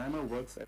timer works at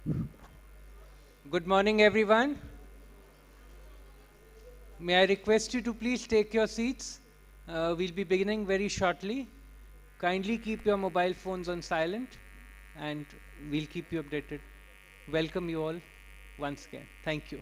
Good morning, everyone. May I request you to please take your seats? We'll be beginning very shortly. Kindly keep your mobile phones on silent and we'll keep you updated. Welcome you all once again. Thank you.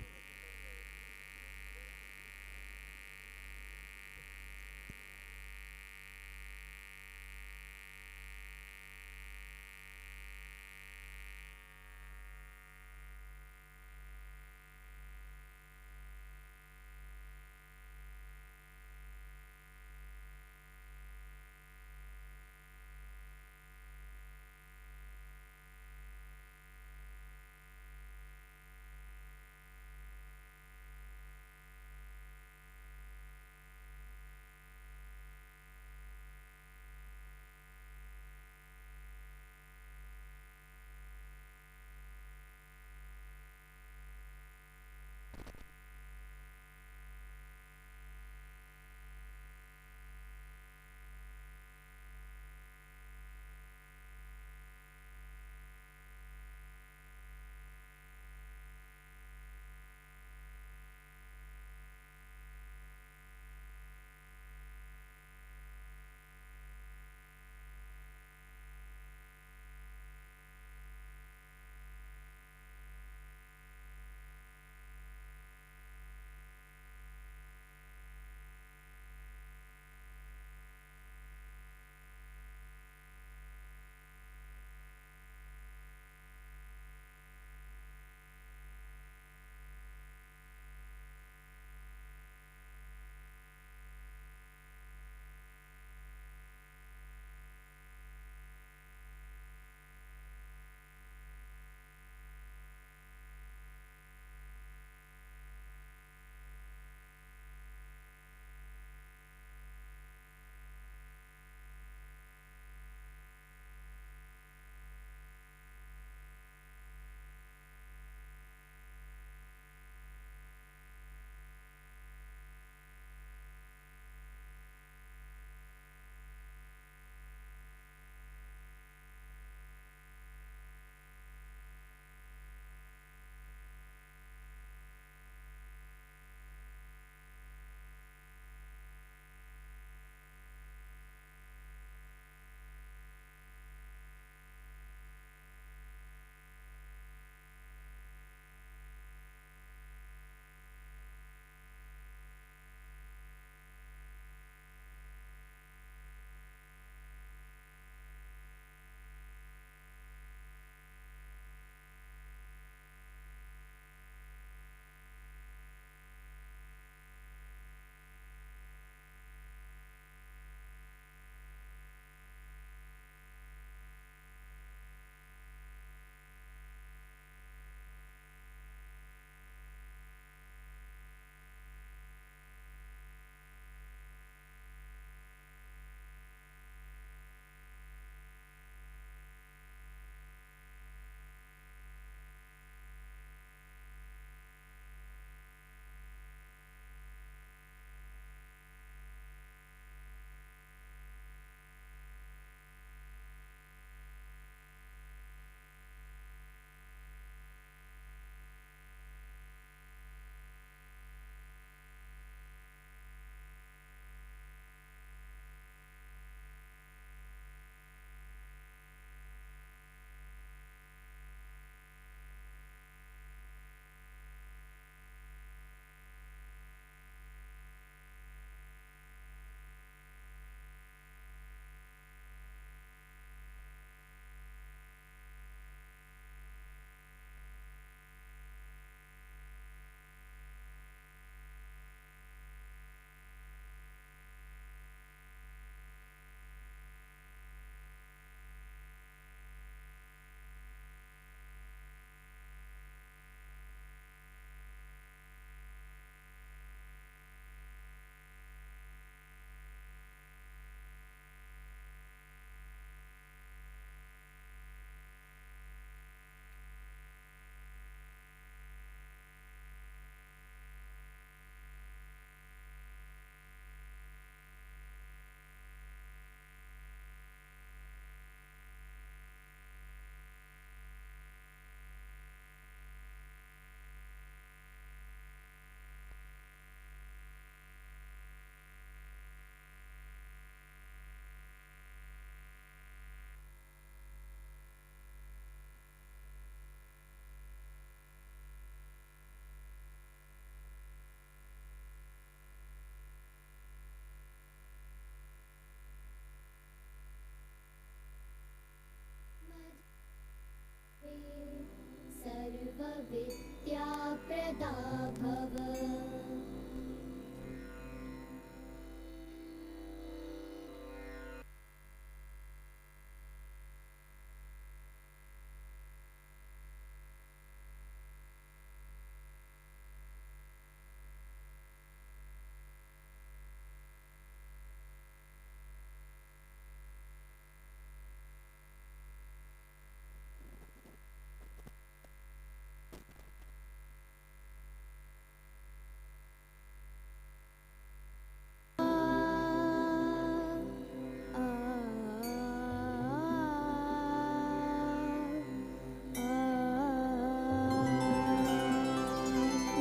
सदा भव।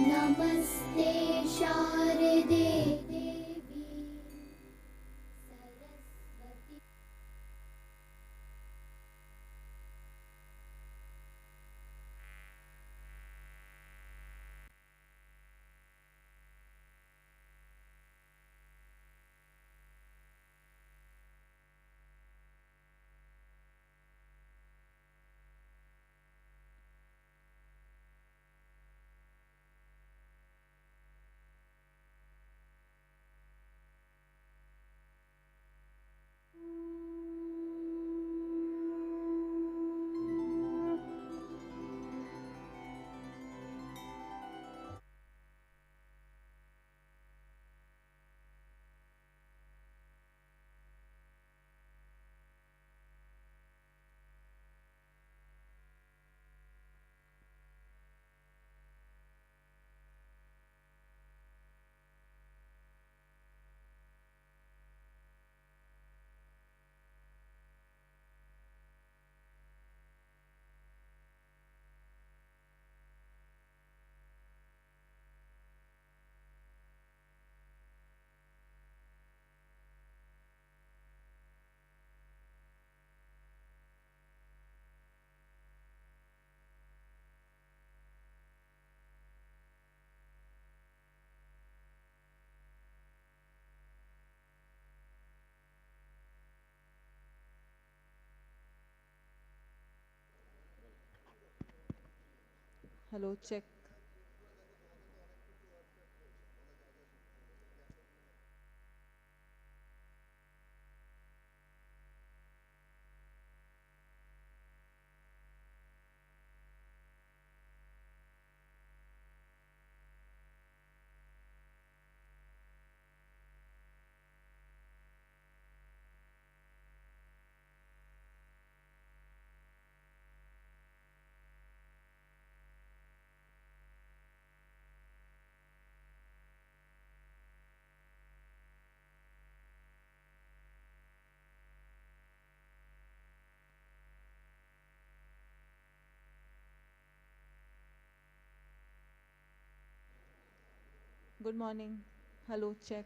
नमस्ते शारदे देवी Saraswati. Hello, check. Good morning. Hello, check.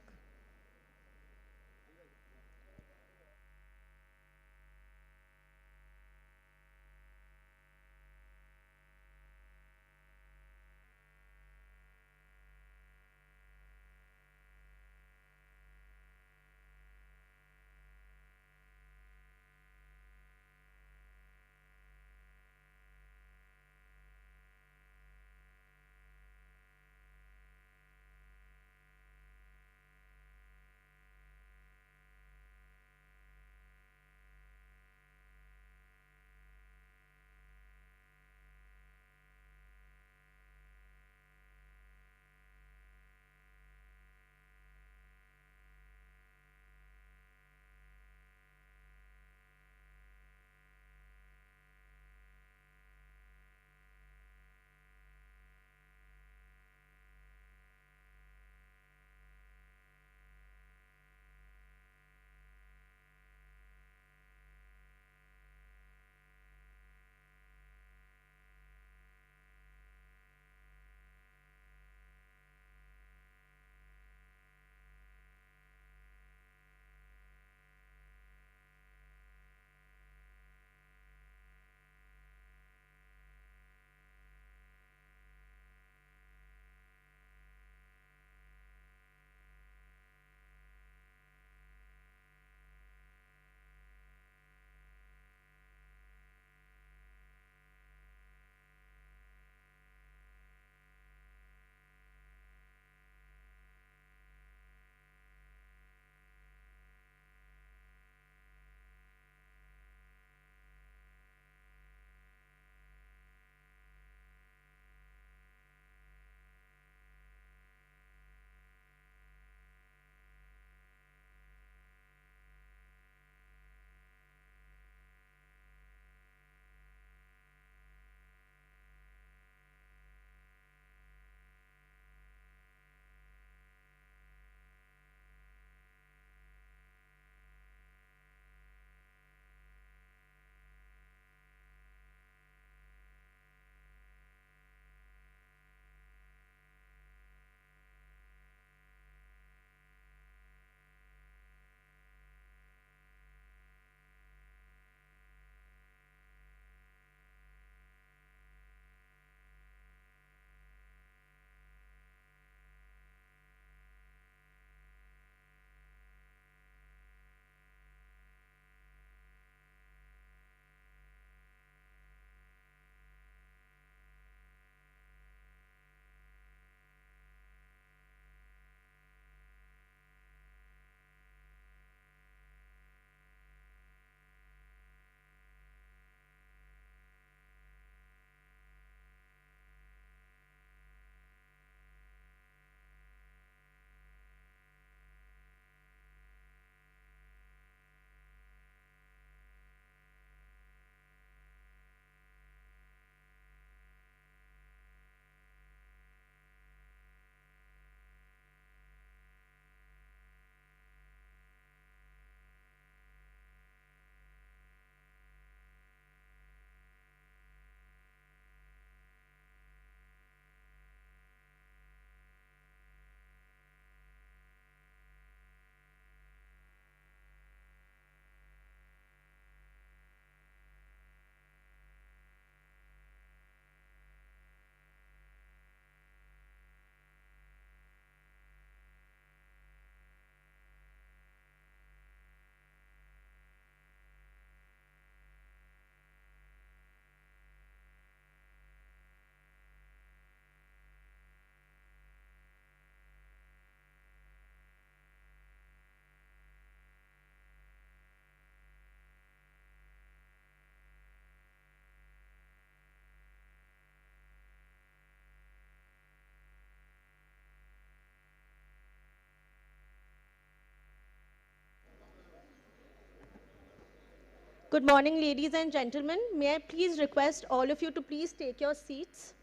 Good morning, ladies and gentlemen. May I please request all of you to please take your seats?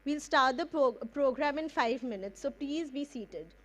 We'll start the program in 5 minutes, so please be seated.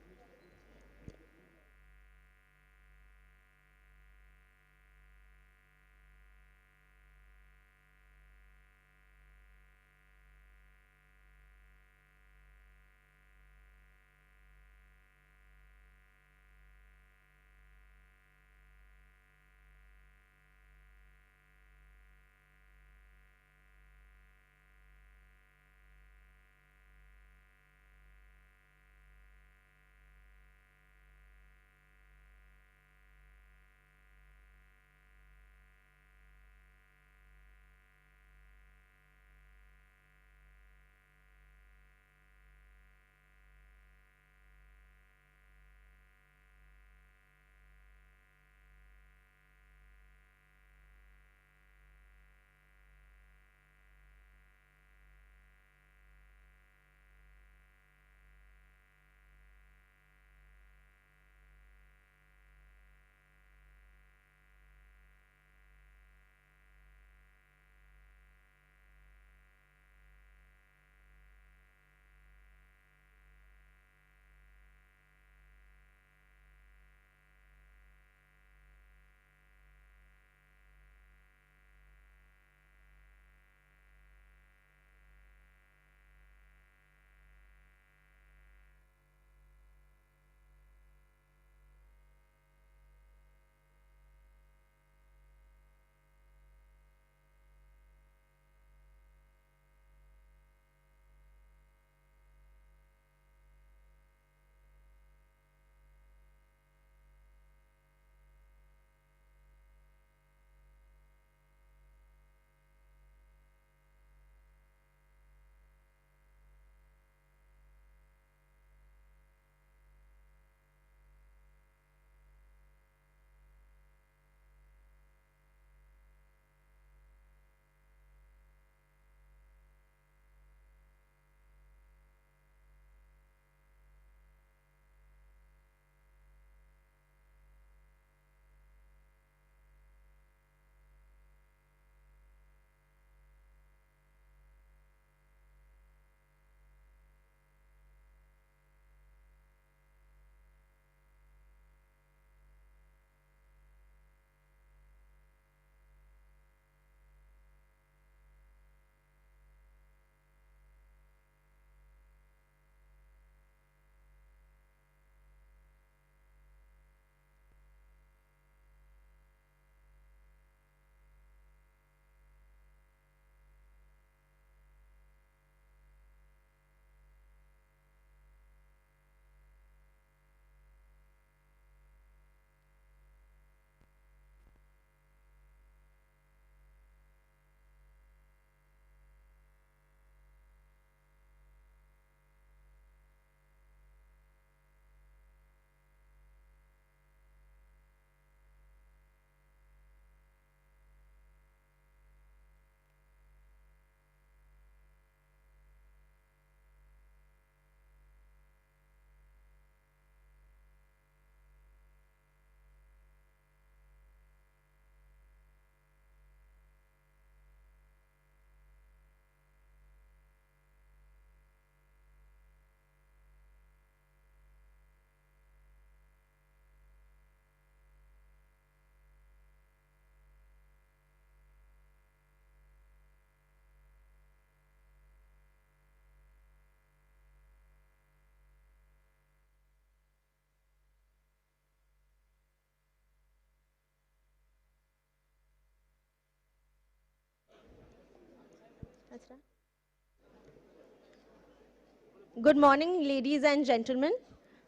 Good morning, ladies and gentlemen.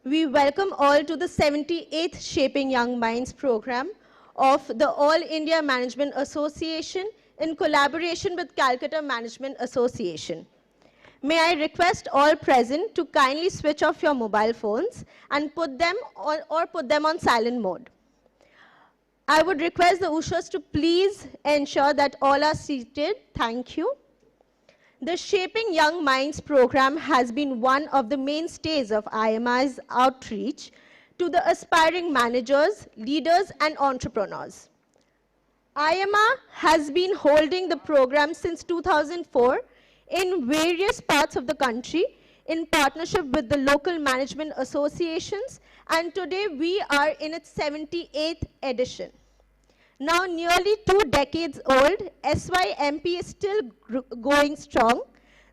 We welcome all to the 78th Shaping Young Minds program of the All India Management Association in collaboration with Calcutta Management Association. May I request all present to kindly switch off your mobile phones and put them on silent mode. I would request the ushers to please ensure that all are seated. Thank you. The Shaping Young Minds program has been one of the mainstays of IMI's outreach to the aspiring managers, leaders, and entrepreneurs. IMA has been holding the program since 2004 in various parts of the country in partnership with the local management associations, and today we are in its 78th edition. Now nearly 2 decades old, SYMP is still going strong.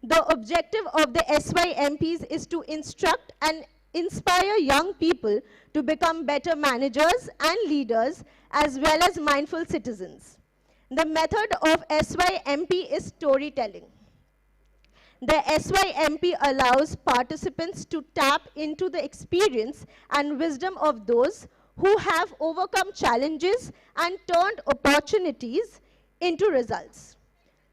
The objective of the SYMPs is to instruct and inspire young people to become better managers and leaders as well as mindful citizens. The method of SYMP is storytelling. The SYMP allows participants to tap into the experience and wisdom of those who have overcome challenges and turned opportunities into results.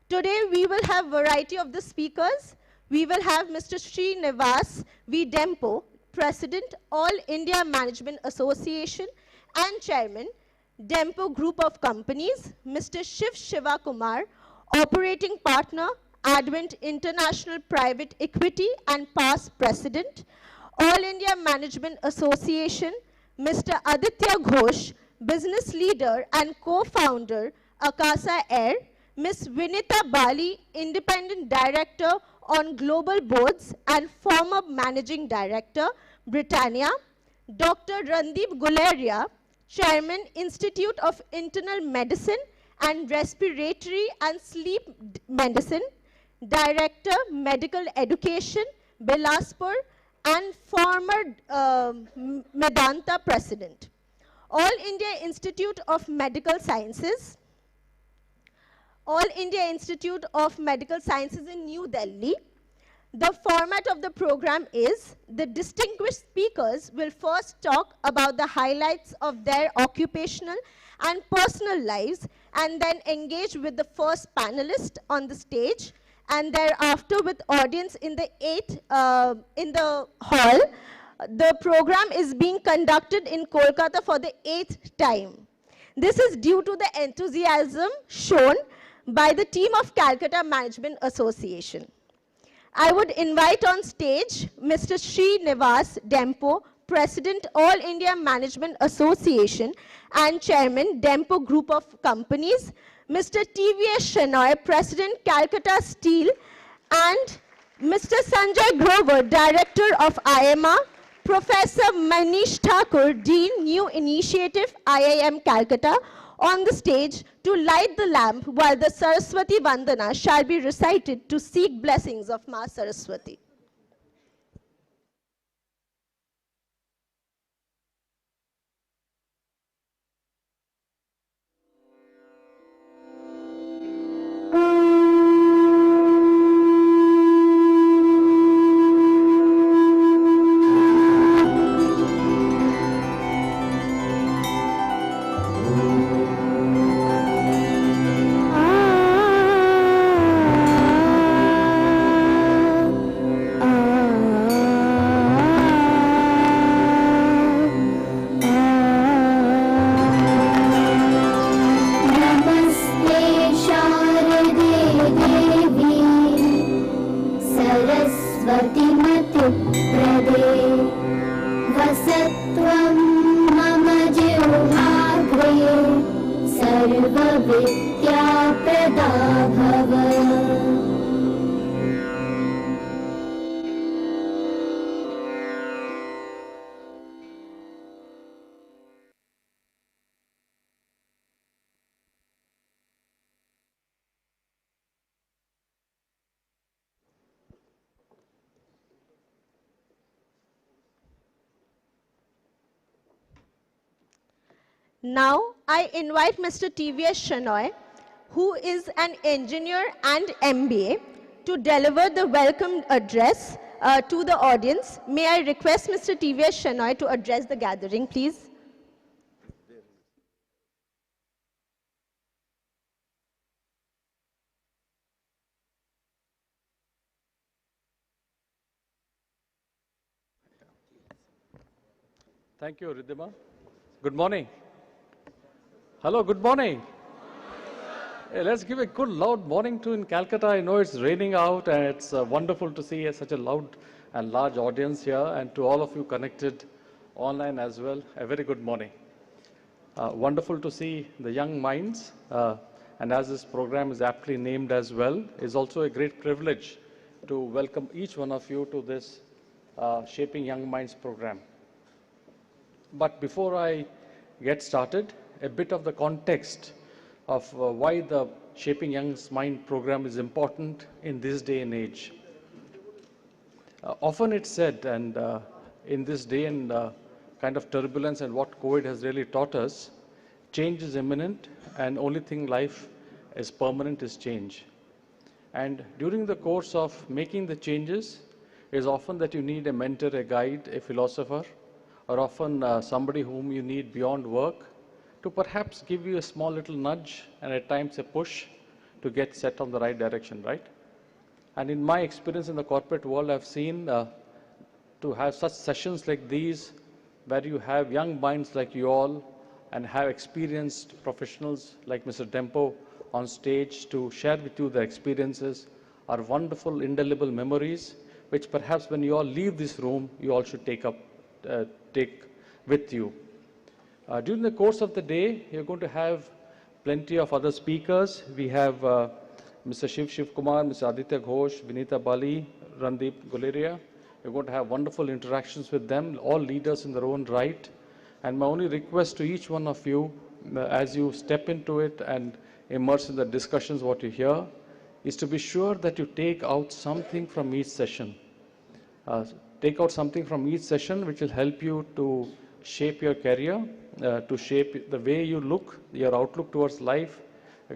Today we will have variety of the speakers. We will have Mr. Srinivas V. Dempo, President, All India Management Association and Chairman, Dempo Group of Companies, Mr. Shiv Shivakumar, Operating Partner, Advent International Private Equity and past President, All India Management Association, Mr. Aditya Ghosh, Business Leader and Co-Founder, Akasa Air, Ms. Vinita Bali, Independent Director on Global Boards and former Managing Director, Britannia, Dr. Randeep Guleria, Chairman, Institute of Internal Medicine and Respiratory and Sleep Medicine, Director, Medical Education, Bilaspur, and former Medanta President. All India Institute of Medical Sciences, All India Institute of Medical Sciences in New Delhi. The format of the program is the distinguished speakers will first talk about the highlights of their occupational and personal lives and then engage with the first panelist on the stage, and thereafter with audience in the hall. The program is being conducted in Kolkata for the 8th time. This is due to the enthusiasm shown by the team of Calcutta Management Association. I would invite on stage Mr. Srinivas Dempo, President, All India Management Association and Chairman, Dempo Group of Companies, Mr. TVS Shenoy, President, Calcutta Steel, and Mr. Sanjay Grover, Director of IMA, Professor Manish Thakur, Dean, New Initiative, IIM Calcutta, on the stage to light the lamp while the Saraswati Vandana shall be recited to seek blessings of Ma Saraswati. Now, I invite Mr. TVS Shenoy, who is an engineer and MBA, to deliver the welcome address to the audience. May I request Mr. TVS Shenoy to address the gathering, please? Thank you, Riddhima. Good morning. Hello, good morning. Hey, let's give a good loud morning to in Calcutta. I know it's raining out and it's wonderful to see such a loud and large audience here, and to all of you connected online as well, a very good morning. Wonderful to see the young minds, and as this program is aptly named as well, is also a great privilege to welcome each one of you to this Shaping Young Minds program. But before I get started, a bit of the context of why the Shaping Young Minds program is important in this day and age. Often it's said, and in this day and kind of turbulence and what COVID has really taught us, change is imminent, and only thing life is permanent is change. And during the course of making the changes, is often that you need a mentor, a guide, a philosopher, or often somebody whom you need beyond work to perhaps give you a small little nudge and at times a push to get set on the right direction, right? And in my experience in the corporate world, I've seen to have such sessions like these, where you have young minds like you all and have experienced professionals like Mr. Dempo on stage to share with you their experiences, are wonderful, indelible memories, which perhaps when you all leave this room, you all should take with you. During the course of the day, you're going to have plenty of other speakers. We have Mr. Shiv Kumar, Mr. Aditya Ghosh, Vinita Bali, Randeep Guleria. You're going to have wonderful interactions with them, all leaders in their own right. And my only request to each one of you, as you step into it and immerse in the discussions what you hear, is to be sure that you take out something from each session. Take out something from each session which will help you to shape your career, to shape the way you look, your outlook towards life,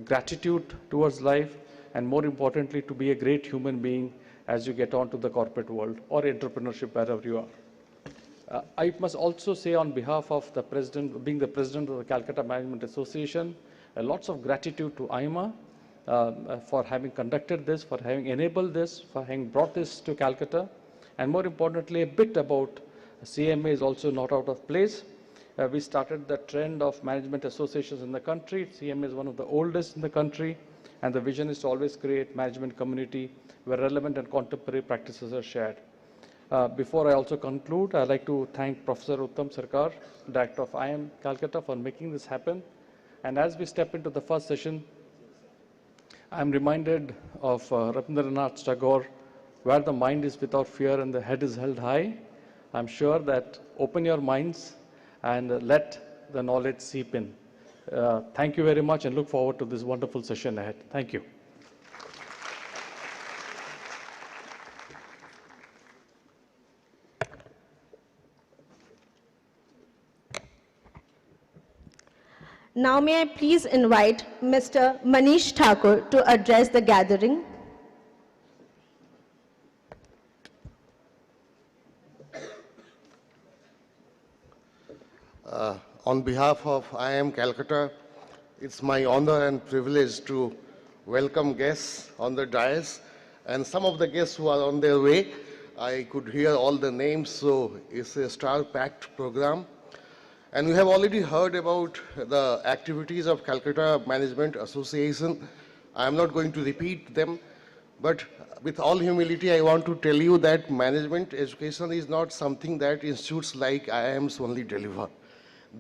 gratitude towards life, and more importantly, to be a great human being as you get on to the corporate world or entrepreneurship wherever you are. I must also say on behalf of the President, being the President of the Calcutta Management Association, lots of gratitude to IMA for having conducted this, for having enabled this, for having brought this to Calcutta. And more importantly, a bit about CMA is also not out of place. We started the trend of management associations in the country. CMA is one of the oldest in the country, and the vision is to always create management community where relevant and contemporary practices are shared. Before I also conclude, I'd like to thank Professor Uttam Sarkar, Director of IIM Calcutta, for making this happen. And as we step into the first session, I'm reminded of Rabindranath Tagore, where the mind is without fear and the head is held high. I'm sure that open your minds and let the knowledge seep in. Thank you very much and look forward to this wonderful session ahead. Thank you. Now may I please invite Mr. Manish Thakur to address the gathering. On behalf of IIM Calcutta, it's my honor and privilege to welcome guests on the dais, and some of the guests who are on their way. I could hear all the names, so it's a star-packed program. And we have already heard about the activities of Calcutta Management Association. I am not going to repeat them, but with all humility, I want to tell you that management education is not something that institutes like IIMs only deliver.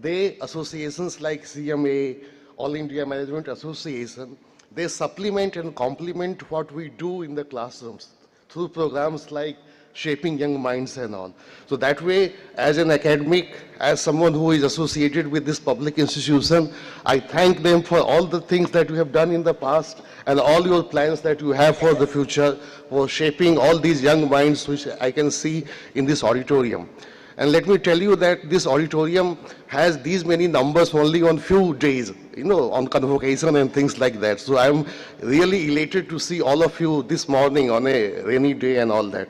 They, associations like CMA, All India Management Association, they supplement and complement what we do in the classrooms through programs like Shaping Young Minds and all. So that way, as an academic, as someone who is associated with this public institution, I thank them for all the things that you have done in the past and all your plans that you have for the future, for shaping all these young minds which I can see in this auditorium. And let me tell you that this auditorium has these many numbers only on few days, you know, on convocation and things like that. So I'm really elated to see all of you this morning on a rainy day and all that.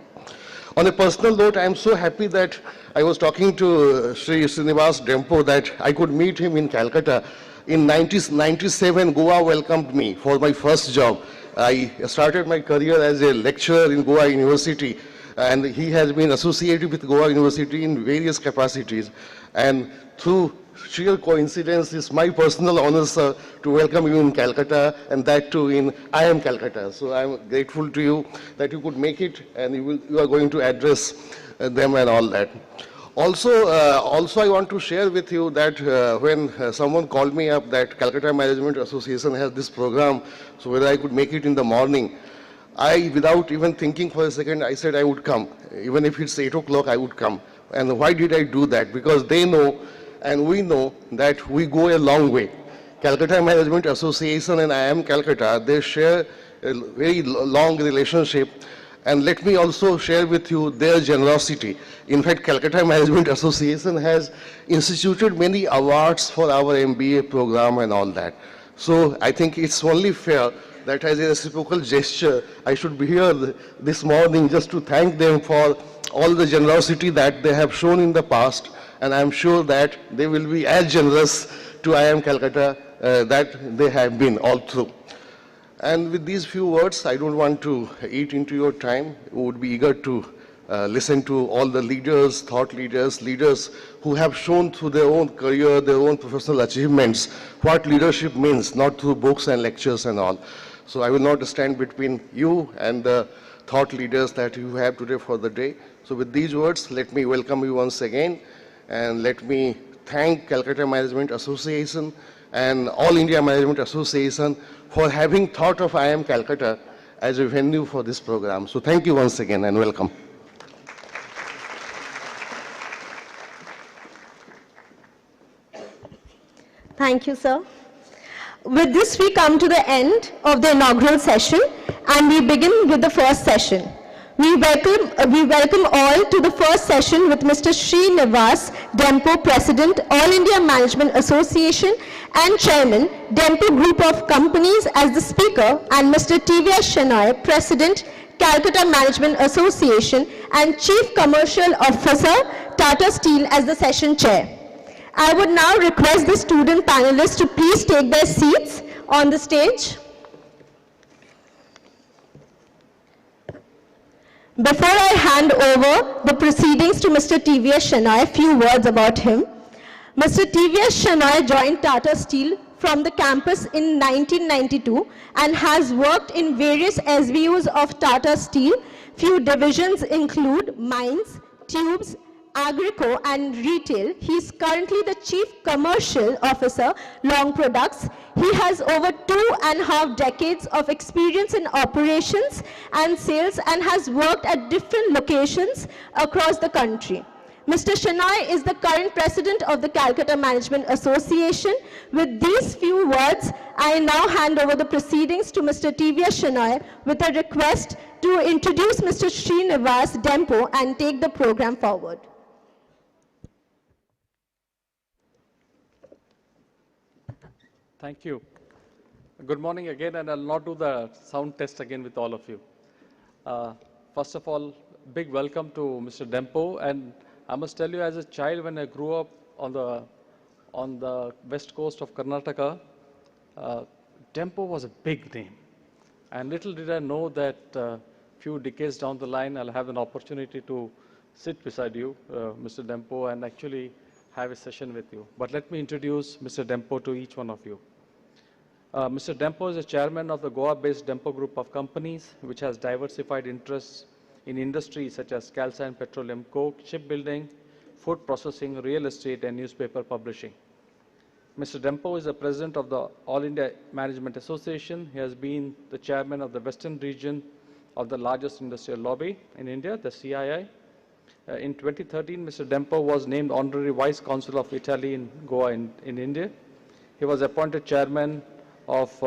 On a personal note, I'm so happy that I was talking to Sri Srinivas Dempo that I could meet him in Calcutta. In 1997, Goa welcomed me for my first job. I started my career as a lecturer in Goa University, and he has been associated with Goa University in various capacities. And through sheer coincidence, it's my personal honor, sir, to welcome you in Calcutta, and that too in IIM Calcutta. So I'm grateful to you that you could make it, and you are going to address them and all that. Also, I want to share with you that when someone called me up that Calcutta Management Association has this program, so whether I could make it in the morning, without even thinking for a second, I said I would come. Even if it's 8 o'clock, I would come. And why did I do that? Because they know and we know that we go a long way. Calcutta Management Association and IIM Calcutta, they share a very long relationship. And let me also share with you their generosity. In fact, Calcutta Management Association has instituted many awards for our MBA program and all that. So I think it's only fair that as a reciprocal gesture, I should be here this morning just to thank them for all the generosity that they have shown in the past. And I'm sure that they will be as generous to IIM Calcutta that they have been all through. And with these few words, I don't want to eat into your time. We would be eager to listen to all the leaders, thought leaders, leaders who have shown through their own career, their own professional achievements, what leadership means, not through books and lectures and all. So I will not stand between you and the thought leaders that you have today for the day. So with these words, let me welcome you once again, and let me thank Calcutta Management Association and All India Management Association for having thought of IIM Calcutta as a venue for this program. So thank you once again and welcome. Thank you, sir. With this, we come to the end of the inaugural session, and we begin with the first session. We welcome all to the first session with Mr. Srinivas Dempo, President, All India Management Association and Chairman, Dempo Group of Companies as the speaker, and Mr. TVS Shenoy, President, Calcutta Management Association and Chief Commercial Officer, Tata Steel as the session chair. I would now request the student panelists to please take their seats on the stage. Before I hand over the proceedings to Mr. TVS Shenoy, a few words about him. Mr. TVS Shenoy joined Tata Steel from the campus in 1992 and has worked in various SBUs of Tata Steel. Few divisions include mines, tubes, Agrico and retail. He is currently the Chief Commercial Officer, Long Products. He has over 2.5 decades of experience in operations and sales and has worked at different locations across the country. Mr. Shenoy is the current president of the Calcutta Management Association. With these few words, I now hand over the proceedings to Mr. TVS Shenoy with a request to introduce Mr. Srinivas Dempo and take the program forward. Thank you. Good morning again, and I'll not do the sound test again with all of you. First of all, big welcome to Mr. Dempo, and I must tell you, as a child, when I grew up on the west coast of Karnataka, Dempo was a big name. And little did I know that few decades down the line, I'll have an opportunity to sit beside you, Mr. Dempo, and actually have a session with you. But let me introduce Mr. Dempo to each one of you. Mr. Dempo is the chairman of the Goa-based Dempo Group of Companies, which has diversified interests in industries such as calcine, petroleum, coke, shipbuilding, food processing, real estate, and newspaper publishing. Mr. Dempo is the president of the All India Management Association. He has been the chairman of the Western region of the largest industrial lobby in India, the CII. In 2013, Mr. Dempo was named Honorary Vice Consul of Italy in Goa in India. He was appointed chairman of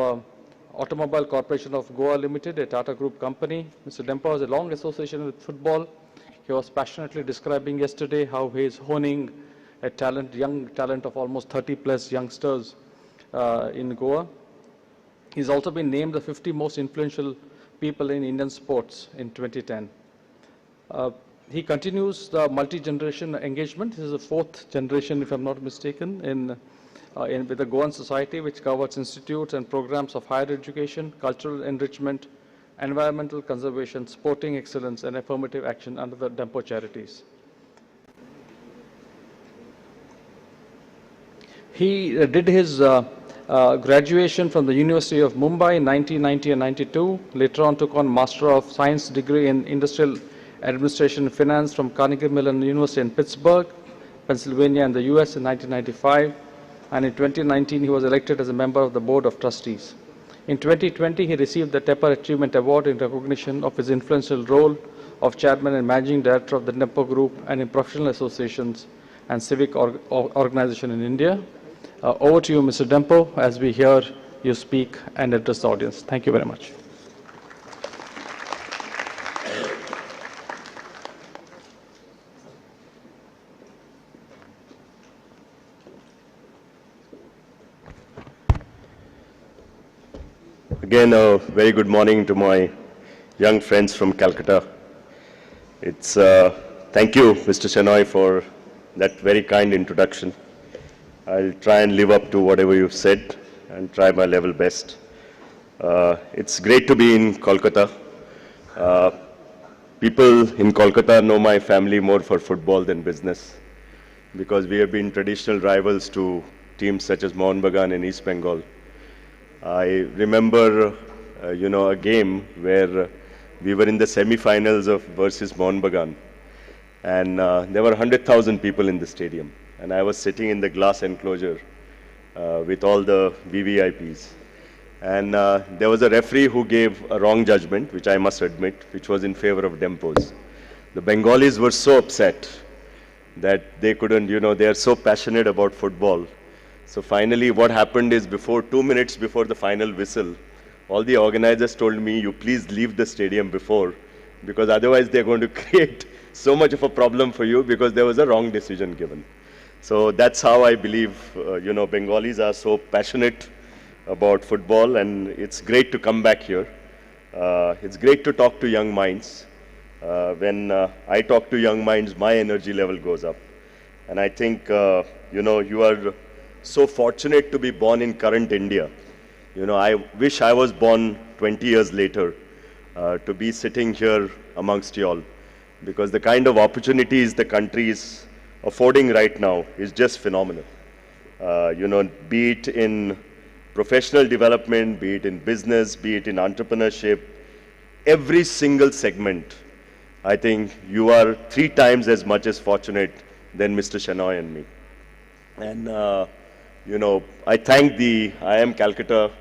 Automobile Corporation of Goa Limited, a Tata Group company. Mr. Dempo has a long association with football. He was passionately describing yesterday how he is honing a young talent of almost 30+ youngsters in Goa. He's also been named the 50 most influential people in Indian sports in 2010. He continues the multi-generation engagement. This is the 4th generation, if I'm not mistaken, with the Goan Society, which covers institutes and programs of higher education, cultural enrichment, environmental conservation, sporting excellence, and affirmative action under the Dempo charities. He did his graduation from the University of Mumbai in 1990 and 92. Later on took on Master of Science degree in Industrial Administration and Finance from Carnegie Mellon University in Pittsburgh, Pennsylvania in the US in 1995. And in 2019, he was elected as a member of the Board of Trustees. In 2020, he received the Tepper Achievement Award in recognition of his influential role of Chairman and Managing Director of the Tempo Group and in professional associations and civic organization in India. Over to you, Mr. Dempo, as we hear you speak and address the audience. Thank you very much. Again, a very good morning to my young friends from Calcutta. Thank you, Mr. Shenoy, for that very kind introduction. I'll try and live up to whatever you've said and try my level best. It's great to be in Kolkata. People in Kolkata know my family more for football than business because we have been traditional rivals to teams such as Mohun Bagan and East Bengal. I remember, a game where we were in the semi-finals of versus Mohun Bagan, and there were 100,000 people in the stadium, and I was sitting in the glass enclosure with all the VVIPs, and there was a referee who gave a wrong judgment, which I must admit, which was in favor of Dempos. The Bengalis were so upset that they couldn't, they are so passionate about football. So finally, what happened is 2 minutes before the final whistle, all the organizers told me, you please leave the stadium before, because otherwise they're going to create so much of a problem for you because there was a wrong decision given. So that's how I believe, Bengalis are so passionate about football, and it's great to come back here. It's great to talk to young minds. When I talk to young minds, my energy level goes up. And I think, you are so fortunate to be born in current India. I wish I was born 20 years later to be sitting here amongst you all, because the kind of opportunities the country is affording right now is just phenomenal. Be it in professional development, be it in business, be it in entrepreneurship, every single segment, I think you are 3 times as much as fortunate than Mr. Shenoy and me. And I thank the IIM Calcutta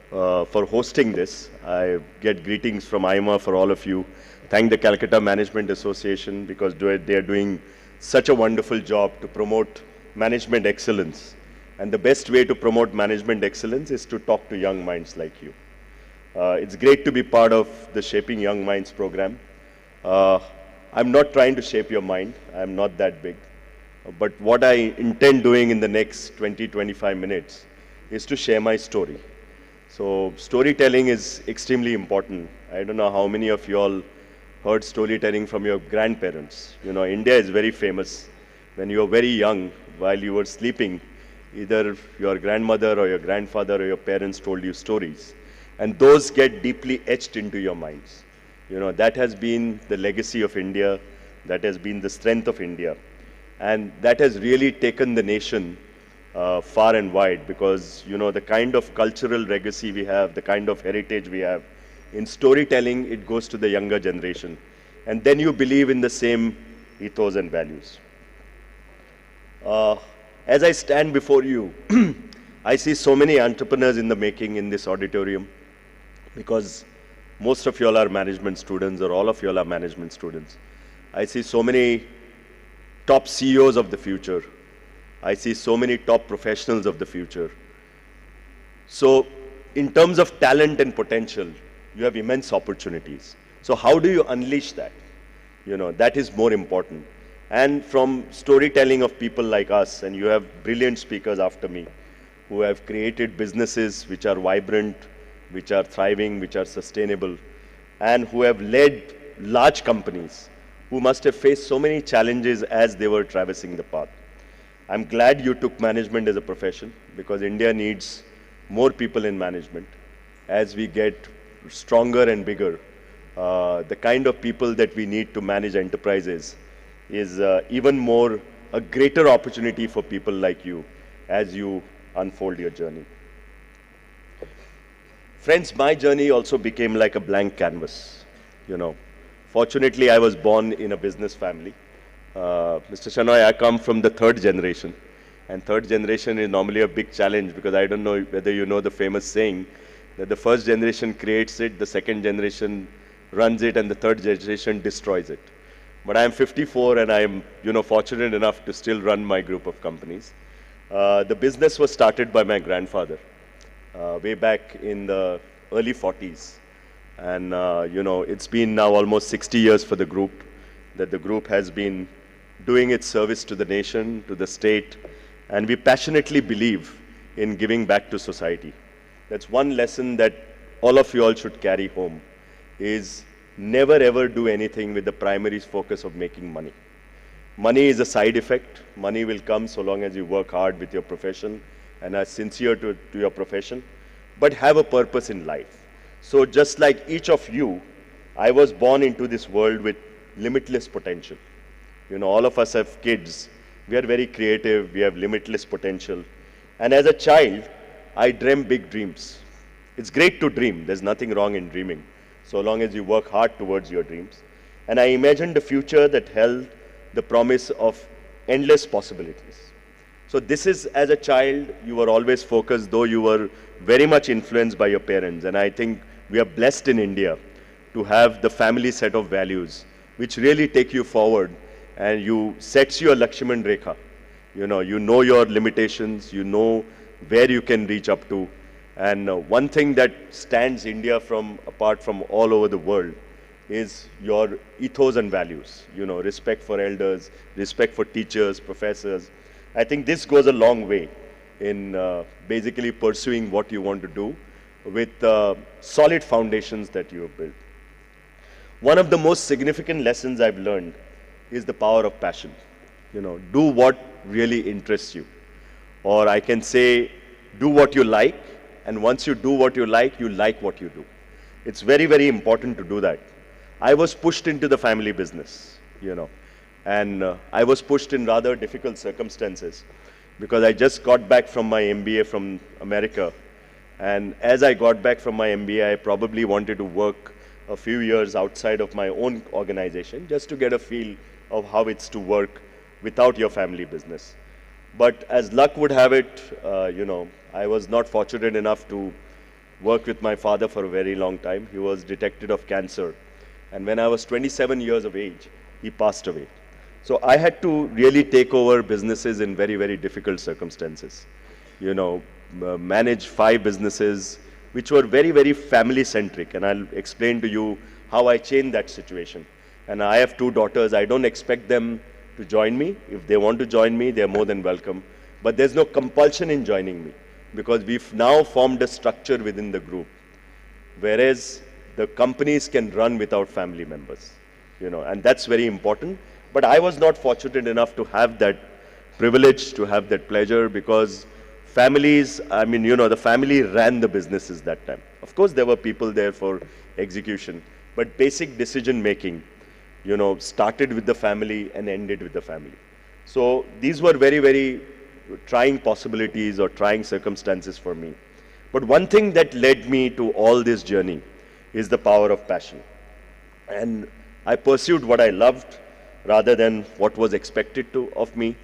for hosting this. I get greetings from IIMA for all of you. Thank the Calcutta Management Association because they are doing such a wonderful job to promote management excellence. And the best way to promote management excellence is to talk to young minds like you. It's great to be part of the Shaping Young Minds program. I'm not trying to shape your mind. I'm not that big. But what I intend doing in the next 20-25 minutes is to share my story. So storytelling is extremely important. I don't know how many of you all heard storytelling from your grandparents. India is very famous. When you were very young, while you were sleeping, either your grandmother or your grandfather or your parents told you stories. And those get deeply etched into your minds. That has been the legacy of India. That has been the strength of India. And that has really taken the nation far and wide because, the kind of cultural legacy we have, the kind of heritage we have, in storytelling, it goes to the younger generation. And then you believe in the same ethos and values. As I stand before you, I see so many entrepreneurs in the making in this auditorium because most of you all are management students or all of you all are management students. I see so many top CEOs of the future. I see so many top professionals of the future. So in terms of talent and potential, you have immense opportunities. So how do you unleash that? That is more important. And from storytelling of people like us, and you have brilliant speakers after me who have created businesses which are vibrant, which are thriving, which are sustainable, and who have led large companies who must have faced so many challenges as they were traversing the path. I'm glad you took management as a profession because India needs more people in management. As we get stronger and bigger, the kind of people that we need to manage enterprises is even more a greater opportunity for people like you as you unfold your journey. Friends, my journey also became like a blank canvas. Fortunately, I was born in a business family. Mr. Shanoy, I come from the third generation. And third generation is normally a big challenge because I don't know whether you know the famous saying that the first generation creates it, the second generation runs it, and the third generation destroys it. But I am 54 and I am, fortunate enough to still run my group of companies. The business was started by my grandfather way back in the early 40s. And, it's been now almost 60 years for the group, that the group has been doing its service to the nation, to the state, and we passionately believe in giving back to society. That's one lesson that all of you all should carry home, is never ever do anything with the primary focus of making money. Money is a side effect. Money will come so long as you work hard with your profession and are sincere to your profession, but have a purpose in life. So just like each of you, I was born into this world with limitless potential. All of us have kids. We are very creative. We have limitless potential. And as a child, I dreamt big dreams. It's great to dream. There's nothing wrong in dreaming, so long as you work hard towards your dreams. And I imagined a future that held the promise of endless possibilities. So this is, as a child, you were always focused, though you were very much influenced by your parents. And I think we are blessed in India to have the family set of values which really take you forward, and you sets you a Lakshman Rekha. You know your limitations, you know where you can reach up to. And one thing that stands India apart from all over the world is your ethos and values. Respect for elders, respect for teachers, professors. I think this goes a long way in basically pursuing what you want to do with solid foundations that you have built. One of the most significant lessons I've learned is the power of passion. Do what really interests you. Or I can say, do what you like, and once you do what you like what you do. It's very, very important to do that. I was pushed into the family business, and I was pushed in rather difficult circumstances because I just got back from my MBA from America. And as I got back from my MBA, I probably wanted to work a few years outside of my own organization just to get a feel of how it's to work without your family business. But as luck would have it, I was not fortunate enough to work with my father for a very long time. He was detected of cancer. And when I was 27 years of age, he passed away. So I had to really take over businesses in very, very difficult circumstances. Manage 5 businesses, which were very, very family-centric. And I'll explain to you how I changed that situation. And I have 2 daughters. I don't expect them to join me. If they want to join me, they're more than welcome. But there's no compulsion in joining me, because we've now formed a structure within the group, whereas the companies can run without family members, and that's very important. But I was not fortunate enough to have that privilege, to have that pleasure, because families, the family ran the businesses that time. Of course, there were people there for execution, but basic decision making, started with the family and ended with the family. So these were very, very trying possibilities or trying circumstances for me. But one thing that led me to all this journey is the power of passion. And I pursued what I loved rather than what was expected of me.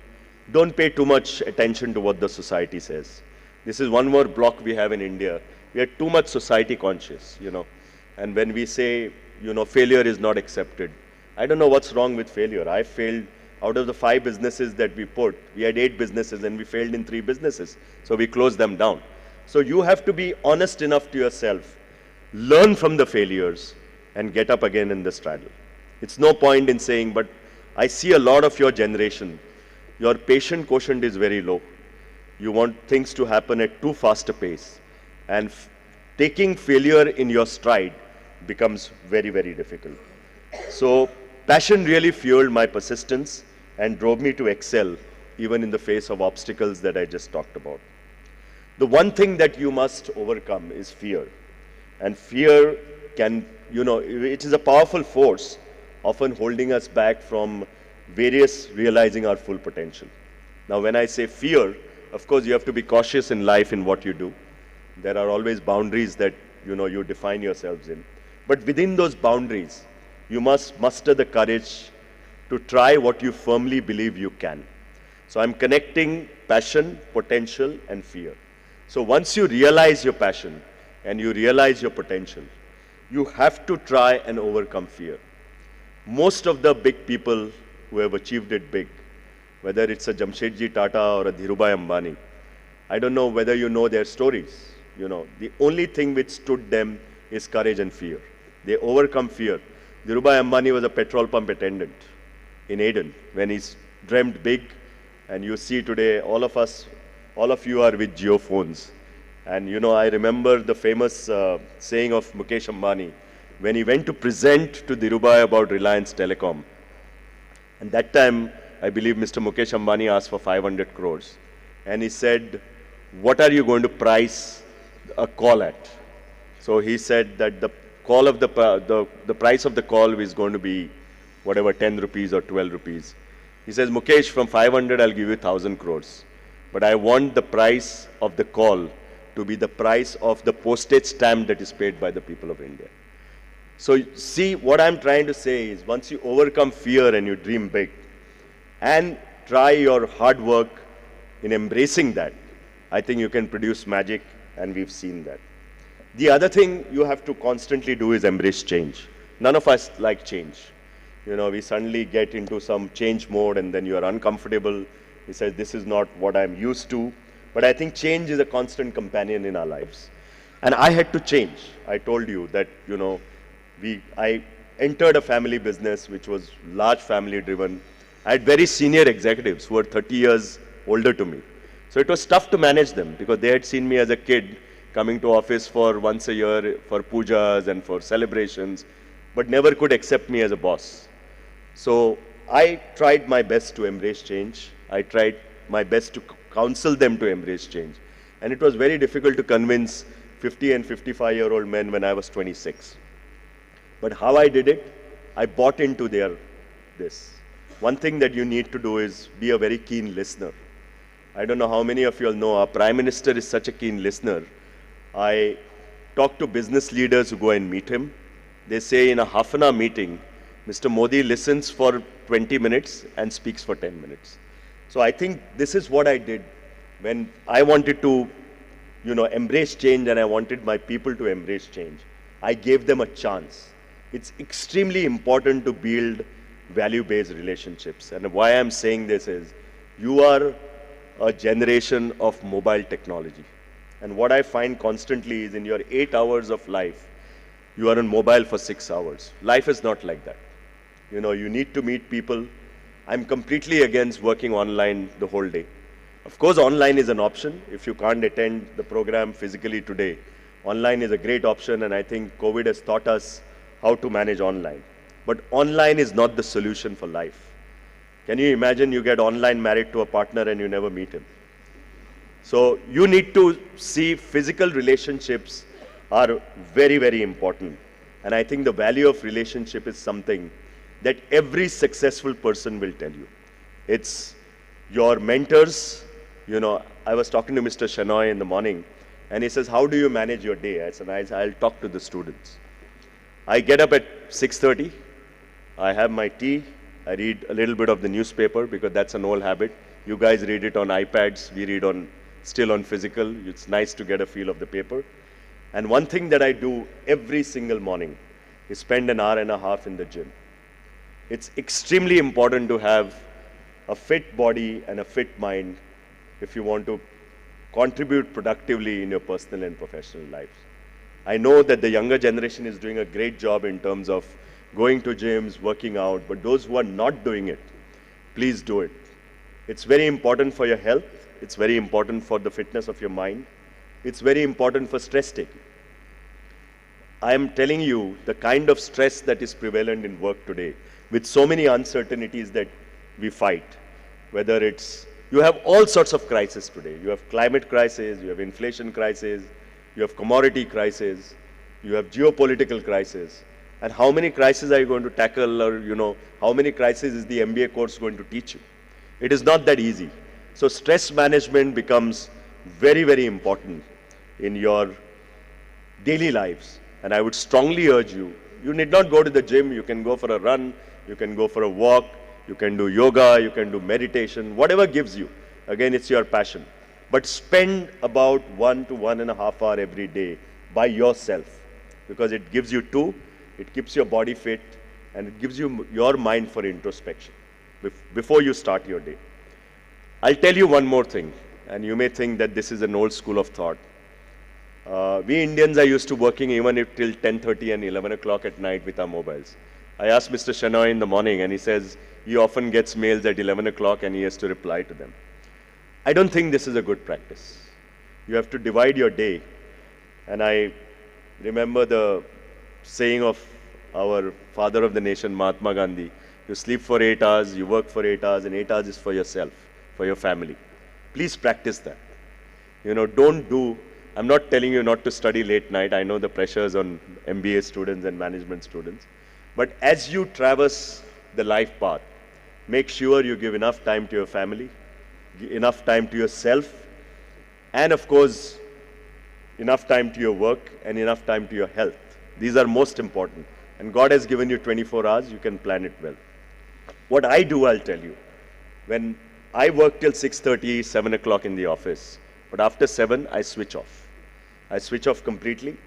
Don't pay too much attention to what the society says. This is one more block we have in India. We are too much society conscious, And when we say, failure is not accepted, I don't know what's wrong with failure. I failed. Out of the 5 businesses that we had 8 businesses and we failed in 3 businesses. So we closed them down. So you have to be honest enough to yourself, learn from the failures, and get up again in the straddle. It's no point in saying, but I see a lot of your generation, your patient quotient is very low. You want things to happen at too fast a pace. And taking failure in your stride becomes very, very difficult. So passion really fueled my persistence and drove me to excel even in the face of obstacles that I just talked about. The one thing that you must overcome is fear. And fear can, it is a powerful force, often holding us back from realizing our full potential. Now, when I say fear, of course, you have to be cautious in life in what you do. There are always boundaries that, you define yourselves in. But within those boundaries, you must muster the courage to try what you firmly believe you can. So I'm connecting passion, potential, and fear. So once you realize your passion and you realize your potential, you have to try and overcome fear. Most of the big people who have achieved it big, whether it's a Jamshedji Tata or a Dhirubhai Ambani, I don't know whether you know their stories. You know, the only thing which stood them is courage and fear. They overcome fear. Dhirubhai Ambani was a petrol pump attendant in Aden when he dreamt big, and you see today all of you are with Jio phones. And you know, I remember the famous saying of Mukesh Ambani when he went to present to Dhirubhai about Reliance Telecom. And that time, I believe Mr. Mukesh Ambani asked for 500 crores. And he said, what are you going to price a call at? So he said that the price of the call is going to be whatever, 10 rupees or 12 rupees. He says, Mukesh, from 500, I'll give you 1,000 crores. But I want the price of the call to be the price of the postage stamp that is paid by the people of India. So see, what I'm trying to say is, once you overcome fear and you dream big, and try your hard work in embracing that, I think you can produce magic, and we've seen that. The other thing you have to constantly do is embrace change. None of us like change. You know, we suddenly get into some change mode and then you are uncomfortable. He says, this is not what I'm used to. But I think change is a constant companion in our lives. And I had to change. I told you that, you know, I entered a family business which was large family driven. I had very senior executives who were 30 years older to me. So it was tough to manage them because they had seen me as a kid coming to office for once a year for pujas and for celebrations, but never could accept me as a boss. So I tried my best to embrace change. I tried my best to counsel them to embrace change. And it was very difficult to convince 50 and 55-year-old men when I was 26. But how I did it, I bought into this. One thing that you need to do is be a very keen listener. I don't know how many of you all know, our Prime Minister is such a keen listener. I talk to business leaders who go and meet him. They say in a half-an-hour meeting, Mr. Modi listens for 20 minutes and speaks for 10 minutes. So I think this is what I did when I wanted to, you know, embrace change and I wanted my people to embrace change. I gave them a chance. It's extremely important to build value-based relationships. And why I'm saying this is, you are a generation of mobile technology. And what I find constantly is in your 8 hours of life, you are on mobile for 6 hours. Life is not like that. You know, you need to meet people. I'm completely against working online the whole day. Of course, online is an option. If you can't attend the program physically today, online is a great option, and I think COVID has taught us how to manage online. But online is not the solution for life. Can you imagine you get online married to a partner and you never meet him? So you need to see physical relationships are very, very important. And I think the value of relationship is something that every successful person will tell you. It's your mentors. You know, I was talking to Mr. Shenoy in the morning, and he says, how do you manage your day? I said, I'll talk to the students. I get up at 6:30. I have my tea. I read a little bit of the newspaper because that's an old habit. You guys read it on iPads. We read still on physical. It's nice to get a feel of the paper. And one thing that I do every single morning is spend an hour and a half in the gym. It's extremely important to have a fit body and a fit mind if you want to contribute productively in your personal and professional lives. I know that the younger generation is doing a great job in terms of going to gyms, working out, but those who are not doing it, please do it. It's very important for your health. It's very important for the fitness of your mind. It's very important for stress taking. I am telling you the kind of stress that is prevalent in work today, with so many uncertainties that we fight, whether it's, you have all sorts of crises today. You have climate crisis, you have inflation crisis, you have commodity crisis, you have geopolitical crisis. And how many crises are you going to tackle, or, you know, how many crises is the MBA course going to teach you? It is not that easy. So stress management becomes very, very important in your daily lives. And I would strongly urge you, You need not go to the gym. You can go for a run. You can go for a walk. You can do yoga. You can do meditation. Whatever gives you. Again, it's your passion. But spend about 1 to 1.5 hours every day by yourself, because it gives you it keeps your body fit, and it gives you your mind for introspection before you start your day. I'll tell you one more thing, and you may think that this is an old school of thought. We Indians are used to working even till 10:30 and 11 o'clock at night with our mobiles. I asked Mr. Shenoy in the morning, and he says he often gets mails at 11 o'clock and he has to reply to them. I don't think this is a good practice. You have to divide your day. And I remember the saying of our father of the nation, Mahatma Gandhi: you sleep for 8 hours, you work for 8 hours, and 8 hours is for yourself, for your family. Please practice that. I'm not telling you not to study late night. I know the pressures on MBA students and management students. But as you traverse the life path, make sure you give enough time to your family, enough time to yourself, and of course, enough time to your work and enough time to your health. These are most important. And God has given you 24 hours, you can plan it well. What I do, I'll tell you. When I work till 6:30, 7 o'clock in the office, but after 7, I switch off. I switch off completely.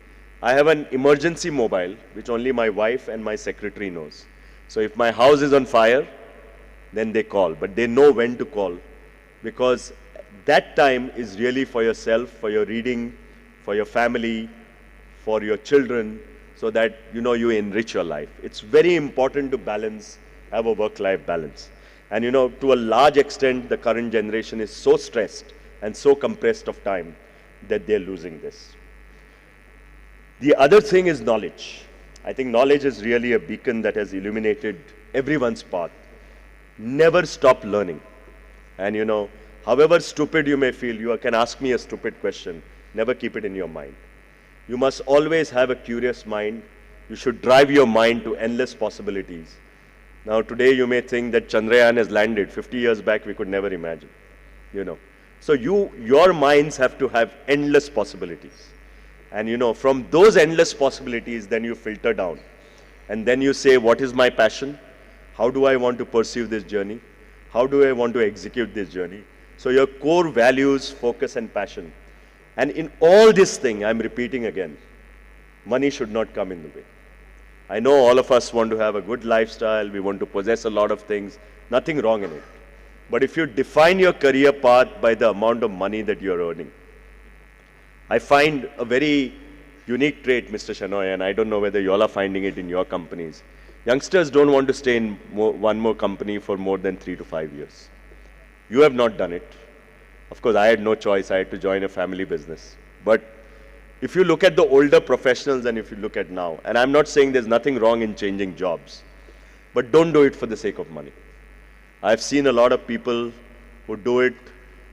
I have an emergency mobile, which only my wife and my secretary knows. So if my house is on fire, then they call, but they know when to call, because that time is really for yourself, for your reading, for your family, for your children, so that you enrich your life. It's very important to have a work-life balance. And to a large extent, the current generation is so stressed and so compressed of time that they're losing this. The other thing is knowledge. I think knowledge is really a beacon that has illuminated everyone's path. Never stop learning. And however stupid you may feel, you can ask me a stupid question. Never keep it in your mind. You must always have a curious mind. You should drive your mind to endless possibilities. Now today you may think that Chandrayaan has landed. 50 years back we could never imagine. So your minds have to have endless possibilities. And from those endless possibilities, then you filter down. And then you say, what is my passion? How do I want to pursue this journey? How do I want to execute this journey? So your core values, focus and passion. And in all this thing, I'm repeating again, money should not come in the way. I know all of us want to have a good lifestyle. We want to possess a lot of things. Nothing wrong in it. But if you define your career path by the amount of money that you're earning, I find a very unique trait, Mr. Shenoy, and I don't know whether you all are finding it in your companies. Youngsters don't want to stay in one more company for more than 3 to 5 years. You have not done it. Of course, I had no choice. I had to join a family business. But if you look at the older professionals and if you look at now, and I'm not saying there's nothing wrong in changing jobs, but don't do it for the sake of money. I've seen a lot of people who do it.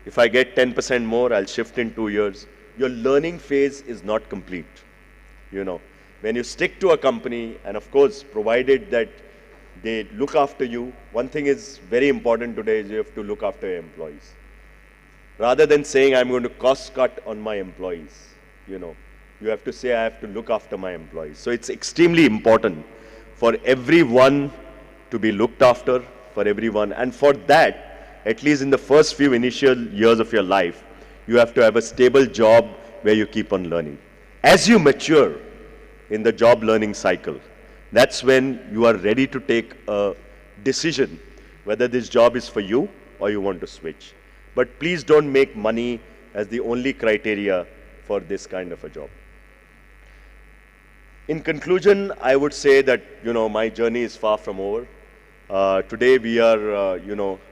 If I get 10% more, I'll shift in 2 years. Your learning phase is not complete. When you stick to a company, and of course, provided that they look after you, one thing is very important today is you have to look after your employees. Rather than saying, I'm going to cost cut on my employees, you have to say, I have to look after my employees. So it's extremely important for everyone to be looked after, for everyone. And for that, at least in the first few initial years of your life, you have to have a stable job where you keep on learning. As you mature in the job learning cycle, that's when you are ready to take a decision whether this job is for you or you want to switch. But please don't make money as the only criteria for this kind of a job. In conclusion, I would say that, my journey is far from over. Today we are,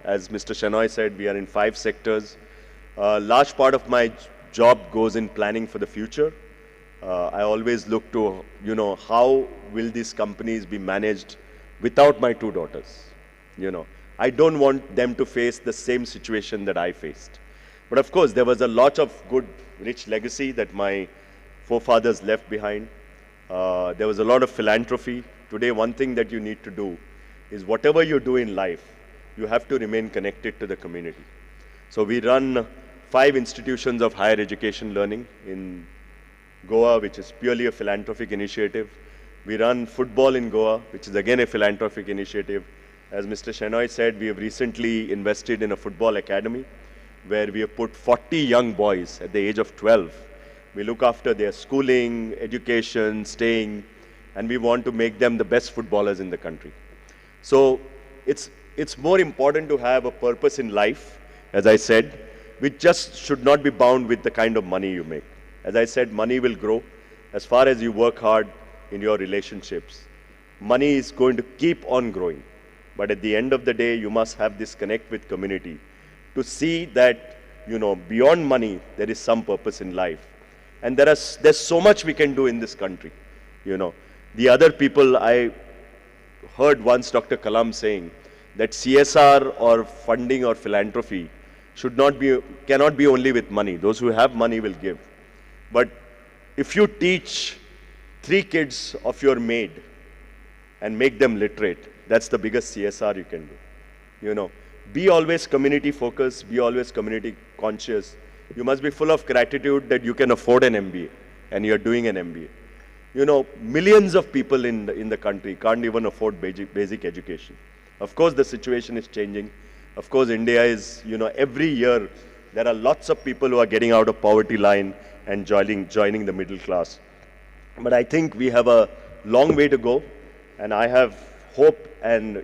as Mr. Shenoy said, we are in 5 sectors. Large part of my job goes in planning for the future. I always look to, how will these companies be managed without my 2 daughters? I don't want them to face the same situation that I faced. But of course, there was a lot of good, rich legacy that my forefathers left behind. There was a lot of philanthropy. Today, one thing that you need to do is whatever you do in life, you have to remain connected to the community. So we run 5 institutions of higher education learning in Goa, which is purely a philanthropic initiative. We run football in Goa, which is again a philanthropic initiative. As Mr. Shenoy said, we have recently invested in a football academy where we have put 40 young boys at the age of 12. We look after their schooling, education, staying, and we want to make them the best footballers in the country. So it's more important to have a purpose in life, as I said, which just should not be bound with the kind of money you make. As I said, money will grow as far as you work hard in your relationships. Money is going to keep on growing. But at the end of the day, you must have this connect with community to see that, beyond money, there is some purpose in life. And there's so much we can do in this country. The other people, I heard once Dr. Kalam saying that CSR or funding or philanthropy cannot be only with money. Those who have money will give. But if you teach 3 kids of your maid and make them literate, that's the biggest CSR you can do. Be always community focused, be always community conscious. You must be full of gratitude that you can afford an MBA and you're doing an MBA. Millions of people in the country can't even afford basic education. Of course, the situation is changing. Of course, India is, every year there are lots of people who are getting out of poverty line and joining the middle class. But I think we have a long way to go, and I have hope, and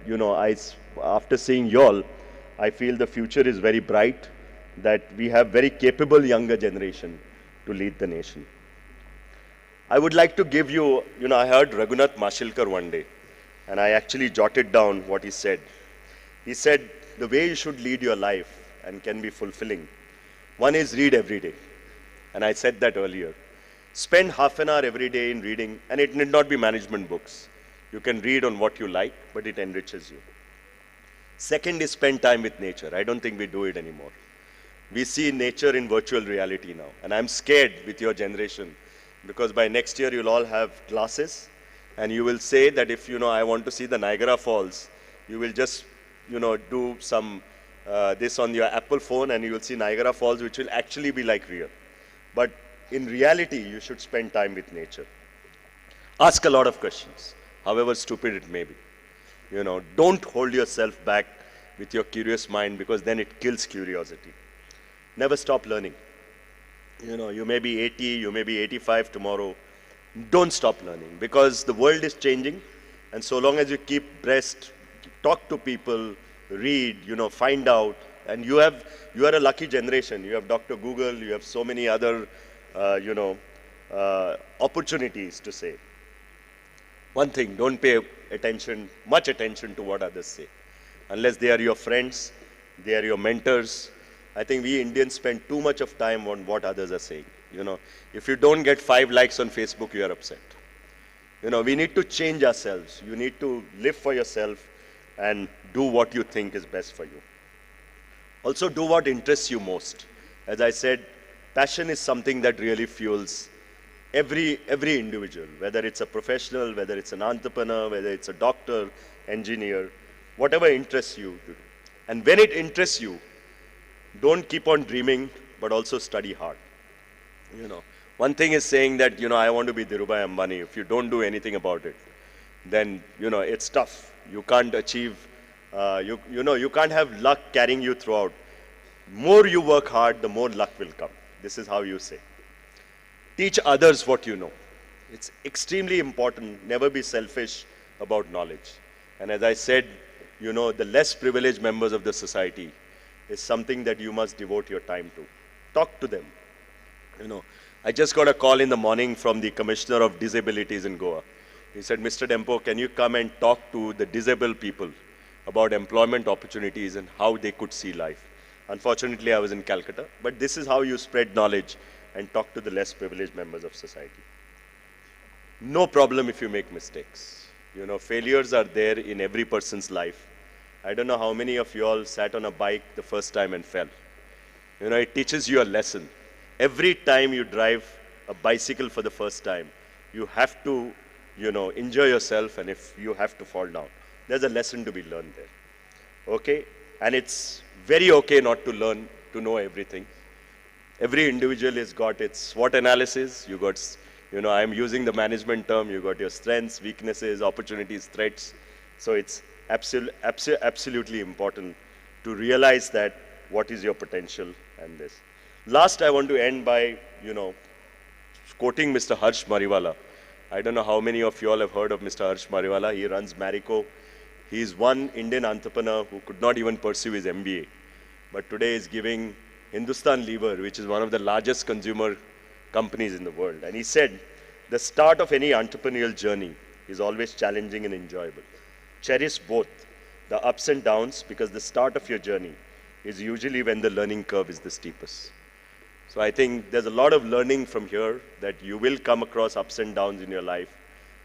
after seeing y'all, I feel the future is very bright, that we have very capable younger generation to lead the nation. I would like to give you, I heard Raghunath Mashilkar one day, and I actually jotted down what he said. He said, the way you should lead your life and can be fulfilling, one is read every day. And I said that earlier. Spend half an hour every day in reading, and it need not be management books. You can read on what you like, but it enriches you. Second is spend time with nature. I don't think we do it anymore. We see nature in virtual reality now, and I'm scared with your generation, because by next year you'll all have glasses, and you will say that if, I want to see the Niagara Falls, you will just, do some, this on your Apple phone, and you will see Niagara Falls, which will actually be like real. But in reality, you should spend time with nature. Ask a lot of questions, however stupid it may be. Don't hold yourself back with your curious mind, because then it kills curiosity. Never stop learning. You may be 80, you may be 85 tomorrow. Don't stop learning, because the world is changing, and so long as you keep abreast, talk to people, read, find out, and you are a lucky generation. You have Dr. Google, you have so many other, opportunities to say. One thing, don't pay much attention to what others say. Unless they are your friends, they are your mentors. I think we Indians spend too much of time on what others are saying. If you don't get 5 likes on Facebook, you are upset. We need to change ourselves. You need to live for yourself and do what you think is best for you. Also, do what interests you most. As I said, passion is something that really fuels every individual, whether it's a professional, whether it's an entrepreneur, whether it's a doctor, engineer, whatever interests you. And when it interests you, don't keep on dreaming, but also study hard. One thing is saying that, I want to be Dhirubhai Ambani. If you don't do anything about it, then, it's tough. You can't achieve, you can't have luck carrying you throughout. More you work hard, the more luck will come. This is how you say. Teach others what you know. It's extremely important. Never be selfish about knowledge. And as I said, the less privileged members of the society is something that you must devote your time to. Talk to them. I just got a call in the morning from the Commissioner of Disabilities in Goa. He said, Mr. Dempo, can you come and talk to the disabled people about employment opportunities and how they could see life? Unfortunately, I was in Calcutta, but this is how you spread knowledge and talk to the less privileged members of society. No problem if you make mistakes. Failures are there in every person's life. I don't know how many of you all sat on a bike the first time and fell. It teaches you a lesson. Every time you drive a bicycle for the first time, you have to, enjoy yourself, and if you have to fall down, there's a lesson to be learned there. Okay? And it's very okay not to learn, to know everything. Every individual has got its SWOT analysis, you got You know, I'm using the management term. You got your strengths, weaknesses, opportunities, threats. So it's absolutely important to realize that what is your potential and this. Last, I want to end by, you know, quoting Mr. Harsh Mariwala. I don't know how many of you all have heard of Mr. Harsh Mariwala. He runs Marico. He is one Indian entrepreneur who could not even pursue his MBA, but today is giving Hindustan Lever, which is one of the largest consumer companies in the world. And he said, the start of any entrepreneurial journey is always challenging and enjoyable. Cherish both the ups and downs, because the start of your journey is usually when the learning curve is the steepest. So I think there's a lot of learning from here, that you will come across ups and downs in your life.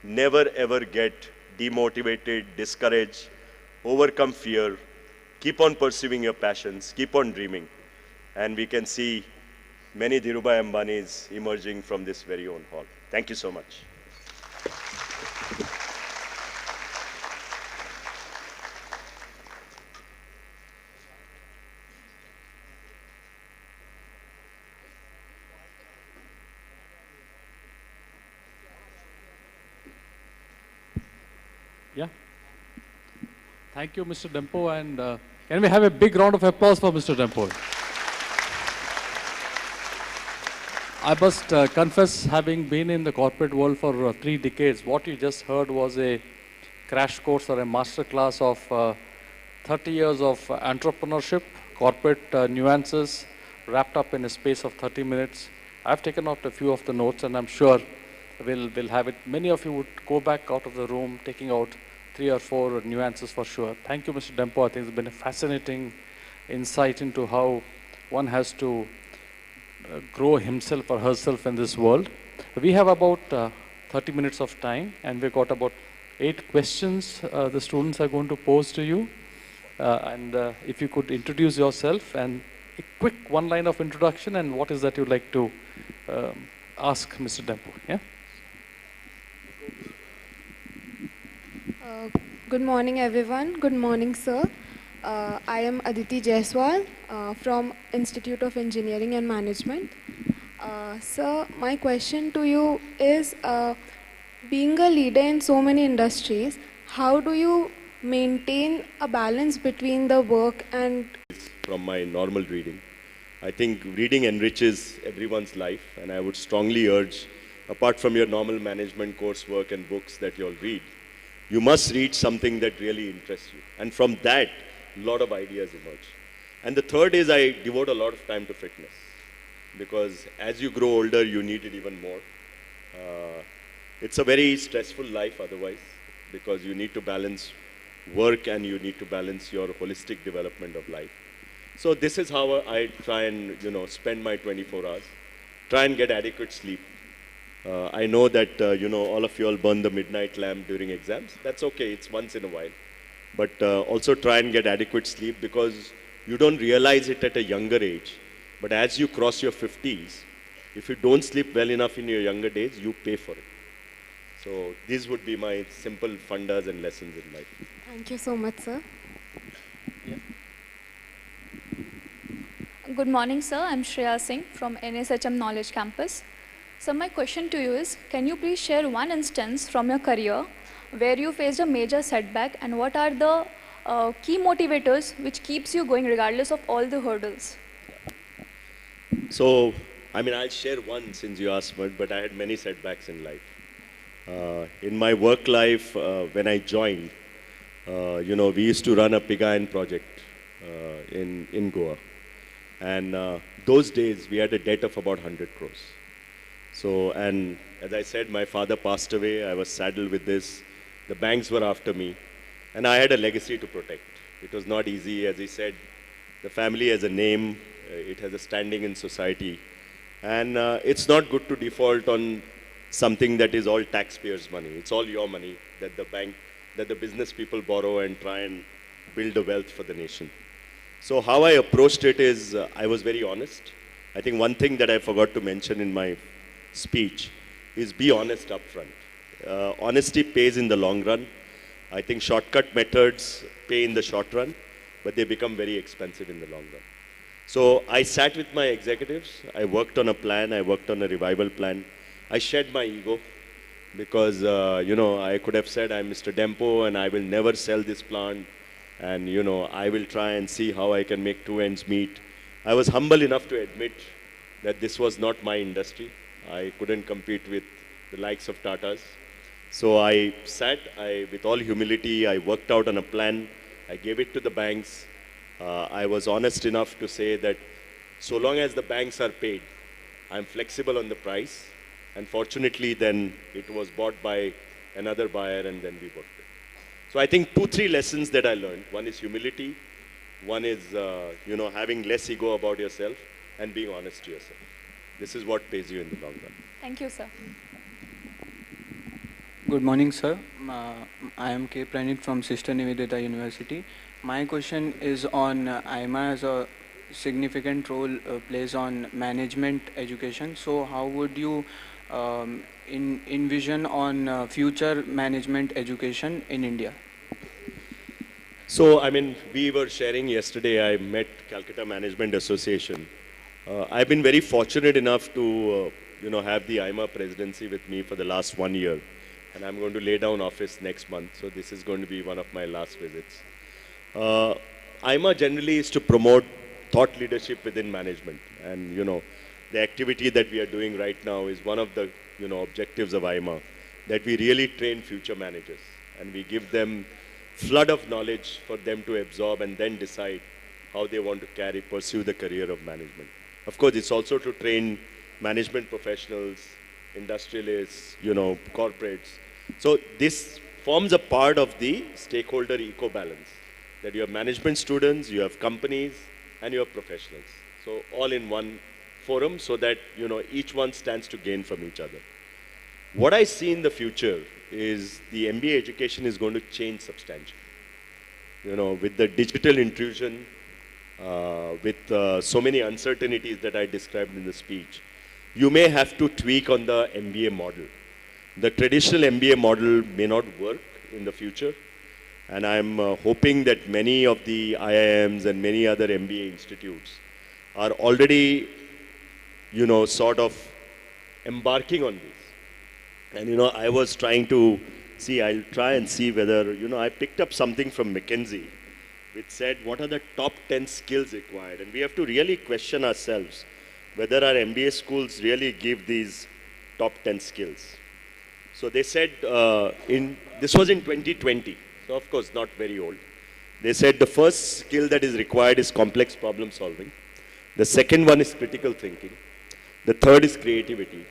Never ever get demotivated, discouraged, overcome fear, keep on pursuing your passions, keep on dreaming. And we can see many Dhirubhai Ambanis emerging from this very own hall. Thank you so much. Yeah. Thank you, Mr. Dempo, and can we have a big round of applause for Mr. Dempo? I must confess, having been in the corporate world for 3 decades, what you just heard was a crash course or a master class of 30 years of entrepreneurship, corporate nuances, wrapped up in a space of 30 minutes. I've taken out a few of the notes, and I'm sure we'll have it. Many of you would go back out of the room taking out 3 or 4 nuances for sure. Thank you, Mr. Dempo. I think it's been a fascinating insight into how one has to grow himself or herself in this world. We have about 30 minutes of time, and we've got about 8 questions the students are going to pose to you. If you could introduce yourself and a quick one line of introduction, and what is that you'd like to ask Mr. Dempo. Yeah? Good morning, everyone. Good morning, sir. I am Aditi Jaiswal from Institute of Engineering and Management. Sir, my question to you is, being a leader in so many industries, how do you maintain a balance between the work and... From my normal reading, I think reading enriches everyone's life, and I would strongly urge, apart from your normal management coursework and books that you all read, you must read something that really interests you. And from that, a lot of ideas emerge. And the third is, I devote a lot of time to fitness, because as you grow older, you need it even more. It's a very stressful life otherwise, because you need to balance work and you need to balance your holistic development of life. So this is how I try and, you know, spend my 24 hours. Try and get adequate sleep. I know that, you know, all of you all burn the midnight lamp during exams. That's okay, it's once in a while. But also try and get adequate sleep, because you don't realize it at a younger age. But as you cross your 50s, if you don't sleep well enough in your younger days, you pay for it. So these would be my simple fundas and lessons in life. Thank you so much, sir. Yeah. Good morning, sir. I'm Shreya Singh from NSHM Knowledge Campus. So my question to you is, can you please share one instance from your career where you faced a major setback, and what are the key motivators which keeps you going regardless of all the hurdles? So, I mean, I'll share one since you asked, but I had many setbacks in life. In my work life, when I joined, you know, we used to run a pig iron project in Goa. And those days, we had a debt of about 100 crores. So, and as I said, my father passed away. I was saddled with this. The banks were after me. And I had a legacy to protect. It was not easy. As he said, the family has a name. It has a standing in society. And it's not good to default on something that is all taxpayers' money. It's all your money that the bank, that the business people borrow and try and build a wealth for the nation. So how I approached it is, I was very honest. I think one thing that I forgot to mention in my speech is be honest up front. Honesty pays in the long run. I think shortcut methods pay in the short run, but they become very expensive in the long run. So I sat with my executives. I worked on a plan. I worked on a revival plan. I shed my ego because, I could have said I'm Mr. Dempo and I will never sell this plant and, I will try and see how I can make two ends meet. I was humble enough to admit that this was not my industry. I couldn't compete with the likes of Tatas. So I sat, with all humility, I worked out on a plan. I gave it to the banks. I was honest enough to say that so long as the banks are paid, I'm flexible on the price. And fortunately, then it was bought by another buyer and then we worked it. So I think 2-3 lessons that I learned. One is humility. One is, having less ego about yourself and being honest to yourself. This is what pays you in the long run. Thank you, sir. Good morning, sir. I am K. Pranit from Sister Nivedita University. My question is on IMA as a significant role plays on management education. So how would you envision on future management education in India? So, we were sharing yesterday, I met Calcutta Management Association. I've been very fortunate enough to, have the IMA presidency with me for the last 1 year. And I'm going to lay down office next month. So this is going to be one of my last visits. IMA generally is to promote thought leadership within management. And, the activity that we are doing right now is one of the, objectives of IMA, that we really train future managers. And we give them flood of knowledge for them to absorb and then decide how they want to pursue the career of management. Of course, it's also to train management professionals, industrialists, corporates. So this forms a part of the stakeholder eco-balance, that you have management students, you have companies, and you have professionals. So all in one forum so that, each one stands to gain from each other. What I see in the future is the MBA education is going to change substantially. With the digital intrusion, with so many uncertainties that I described in the speech, you may have to tweak on the MBA model. The traditional MBA model may not work in the future, and I'm hoping that many of the IIMs and many other MBA institutes are already, sort of embarking on this. And, I was trying to see, I'll try and see whether, I picked up something from McKinsey, which said, what are the top 10 skills required? And we have to really question ourselves whether our MBA schools really give these top 10 skills. So they said, this was in 2020, so of course not very old. They said the first skill that is required is complex problem solving. The second one is critical thinking. The third is creativity.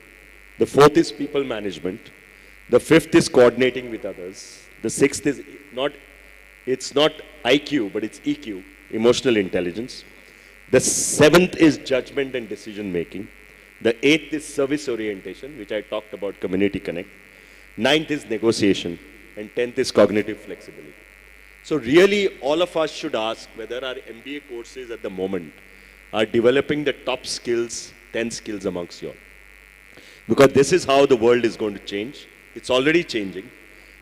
The fourth is people management. The fifth is coordinating with others. The sixth is it's not IQ, but it's EQ, emotional intelligence. The seventh is judgment and decision making. The eighth is service orientation, which I talked about, community connect. Ninth is negotiation. And 10th is cognitive flexibility. So really, all of us should ask whether our MBA courses at the moment are developing the top skills, 10 skills amongst you all. Because this is how the world is going to change. It's already changing.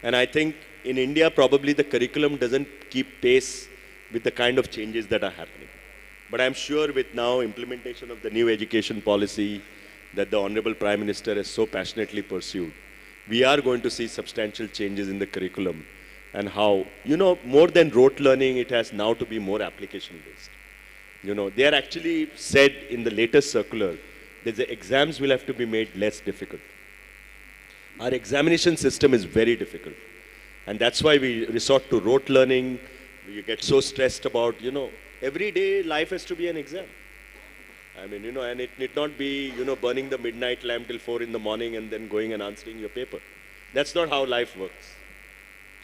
And I think in India, probably the curriculum doesn't keep pace with the kind of changes that are happening. But I'm sure with now implementation of the new education policy that the Honorable Prime Minister has so passionately pursued, we are going to see substantial changes in the curriculum and how, more than rote learning, it has now to be more application-based. They are actually said in the latest circular that the exams will have to be made less difficult. Our examination system is very difficult. And that's why we resort to rote learning. You get so stressed about, every day life has to be an exam. And it need not be, burning the midnight lamp till 4 in the morning and then going and answering your paper. That's not how life works.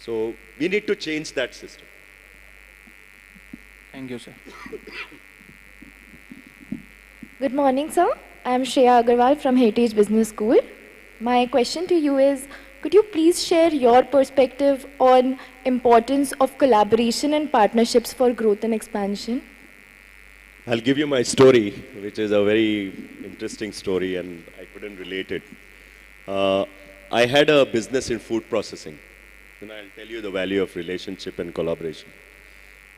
So we need to change that system. Thank you, sir. Good morning, sir. I am Shreya Agarwal from Heritage Business School. My question to you is, could you please share your perspective on importance of collaboration and partnerships for growth and expansion? I'll give you my story, which is a very interesting story, and I couldn't relate it. I had a business in food processing, and I'll tell you the value of relationship and collaboration.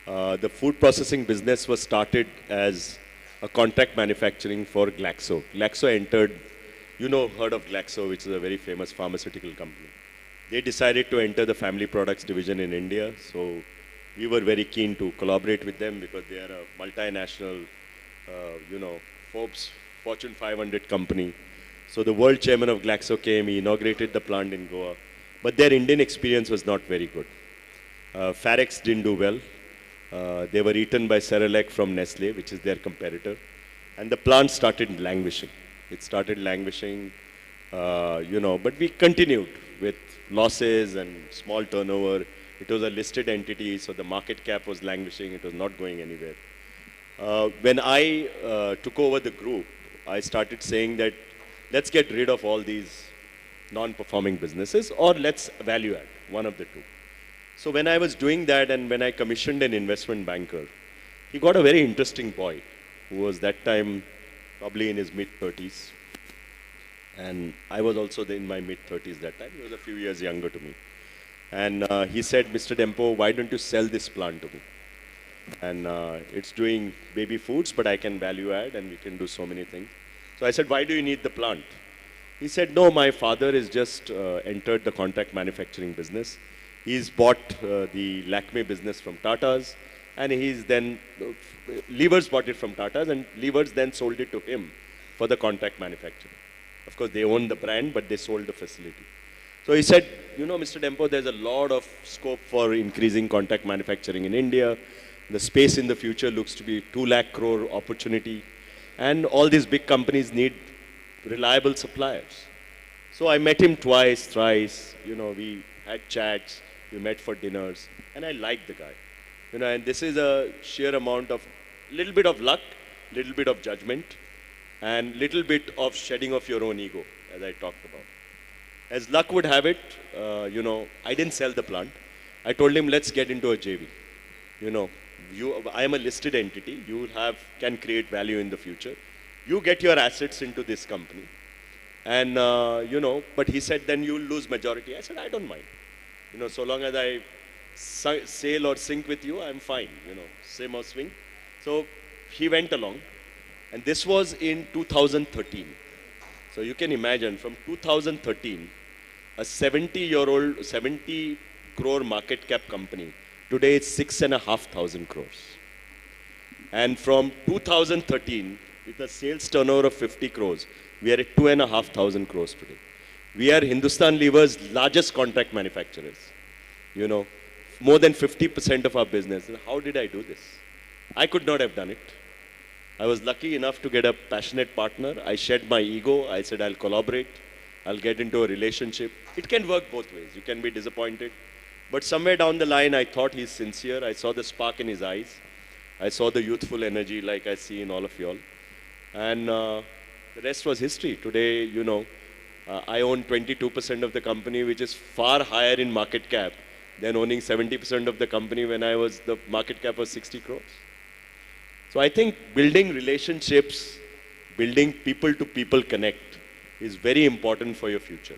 The food processing business was started as a contract manufacturing for Glaxo. Glaxo entered you know, heard of Glaxo, which is a very famous pharmaceutical company. They decided to enter the family products division in India. So we were very keen to collaborate with them because they are a multinational, you know, Forbes Fortune 500 company. So the world chairman of Glaxo came, he inaugurated the plant in Goa. But their Indian experience was not very good. Farex didn't do well. They were eaten by Cerelac from Nestle, which is their competitor. And the plant started languishing. It started languishing, you know, but we continued with losses and small turnover. It was a listed entity, so the market cap was languishing. It was not going anywhere. When I took over the group, I started saying that let's get rid of all these non-performing businesses, or let's value add, one of the two. So when I was doing that, and when I commissioned an investment banker, he got a very interesting boy who was that time probably in his mid-30s. And I was also in my mid-30s that time. He was a few years younger to me. And he said, Mr. Dempo, why don't you sell this plant to me? And it's doing baby foods, but I can value add and we can do so many things. So I said, why do you need the plant? He said, no, my father has just entered the contract manufacturing business. He's bought the Lakme business from Tata's, and he's then, Levers bought it from Tata's, and Levers then sold it to him for the contract manufacturing. Of course, they own the brand, but they sold the facility. So he said, you know, Mr. Dempo, there's a lot of scope for increasing contract manufacturing in India. The space in the future looks to be 2 lakh crore opportunity. And all these big companies need reliable suppliers. So I met him twice, thrice. You know, we had chats, we met for dinners, and I liked the guy. You know, and this is a sheer amount of, little bit of luck, little bit of judgment, and little bit of shedding of your own ego, as I talked about. As luck would have it, you know, I didn't sell the plant. I told him, let's get into a JV. You know, I am a listed entity. You can create value in the future. You get your assets into this company. And, you know, but he said, then you'll lose majority. I said, I don't mind. You know, so long as I sail or sink with you, I'm fine, you know, same or swing. So he went along. And this was in 2013. So you can imagine, from 2013, a 70-year-old, 70 crore market cap company, today it's 6,500 crores. And from 2013, with a sales turnover of 50 crores, we are at 2,500 crores today. We are Hindustan Lever's largest contract manufacturers. You know, more than 50% of our business. And how did I do this? I could not have done it. I was lucky enough to get a passionate partner. I shed my ego. I said, I'll collaborate. I'll get into a relationship. It can work both ways. You can be disappointed. But somewhere down the line, I thought he's sincere. I saw the spark in his eyes. I saw the youthful energy like I see in all of y'all. And the rest was history. Today, you know, I own 22% of the company, which is far higher in market cap than owning 70% of the company when the market cap was 60 crores. So I think building relationships, building people-to-people connect is very important for your future.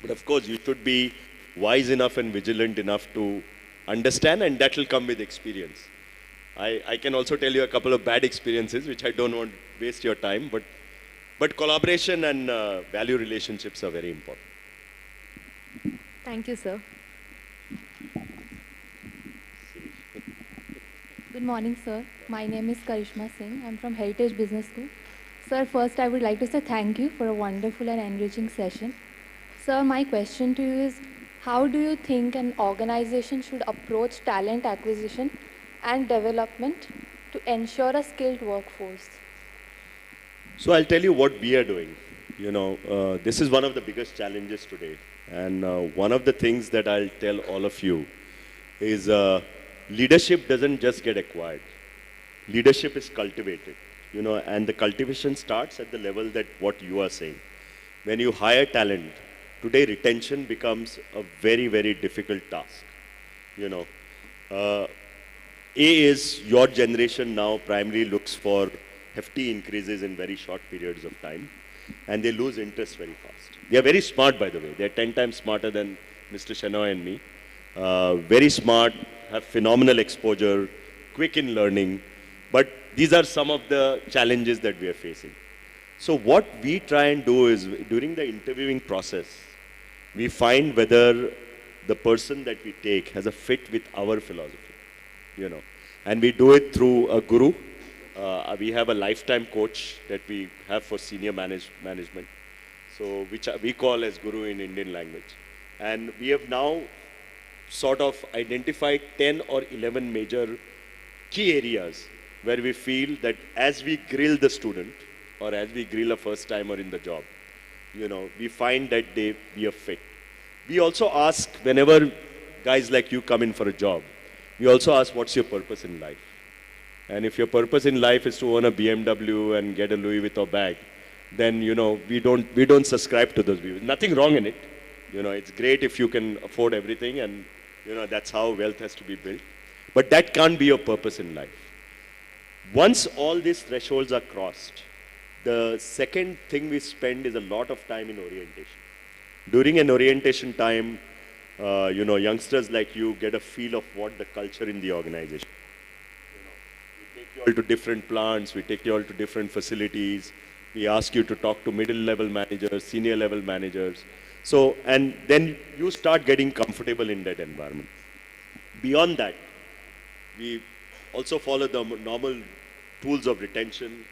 But of course, you should be wise enough and vigilant enough to understand, and that will come with experience. I can also tell you a couple of bad experiences, which I don't want to waste your time, but collaboration and value relationships are very important. Thank you, sir. Good morning, sir. My name is Karishma Singh. I'm from Heritage Business School. Sir, first I would like to say thank you for a wonderful and enriching session. Sir, my question to you is, how do you think an organization should approach talent acquisition and development to ensure a skilled workforce? So I'll tell you what we are doing. You know, this is one of the biggest challenges today. And one of the things that I'll tell all of you is leadership doesn't just get acquired. Leadership is cultivated, you know, and the cultivation starts at the level that what you are saying. When you hire talent, today retention becomes a very, very difficult task. You know, A is your generation now primarily looks for hefty increases in very short periods of time, and they lose interest very fast. They are very smart, by the way. They are 10 times smarter than Mr. Shenoy and me. Very smart, have phenomenal exposure, quick in learning. But these are some of the challenges that we are facing. So what we try and do is, during the interviewing process, we find whether the person that we take has a fit with our philosophy, you know. And we do it through a guru. We have a lifetime coach that we have for senior management, so which we call as guru in Indian language. And we have now sort of identified 10 or 11 major key areas where we feel that as we grill the student or as we grill a first timer in the job, you know, we find that they be a fit. We also ask, whenever guys like you come in for a job, we also ask, what's your purpose in life? And if your purpose in life is to own a BMW and get a Louis Vuitton bag, then, you know, we don't subscribe to those views. Nothing wrong in it. You know, it's great if you can afford everything, and, you know, that's how wealth has to be built. But that can't be your purpose in life. Once all these thresholds are crossed, the second thing we spend is a lot of time in orientation. During an orientation time, you know, youngsters like you get a feel of what the culture in the organization. You know, we take you all to different plants, we take you all to different facilities, we ask you to talk to middle-level managers, senior-level managers. So, and then you start getting comfortable in that environment. Beyond that, we also follow the normal tools of retention,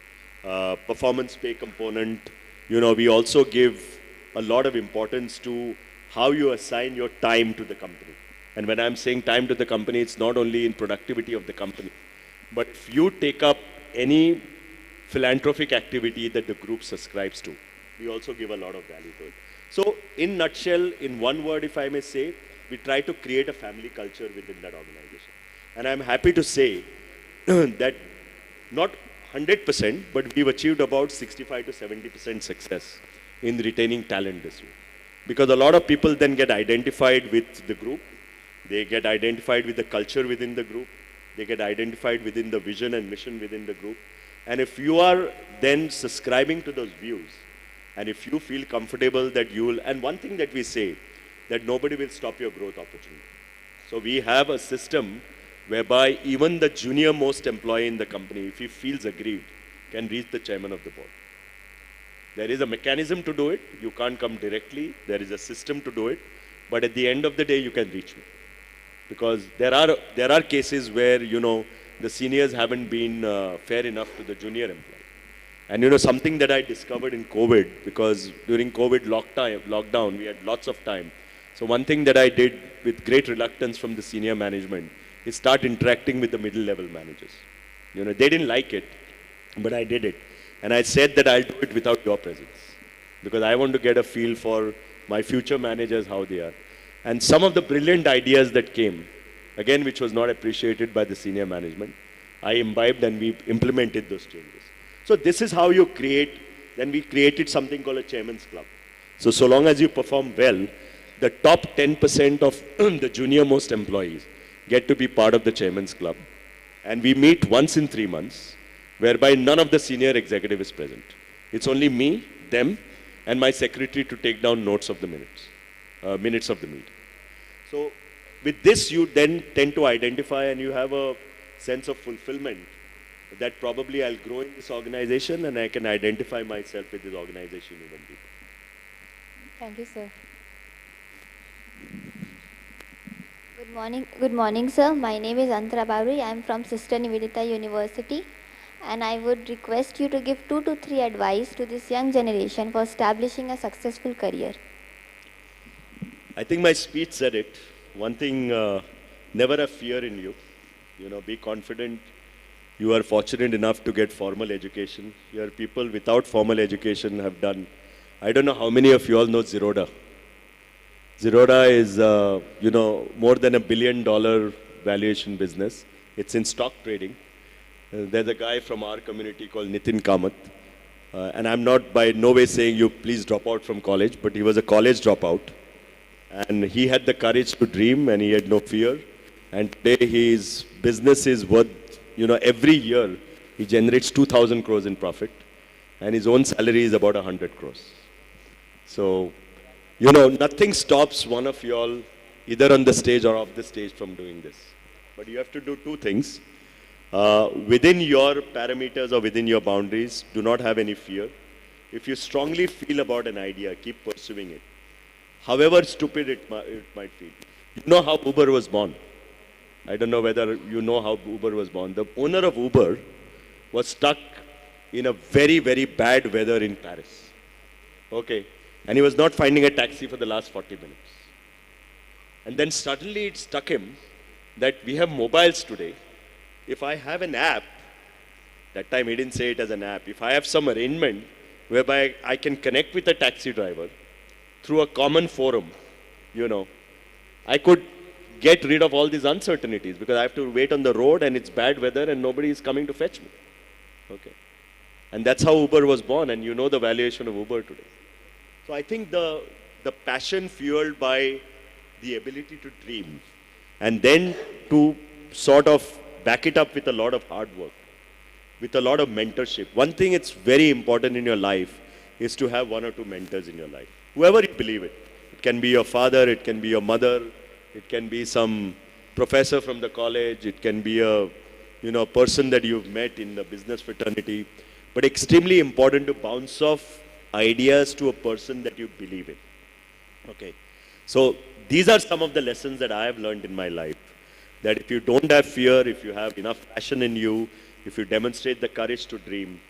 performance pay component. You know, we also give a lot of importance to how you assign your time to the company. And when I'm saying time to the company, it's not only in productivity of the company, but if you take up any philanthropic activity that the group subscribes to, we also give a lot of value to it. So in nutshell, in one word, if I may say, we try to create a family culture within that organization. And I'm happy to say that not 100%, but we've achieved about 65 to 70% success in retaining talent this way. Because a lot of people then get identified with the group, they get identified with the culture within the group, they get identified within the vision and mission within the group. And if you are then subscribing to those views, and if you feel comfortable that you will, and one thing that we say, that nobody will stop your growth opportunity. So we have a system whereby even the junior most employee in the company, if he feels aggrieved, can reach the chairman of the board. There is a mechanism to do it. You can't come directly. There is a system to do it. But at the end of the day, you can reach me. Because there are cases where, you know, the seniors haven't been fair enough to the junior employee. And, you know, something that I discovered in COVID, because during COVID lockdown, we had lots of time. So one thing that I did with great reluctance from the senior management is start interacting with the middle-level managers. You know, they didn't like it, but I did it. And I said that I'll do it without your presence, because I want to get a feel for my future managers, how they are. And some of the brilliant ideas that came, again, which was not appreciated by the senior management, I imbibed and we implemented those changes. So this is how you create. Then we created something called a chairman's club. So long as you perform well, the top 10% of the junior most employees get to be part of the chairman's club. And we meet once in 3 months, whereby none of the senior executive is present. It's only me, them, and my secretary to take down notes of the minutes of the meeting. So with this, you then tend to identify and you have a sense of fulfillment that probably I'll grow in this organization and I can identify myself with this organization even deeper. Thank you, sir. Good morning, sir. My name is Antara Babri. I am from Sister Nivedita University. And I would request you to give 2 to 3 advice to this young generation for establishing a successful career. I think my speech said it. One thing, never have fear in you. You know, be confident. You are fortunate enough to get formal education. Your people without formal education have done. I don't know how many of you all know Zerodha. Zerodha is, you know, more than $1 billion valuation business. It's in stock trading. There's a guy from our community called Nitin Kamath. And I'm not by no way saying you please drop out from college, but he was a college dropout. And he had the courage to dream and he had no fear. And today his business is worth, you know, every year he generates 2,000 crores in profit. And his own salary is about 100 crores. So, you know, nothing stops one of you all either on the stage or off the stage from doing this. But you have to do 2 things. Within your parameters or within your boundaries, do not have any fear. If you strongly feel about an idea, keep pursuing it. However stupid it might feel. You know how Uber was born. I don't know whether you know how Uber was born. The owner of Uber was stuck in a very, very bad weather in Paris. Okay. And he was not finding a taxi for the last 40 minutes. And then suddenly it struck him that we have mobiles today. If I have an app, that time he didn't say it as an app, if I have some arrangement whereby I can connect with a taxi driver through a common forum, you know, I could get rid of all these uncertainties because I have to wait on the road and it's bad weather and nobody is coming to fetch me. Okay. And that's how Uber was born, and you know the valuation of Uber today. So I think the passion fueled by the ability to dream and then to sort of back it up with a lot of hard work, with a lot of mentorship. One thing it's very important in your life is to have one or two mentors in your life. Whoever you believe it. It can be your father, it can be your mother, it can be some professor from the college, it can be a person that you've met in the business fraternity. But extremely important to bounce off ideas to a person that you believe in. Okay. So these are some of the lessons that I have learned in my life. That if you don't have fear, if you have enough passion in you, if you demonstrate the courage to dream,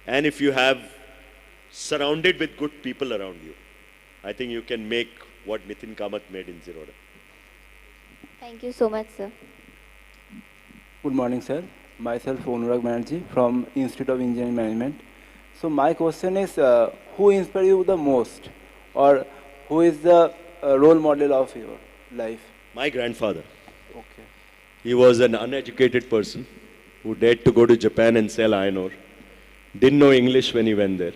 and if you have surrounded with good people around you, I think you can make what Nitin Kamath made in Zerodha. Thank you so much, sir. Good morning, sir. Myself, Anurag Banerjee from Institute of Engineering Management. So my question is, who inspired you the most, or who is the role model of your life? My grandfather. Okay. He was an uneducated person who dared to go to Japan and sell iron ore. Didn't know English when he went there.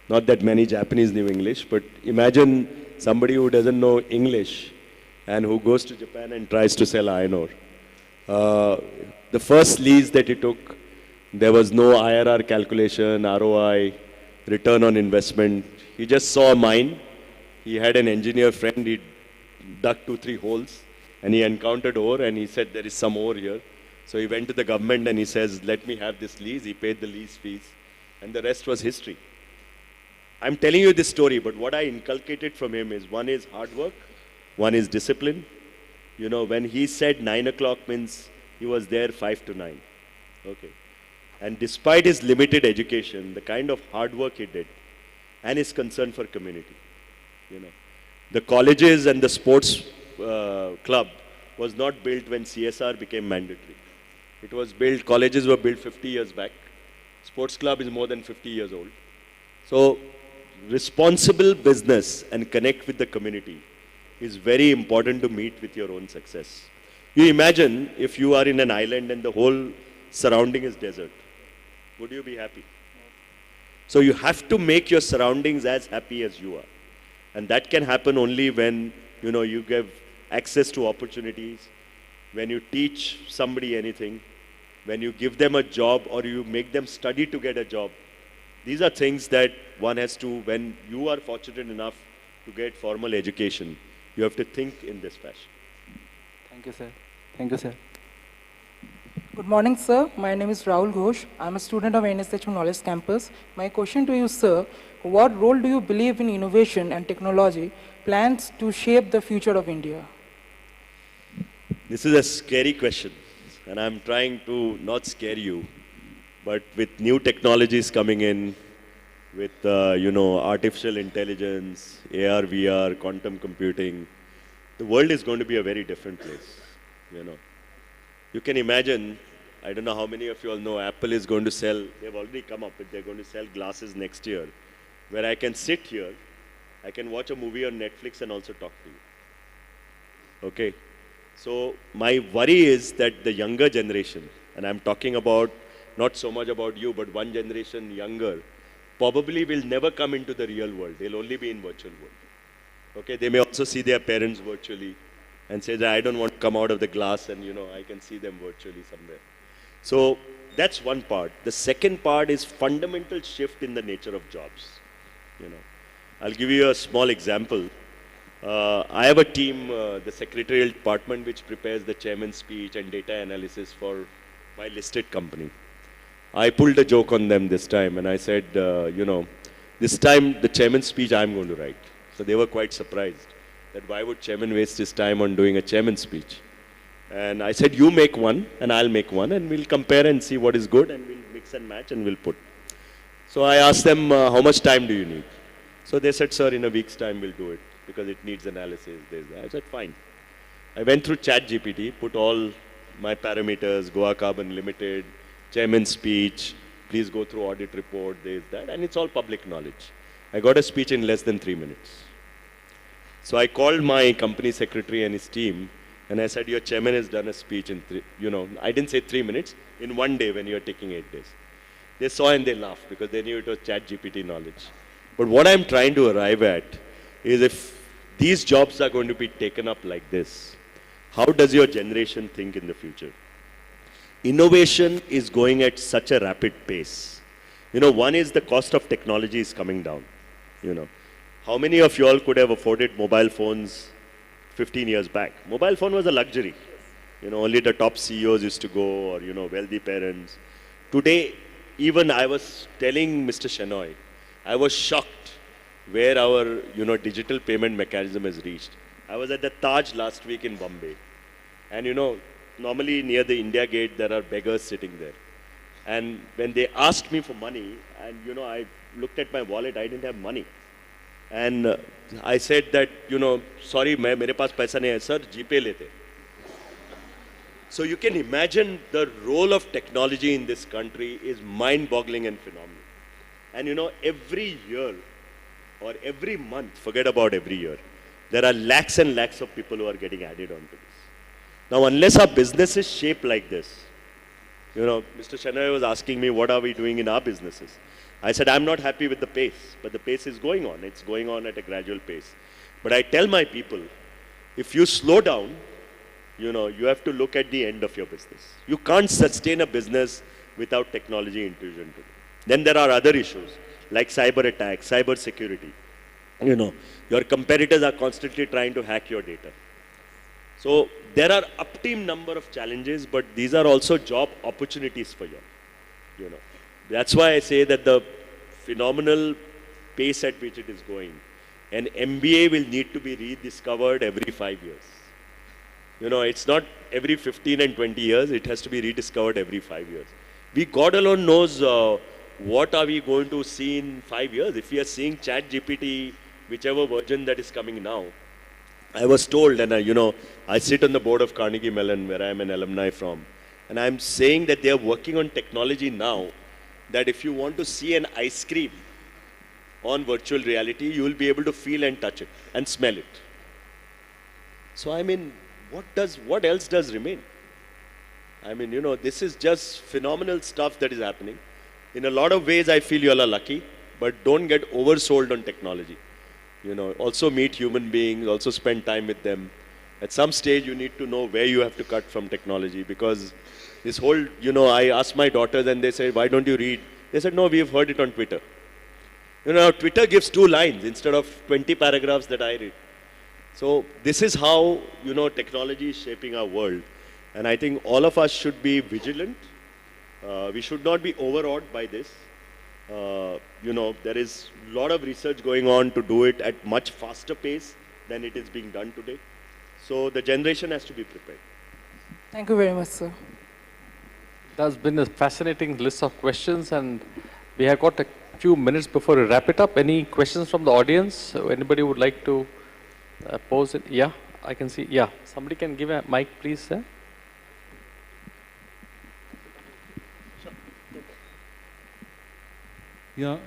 Not that many Japanese knew English, but imagine somebody who doesn't know English and who goes to Japan and tries to sell iron ore. The first lease that he took, there was no IRR calculation, ROI, return on investment. He just saw a mine. He had an engineer friend. He dug 2-3 holes and he encountered ore and he said, there is some ore here. So he went to the government and he says, let me have this lease. He paid the lease fees and the rest was history. I'm telling you this story, but what I inculcated from him is, one is hard work, one is discipline. You know, when he said 9 o'clock means he was there 5 to 9. Okay. And despite his limited education, the kind of hard work he did and his concern for community, you know. The colleges and the sports club was not built when CSR became mandatory. It was built, colleges were built 50 years back. Sports club is more than 50 years old. So responsible business and connect with the community is very important to meet with your own success. You imagine if you are in an island and the whole surrounding is desert. Would you be happy? So you have to make your surroundings as happy as you are. And that can happen only when, you know, you give access to opportunities, when you teach somebody anything, when you give them a job or you make them study to get a job. These are things that one has to, when you are fortunate enough to get formal education, you have to think in this fashion. Thank you, sir. Thank you, sir. Good morning, sir. My name is Rahul Ghosh. I'm a student of NSHM Knowledge Campus. My question to you, sir, what role do you believe in innovation and technology plans to shape the future of India? This is a scary question, and I'm trying to not scare you, but with new technologies coming in, with, artificial intelligence, AR, VR, quantum computing, the world is going to be a very different place, you know. You can imagine, I don't know how many of you all know, Apple is going to sell, they've already come up with, they're going to sell glasses next year, where I can sit here, I can watch a movie on Netflix and also talk to you. Okay? So my worry is that the younger generation, and I'm talking about, not so much about you, but one generation younger, probably will never come into the real world. They'll only be in virtual world. Okay? They may also see their parents virtually and say that I don't want to come out of the glass and, you know, I can see them virtually somewhere. So that's one part. The second part is fundamental shift in the nature of jobs. You know, I'll give you a small example. I have a team, the secretarial department, which prepares the chairman's speech and data analysis for my listed company. I pulled a joke on them this time and I said, This time, the chairman's speech I'm going to write. So they were quite surprised that why would chairman waste his time on doing a chairman's speech? And I said, you make one and I'll make one and we'll compare and see what is good and we'll mix and match and we'll put. So I asked them, how much time do you need? So they said, sir, in a week's time we'll do it because it needs analysis. I said, fine. I went through ChatGPT, put all my parameters, Goa Carbon Limited, chairman's speech, please go through audit report, this, that, and it's all public knowledge. I got a speech in less than 3 minutes. So I called my company secretary and his team, and I said, your chairman has done a speech in I didn't say 3 minutes, in 1 day when you're taking 8 days. They saw and they laughed because they knew it was ChatGPT knowledge. But what I'm trying to arrive at is if these jobs are going to be taken up like this, how does your generation think in the future? Innovation is going at such a rapid pace. One is the cost of technology is coming down. How many of you all could have afforded mobile phones 15 years back? Mobile phone was a luxury. Only the top CEOs used to go or, wealthy parents. Today, even I was telling Mr. Shenoy, I was shocked where our, digital payment mechanism has reached. I was at the Taj last week in Bombay. And, normally near the India Gate, there are beggars sitting there. And when they asked me for money, and, I looked at my wallet, I didn't have money. And I said that, sorry, mere paas paisa nahi hai, sir, GPay lete. So you can imagine the role of technology in this country is mind-boggling and phenomenal. And every year or every month, forget about every year, there are lakhs and lakhs of people who are getting added onto this. Now, unless our business is shaped like this, Mr. Shenoy was asking me, what are we doing in our businesses? I said, I'm not happy with the pace, but the pace is going on. It's going on at a gradual pace. But I tell my people, if you slow down, you have to look at the end of your business. You can't sustain a business without technology infusion. Then there are other issues like cyber attacks, cyber security. Your competitors are constantly trying to hack your data. So there are up-team number of challenges, but these are also job opportunities for you. That's why I say that the phenomenal pace at which it is going, an MBA will need to be rediscovered every 5 years. It's not every 15 and 20 years, it has to be rediscovered every 5 years. God alone knows what are we going to see in 5 years. If we are seeing ChatGPT, whichever version that is coming now, I was told, and I sit on the board of Carnegie Mellon, where I am an alumni from, and I'm saying that they are working on technology now, that if you want to see an ice cream on virtual reality, you will be able to feel and touch it and smell it. So what else does remain? This is just phenomenal stuff that is happening. In a lot of ways, I feel you all are lucky, but don't get oversold on technology. Also meet human beings, also spend time with them. At some stage, you need to know where you have to cut from technology, because this whole, I asked my daughters and they said, why don't you read? They said, no, we've heard it on Twitter. Twitter gives 2 lines instead of 20 paragraphs that I read. So this is how, technology is shaping our world. And I think all of us should be vigilant. We should not be overawed by this. There is a lot of research going on to do it at much faster pace than it is being done today. So the generation has to be prepared. Thank you very much, sir. That's been a fascinating list of questions, and we have got a few minutes before we wrap it up. Any questions from the audience? So anybody would like to pose it? Yeah, I can see. Yeah, somebody can give a mic, please, sir. Yeah,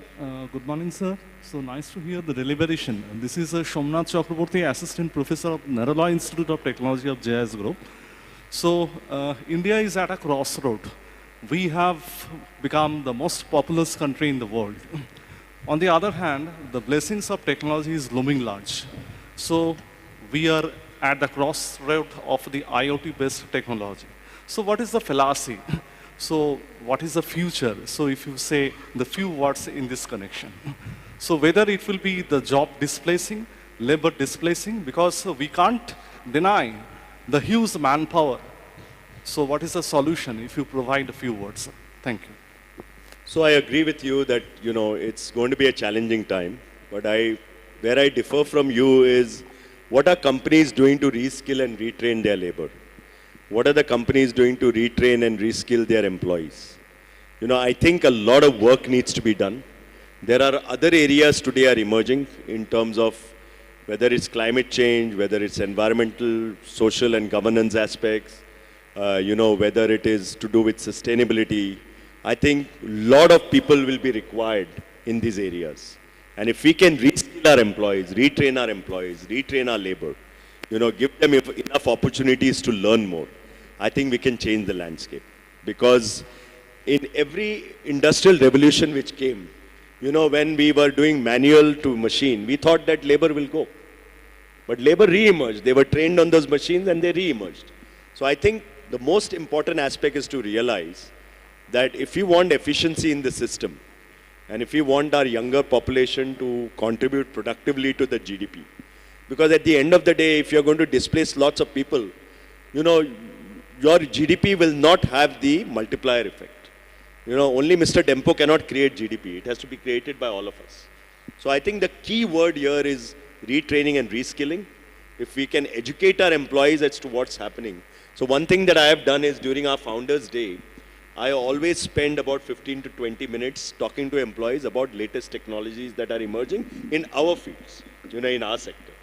good morning, sir. So nice to hear the deliberation. This is Shomnath Chakraborty, Assistant Professor of Narula Institute of Technology of JS Group. So India is at a crossroad. We have become the most populous country in the world. On the other hand, the blessings of technology is looming large. So we are at the crossroad of the IoT-based technology. So what is the philosophy? So what is the future? So if you say the few words in this connection. So whether it will be the job displacing, labor displacing, because we can't deny the huge manpower. So what is the solution if you provide a few words? Thank you. So I agree with you that, it's going to be a challenging time. But where I differ from you is, what are companies doing to reskill and retrain their labor? What are the companies doing to retrain and reskill their employees? I think a lot of work needs to be done. There are other areas today are emerging in terms of whether it's climate change, whether it's environmental, social and governance aspects, whether it is to do with sustainability. I think a lot of people will be required in these areas. And if we can reskill our employees, retrain our employees, retrain our labor, give them enough opportunities to learn more, I think we can change the landscape. Because in every industrial revolution which came, when we were doing manual to machine, we thought that labor will go. But labor re-emerged. They were trained on those machines and they re-emerged. So I think the most important aspect is to realize that if we want efficiency in the system, and if we want our younger population to contribute productively to the GDP, because at the end of the day, if you're going to displace lots of people, your GDP will not have the multiplier effect. Only Mr. Dempo cannot create GDP. It has to be created by all of us. So I think the key word here is retraining and reskilling. If we can educate our employees as to what's happening. So one thing that I have done is during our Founders Day, I always spend about 15 to 20 minutes talking to employees about latest technologies that are emerging in our fields, in our sector.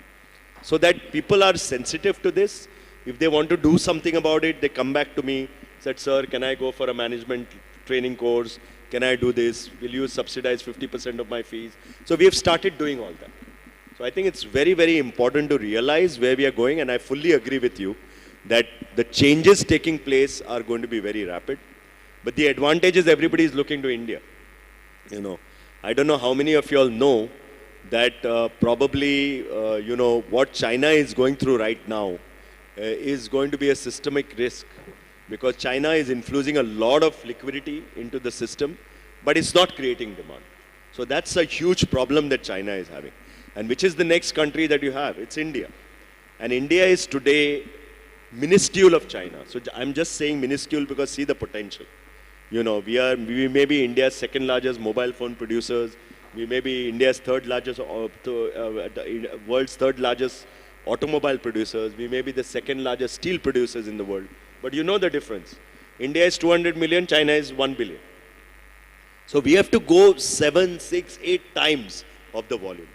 So that people are sensitive to this. If they want to do something about it, they come back to me, said, sir, can I go for a management training course? Can I do this? Will you subsidize 50% of my fees? So we have started doing all that. So I think it's very, very important to realize where we are going, and I fully agree with you that the changes taking place are going to be very rapid. But the advantage is everybody is looking to India. I don't know how many of you all know that probably, what China is going through right now is going to be a systemic risk, because China is infusing a lot of liquidity into the system, but it's not creating demand. So that's a huge problem that China is having. And which is the next country that you have? It's India. And India is today minuscule of China. So I'm just saying minuscule because see the potential. We may be India's second largest mobile phone producers. We may be India's third largest, world's third largest automobile producers. We may be the second largest steel producers in the world. But you know the difference. India is 200 million, China is 1 billion. So we have to go 7, 6, 8 times of the volumes.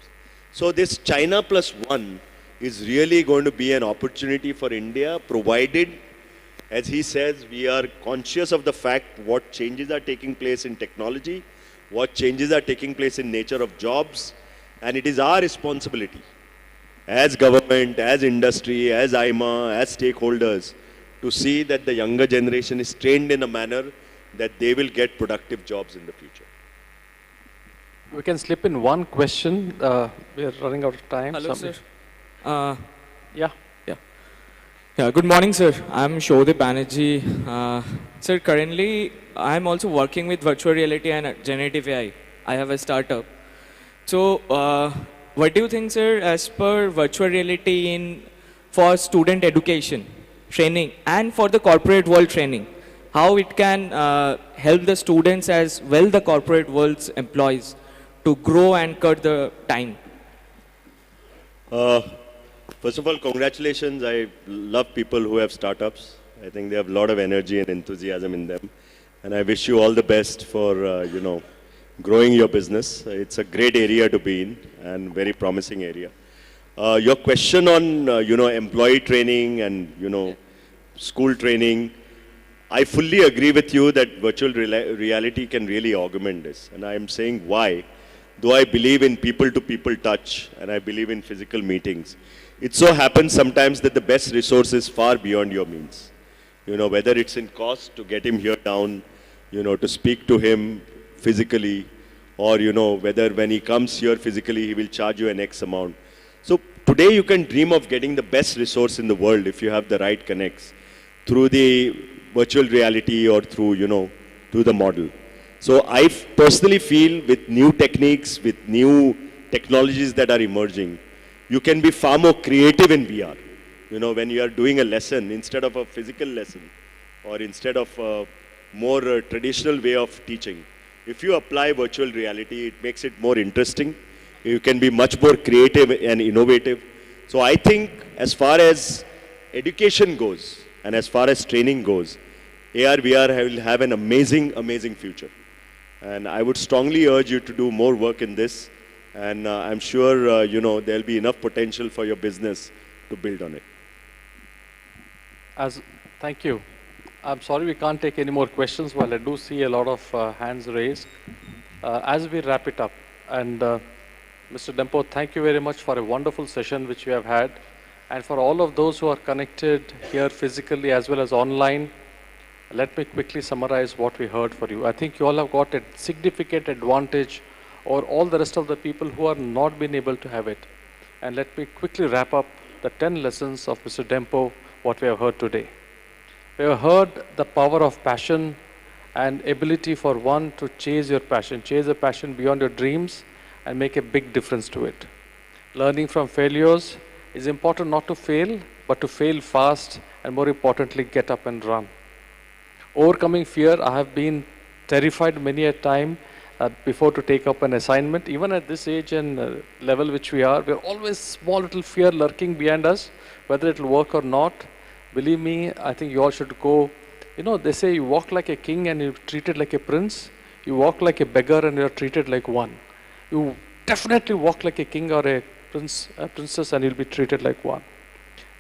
So this China plus 1 is really going to be an opportunity for India, provided, as he says, we are conscious of the fact what changes are taking place in technology, what changes are taking place in nature of jobs, and it is our responsibility as government, as industry, as IMA, as stakeholders, to see that the younger generation is trained in a manner that they will get productive jobs in the future. We can slip in one question. We are running out of time. Hello, sir. Yeah. Yeah, good morning, sir. I'm Shodhip Banerjee. Sir, currently, I'm also working with virtual reality and generative AI. I have a startup. So, what do you think, sir, as per virtual reality for student education, training, and for the corporate world training, how it can help the students as well the corporate world's employees to grow and cut the time? First of all, congratulations. I love people who have startups. I think they have a lot of energy and enthusiasm in them. And I wish you all the best for, growing your business. It's a great area to be in and very promising area. Your question on, employee training and, school training, I fully agree with you that virtual reality can really augment this. And I am saying why. Though I believe in people-to-people touch and I believe in physical meetings, it so happens sometimes that the best resource is far beyond your means. Whether it's in cost to get him here down, to speak to him physically, or, whether when he comes here physically, he will charge you an X amount. So today you can dream of getting the best resource in the world if you have the right connects through the virtual reality or through, through the model. So I personally feel with new techniques, with new technologies that are emerging, you can be far more creative in VR. When you are doing a lesson, instead of a physical lesson, or instead of a more traditional way of teaching, if you apply virtual reality, it makes it more interesting. You can be much more creative and innovative. So I think as far as education goes and as far as training goes, AR, VR will have an amazing, amazing future. And I would strongly urge you to do more work in this. And I'm sure, you know, there'll be enough potential for your business to build on it. Thank you. I'm sorry we can't take any more questions, while I do see a lot of hands raised. As we wrap it up, and Mr. Dempo, thank you very much for a wonderful session which we have had. And for all of those who are connected here physically as well as online, let me quickly summarize what we heard for you. I think you all have got a significant advantage over all the rest of the people who are not been able to have it. And let me quickly wrap up the 10 lessons of Mr. Dempo, what we have heard today. We have heard the power of passion and ability for one to chase your passion, chase a passion beyond your dreams and make a big difference to it. Learning from failures is important, not to fail, but to fail fast and more importantly, get up and run. Overcoming fear, I have been terrified many a time before to take up an assignment. Even at this age and level which we are, always small little fear lurking behind us, whether it will work or not. Believe me, I think you all should go. You know, they say you walk like a king and you're treated like a prince. You walk like a beggar and you're treated like one. You definitely walk like a king or a princess and you'll be treated like one.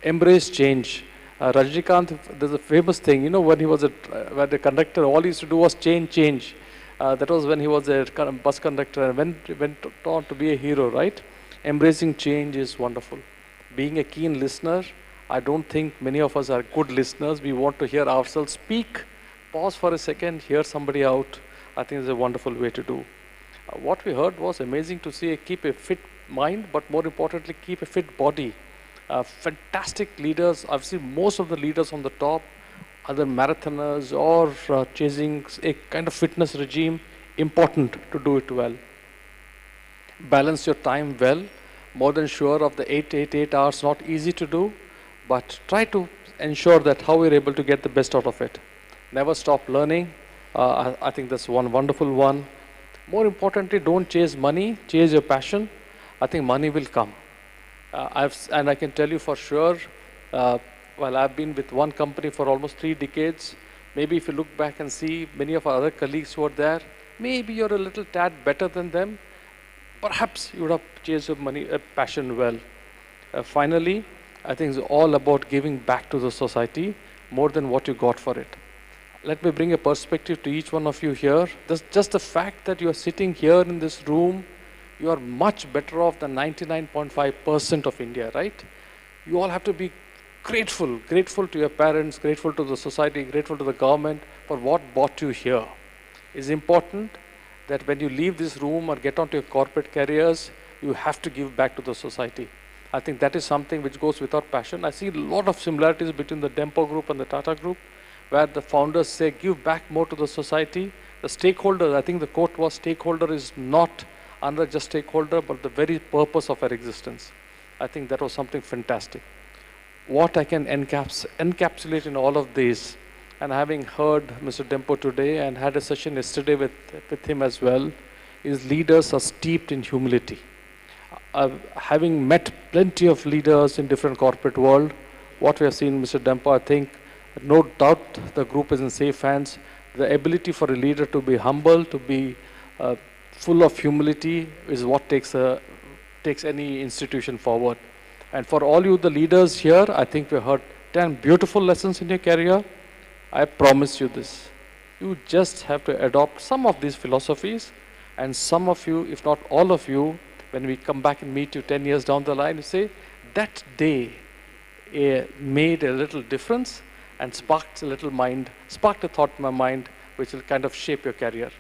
Embrace change. Rajnikant, there's a famous thing, you know, when he was when the conductor, all he used to do was change. That was when he was a bus conductor and went on to be a hero, right? Embracing change is wonderful. Being a keen listener, I don't think many of us are good listeners. We want to hear ourselves speak, pause for a second, hear somebody out. I think it's a wonderful way to do. What we heard was amazing to see. Keep a fit mind, but more importantly, keep a fit body. Fantastic leaders. I've seen most of the leaders on the top, other marathoners or chasing a kind of fitness regime. Important to do it well. Balance your time well. More than sure of the 8 hours, not easy to do, but try to ensure that how we're able to get the best out of it. Never stop learning. I think that's one wonderful one. More importantly, don't chase money, chase your passion. I think money will come. And I can tell you for sure, while I've been with one company for almost 3 decades, maybe if you look back and see many of our other colleagues who are there, maybe you're a little tad better than them. Perhaps you would have chased your money, passion well. Finally, I think it's all about giving back to the society more than what you got for it. Let me bring a perspective to each one of you here. Just the fact that you are sitting here in this room, you are much better off than 99.5% of India, right? You all have to be grateful to your parents, grateful to the society, grateful to the government for what brought you here. It's important that when you leave this room or get onto your corporate careers, you have to give back to the society. I think that is something which goes without passion. I see a lot of similarities between the Dempo Group and the Tata Group, where the founders say, give back more to the society. The stakeholders, I think the quote was, stakeholder is not another just stakeholder, but the very purpose of our existence. I think that was something fantastic. What I can encapsulate in all of this, and having heard Mr. Dempo today and had a session yesterday with him as well, is leaders are steeped in humility. Having met plenty of leaders in different corporate world, what we have seen, Mr. Dempo, I think, no doubt the group is in safe hands. The ability for a leader to be humble, to be full of humility is what takes any institution forward. And for all you, the leaders here, I think we heard 10 beautiful lessons in your career. I promise you this. You just have to adopt some of these philosophies, and some of you, if not all of you, when we come back and meet you 10 years down the line, you say, that day made a little difference and sparked a thought in my mind, which will kind of shape your career.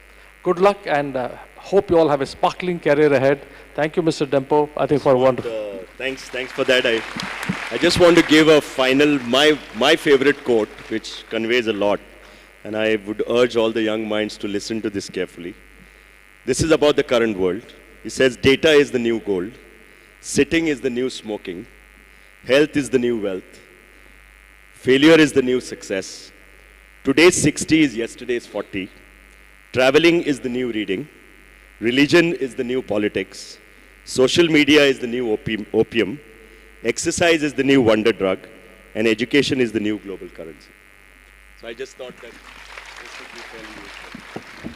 Good luck, and hope you all have a sparkling career ahead. Thank you, Mr. Dempo. I think for wonderful. Thanks for that. I just want to give a final, my favorite quote, which conveys a lot, and I would urge all the young minds to listen to this carefully. This is about the current world. He says, data is the new gold, sitting is the new smoking, health is the new wealth, failure is the new success, today's 60 is yesterday's 40, Traveling is the new reading. Religion is the new politics. Social media is the new opium. Exercise is the new wonder drug. And education is the new global currency. So I just thought that this would be fairly useful.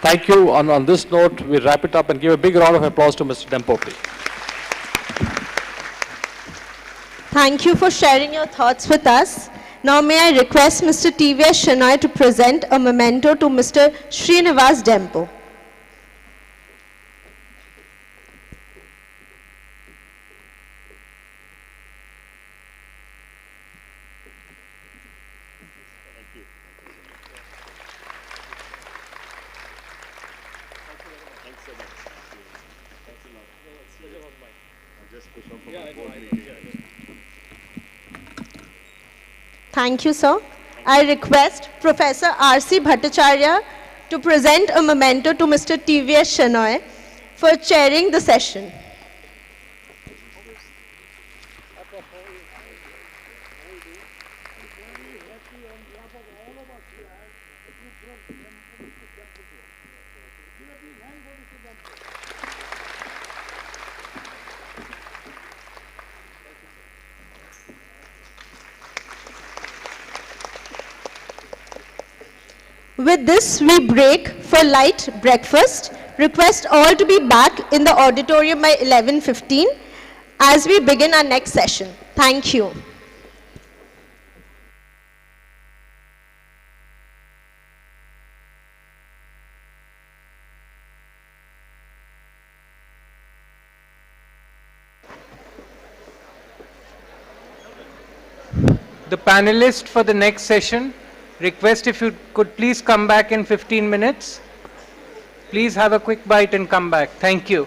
Thank you. On this note, we wrap it up and give a big round of applause to Mr. Dempopli. Thank you for sharing your thoughts with us. Now may I request Mr. TVS Shenoy to present a memento to Mr. Srinivas Dempo. Thank you, sir. I request Professor R.C. Bhattacharya to present a memento to Mr. TVS Shenoy for chairing the session. With this, we break for light breakfast. Request all to be back in the auditorium by 11:15 as we begin our next session. Thank you. The panelists for the next session, request if you could please come back in 15 minutes. Please have a quick bite and come back. Thank you.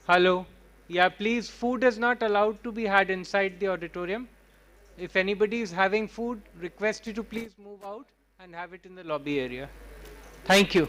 Hello. Yeah, please, food is not allowed to be had inside the auditorium. If anybody is having food, request you to please move out and have it in the lobby area. Thank you.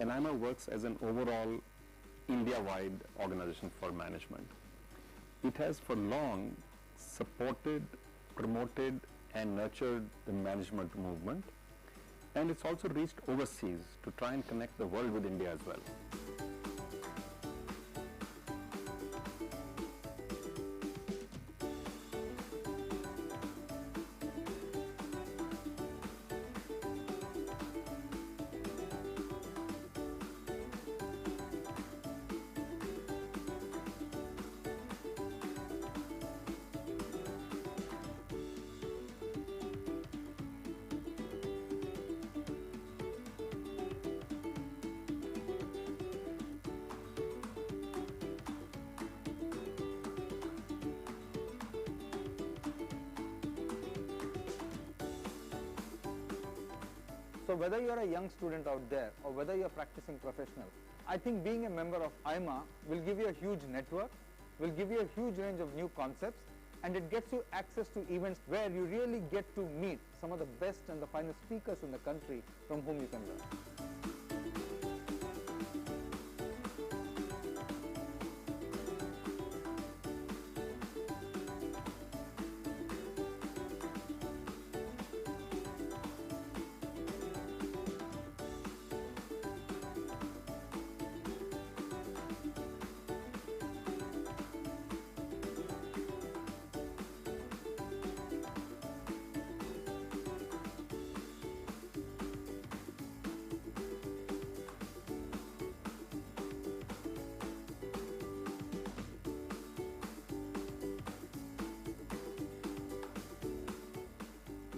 NIMA works as an overall India-wide organization for management. It has for long supported, promoted and nurtured the management movement, and it's also reached overseas to try and connect the world with India as well. So whether you're a young student out there or whether you're a practicing professional, I think being a member of IMA will give you a huge network, will give you a huge range of new concepts, and it gets you access to events where you really get to meet some of the best and the finest speakers in the country from whom you can learn.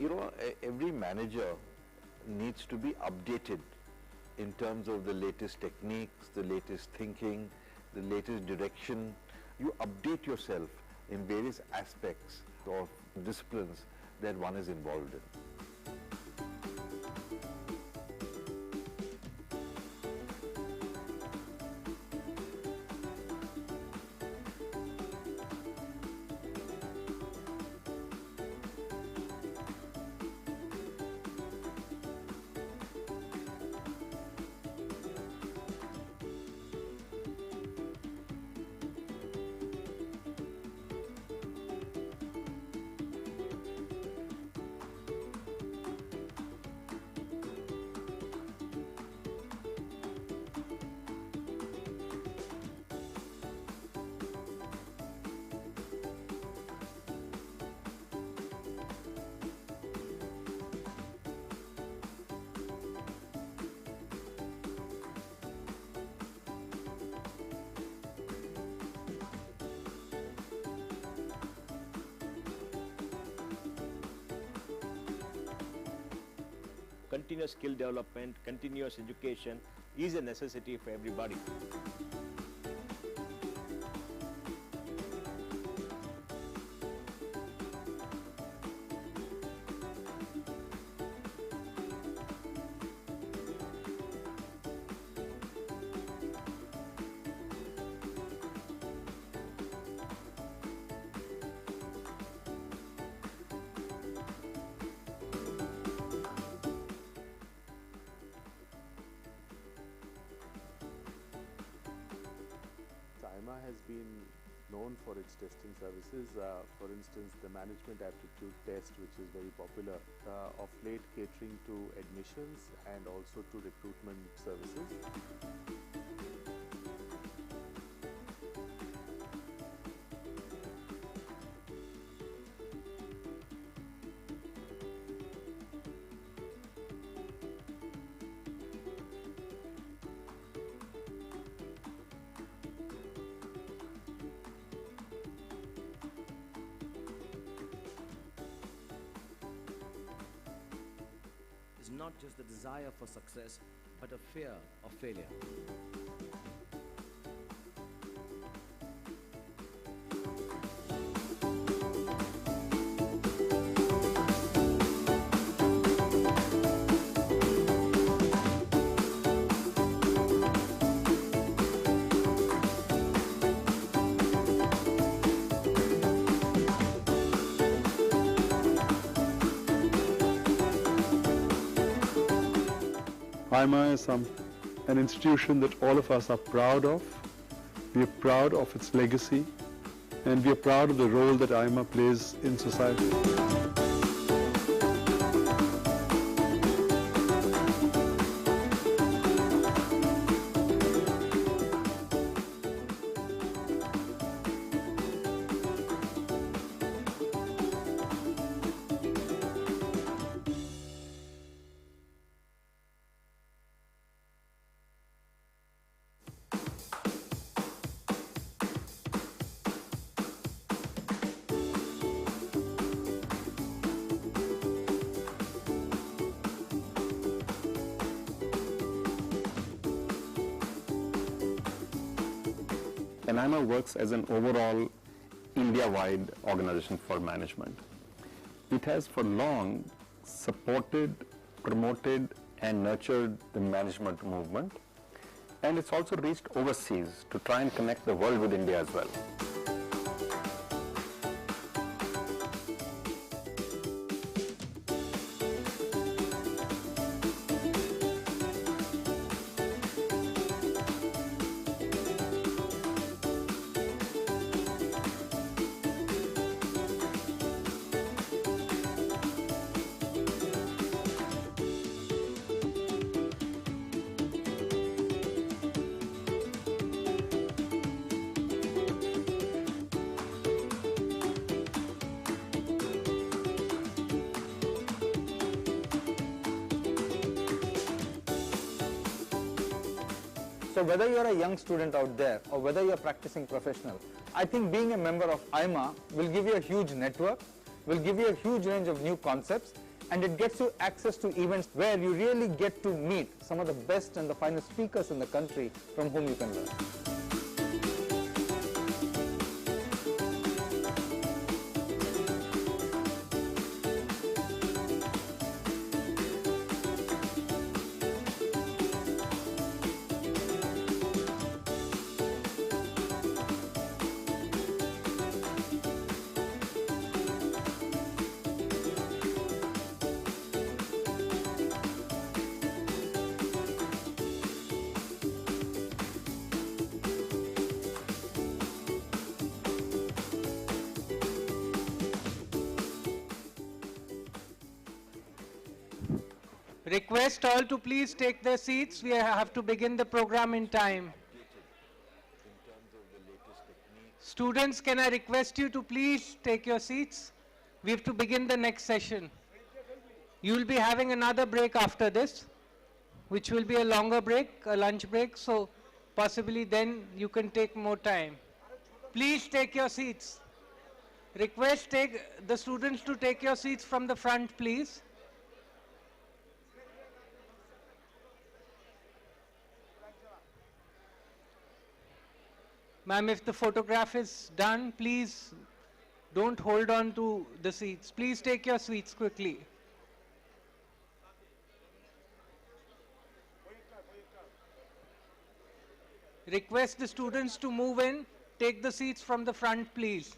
You know, every manager needs to be updated in terms of the latest techniques, the latest thinking, the latest direction. You update yourself in various aspects of disciplines that one is involved in. Continuous skill development, continuous education is a necessity for everybody. IMA has been known for its testing services. For instance, the management aptitude test, which is very popular, of late catering to admissions and also to recruitment services. Is not just the desire for success, but a fear of failure. IMA is an institution that all of us are proud of. We are proud of its legacy, and we are proud of the role that IMA plays in society. IMA works as an overall India-wide organization for management. It has for long supported, promoted and nurtured the management movement, and it's also reached overseas to try and connect the world with India as well. So whether you're a young student out there or whether you're a practicing professional, I think being a member of IMA will give you a huge network, will give you a huge range of new concepts, and it gets you access to events where you really get to meet some of the best and the finest speakers in the country from whom you can learn. Request all to please take their seats. We have to begin the program in time. Students, can I request you to please take your seats? We have to begin the next session. You will be having another break after this, which will be a longer break, a lunch break, so possibly then you can take more time. Please take your seats. Request the students to take your seats from the front, please. Ma'am, if the photograph is done, please don't hold on to the seats. Please take your seats quickly. Request the students to move in. Take the seats from the front, please.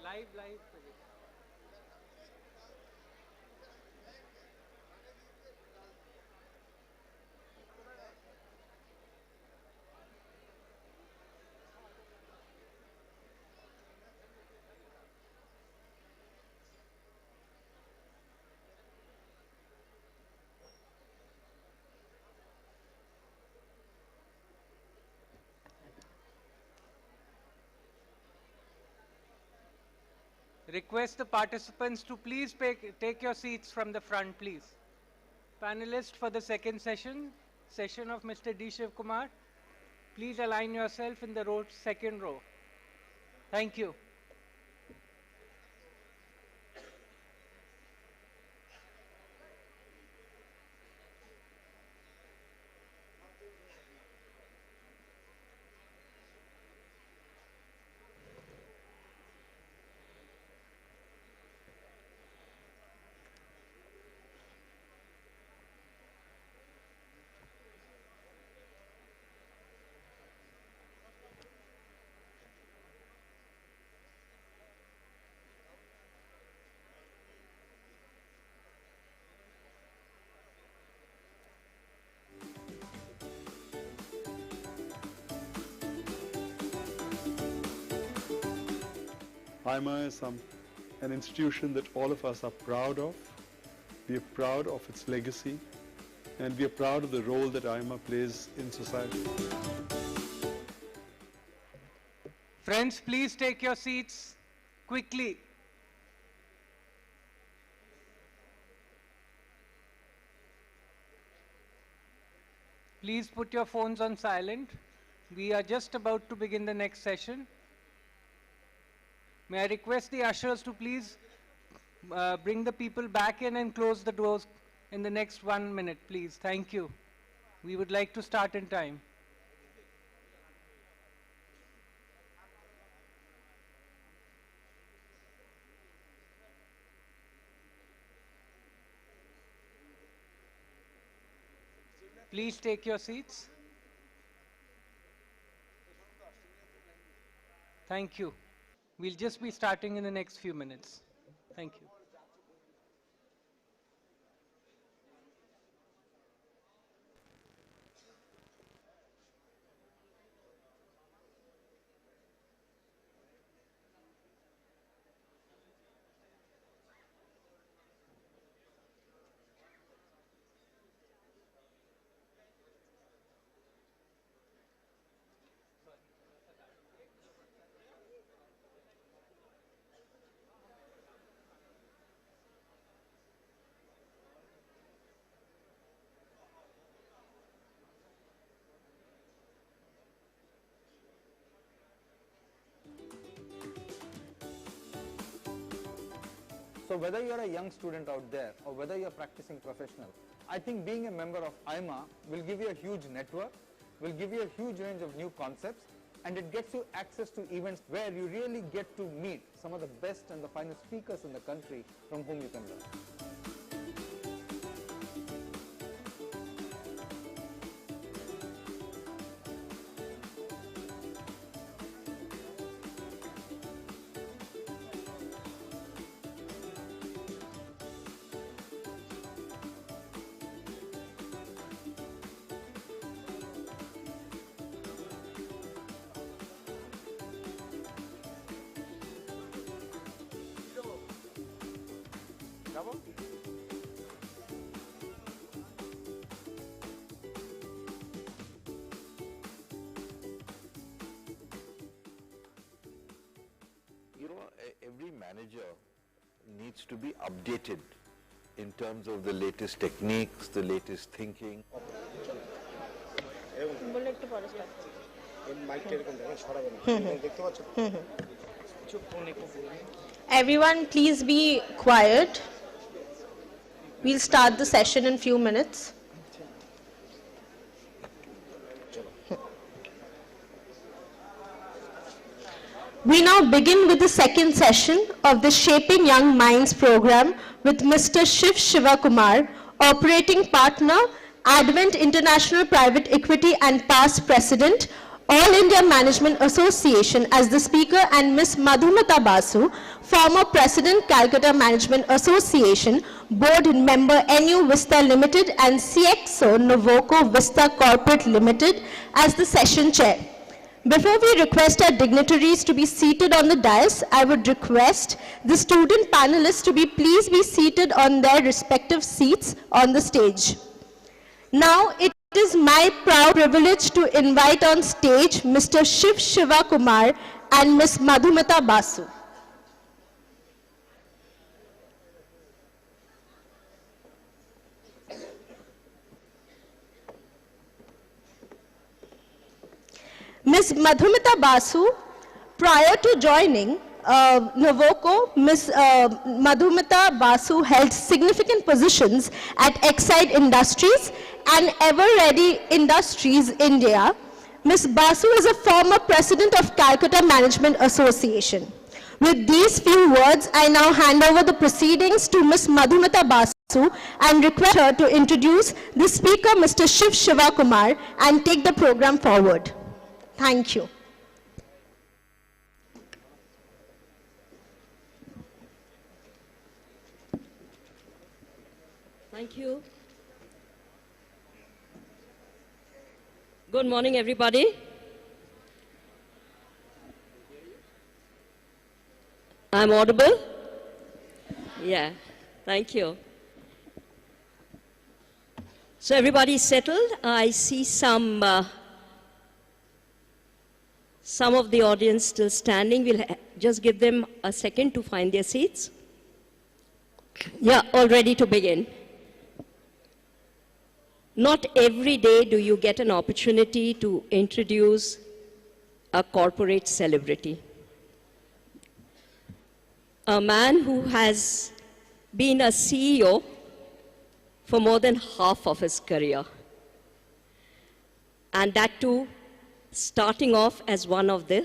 Live. Request the participants to please take your seats from the front, please. Panelists for the second session of Mr. D. Shiv Kumar, please align yourself in the second row. Thank you. IMA is an institution that all of us are proud of. We are proud of its legacy, and we are proud of the role that IMA plays in society. Friends, please take your seats quickly. Please put your phones on silent. We are just about to begin the next session. May I request the ushers to please bring the people back in and close the doors in the next 1 minute, please. Thank you. We would like to start in time. Please take your seats. Thank you. We'll just be starting in the next few minutes. Thank you. So whether you're a young student out there or whether you're practicing professional, I think being a member of IMA will give you a huge network, will give you a huge range of new concepts, and it gets you access to events where you really get to meet some of the best and the finest speakers in the country from whom you can learn. You know, every manager needs to be updated in terms of the latest techniques, the latest thinking. Everyone, please be quiet. We'll start the session in few minutes. We now begin with the second session of the Shaping Young Minds program with Mr. Shiv Shivakumar, Operating Partner, Advent International Private Equity and past President, All India Management Association as the speaker, and Ms. Madhumata Basu, former President, Calcutta Management Association, Board Member, NU Vista Limited, and CXO Novoco Vista Corporate Limited as the session chair. Before we request our dignitaries to be seated on the dais, I would request the student panelists to please be seated on their respective seats on the stage. Now, it is my proud privilege to invite on stage Mr. Shiv Shivakumar and Ms. Madhumata Basu. Ms. Madhumata Basu Prior to joining Novoco, Ms. Madhumita Basu held significant positions at Exide Industries and Ever Ready Industries India. Ms. Basu is a former president of Calcutta Management Association. With these few words, I now hand over the proceedings to Ms. Madhumita Basu and request her to introduce the speaker, Mr. Shiv Shivakumar, and take the program forward. Thank you. Thank you. Good morning, everybody. I'm audible? Yeah, thank you. So everybody's settled. I see some of the audience still standing. We'll just give them a second to find their seats. Yeah, all ready to begin. Not every day do you get an opportunity to introduce a corporate celebrity. A man who has been a CEO for more than half of his career. And that too, starting off as one of the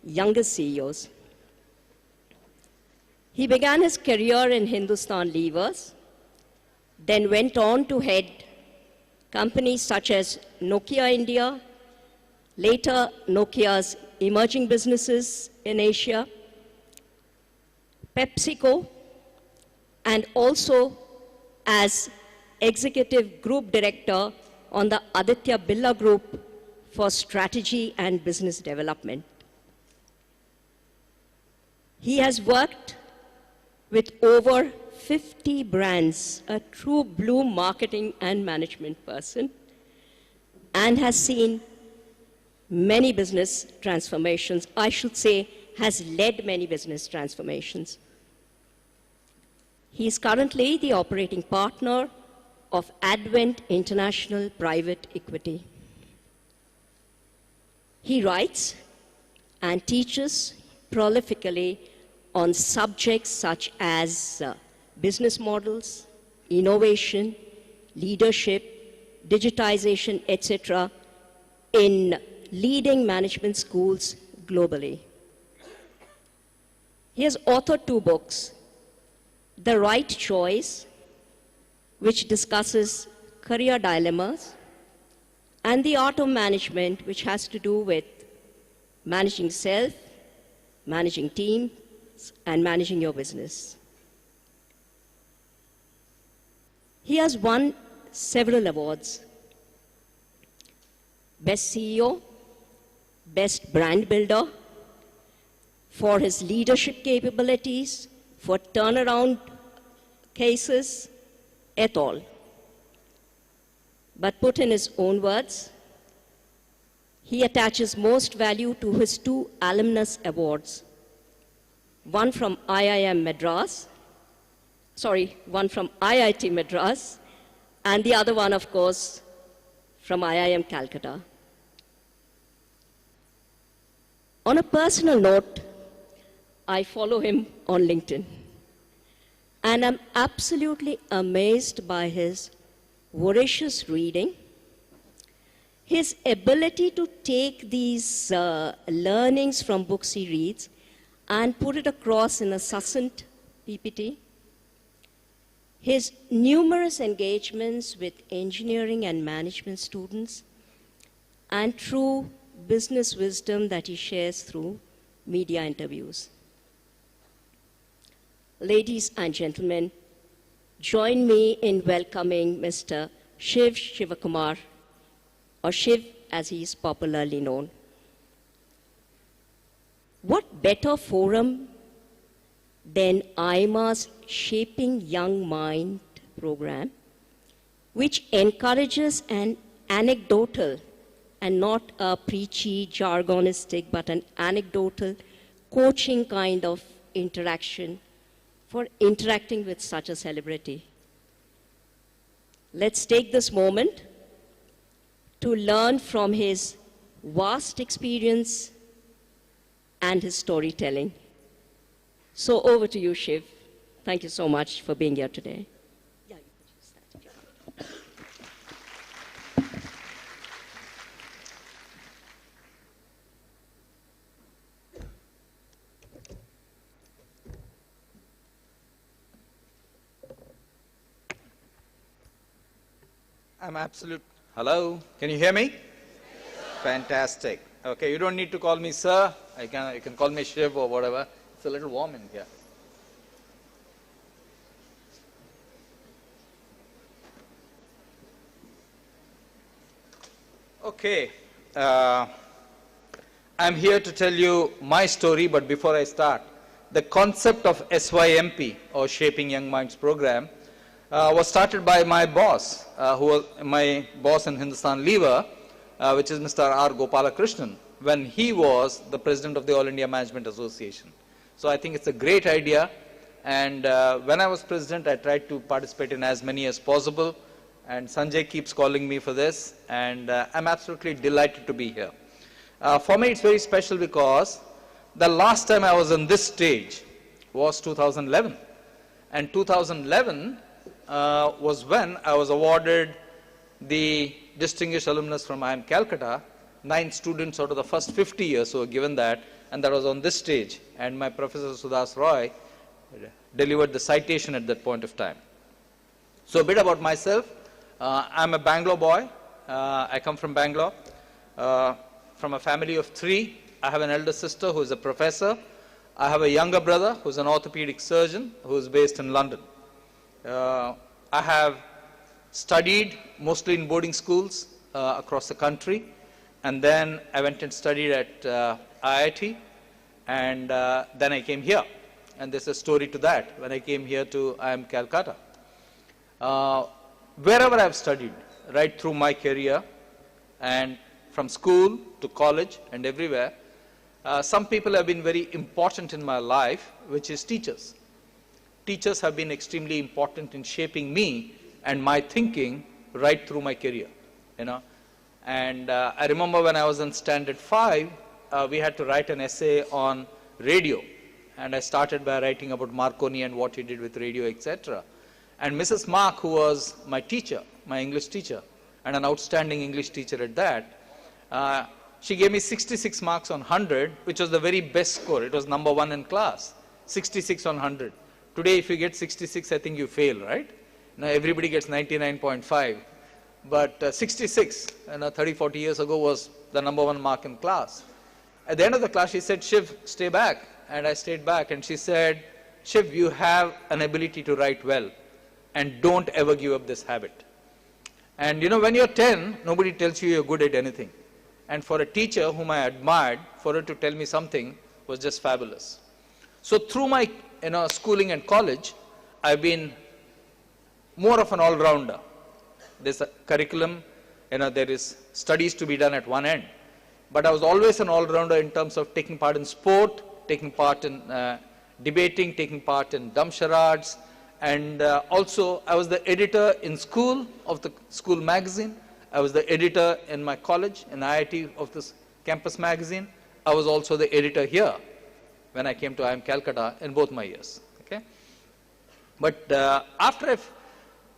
youngest CEOs. He began his career in Hindustan Levers, then went on to head companies such as Nokia India, later Nokia's emerging businesses in Asia, PepsiCo, and also as executive group director on the Aditya Birla Group for strategy and business development. He has worked with over 50 brands, a true blue marketing and management person, and has seen many business transformations. I should say, has led many business transformations. He is currently the operating partner of Advent International Private Equity. He writes and teaches prolifically on subjects such as business models, innovation, leadership, digitization, etc., in leading management schools globally. He has authored 2 books, The Right Choice, which discusses career dilemmas, and The Art of Management, which has to do with managing self, managing teams, and managing your business. He has won several awards. Best CEO, Best Brand Builder, for his leadership capabilities, for turnaround cases, et al. But put in his own words, he attaches most value to his 2 alumnus awards. One from IIT Madras, and the other one, of course, from IIM Calcutta. On a personal note, I follow him on LinkedIn, and I'm absolutely amazed by his voracious reading, his ability to take these learnings from books he reads and put it across in a succinct PPT, his numerous engagements with engineering and management students, and true business wisdom that he shares through media interviews. Ladies and gentlemen, join me in welcoming Mr. Shiv Shivakumar, or Shiv as he is popularly known. What better forum than IMA's Shaping Young Mind program, which encourages an anecdotal and not a preachy, jargonistic, but an anecdotal coaching kind of interaction for interacting with such a celebrity. Let's take this moment to learn from his vast experience and his storytelling. So over to you, Shiv. Thank you so much for being here today. I'm absolute. Hello, can you hear me? Yes, fantastic. Okay, you don't need to call me sir. You can call me Shiv or whatever. It's a little warm in here. Okay, I'm here to tell you my story, but before I start, the concept of SYMP, or Shaping Young Minds program, was started by my boss, who was my boss in Hindustan Lever, which is Mr. R. Gopalakrishnan, when he was the president of the All India Management Association. So I think it's a great idea, and when I was president, I tried to participate in as many as possible, and Sanjay keeps calling me for this, and I'm absolutely delighted to be here. For me, it's very special because the last time I was on this stage was 2011, and 2011 was when I was awarded the Distinguished Alumnus from IIM Calcutta, 9 students out of the first 50 years who were given that, and that was on this stage, and my Professor Sudas Roy delivered the citation at that point of time. So a bit about myself. I'm a Bangalore boy. I come from Bangalore, from a family of 3. I have an elder sister who is a professor. I have a younger brother who is an orthopedic surgeon who is based in London. I have studied mostly in boarding schools across the country, and then I went and studied at IIT, and then I came here. And there's a story to that, when I came here to IIM Calcutta. Wherever I've studied, right through my career, and from school to college and everywhere, some people have been very important in my life, which is teachers. Teachers have been extremely important in shaping me and my thinking right through my career, you know. And I remember when I was in Standard 5, we had to write an essay on radio. And I started by writing about Marconi and what he did with radio, etc. And Mrs. Mark, who was my teacher, my English teacher, and an outstanding English teacher at that, she gave me 66 marks on 100, which was the very best score. It was number 1 in class, 66 on 100. Today, if you get 66, I think you fail, right? Now, everybody gets 99.5. But 66, 30, 40 years ago, was the number 1 mark in class. At the end of the class, she said, Shiv, stay back. And I stayed back, and she said, Shiv, you have an ability to write well, and don't ever give up this habit. And you know, when you're 10, nobody tells you you're good at anything. And for a teacher whom I admired, for her to tell me something was just fabulous. So through my schooling and college, I've been more of an all-rounder. There's a curriculum, there is studies to be done at one end. But I was always an all-rounder in terms of taking part in sport, taking part in debating, taking part in dumb charades, and also I was the editor in school of the school magazine. I was the editor in my college, in IIT, of this campus magazine. I was also the editor here when I came to IIM Calcutta in both my years. Okay? But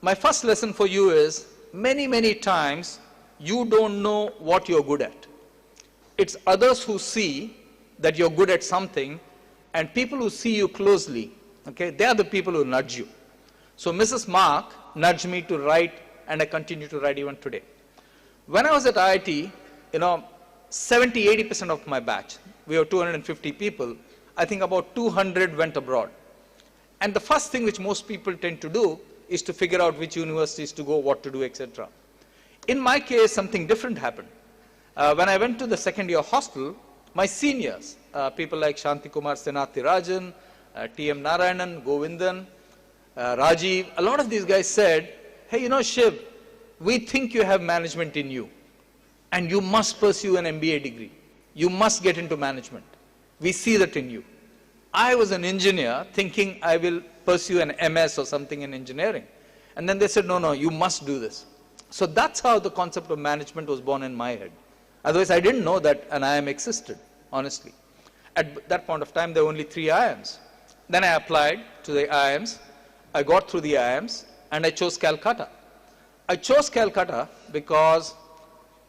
my first lesson for you is, many, many times you don't know what you're good at. It's others who see that you're good at something, and people who see you closely, okay, they are the people who nudge you. So Mrs. Mark nudged me to write, and I continue to write even today. When I was at IIT, 70-80% of my batch, we were 250 people, I think about 200 went abroad. And the first thing which most people tend to do is to figure out which universities to go, what to do, etc. In my case, something different happened. When I went to the second year hostel, my seniors, people like Shanti Kumar Senathirajan, T.M. Narayanan, Govindan, Rajiv, a lot of these guys said, hey, Shiv, we think you have management in you, and you must pursue an MBA degree. You must get into management. We see that in you. I was an engineer thinking I will pursue an MS or something in engineering. And then they said, no, you must do this. So that's how the concept of management was born in my head. Otherwise, I didn't know that an IIM existed, honestly. At that point of time, there were only 3 IIMs. Then I applied to the IIMs. I got through the IIMs, and I chose Calcutta. I chose Calcutta because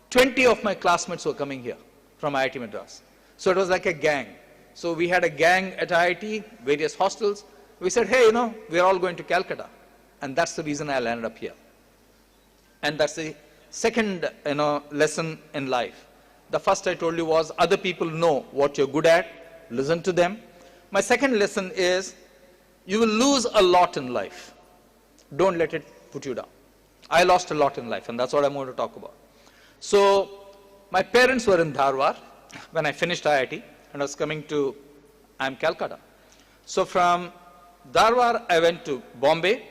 20 of my classmates were coming here from IIT Madras. So it was like a gang. So we had a gang at IIT, various hostels. We said, hey, we're all going to Calcutta. And that's the reason I landed up here. And that's the second, lesson in life. The first I told you was other people know what you're good at, listen to them. My second lesson is you will lose a lot in life. Don't let it put you down. I lost a lot in life, and that's what I'm going to talk about. So my parents were in Dharwad when I finished IIT, and I was coming to IIM Calcutta. So from Dharwad, I went to Bombay,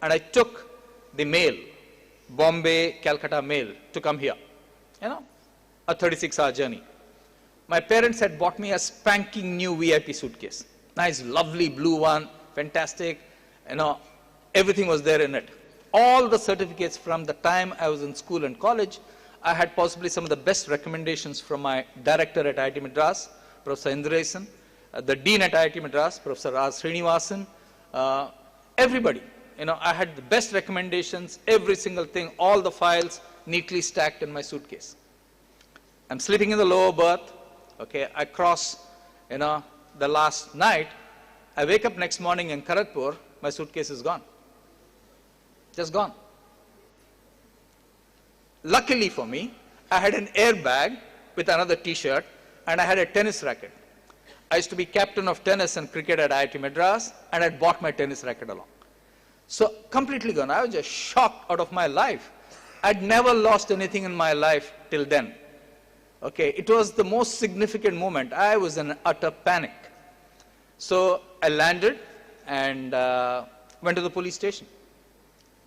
and I took the mail, Bombay, Calcutta mail, to come here. A 36-hour journey. My parents had bought me a spanking new VIP suitcase. Nice, lovely blue one, fantastic. Everything was there in it. All the certificates from the time I was in school and college. I had possibly some of the best recommendations from my director at IIT Madras, Professor Indrasan, the dean at IIT Madras, Professor R. Srinivasan, everybody. I had the best recommendations, every single thing, all the files neatly stacked in my suitcase. I'm sleeping in the lower berth. Okay, I cross, the last night. I wake up next morning in Kharagpur, my suitcase is gone. Just gone. Luckily for me, I had an airbag with another t-shirt, and I had a tennis racket. I used to be captain of tennis and cricket at IIT Madras, and I'd bought my tennis racket along. So completely gone. I was just shocked out of my life. I'd never lost anything in my life till then. Okay, it was the most significant moment. I was in utter panic. So I landed and went to the police station.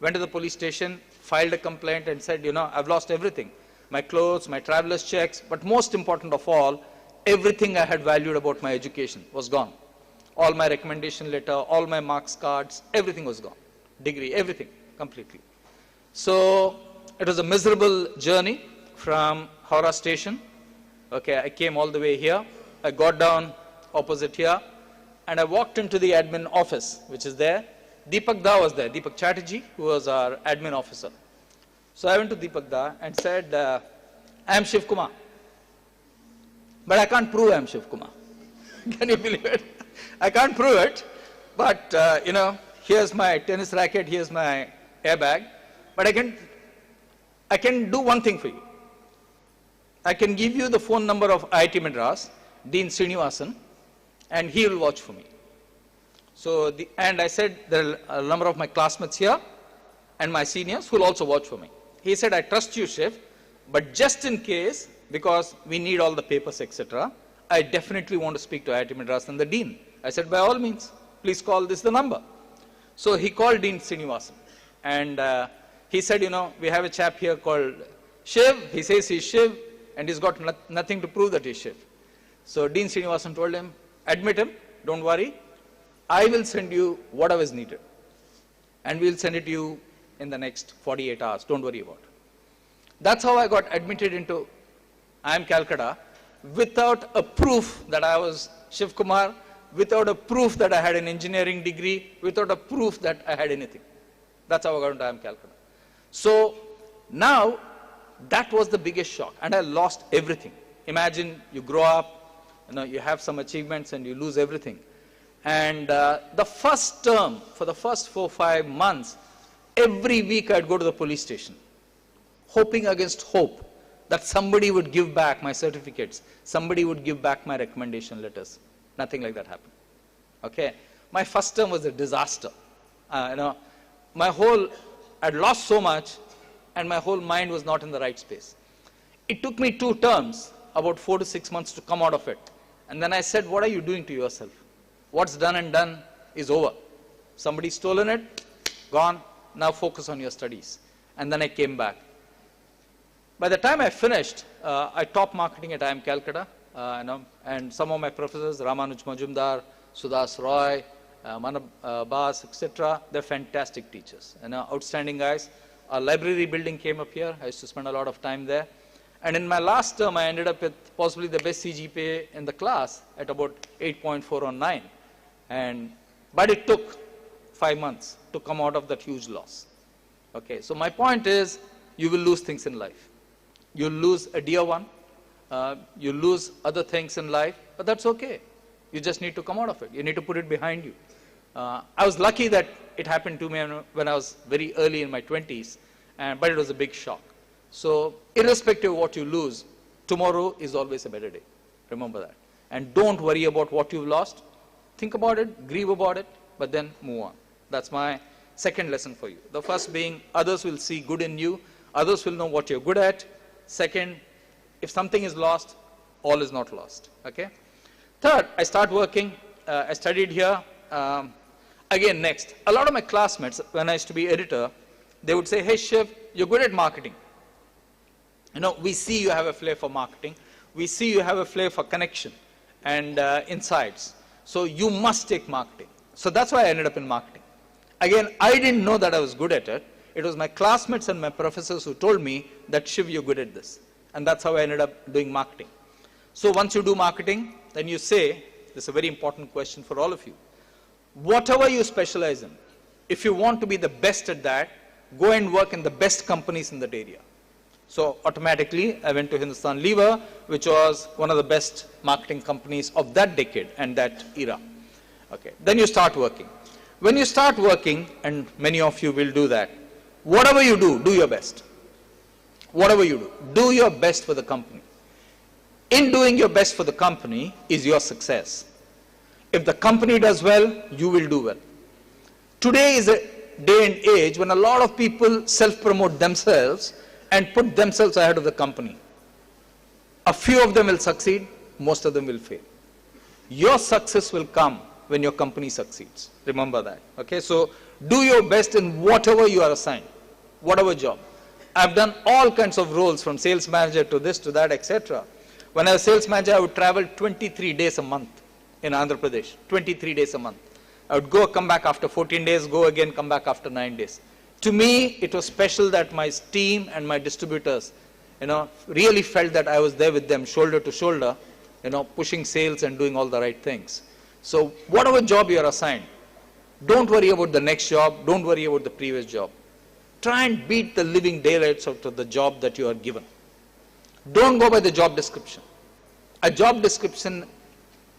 Went to the police station, filed a complaint and said, I've lost everything. My clothes, my traveler's checks, but most important of all, everything I had valued about my education was gone. All my recommendation letter, all my marks cards, everything was gone. Degree, everything, completely. So it was a miserable journey from Howrah station. Okay, I came all the way here. I got down opposite here, and I walked into the admin office, which is there. Deepak Da was there, Deepak Chatterjee, who was our admin officer. So I went to Deepak Da and said, I am Shiv Kumar. But I can't prove I am Shiv Kumar. Can you believe it? I can't prove it, but here's my tennis racket, here's my airbag. But I can do one thing for you. I can give you the phone number of IIT Madras, Dean Srinivasan, and he will watch for me. So, and I said there are a number of my classmates here and my seniors who will also watch for me. He said, I trust you, Shiv, but just in case, because we need all the papers, etc., I definitely want to speak to IIT Madras and the Dean. I said, by all means, please call this the number. So he called Dean Srinivasan, and he said, we have a chap here called Shiv. He says he's Shiv, and he's got nothing to prove that he's Shiv. So Dean Srinivasan told him, admit him, don't worry. I will send you whatever is needed. And we'll send it to you in the next 48 hours. Don't worry about it. That's how I got admitted into IIM Calcutta without a proof that I was Shiv Kumar, without a proof that I had an engineering degree, without a proof that I had anything. That's how I got into IIM Calcutta. So now, that was the biggest shock, and I lost everything. Imagine you grow up, you have some achievements and you lose everything. And the first term, for the first 4 or 5 months, every week I'd go to the police station, hoping against hope that somebody would give back my certificates, somebody would give back my recommendation letters. Nothing like that happened. Okay, my first term was a disaster. I'd lost so much, and my whole mind was not in the right space. It took me 2 terms, about 4 to 6 months to come out of it. And then I said, what are you doing to yourself? What's done and done is over. Somebody's stolen it, gone, now focus on your studies. And then I came back. By the time I finished, I taught marketing at IIM Calcutta, and some of my professors, Ramanuj Majumdar, Sudas Roy, Manab Bas, etc., they're fantastic teachers, outstanding guys. Our library building came up here. I used to spend a lot of time there. And in my last term, I ended up with possibly the best CGPA in the class at about 8.4 on 9. But it took 5 months to come out of that huge loss. Okay, so my point is, you will lose things in life. You'll lose a dear one. You'll lose other things in life, but that's okay. You just need to come out of it. You need to put it behind you. I was lucky that it happened to me when I was very early in my 20s, but it was a big shock. So irrespective of what you lose, tomorrow is always a better day. Remember that. And don't worry about what you've lost. Think about it, grieve about it, but then move on. That's my second lesson for you. The first being, others will see good in you. Others will know what you're good at. Second, if something is lost, all is not lost. Okay? Third, I start working. I studied here. Again, next, a lot of my classmates, when I used to be editor, they would say, hey, Shiv, you're good at marketing. You know, we see you have a flair for marketing. We see you have a flair for connection and insights. So you must take marketing. So that's why I ended up in marketing. Again, I didn't know that I was good at it. It was my classmates and my professors who told me that, Shiv, you're good at this. And that's how I ended up doing marketing. So once you do marketing, then you say, this is a very important question for all of you. Whatever you specialize in, if you want to be the best at that, go and work in the best companies in that area. So automatically, I went to Hindustan Lever, which was one of the best marketing companies of that decade and that era. Okay. Then you start working. When you start working, and many of you will do that, whatever you do, do your best. Whatever you do your best for the company. In doing your best for the company is your success. If the company does well, you will do well. Today is a day and age when a lot of people self-promote themselves and put themselves ahead of the company. A few of them will succeed, most of them will fail. Your success will come when your company succeeds. Remember that. Okay, so do your best in whatever you are assigned, whatever job. I've done all kinds of roles, from sales manager to this, to that, etc. When I was sales manager, I would travel 23 days a month in Andhra Pradesh, 23 days a month. I would go, come back after 14 days, go again, come back after 9 days. To me, it was special that my team and my distributors, really felt that I was there with them, shoulder to shoulder, pushing sales and doing all the right things. So whatever job you are assigned, don't worry about the next job, don't worry about the previous job. Try and beat the living daylights out of the job that you are given. Don't go by the job description. A job description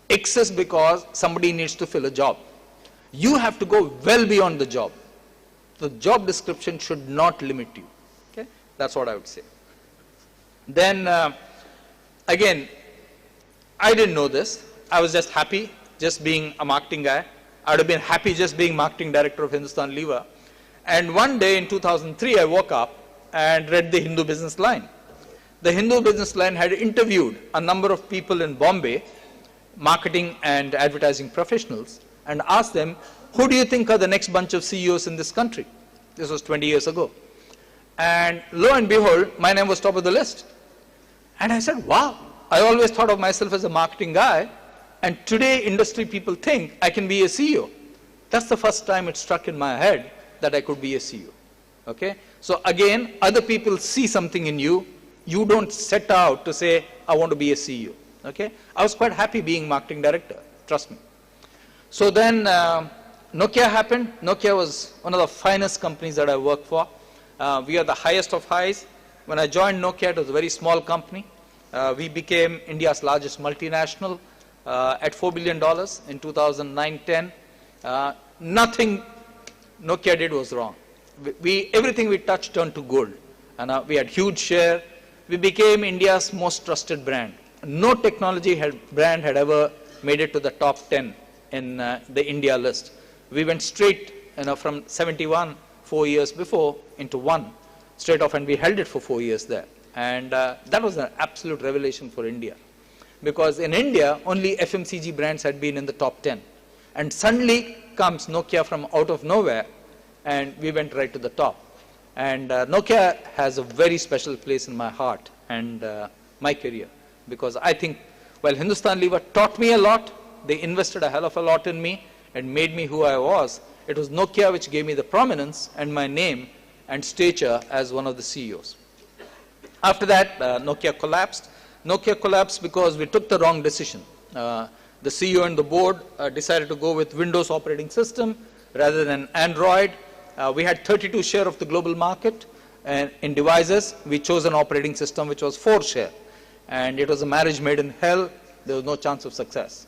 exists because somebody needs to fill a job. You have to go well beyond the job. The job description should not limit you. Okay? That's what I would say. Then, again, I didn't know this. I was just happy just being a marketing guy. I would have been happy just being marketing director of Hindustan Lever. And one day in 2003, I woke up and read the Hindu Business Line. The Hindu Business Line had interviewed a number of people in Bombay, marketing and advertising professionals, and asked them, who do you think are the next bunch of CEOs in this country? This was 20 years ago. And lo and behold, my name was top of the list. And I said, wow, I always thought of myself as a marketing guy, and today industry people think I can be a CEO. That's the first time it struck in my head that I could be a CEO. Okay? So again, other people see something in you. You don't set out to say, I want to be a CEO. Okay? I was quite happy being marketing director, trust me. So then Nokia happened. Nokia was one of the finest companies that I worked for. We are the highest of highs. When I joined Nokia, it was a very small company. We became India's largest multinational at $4 billion in 2009-10. Nothing Nokia did was wrong. Everything we touched turned to gold. And we had huge share. We became India's most trusted brand. No technology brand had ever made it to the top 10 in the India list. We went straight from 71, 4 years before, into 1, straight off, and we held it for 4 years there. And that was an absolute revelation for India. Because in India, only FMCG brands had been in the top 10. And suddenly comes Nokia from out of nowhere, and we went right to the top. And Nokia has a very special place in my heart and my career. Because I think, while Hindustan Lever taught me a lot, they invested a hell of a lot in me and made me who I was. It was Nokia which gave me the prominence and my name and stature as one of the CEOs. After that, Nokia collapsed. Nokia collapsed because we took the wrong decision. The CEO and the board decided to go with Windows operating system rather than Android. We had 32 share of the global market, and in devices, we chose an operating system which was 4 share. And it was a marriage made in hell. There was no chance of success.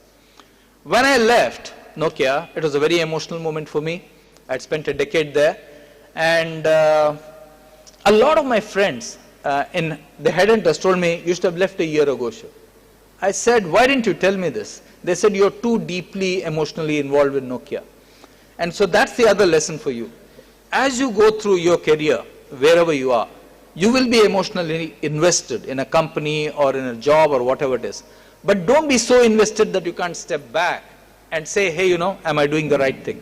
When I left Nokia, it was a very emotional moment for me. I'd spent a decade there. And a lot of my friends in the headhunters told me, you should have left a year ago, Shiv. I said, why didn't you tell me this? They said, you're too deeply emotionally involved with Nokia. And so that's the other lesson for you. As you go through your career, wherever you are, you will be emotionally invested in a company or in a job or whatever it is. But don't be so invested that you can't step back and say, hey, you know, am I doing the right thing?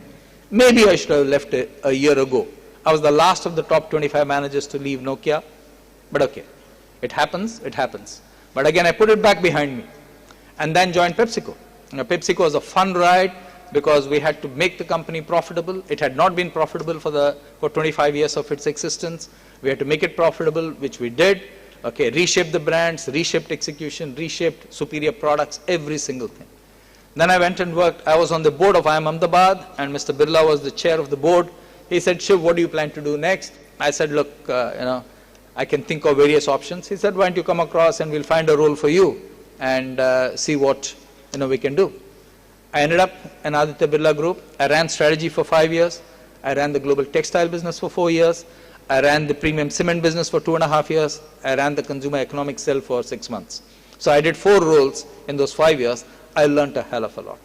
Maybe I should have left a year ago. I was the last of the top 25 managers to leave Nokia. But okay, it happens, it happens. But again, I put it back behind me and then joined PepsiCo. Now, PepsiCo was a fun ride because we had to make the company profitable. It had not been profitable for 25 years of its existence. We had to make it profitable, which we did. Okay, reshaped the brands, reshaped execution, reshaped superior products, every single thing. Then I went and worked. I was on the board of IIM Ahmedabad, and Mr. Birla was the chair of the board. He said, Shiv, what do you plan to do next? I said, look, I can think of various options. He said, why don't you come across and we'll find a role for you and see what we can do. I ended up in Aditya Birla Group. I ran strategy for 5 years. I ran the global textile business for 4 years. I ran the premium cement business for 2.5 years. I ran the consumer economics cell for 6 months. So I did 4 roles in those 5 years. I learned a hell of a lot.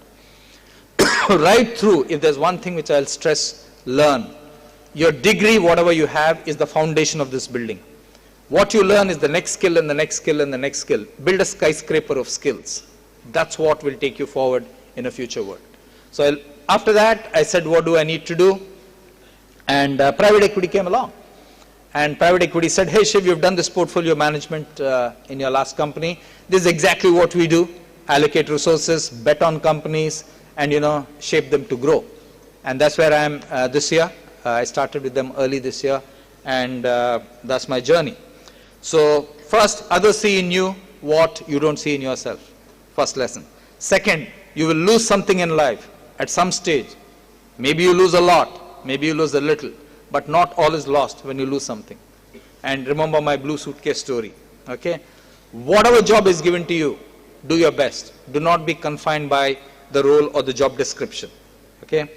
Right through, if there's one thing which I'll stress, learn. Your degree, whatever you have, is the foundation of this building. What you learn is the next skill and the next skill and the next skill. Build a skyscraper of skills. That's what will take you forward in a future world. So after that, I said, what do I need to do? And private equity came along. And private equity said, hey, Shiv, you've done this portfolio management in your last company. This is exactly what we do. Allocate resources, bet on companies, and shape them to grow. And that's where I am this year. I started with them early this year, and that's my journey. So first, others see in you what you don't see in yourself. First lesson. Second, you will lose something in life at some stage. Maybe you lose a lot, maybe you lose a little, but not all is lost when you lose something. And remember my blue suitcase story. Okay? Whatever job is given to you, do your best. Do not be confined by the role or the job description. Okay?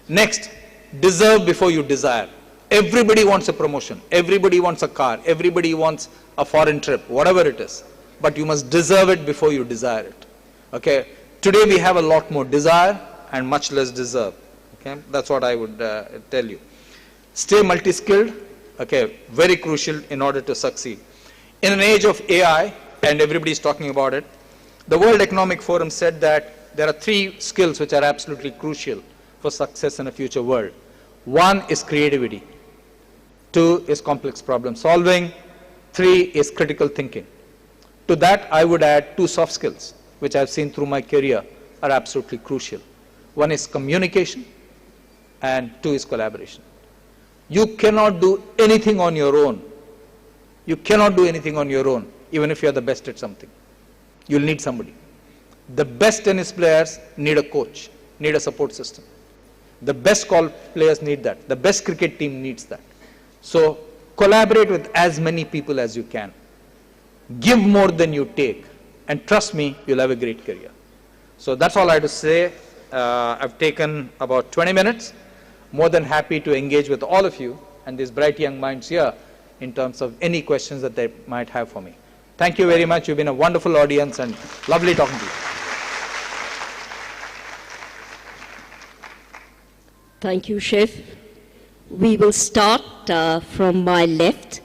Next, deserve before you desire. Everybody wants a promotion. Everybody wants a car. Everybody wants a foreign trip, whatever it is. But you must deserve it before you desire it. Okay? Today we have a lot more desire and much less deserve. Okay? That's what I would tell you. Stay multi-skilled. Okay? Very crucial in order to succeed. In an age of AI, and everybody is talking about it, the World Economic Forum said that there are 3 skills which are absolutely crucial for success in a future world. 1 is creativity. 2 is complex problem solving. 3 is critical thinking. To that, I would add 2 soft skills, which I've seen through my career are absolutely crucial. 1 is communication, and 2 is collaboration. You cannot do anything on your own. You cannot do anything on your own, even if you're the best at something. You'll need somebody. The best tennis players need a coach, need a support system. The best golf players need that. The best cricket team needs that. So collaborate with as many people as you can. Give more than you take. And trust me, you'll have a great career. So that's all I have to say. I've taken about 20 minutes. More than happy to engage with all of you and these bright young minds here in terms of any questions that they might have for me. Thank you very much. You've been a wonderful audience and lovely talking to you. Thank you, Shiv. We will start from my left.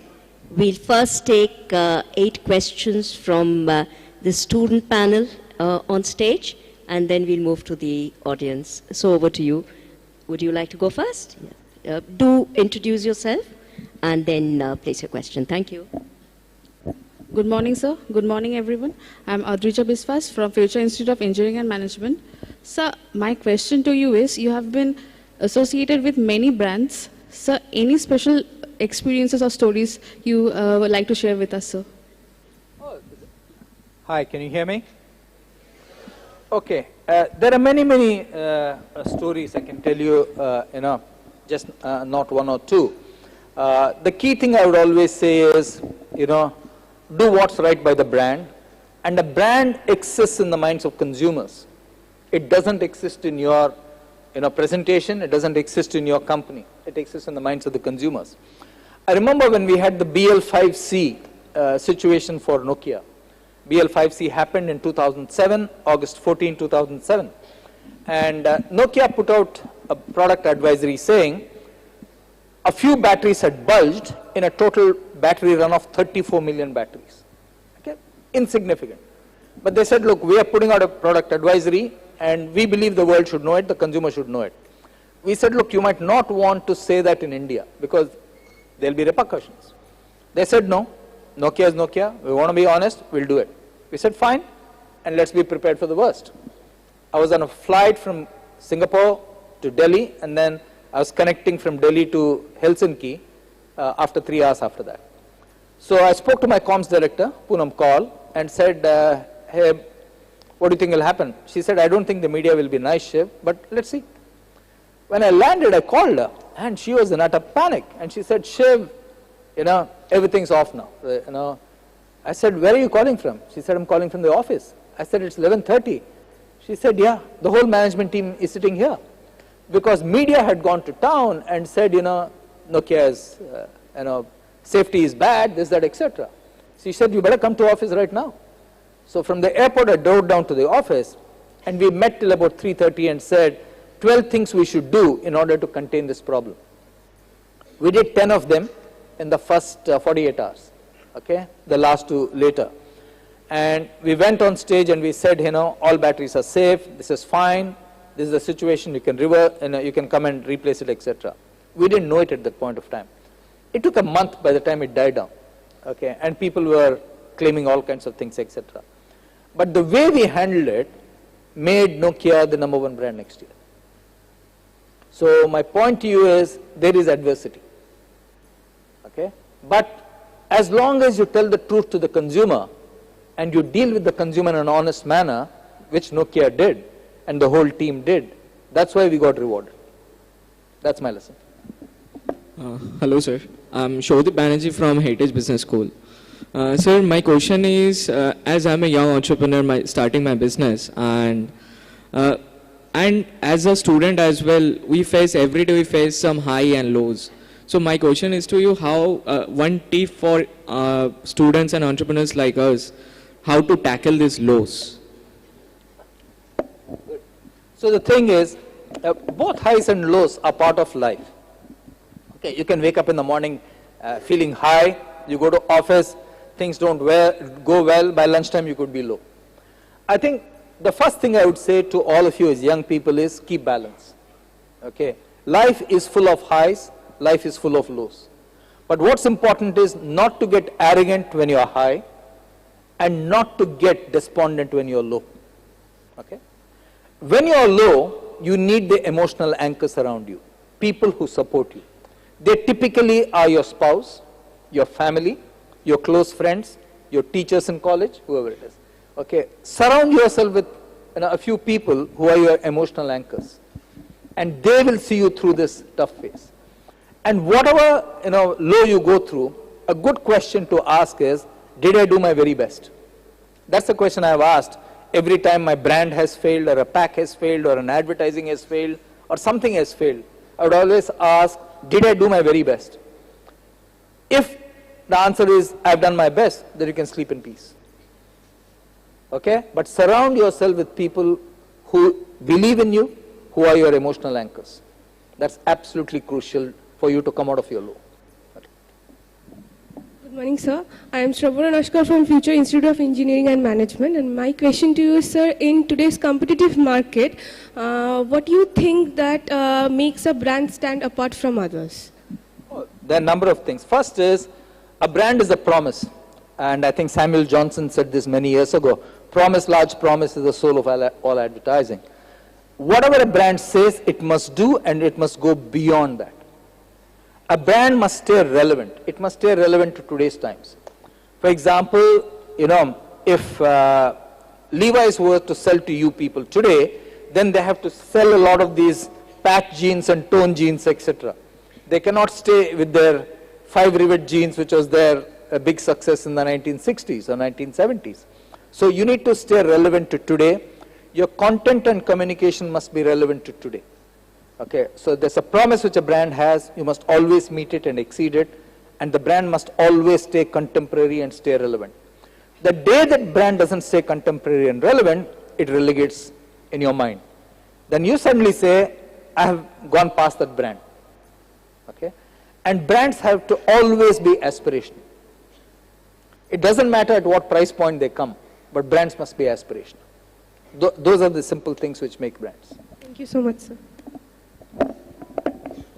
We'll first take 8 questions from the student panel on stage, and then we'll move to the audience. So over to you. Would you like to go first? Yeah. Do introduce yourself and then place your question. Thank you. Good morning, sir. Good morning, everyone. I'm Adrija Biswas from Future Institute of Engineering and Management. Sir, my question to you is, you have been associated with many brands. Sir, any special experiences or stories you would like to share with us, sir? Hi, can you hear me? Okay, there are many stories I can tell you, just not one or two. The key thing I would always say is, do what's right by the brand, and the brand exists in the minds of consumers. It doesn't exist in your presentation, it doesn't exist in your company. It exists in the minds of the consumers. I remember when we had the BL5C situation for Nokia. BL5C happened in 2007, August 14, 2007. And Nokia put out a product advisory saying a few batteries had bulged in a total battery run of 34 million batteries. Okay? Insignificant. But they said, look, we are putting out a product advisory and we believe the world should know it, the consumer should know it. We said, look, you might not want to say that in India because there will be repercussions. They said, no, Nokia is Nokia, we want to be honest, we'll do it. We said, fine, and let's be prepared for the worst. I was on a flight from Singapore to Delhi, and then I was connecting from Delhi to Helsinki after 3 hours after that. So I spoke to my comms director, Poonam Kaul, and said, hey, what do you think will happen? She said, I don't think the media will be nice, Shiv, but let's see. When I landed, I called her, and she was in utter panic, and she said, Shiv, everything's off now. I said, where are you calling from? She said, I'm calling from the office. I said, it's 11:30. She said, yeah, the whole management team is sitting here. Because media had gone to town and said, Nokia's, safety is bad, this, that, etc. She said, you better come to office right now. So from the airport, I drove down to the office, and we met till about 3:30 and said, 12 things we should do in order to contain this problem. We did 10 of them in the first 48 hours. Okay, the last 2 later. And we went on stage and we said, all batteries are safe, this is fine, this is the situation, you can you can come and replace it, etc. We didn't know it at that point of time. It took a month by the time it died down. Okay, and people were claiming all kinds of things, etc. But the way we handled it made Nokia the #1 brand next year. So my point to you is, there is adversity. Okay, but as long as you tell the truth to the consumer and you deal with the consumer in an honest manner, which Nokia did and the whole team did, that's why we got rewarded. That's my lesson. Hello, sir. I'm Shodhit Banerjee from Heritage Business School. Sir, my question is, as I'm a young entrepreneur starting my business, and as a student as well, every day we face some high and lows. So my question is to you, how one tip for students and entrepreneurs like us, how to tackle these lows? So the thing is, both highs and lows are part of life. Okay, you can wake up in the morning feeling high, you go to office, things don't go well, by lunchtime you could be low. I think the first thing I would say to all of you as young people is keep balance. Okay, life is full of highs, life is full of lows. But what's important is not to get arrogant when you're high and not to get despondent when you're low. Okay? When you're low, you need the emotional anchors around you, people who support you. They typically are your spouse, your family, your close friends, your teachers in college, whoever it is. Okay? Surround yourself with a few people who are your emotional anchors, and they will see you through this tough phase. And whatever low you go through, a good question to ask is, did I do my very best? That's the question I've asked every time my brand has failed, or a pack has failed, or an advertising has failed, or something has failed. I would always ask, did I do my very best? If the answer is, I've done my best, then you can sleep in peace. Okay? But surround yourself with people who believe in you, who are your emotional anchors. That's absolutely crucial for you to come out of your low. Good morning, sir. I am Shravana Nashkar from Future Institute of Engineering and Management, and my question to you is, sir, in today's competitive market, what do you think that makes a brand stand apart from others? There are a number of things. First is, a brand is a promise, and I think Samuel Johnson said this many years ago, promise, large promise is the soul of all advertising. Whatever a brand says, it must do, and it must go beyond that. a brand must stay relevant. It must stay relevant to today's times. For example, if Levi's were to sell to you people today, then they have to sell a lot of these patch jeans and tone jeans, etc. They cannot stay with their 5-rivet jeans, which was their a big success in the 1960s or 1970s. So you need to stay relevant to today. Your content and communication must be relevant to today. Okay, so there's a promise which a brand has. You must always meet it and exceed it, and the brand must always stay contemporary and stay relevant. The day that brand doesn't stay contemporary and relevant, it relegates in your mind. Then you suddenly say, I have gone past that brand. Okay, and brands have to always be aspirational. It doesn't matter at what price point they come, but brands must be aspirational. Those are the simple things which make brands. Thank you so much, sir.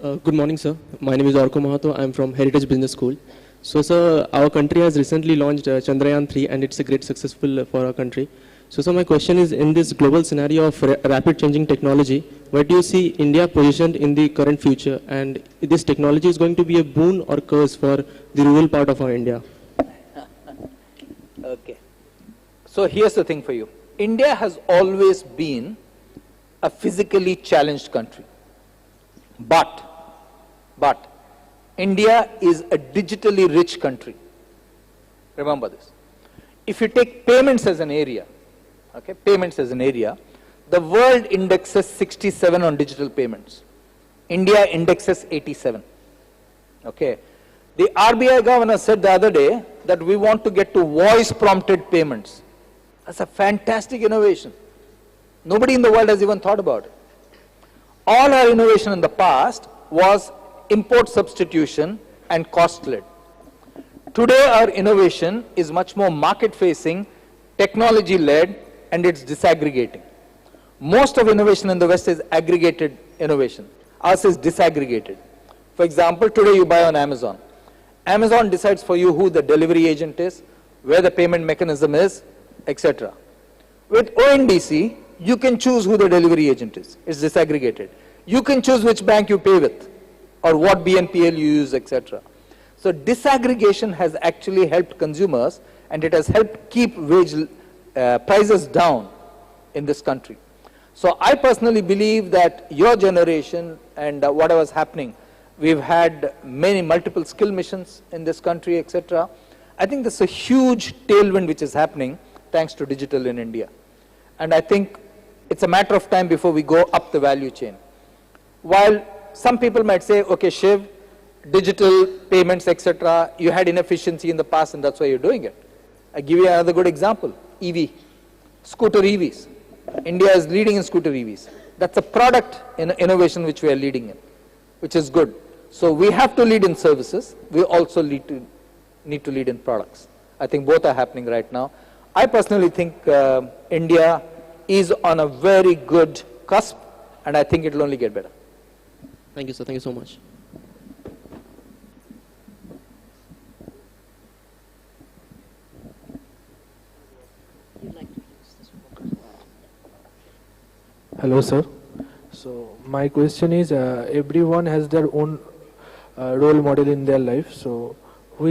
Good morning, sir. My name is Orko Mahato. I am from Heritage Business School. So, sir, our country has recently launched Chandrayaan 3, and it's a great successful for our country. So, sir, my question is, in this global scenario of rapid changing technology, where do you see India positioned in the current future? And this technology is going to be a boon or curse for the rural part of our India? Okay. So here's the thing for you. India has always been a physically challenged country. But India is a digitally rich country. Remember this. If you take payments as an area, okay, payments as an area, the world indexes 67 on digital payments. India indexes 87. Okay. The RBI governor said the other day that we want to get to voice prompted payments. That's a fantastic innovation. Nobody in the world has even thought about it. All our innovation in the past was import substitution and cost led. Today our innovation is much more market facing, technology led, and it's disaggregating. Most of innovation in the West is aggregated innovation. Ours is disaggregated. For example, today you buy on Amazon. Amazon decides for you who the delivery agent is, where the payment mechanism is, etc. With ONDC, you can choose who the delivery agent is. It's disaggregated. You can choose which bank you pay with, or what BNPL you use, etc. So disaggregation has actually helped consumers, and it has helped keep prices down in this country. So I personally believe that your generation and whatever is happening, we've had multiple skill missions in this country, etc. I think there's a huge tailwind which is happening thanks to digital in India. And I think it's a matter of time before we go up the value chain. While some people might say, okay, Shiv, digital payments, etc., you had inefficiency in the past and that's why you're doing it. I give you another good example, EV, scooter EVs. India is leading in scooter EVs. That's a product in innovation which we are leading in, which is good. So we have to lead in services. We also need to lead in products. I think both are happening right now. I personally think India is on a very good cusp, and I think it will only get better. Thank you, sir. Thank you so much. Hello, sir. So my question is, everyone has their own role model in their life. So who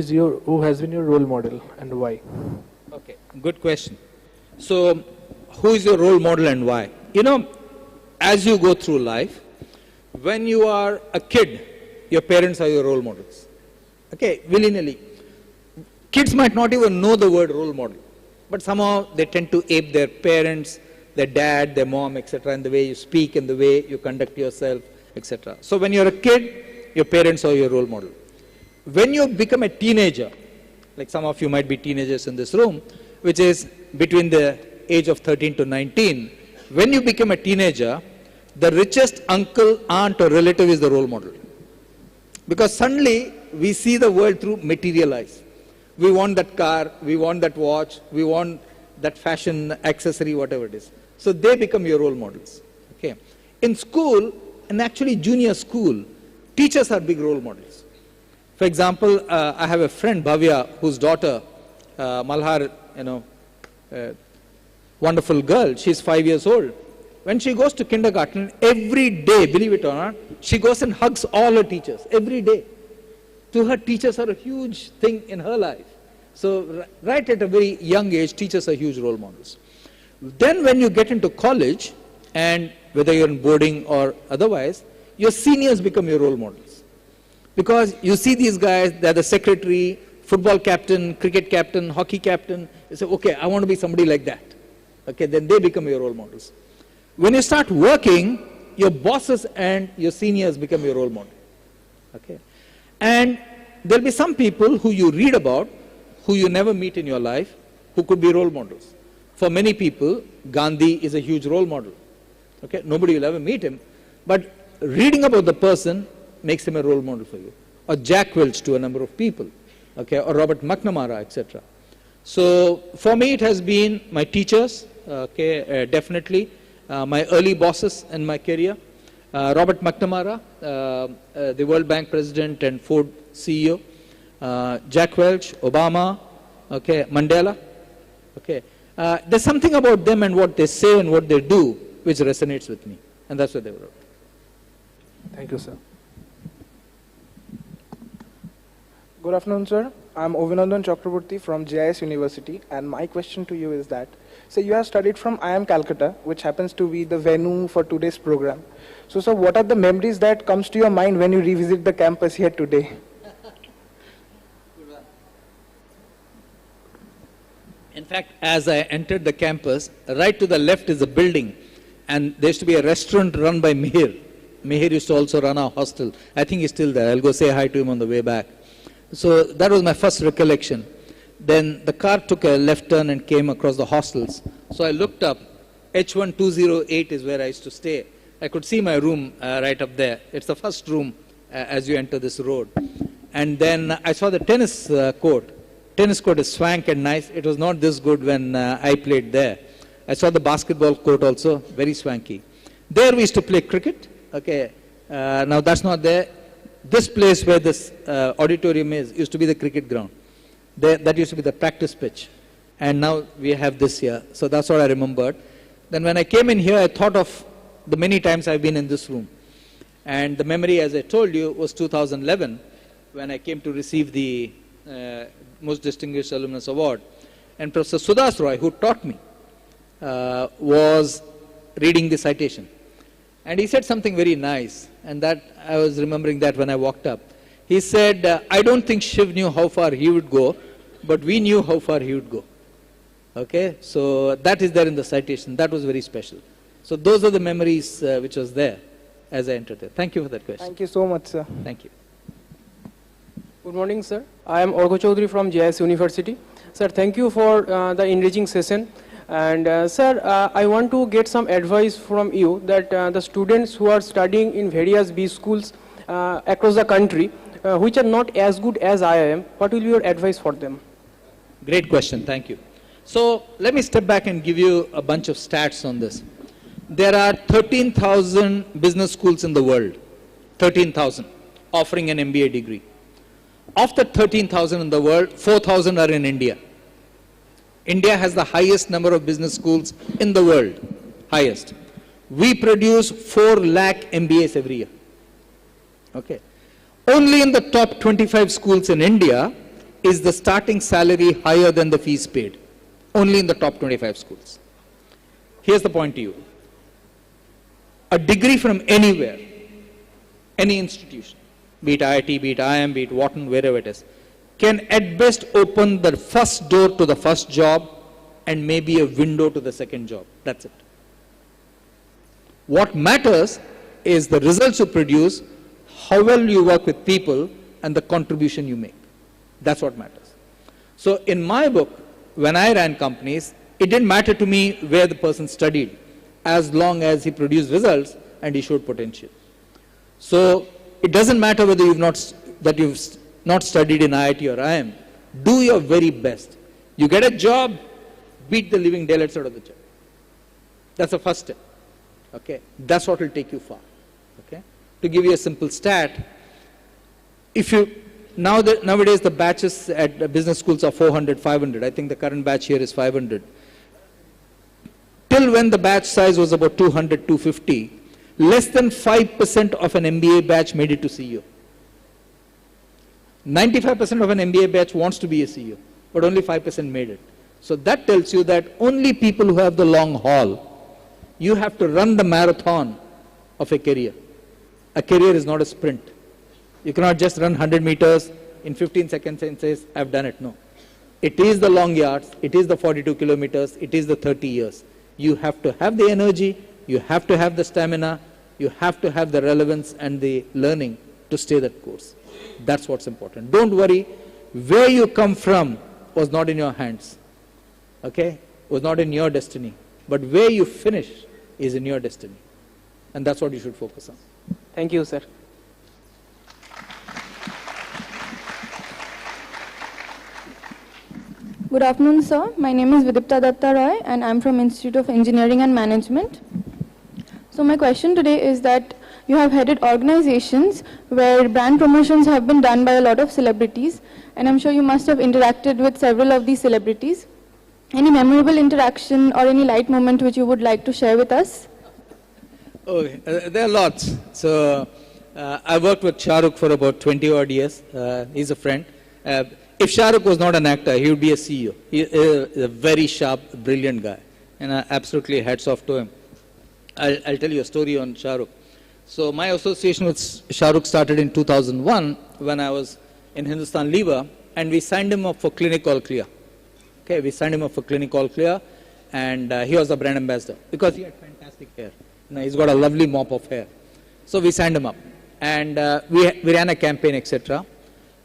has been your role model and why? Okay, good question. So who is your role model and why? You know, as you go through life, when you are a kid, your parents are your role models. Okay, willy-nilly. Kids might not even know the word role model, but somehow they tend to ape their parents, their dad, their mom, etc., and the way you speak and the way you conduct yourself, etc. So when you're a kid, your parents are your role model. When you become a teenager, like some of you might be teenagers in this room, which is between the age of 13 to 19, when you become a teenager, the richest uncle, aunt or relative is the role model. Because suddenly we see the world through material eyes. We want that car, we want that watch, we want that fashion accessory, whatever it is. So they become your role models. Okay. In school, and actually junior school, teachers are big role models. For example, I have a friend, Bhavya, whose daughter, Malhar, wonderful girl, she's 5 years old. When she goes to kindergarten, every day, believe it or not, she goes and hugs all her teachers, every day. to her, teachers are a huge thing in her life. So right at a very young age, teachers are huge role models. Then when you get into college, and whether you're in boarding or otherwise, your seniors become your role models. Because you see these guys, they're the secretary, football captain, cricket captain, hockey captain. You say, okay, I want to be somebody like that. Okay, then they become your role models. When you start working, your bosses and your seniors become your role model. Okay, and there'll be some people who you read about, who you never meet in your life, who could be role models. For many people, Gandhi is a huge role model. Okay, nobody will ever meet him, but reading about the person makes him a role model for you. Or Jack Welch to a number of people, okay, or Robert McNamara, etc. So for me, it has been my teachers, okay, definitely, my early bosses in my career. Robert McNamara, the World Bank president and Ford CEO, Jack Welch, Obama, okay, Mandela. Okay, there's something about them and what they say and what they do which resonates with me, and that's what they wrote. Thank you, sir. Good afternoon, sir. I'm Ovinandan Chakraborty from JIS University, and my question to you is that, so you have studied from IIM Calcutta, which happens to be the venue for today's program. So, sir, what are the memories that comes to your mind when you revisit the campus here today? In fact, as I entered the campus, right to the left is a building, and there used to be a restaurant run by Mihir. Mihir used to also run our hostel. I think he's still there. I'll go say hi to him on the way back. So that was my first recollection. Then the car took a left turn and came across the hostels. So I looked up. H1208 is where I used to stay. I could see my room right up there. It's the first room as you enter this road. And then I saw the tennis court. Tennis court is swank and nice. It was not this good when I played there. I saw the basketball court also, very swanky. There we used to play cricket. Okay, now that's not there. This place where this auditorium is used to be the cricket ground. That used to be the practice pitch. And now we have this here. So that's what I remembered. Then when I came in here, I thought of the many times I've been in this room. And the memory, as I told you, was 2011 when I came to receive the Most Distinguished Alumnus Award. And Professor Sudas Roy, who taught me, was reading the citation. And he said something very nice, and that I was remembering that when I walked up. He said, I don't think Shiv knew how far he would go, but we knew how far he would go. Okay, so that is there in the citation. That was very special. So those are the memories which was there as I entered there. Thank you for that question. Thank you so much, sir. Thank you. Good morning, sir. I am Orgo Chaudhary from JIS University. Sir, thank you for the enriching session. And sir, I want to get some advice from you that the students who are studying in various B schools across the country, which are not as good as I am, what will be your advice for them? Great question, thank you. So let me step back and give you a bunch of stats on this. There are 13,000 business schools in the world, 13,000, offering an MBA degree. Of the 13,000 in the world, 4,000 are in India. India has the highest number of business schools in the world, highest. We produce 4 lakh MBAs every year. Okay. Only in the top 25 schools in India is the starting salary higher than the fees paid. Only in the top 25 schools. Here's the point to you. A degree from anywhere, any institution, be it IIT, be it IIM, be it Wharton, wherever it is, can at best open the first door to the first job and maybe a window to the second job. That's it. What matters is the results you produce, how well you work with people, and the contribution you make. That's what matters. So in my book, when I ran companies, it didn't matter to me where the person studied, as long as he produced results and he showed potential. So it doesn't matter whether you've not studied in IIT or IIM. Do your very best. You get a job, beat the living daylights out of the job. That's the first step. Okay, that's what will take you far. Okay, to give you a simple stat, if you nowadays the batches at business schools are 400, 500. I think the current batch here is 500. Till when the batch size was about 200, 250, less than 5% of an MBA batch made it to CEO. 95% of an MBA batch wants to be a CEO, but only 5% made it. So that tells you that only people who have the long haul, you have to run the marathon of a career. A career is not a sprint. You cannot just run 100 meters in 15 seconds and say, I've done it. No. It is the long yards, it is the 42 kilometers, it is the 30 years. You have to have the energy, you have to have the stamina, you have to have the relevance and the learning to stay that course. That's what's important. Don't worry, where you come from was not in your hands, okay? Was not in your destiny. But where you finish is in your destiny. And that's what you should focus on. Thank you, sir. Good afternoon, sir. My name is Vidipta Datta Roy, and I'm from Institute of Engineering and Management. So my question today is that you have headed organizations where brand promotions have been done by a lot of celebrities, and I'm sure you must have interacted with several of these celebrities. Any memorable interaction or any light moment which you would like to share with us? Okay, there are lots. So I worked with Shah Rukh for about 20 odd years. He's a friend. If Shah Rukh was not an actor, he would be a CEO. He is a very sharp, brilliant guy. And absolutely hats off to him. I'll tell you a story on Shah Rukh. So my association with Shah Rukh started in 2001 when I was in Hindustan Lever, and we signed him up for Clinic All Clear. Okay, we signed him up for Clinic All Clear, and he was the brand ambassador because he had fantastic hair. You know, he's got a lovely mop of hair. So we signed him up, and we ran a campaign, etc.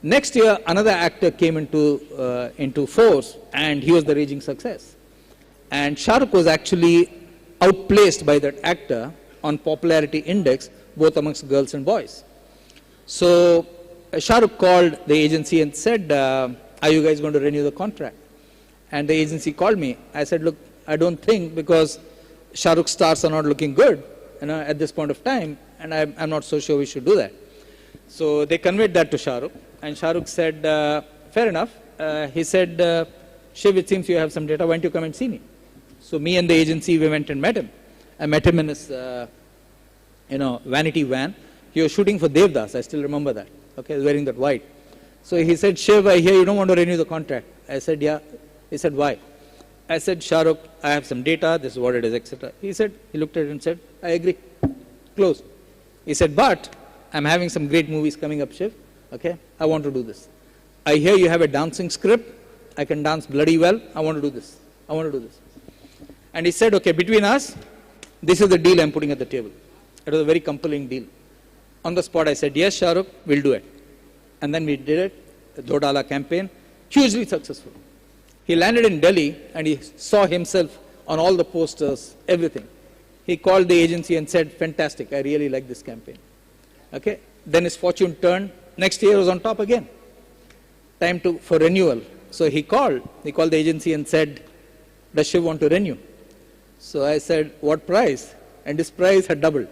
Next year, another actor came into force, and he was the raging success. And Shah Rukh was actually outplaced by that actor on popularity index, both amongst girls and boys. So Shah Rukh called the agency and said, are you guys going to renew the contract? And the agency called me. I said, look, I don't think, because Shah Rukh's stars are not looking good, you know, at this point of time, and I'm not so sure we should do that. So they conveyed that to Shah Rukh, and Shah Rukh said, fair enough. He said, Shiv, it seems you have some data, why don't you come and see me? So me and the agency, we went and met him. I met him in his, vanity van. He was shooting for Devdas, I still remember that. Okay, wearing that white. So he said, Shiv, I hear you don't want to renew the contract. I said, yeah. He said, why? I said, Shah Rukh, I have some data, this is what it is, etc. He looked at it and said, I agree. Close. He said, but I'm having some great movies coming up, Shiv. Okay, I want to do this. I hear you have a dancing script. I can dance bloody well. I want to do this. I want to do this. And he said, okay, between us, this is the deal I'm putting at the table. It was a very compelling deal. On the spot, I said, yes, Shah Rukh, we'll do it. And then we did it, the Dodala campaign, hugely successful. He landed in Delhi and he saw himself on all the posters, everything. He called the agency and said, fantastic, I really like this campaign. Okay, then his fortune turned. Next year was on top again. Time for renewal. So he called the agency and said, does Shiv want to renew? So I said, what price? And his price had doubled.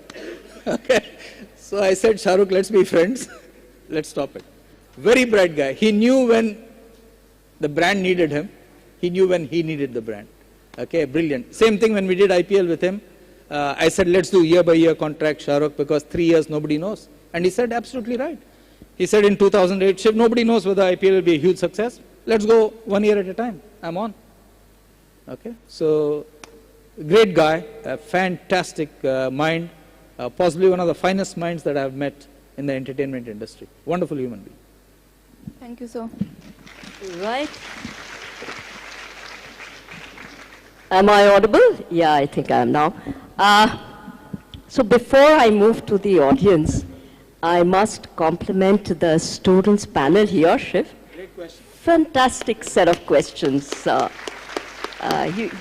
Okay. So I said, Shah Rukh, let's be friends. Let's stop it. Very bright guy. He knew when the brand needed him. He knew when he needed the brand. Okay, brilliant. Same thing when we did IPL with him. I said, let's do year-by-year contract, Shah Rukh, because 3 years nobody knows. And he said, absolutely right. He said in 2008, Shiv, nobody knows whether IPL will be a huge success. Let's go 1 year at a time. I'm on. Okay, so great guy, a fantastic mind, possibly one of the finest minds that I've met in the entertainment industry. Wonderful human being. Thank you, sir. Right. Am I audible? Yeah, I think I am now. So before I move to the audience, I must compliment the students panel here, Shiv. Great question. Fantastic set of questions.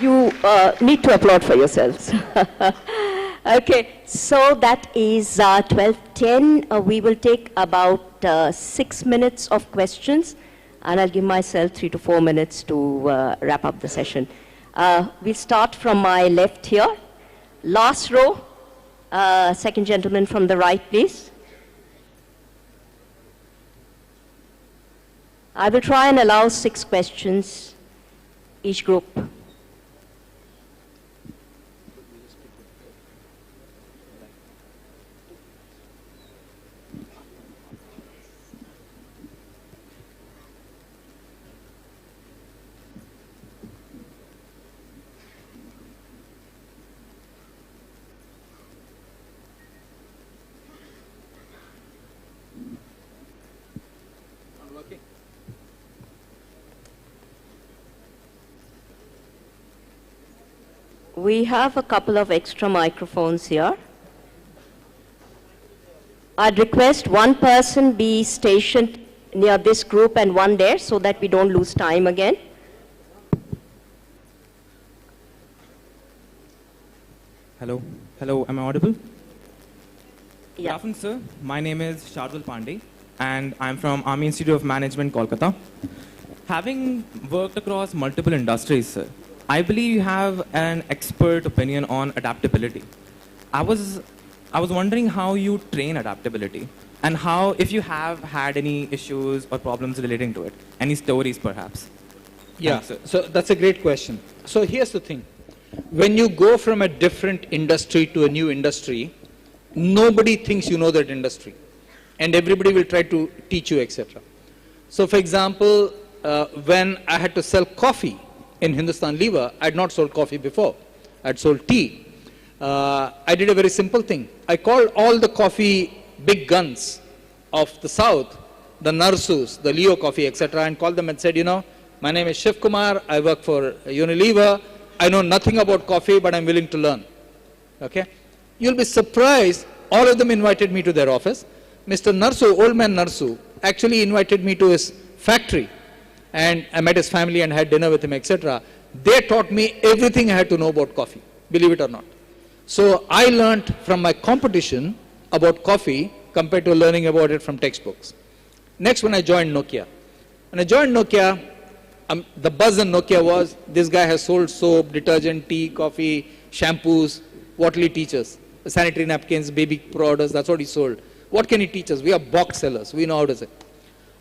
You need to applaud for yourselves. Okay, so that is 12:10. We will take about 6 minutes of questions, and I'll give myself 3 to 4 minutes to wrap up the session. We'll start from my left here. Last row, second gentleman from the right, please. I will try and allow 6 questions each group. We have a couple of extra microphones here. I'd request one person be stationed near this group and one there so that we don't lose time again. Hello. Hello, am I audible? Yeah. Good afternoon, sir. My name is Shardul Pandey, and I'm from Army Institute of Management, Kolkata. Having worked across multiple industries, sir, I believe you have an expert opinion on adaptability. I was wondering how you train adaptability, and how, if you have had any issues or problems relating to it. Any stories, perhaps? Yeah, Thanks, sir. so that's a great question. So here's the thing. When you go from a different industry to a new industry, nobody thinks you know that industry. And everybody will try to teach you, etc. So for example, when I had to sell coffee in Hindustan Lever, I had not sold coffee before. I had sold tea. I did a very simple thing. I called all the coffee big guns of the South, the Narsus, the Leo Coffee, etc., and called them and said, you know, my name is Shiv Kumar, I work for Unilever, I know nothing about coffee, but I'm willing to learn. Okay? You'll be surprised, all of them invited me to their office. Mr. Narsu, old man Narsu, actually invited me to his factory, and I met his family and had dinner with him, etc. They taught me everything I had to know about coffee, believe it or not. So I learned from my competition about coffee compared to learning about it from textbooks. Next, when I joined Nokia. When I joined Nokia, the buzz in Nokia was, this guy has sold soap, detergent, tea, coffee, shampoos. What will he teach us? Sanitary napkins, baby products, that's what he sold. What can he teach us? We are box sellers, we know how to say.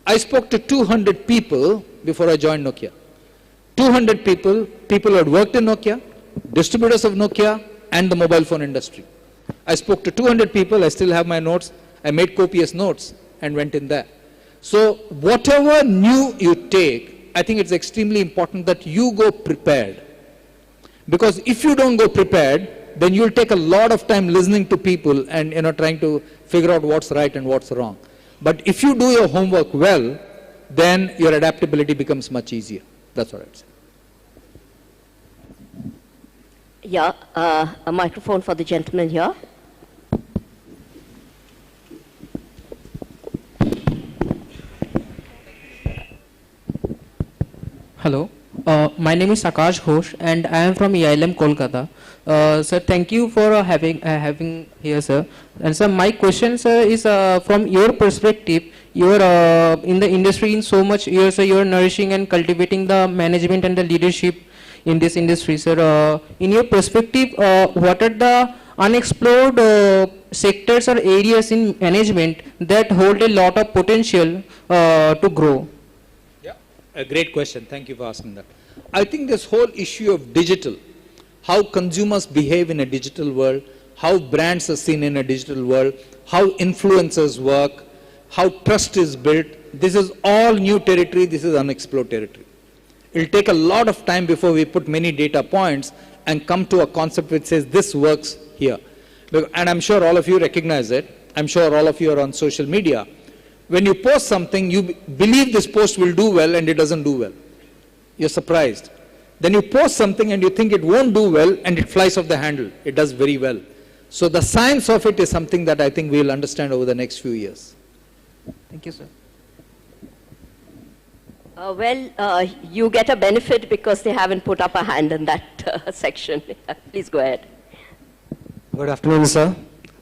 I spoke to 200 people before I joined Nokia. 200 people who had worked in Nokia, distributors of Nokia, and the mobile phone industry. I spoke to 200 people, I still have my notes, I made copious notes and went in there. So whatever new you take, I think it's extremely important that you go prepared. Because if you don't go prepared, then you'll take a lot of time listening to people and trying to figure out what's right and what's wrong. But if you do your homework well, then your adaptability becomes much easier. That's what I'd say. Yeah, a microphone for the gentleman here. Hello, my name is Akash Ghosh and I am from EILM Kolkata. Sir, thank you for having here, sir. And sir, my question, sir, is from your perspective. You're in the industry in so much years, sir. You're nourishing and cultivating the management and the leadership in this industry, sir. In your perspective, what are the unexplored sectors or areas in management that hold a lot of potential to grow? A great question. Thank you for asking that. I think this whole issue of digital, how consumers behave in a digital world, how brands are seen in a digital world, how influencers work, how trust is built, this is all new territory, this is unexplored territory. It will take a lot of time before we put many data points and come to a concept which says this works here. And I'm sure all of you recognize it. I'm sure all of you are on social media. When you post something, you believe this post will do well and it doesn't do well. You're surprised. Then you post something and you think it won't do well and it flies off the handle. It does very well. So the science of it is something that I think we'll understand over the next few years. Thank you, sir. You get a benefit because they haven't put up a hand in that section. Please go ahead. Good afternoon, sir.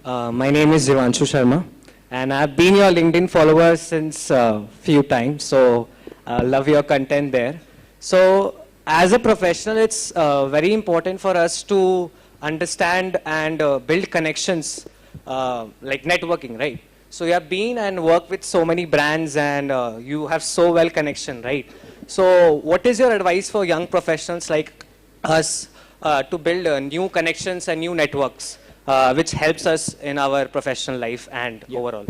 My name is Jivanshu Sharma. And I've been your LinkedIn follower since few times, so love your content there. So as a professional, it's very important for us to understand and build connections like networking, right? So you have been and worked with so many brands and you have so well connection, right? So what is your advice for young professionals like us to build new connections and new networks? Which helps us in our professional life and overall.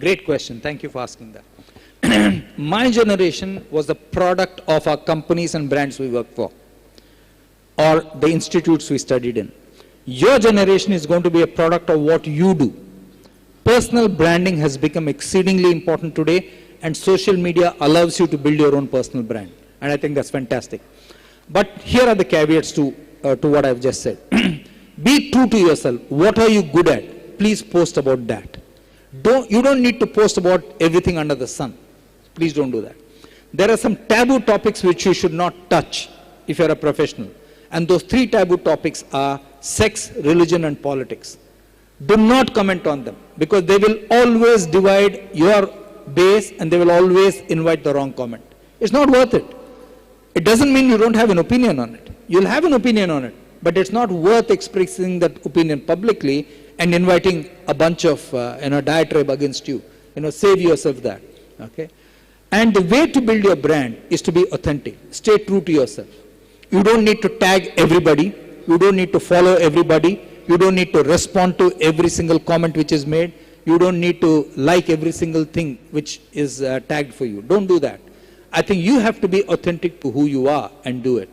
Great question. Thank you for asking that. My generation was the product of our companies and brands we worked for, or the institutes we studied in. Your generation is going to be a product of what you do. Personal branding has become exceedingly important today, and social media allows you to build your own personal brand. And I think that's fantastic. But here are the caveats to to what I've just said. Be true to yourself. What are you good at? Please post about that. You don't need to post about everything under the sun. Please don't do that. There are some taboo topics which you should not touch if you're a professional. And those 3 taboo topics are sex, religion, and politics. Do not comment on them, because they will always divide your base and they will always invite the wrong comment. It's not worth it. It doesn't mean you don't have an opinion on it. You'll have an opinion on it, but it's not worth expressing that opinion publicly and inviting a bunch of diatribe against you. Save yourself that. Okay? And the way to build your brand is to be authentic. Stay true to yourself. You don't need to tag everybody. You don't need to follow everybody. You don't need to respond to every single comment which is made. You don't need to like every single thing which is tagged for you. Don't do that. I think you have to be authentic to who you are and do it.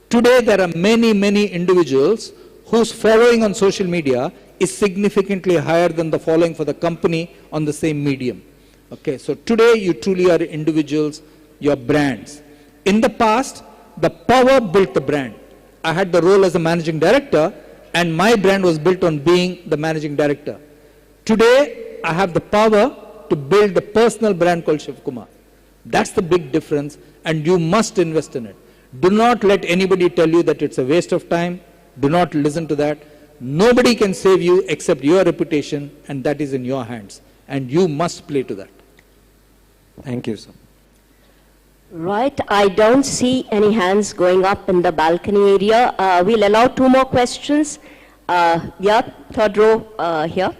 Today there are many, many individuals whose following on social media is significantly higher than the following for the company on the same medium. Okay, so today you truly are individuals, your brands. In the past, the power built the brand. I had the role as a managing director, and my brand was built on being the managing director. Today, I have the power to build the personal brand called Shiv Kumar. That's the big difference, and you must invest in it. Do not let anybody tell you that it's a waste of time. Do not listen to that. Nobody can save you except your reputation, and that is in your hands. And you must play to that. Thank you, sir. Right, I don't see any hands going up in the balcony area. We'll allow 2 more questions. Yeah, third row here.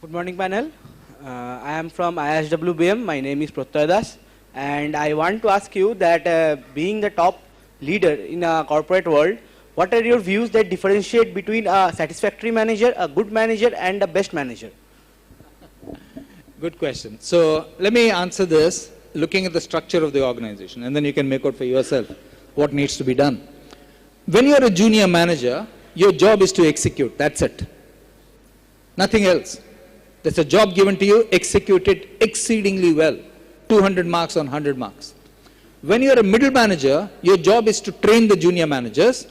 Good morning, panel. I am from ISWBM. My name is Protoy Das. And I want to ask you that being the top leader in a corporate world, what are your views that differentiate between a satisfactory manager, a good manager, and a best manager? Good question. So let me answer this looking at the structure of the organization, and then you can make out for yourself what needs to be done. When you're a junior manager, your job is to execute. That's it. Nothing else. There's a job given to you, execute it exceedingly well. 200 marks on 100 marks. When you're a middle manager, your job is to train the junior managers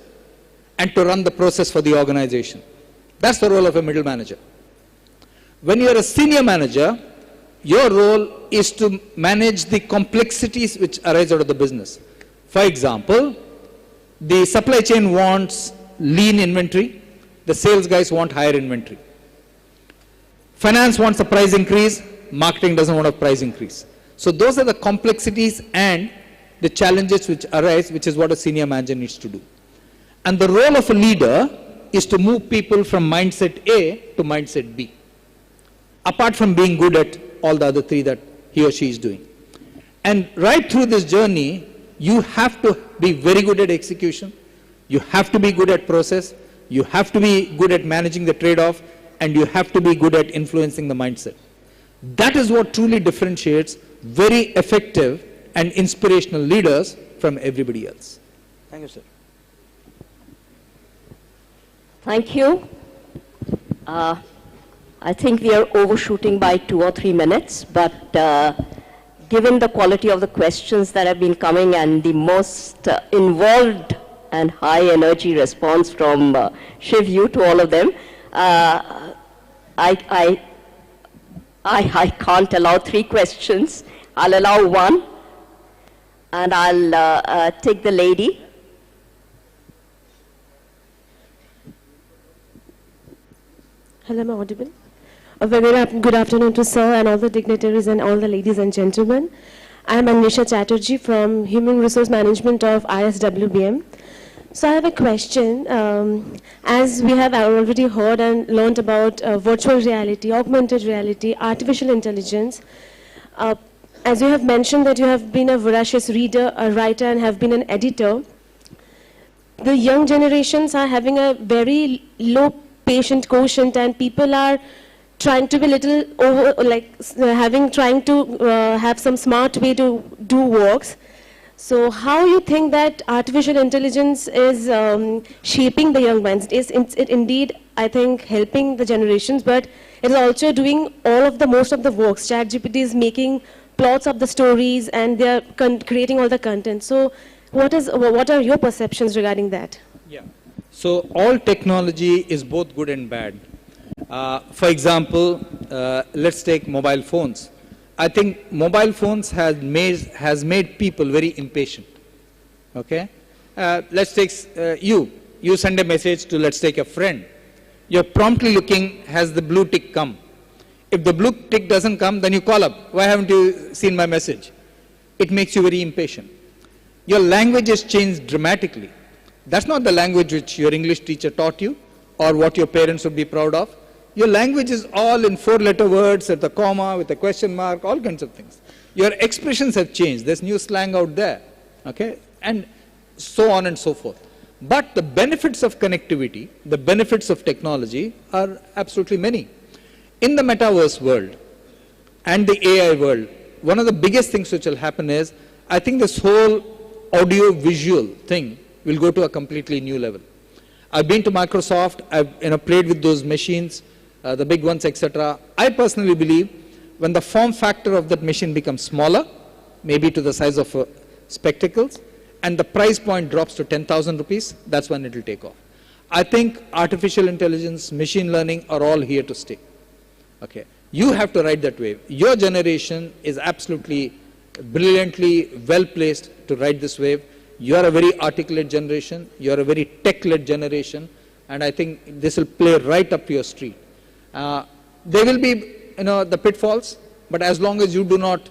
and to run the process for the organization. That's the role of a middle manager. When you're a senior manager, your role is to manage the complexities which arise out of the business. For example, the supply chain wants lean inventory, the sales guys want higher inventory. Finance wants a price increase, marketing doesn't want a price increase. So those are the complexities and the challenges which arise, which is what a senior manager needs to do. And the role of a leader is to move people from mindset A to mindset B, apart from being good at all the other 3 that he or she is doing. And right through this journey, you have to be very good at execution, you have to be good at process, you have to be good at managing the trade-off, and you have to be good at influencing the mindset. That is what truly differentiates very effective and inspirational leaders from everybody else. Thank you, sir. Thank you. I think we are overshooting by 2 or 3 minutes, but given the quality of the questions that have been coming and the most involved and high energy response from Shiv, you to all of them, I can't allow 3 questions. I'll allow 1, and I'll take the lady. Hello, am I audible? A very good afternoon to sir and all the dignitaries and all the ladies and gentlemen. I am Anisha Chatterjee from Human Resource Management of ISWBM. So I have a question. As we have already heard and learned about virtual reality, augmented reality, artificial intelligence, as you have mentioned that you have been a voracious reader, a writer, and have been an editor, the young generations are having a very low patient quotient, and people are trying to be little over, trying to have some smart way to do works. So how you think that artificial intelligence is shaping the young minds? It indeed, I think, helping the generations, but it is also doing most of the works. ChatGPT is making plots of the stories, and they are creating all the content. So What are your perceptions regarding that? Yeah. So all technology is both good and bad. For example, let's take mobile phones. I think mobile phones has made people very impatient. Okay? Let's take you send a message to, let's take a friend. You're promptly looking, has the blue tick come? If the blue tick doesn't come, then you call up. Why haven't you seen my message? It makes you very impatient. Your language has changed dramatically. That's not the language which your English teacher taught you or what your parents would be proud of. Your language is all in 4-letter words at the comma, with a question mark, all kinds of things. Your expressions have changed. There's new slang out there. Okay? And so on and so forth. But the benefits of connectivity, the benefits of technology are absolutely many. In the metaverse world and the AI world, one of the biggest things which will happen is, I think this whole audio-visual thing will go to a completely new level. I've been to Microsoft, I've played with those machines, the big ones, etc. I personally believe when the form factor of that machine becomes smaller, maybe to the size of spectacles, and the price point drops to 10,000 rupees, that's when it will take off. I think artificial intelligence, machine learning are all here to stay. Okay. You have to ride that wave. Your generation is absolutely brilliantly well placed to ride this wave. You are a very articulate generation, you are a very tech-led generation, and I think this will play right up your street. There will be the pitfalls, but as long as you do not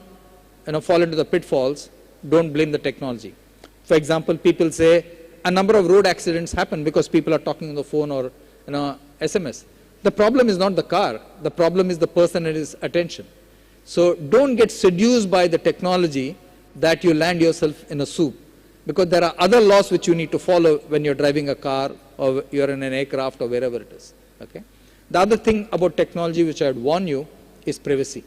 fall into the pitfalls, don't blame the technology. For example, people say a number of road accidents happen because people are talking on the phone or SMS. The problem is not the car, the problem is the person and his attention. So don't get seduced by the technology that you land yourself in a soup, because there are other laws which you need to follow when you're driving a car or you're in an aircraft or wherever it is. Okay? The other thing about technology which I would warn you is privacy.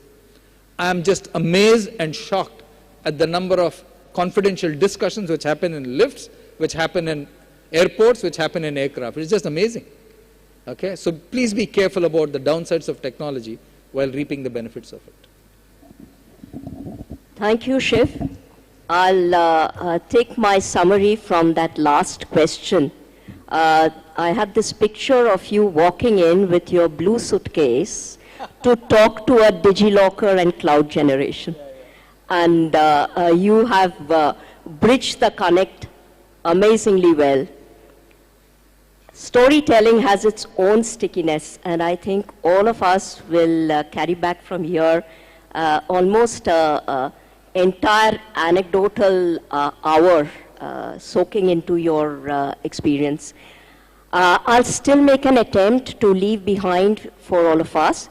I am just amazed and shocked at the number of confidential discussions which happen in lifts, which happen in airports, which happen in aircraft. It's just amazing. Okay? So please be careful about the downsides of technology while reaping the benefits of it. Thank you, Shiv. I'll take my summary from that last question. I have this picture of you walking in with your blue suitcase to talk to a DigiLocker and cloud generation. And you have bridged the connect amazingly well. Storytelling has its own stickiness, and I think all of us will carry back from here almost entire anecdotal hour soaking into your experience. I'll still make an attempt to leave behind for all of us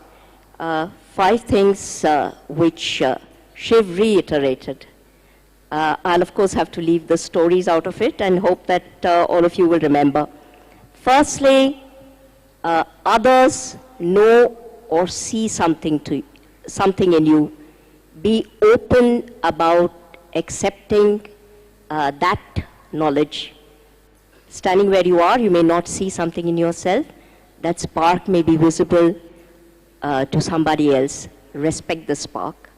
5 things which Shiv reiterated. I'll of course have to leave the stories out of it and hope that all of you will remember. Firstly, others know or see something in you. Be open about accepting that knowledge. Standing where you are, you may not see something in yourself. That spark may be visible to somebody else. Respect the spark.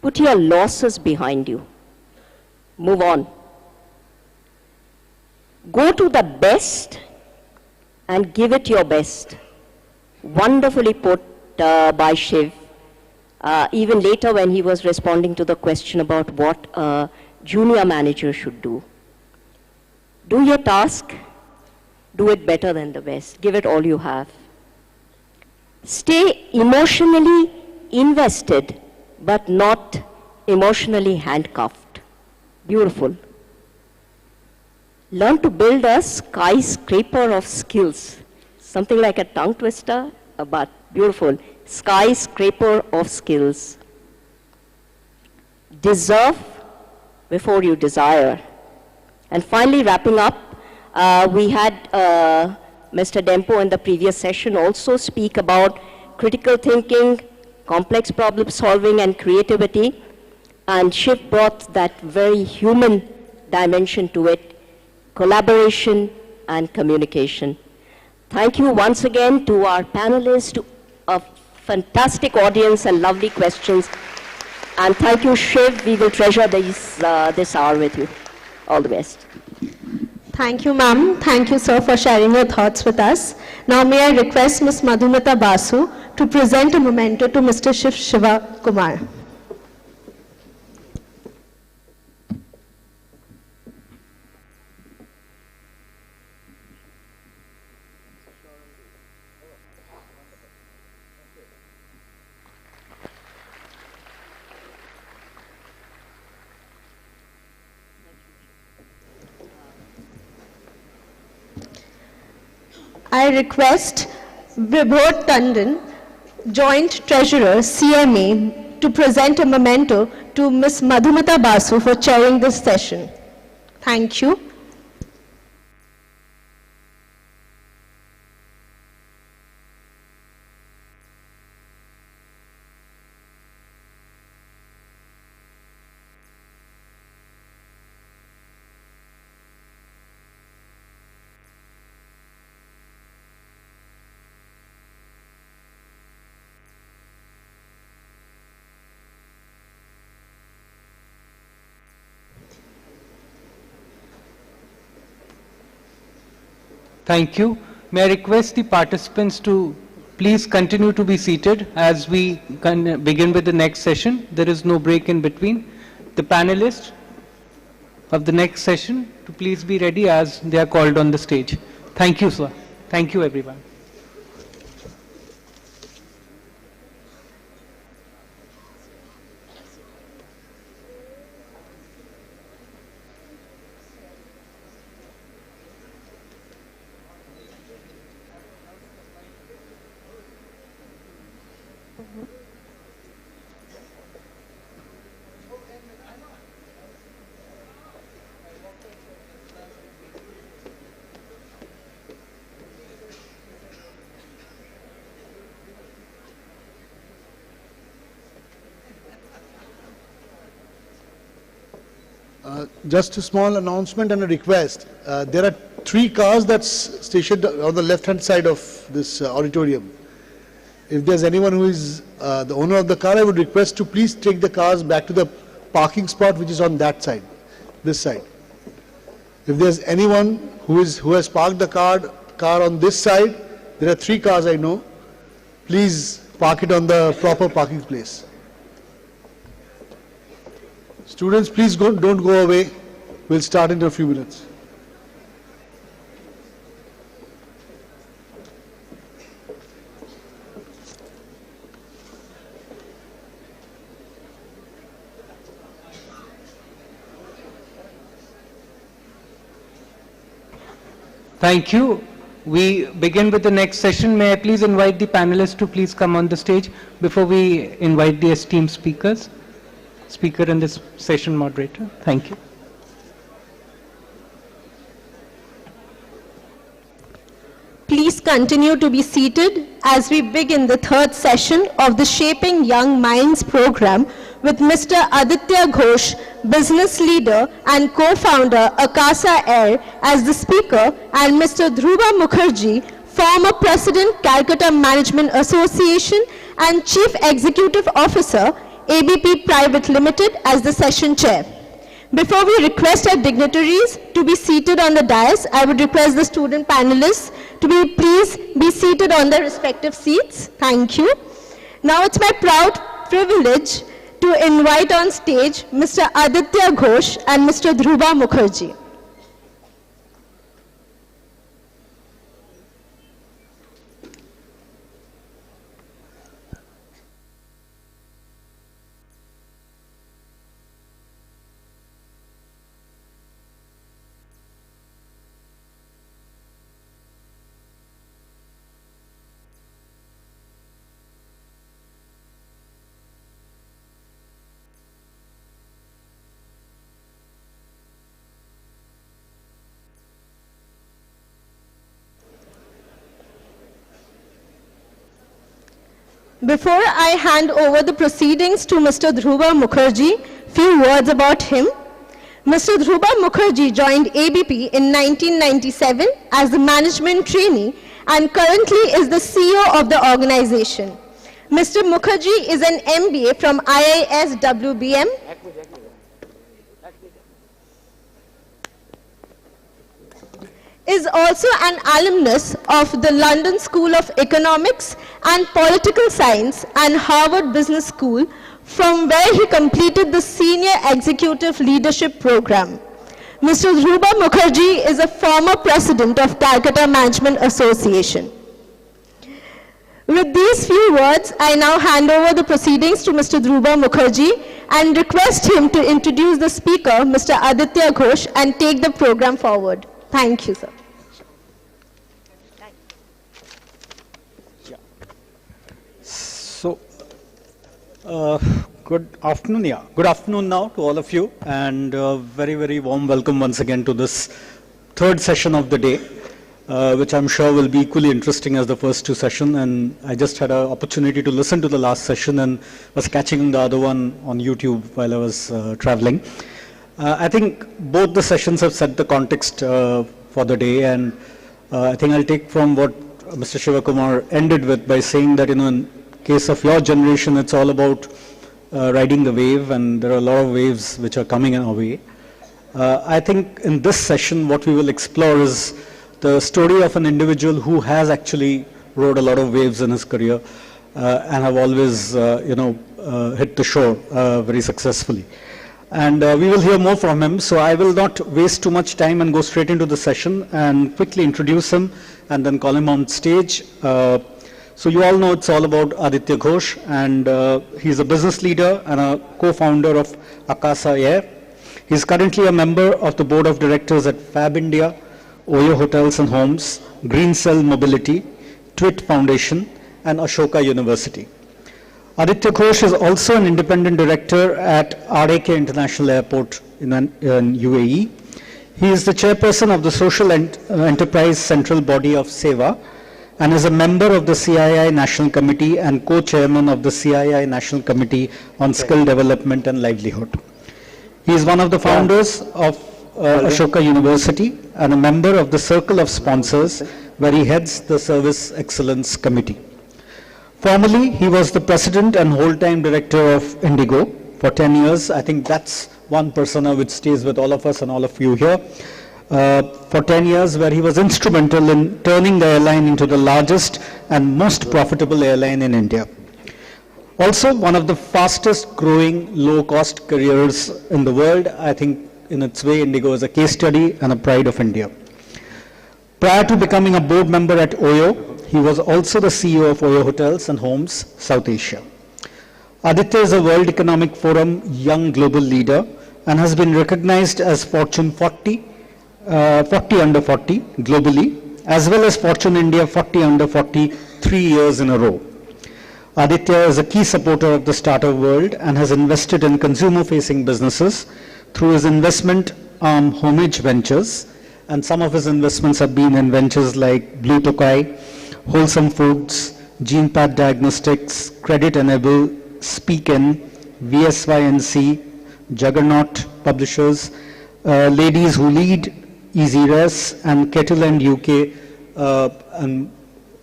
Put your losses behind you. Move on. Go to the best and give it your best. Wonderfully put by Shiv. Even later when he was responding to the question about what a junior manager should do. Do your task, do it better than the best, give it all you have. Stay emotionally invested, but not emotionally handcuffed. Beautiful. Learn to build a skyscraper of skills. Something like a tongue twister, but beautiful. Skyscraper of skills. Deserve before you desire. And finally, wrapping up, we had Mr. Dempo in the previous session also speak about critical thinking, complex problem solving, and creativity. And Shiv brought that very human dimension to it, collaboration and communication. Thank you once again to our panelists, to a fantastic audience and lovely questions. And thank you, Shiv. We will treasure this hour with you. All the best. Thank you, ma'am. Thank you, sir, for sharing your thoughts with us. Now, may I request Ms. Madhumata Basu to present a memento to Mr. Shiva Kumar. I request Vibhor Tandon, Joint Treasurer, CMA, to present a memento to Ms. Madhumata Basu for chairing this session. Thank you. Thank you. May I request the participants to please continue to be seated as we begin with the next session. There is no break in between. The panelists of the next session to please be ready as they are called on the stage. Thank you, sir. Thank you, everyone. Just a small announcement and a request. There are 3 cars that's stationed on the left-hand side of this auditorium. If there's anyone who is the owner of the car, I would request to please take the cars back to the parking spot which is on that side, this side. If there's anyone who has parked the car on this side, there are 3 cars I know. Please park it on the proper parking place. Students, please don't go away. We'll start in a few minutes. Thank you. We begin with the next session. May I please invite the panelists to please come on the stage before we invite the esteemed speaker and this session moderator. Thank you. Please continue to be seated as we begin the 3rd session of the Shaping Young Minds program with Mr. Aditya Ghosh, business leader and co-founder Akasa Air as the speaker, and Mr. Dhruva Mukherjee, former president Calcutta Management Association and chief executive officer ABP Private Limited as the session chair. Before we request our dignitaries to be seated on the dais, I would request the student panelists to please be seated on their respective seats. Thank you. Now it's my proud privilege to invite on stage Mr. Aditya Ghosh and Mr. Dhruva Mukherjee. Before I hand over the proceedings to Mr. Dhruva Mukherjee, few words about him. Mr. Dhruva Mukherjee joined ABP in 1997 as the management trainee and currently is the CEO of the organization. Mr. Mukherjee is an MBA from IIS WBM. is also an alumnus of the London School of Economics and Political Science and Harvard Business School, from where he completed the Senior Executive Leadership Program. Mr. Dhruba Mukherjee is a former president of Calcutta Management Association. With these few words, I now hand over the proceedings to Mr. Dhruba Mukherjee and request him to introduce the speaker, Mr. Aditya Ghosh, and take the program forward. Thank you, sir. So, good afternoon, Good afternoon now to all of you, and very, very warm welcome once again to this third session of the day, which I'm sure will be equally interesting as the first two sessions. And I just had an opportunity to listen to the last session and was catching the other one on YouTube while I was traveling. I think both the sessions have set the context for the day, and I think I'll take from what Mr. Shivakumar ended with by saying that, in case of your generation, it's all about riding the wave, and there are a lot of waves which are coming in our way. I think in this session, what we will explore is the story of an individual who has actually rode a lot of waves in his career and have always, hit the shore very successfully. And we will hear more from him, so I will not waste too much time and go straight into the session and quickly introduce him and then call him on stage. So you all know it's all about Aditya Ghosh, and he's a business leader and a co-founder of Akasa Air. He's currently a member of the board of directors at Fab India, Oyo Hotels and Homes, Green Cell Mobility, TWIT Foundation, and Ashoka University. Aditya Ghosh is also an independent director at RAK International Airport in UAE. He is the chairperson of the Social Enterprise Central Body of SEWA and is a member of the CII National Committee and co-chairman of the CII National Committee on Skill Development and Livelihood. He is one of the founders of Ashoka University and a member of the Circle of Sponsors, where he heads the Service Excellence Committee. Formerly, he was the president and whole-time director of Indigo for 10 years. I think that's one persona which stays with all of us and all of you here. For 10 years, where he was instrumental in turning the airline into the largest and most profitable airline in India. Also, one of the fastest growing low-cost careers in the world. I think in its way, Indigo is a case study and a pride of India. Prior to becoming a board member at Oyo, he was also the CEO of Oyo Hotels and Homes, South Asia. Aditya is a World Economic Forum Young Global Leader and has been recognized as Fortune 40 under 40 globally, as well as Fortune India 40 under 40 3 years in a row. Aditya is a key supporter of the startup world and has invested in consumer-facing businesses through his investment arm Homage Ventures, and some of his investments have been in ventures like Blue Tokai, Wholesome Foods, GenePath Diagnostics, Credit Enable, SpeakIn, VSYNC, Juggernaut Publishers, Ladies Who Lead, EasyRes, and Kettle and UK. And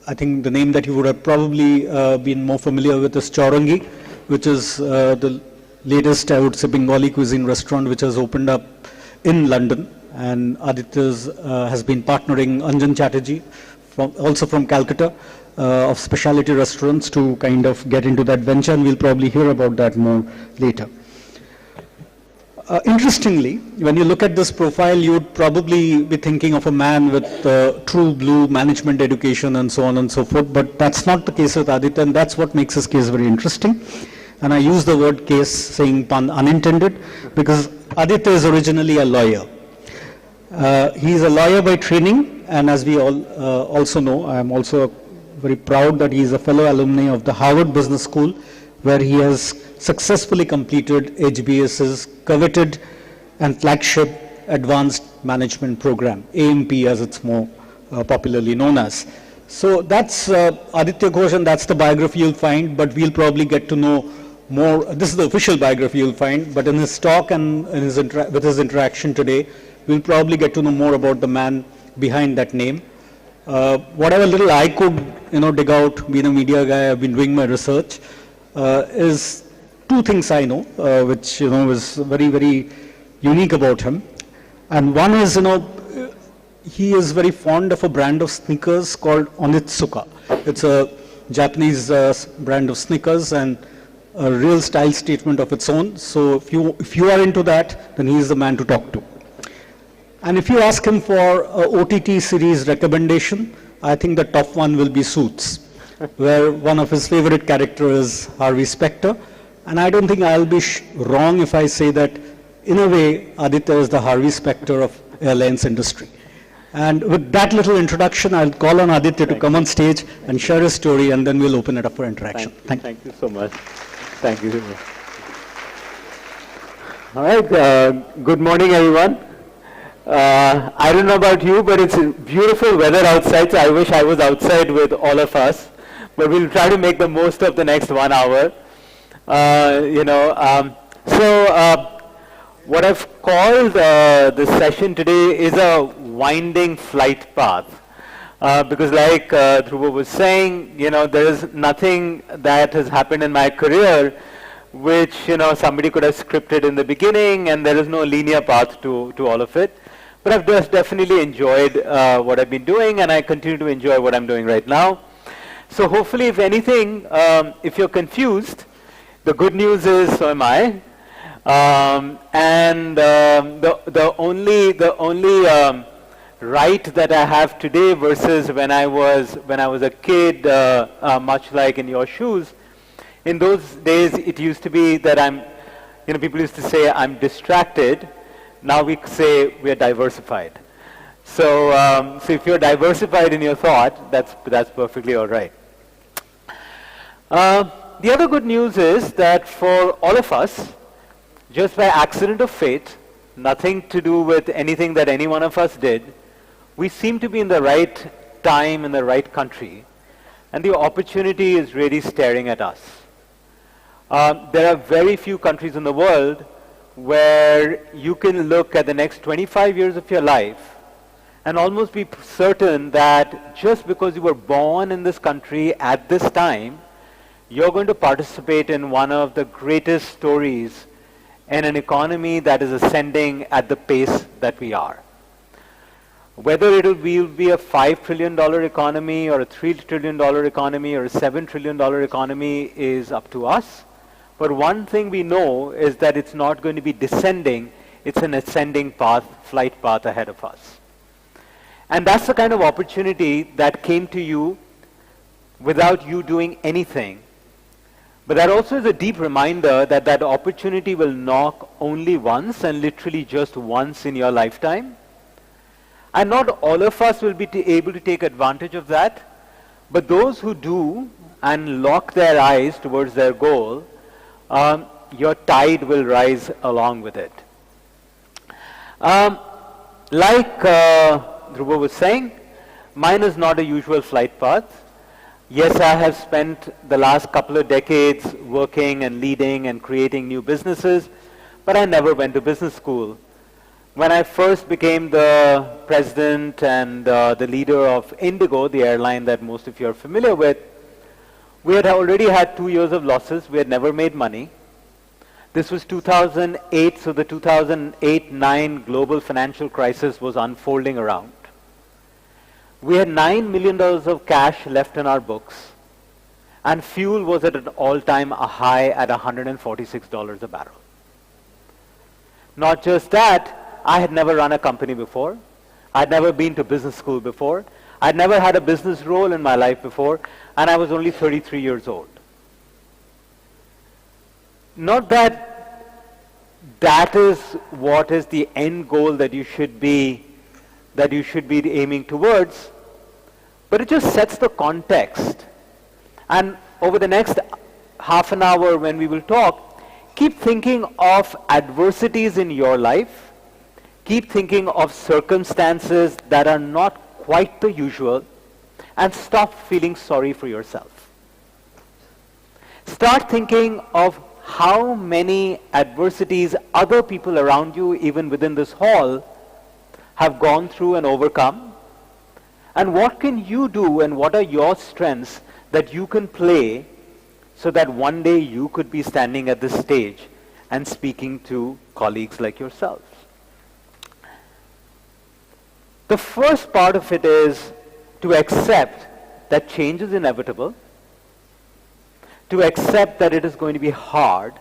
I think the name that you would have probably been more familiar with is Chaurangi, which is the latest, I would say, Bengali cuisine restaurant which has opened up in London. And Aditya's has been partnering Anjan Chatterjee, also from Calcutta, of specialty restaurants, to kind of get into that venture, and we'll probably hear about that more later. Interestingly, when you look at this profile, you would probably be thinking of a man with true blue management education and so on and so forth, but that's not the case with Aditya, and that's what makes his case very interesting. And I use the word case, saying pun unintended, because Aditya is originally a lawyer. He is a lawyer by training, and as we all also know, I am also very proud that he is a fellow alumni of the Harvard Business School, where he has successfully completed HBS's coveted and flagship Advanced Management Program, AMP as it's more popularly known as. So that's Aditya Ghosh, and that's the biography you'll find, but we'll probably get to know more. This is the official biography you'll find, but in his talk and in his with his interaction today, we'll probably get to know more about the man behind that name. Whatever little I could, dig out, being a media guy, I've been doing my research, is two things I know, which, is very, very unique about him. And one is, he is very fond of a brand of sneakers called Onitsuka. It's a Japanese brand of sneakers and a real style statement of its own. So if you are into that, then he is the man to talk to. And if you ask him for a OTT series recommendation, I think the top one will be Suits, where one of his favorite characters is Harvey Specter. And I don't think I'll be wrong if I say that, in a way, Aditya is the Harvey Specter of airlines industry. And with that little introduction, I'll call on Aditya to come on stage and share his story, and then we'll open it up for interaction. Thank you so much. Thank you. All right, good morning, everyone. I don't know about you, but it's beautiful weather outside, so I wish I was outside with all of us. But we'll try to make the most of the next 1 hour. What I've called this session today is a winding flight path. Because like Dhruva was saying, there is nothing that has happened in my career which, somebody could have scripted in the beginning, and there is no linear path to all of it. But I've just definitely enjoyed what I've been doing, and I continue to enjoy what I'm doing right now. So hopefully, if anything, if you're confused, the good news is so am I. The only right that I have today versus when I was a kid, much like in your shoes, in those days it used to be that people used to say I'm distracted. Now we say we are diversified. So if you're diversified in your thought, that's perfectly all right. The other good news is that for all of us, just by accident of fate, nothing to do with anything that any one of us did, we seem to be in the right time in the right country, and the opportunity is really staring at us. There are very few countries in the world where you can look at the next 25 years of your life and almost be certain that just because you were born in this country at this time, you're going to participate in one of the greatest stories in an economy that is ascending at the pace that we are. Whether it will be a $5 trillion economy or a $3 trillion economy or a $7 trillion economy is up to us. But one thing we know is that it's not going to be descending, it's an ascending path, flight path ahead of us. And that's the kind of opportunity that came to you without you doing anything. But that also is a deep reminder that that opportunity will knock only once, and literally just once in your lifetime. And not all of us will be able to take advantage of that, but those who do and lock their eyes towards their goal, your tide will rise along with it. Like Dhruva was saying, mine is not a usual flight path. Yes, I have spent the last couple of decades working and leading and creating new businesses, but I never went to business school. When I first became the president and the leader of Indigo, the airline that most of you are familiar with, we had already had 2 years of losses. We had never made money. This was 2008, so the 2008-9 global financial crisis was unfolding around. We had $9 million of cash left in our books, and fuel was at an all-time high at $146 a barrel. Not just that, I had never run a company before. I'd never been to business school before. I'd never had a business role in my life before, and I was only 33 years old. Not that that is what is the end goal that you should be aiming towards, but it just sets the context. And over the next half an hour when we will talk, keep thinking of adversities in your life, keep thinking of circumstances that are not quite the usual, and stop feeling sorry for yourself. Start thinking of how many adversities other people around you, even within this hall, have gone through and overcome, and what can you do and what are your strengths that you can play so that one day you could be standing at this stage and speaking to colleagues like yourselves. The first part of it is to accept that change is inevitable, to accept that it is going to be hard,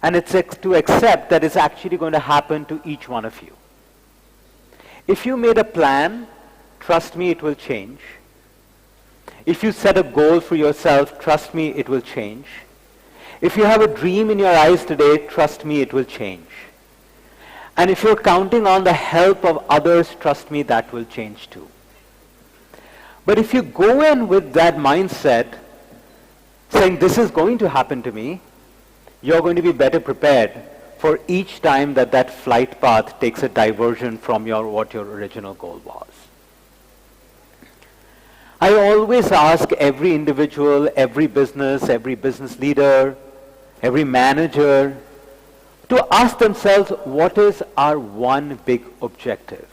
and to accept that it's actually going to happen to each one of you. If you made a plan, trust me, it will change. If you set a goal for yourself, trust me, it will change. If you have a dream in your eyes today, trust me, it will change. And if you're counting on the help of others, trust me, that will change too. But if you go in with that mindset, saying this is going to happen to me, you're going to be better prepared for each time that that flight path takes a diversion from what your original goal was. I always ask every individual, every business leader, every manager to ask themselves, what is our one big objective?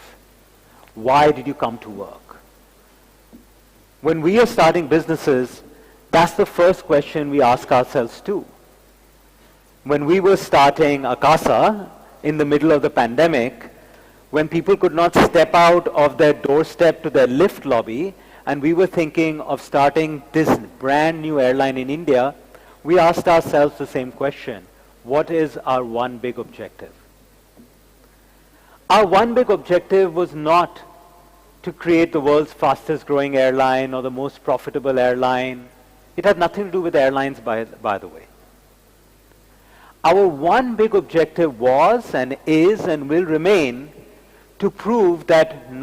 Why did you come to work? When we are starting businesses, that's the first question we ask ourselves too. When we were starting Akasa in the middle of the pandemic, when people could not step out of their doorstep to their lift lobby, and we were thinking of starting this brand new airline in India, we asked ourselves the same question. What is our one big objective? Our one big objective was not to create the world's fastest growing airline or the most profitable airline. It had nothing to do with airlines, by the way. Our one big objective was and is and will remain to prove that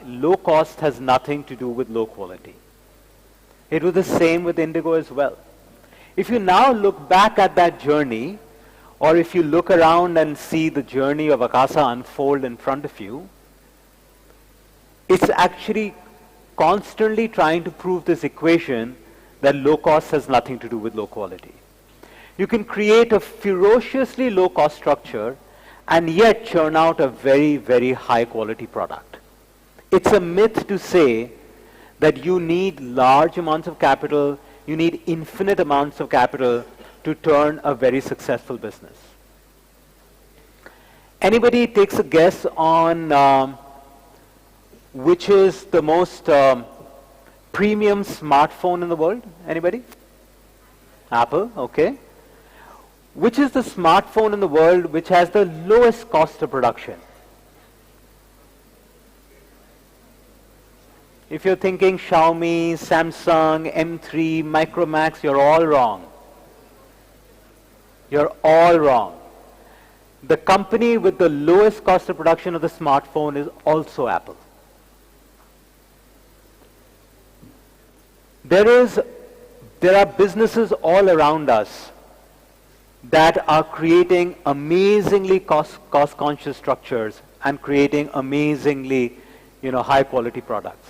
low cost has nothing to do with low quality. It was the same with Indigo as well. If you now look back at that journey, or if you look around and see the journey of Akasa unfold in front of you, it's actually constantly trying to prove this equation that low cost has nothing to do with low quality. You can create a ferociously low cost structure and yet churn out a very, very high quality product. It's a myth to say that you need large amounts of capital, you need infinite amounts of capital to turn a very successful business. Anybody takes a guess on which is the most premium smartphone in the world? Anybody? Apple, okay. Which is the smartphone in the world which has the lowest cost of production? If you're thinking Xiaomi, Samsung, M3, Micromax, you're all wrong. You're all wrong. The company with the lowest cost of production of the smartphone is also Apple. There are businesses all around us that are creating amazingly cost-conscious structures and creating amazingly, high-quality products.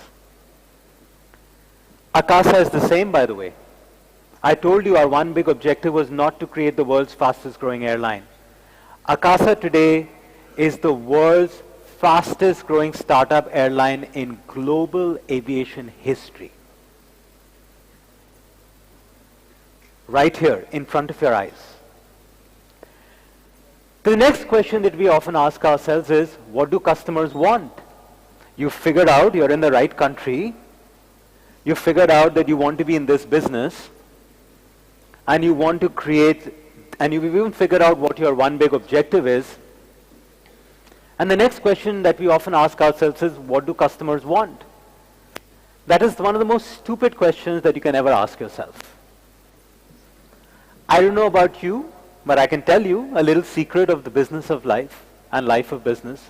Akasa is the same, by the way. I told you our one big objective was not to create the world's fastest-growing airline. Akasa today is the world's fastest-growing startup airline in global aviation history. Right here, in front of your eyes. The next question that we often ask ourselves is, what do customers want? You figured out you're in the right country, you figured out that you want to be in this business, and you want to create, and you've even figured out what your one big objective is. And the next question that we often ask ourselves is, what do customers want? That is one of the most stupid questions that you can ever ask yourself. I don't know about you, but I can tell you a little secret of the business of life and life of business.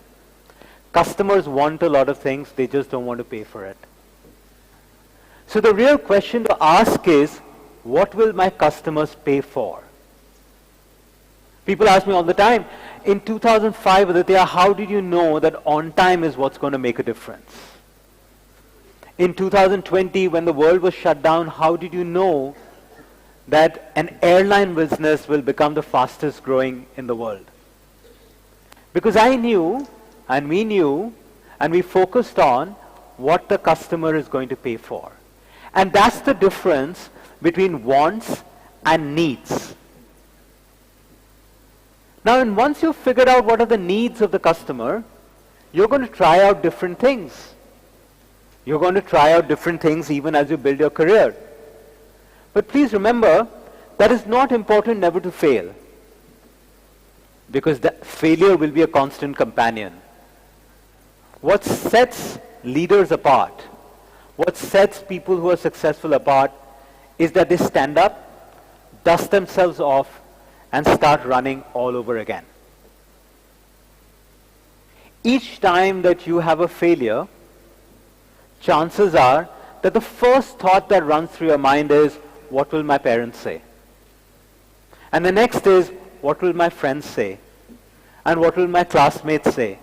Customers want a lot of things, they just don't want to pay for it. So the real question to ask is, what will my customers pay for? People ask me all the time, in 2005, Aditya, how did you know that on time is what's going to make a difference? In 2020, when the world was shut down, how did you know that an airline business will become the fastest growing in the world? Because I knew, and we knew, and we focused on what the customer is going to pay for. And that's the difference between wants and needs. Now, and once you've figured out what are the needs of the customer, you're going to try out different things. You're going to try out different things even as you build your career. But please remember, that it's not important never to fail, because failure will be a constant companion. What sets leaders apart, what sets people who are successful apart, is that they stand up, dust themselves off, and start running all over again. Each time that you have a failure, chances are that the first thought that runs through your mind is, what will my parents say? And the next is, what will my friends say? And what will my classmates say?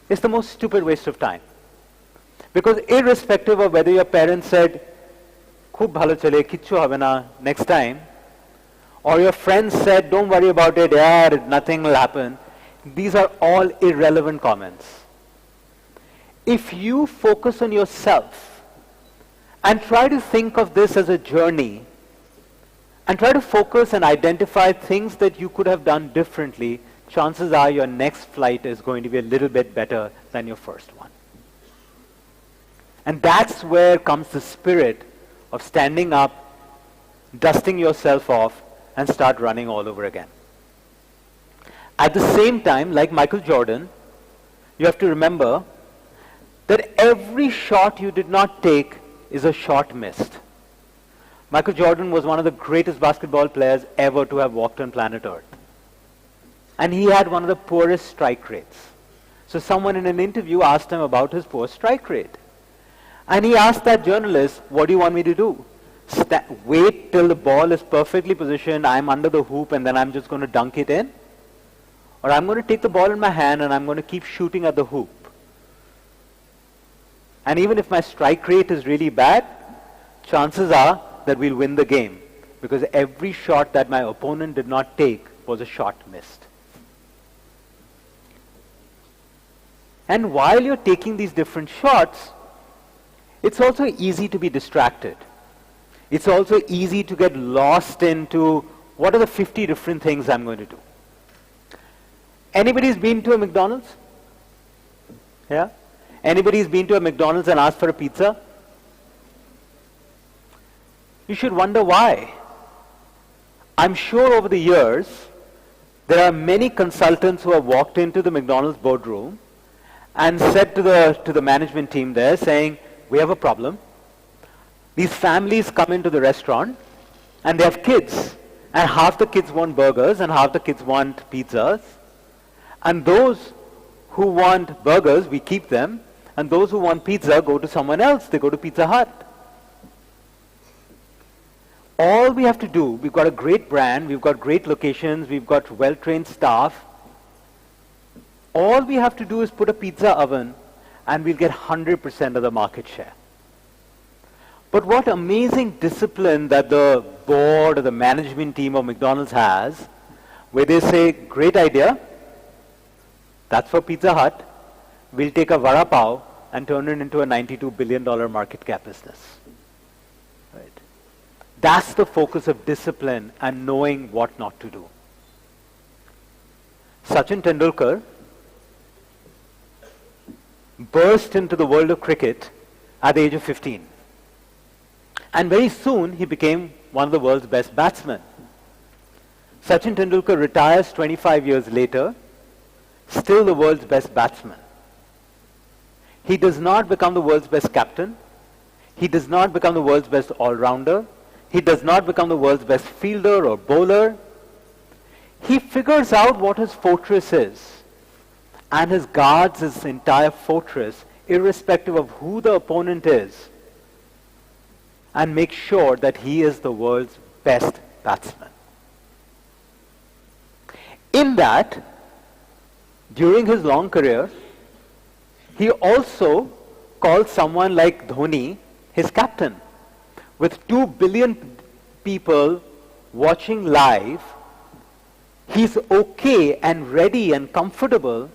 It's the most stupid waste of time. Because irrespective of whether your parents said, "Khub bhalo chale, kichu hobe na next time," or your friends said, "Don't worry about it, yaar, nothing will happen," these are all irrelevant comments. If you focus on yourself and try to think of this as a journey, and try to focus and identify things that you could have done differently, chances are your next flight is going to be a little bit better than your first one. And that's where comes the spirit of standing up, dusting yourself off, and start running all over again. At the same time, like Michael Jordan, you have to remember that every shot you did not take is a shot missed. Michael Jordan was one of the greatest basketball players ever to have walked on planet Earth. And he had one of the poorest strike rates. So someone in an interview asked him about his poor strike rate. And he asked that journalist, "What do you want me to do? Wait till the ball is perfectly positioned, I'm under the hoop, and then I'm just going to dunk it in? Or I'm going to take the ball in my hand and I'm going to keep shooting at the hoop? And even if my strike rate is really bad, chances are that we'll win the game, because every shot that my opponent did not take was a shot missed." And while you're taking these different shots, it's also easy to be distracted. It's also easy to get lost into, what are the 50 different things I'm going to do? Anybody's been to a McDonald's? Yeah? Anybody's been to a McDonald's and asked for a pizza? You should wonder why. I'm sure over the years, there are many consultants who have walked into the McDonald's boardroom and said to the management team there, saying, "We have a problem. These families come into the restaurant and they have kids, and half the kids want burgers and half the kids want pizzas. And those who want burgers, we keep them, and those who want pizza go to someone else. They go to Pizza Hut. All we have to do, we've got a great brand, we've got great locations, we've got well-trained staff. All we have to do is put a pizza oven and we'll get 100% of the market share." But what amazing discipline that the board or the management team of McDonald's has, where they say, "Great idea, that's for Pizza Hut, we'll take a vada pav and turn it into a $92 billion market cap business." Right? That's the focus of discipline and knowing what not to do. Sachin Tendulkar burst into the world of cricket at the age of 15. And very soon he became one of the world's best batsmen. Sachin Tendulkar retires 25 years later, still the world's best batsman. He does not become the world's best captain. He does not become the world's best all-rounder. He does not become the world's best fielder or bowler. He figures out what his fortress is, and he guards his entire fortress, irrespective of who the opponent is, and makes sure that he is the world's best batsman. In that, during his long career, he also called someone like Dhoni his captain. With 2 billion people watching live, he's okay and ready and comfortable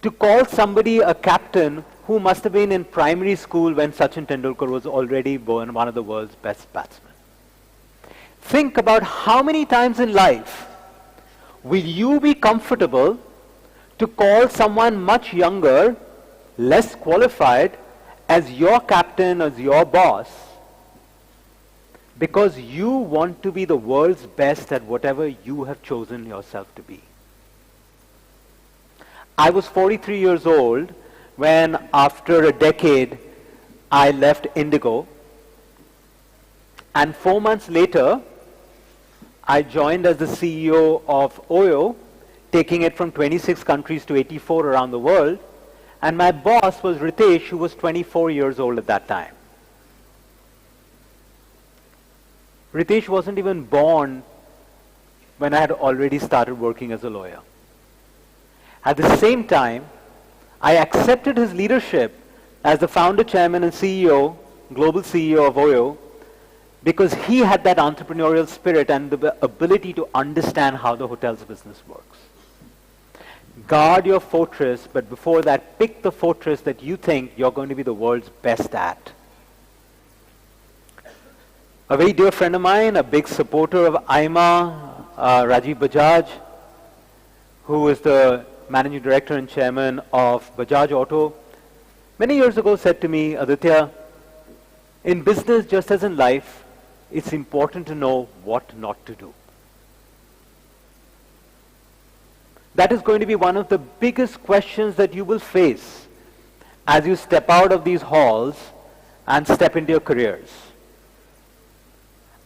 to call somebody a captain who must have been in primary school when Sachin Tendulkar was already born one of the world's best batsmen. Think about how many times in life will you be comfortable to call someone much younger, less qualified, as your captain, as your boss, because you want to be the world's best at whatever you have chosen yourself to be. I was 43 years old when, after a decade, I left Indigo, and 4 months later, I joined as the CEO of OYO, taking it from 26 countries to 84 around the world, and my boss was Ritesh, who was 24 years old at that time. Ritesh wasn't even born when I had already started working as a lawyer. At the same time, I accepted his leadership as the founder, chairman, and CEO, global CEO of OYO, because he had that entrepreneurial spirit and the ability to understand how the hotel's business works. Guard your fortress, but before that, pick the fortress that you think you're going to be the world's best at. A very dear friend of mine, a big supporter of IMA, Rajiv Bajaj, who is the managing director and chairman of Bajaj Auto, many years ago said to me, Aditya, in business just as in life, it's important to know what not to do. That is going to be one of the biggest questions that you will face as you step out of these halls and step into your careers.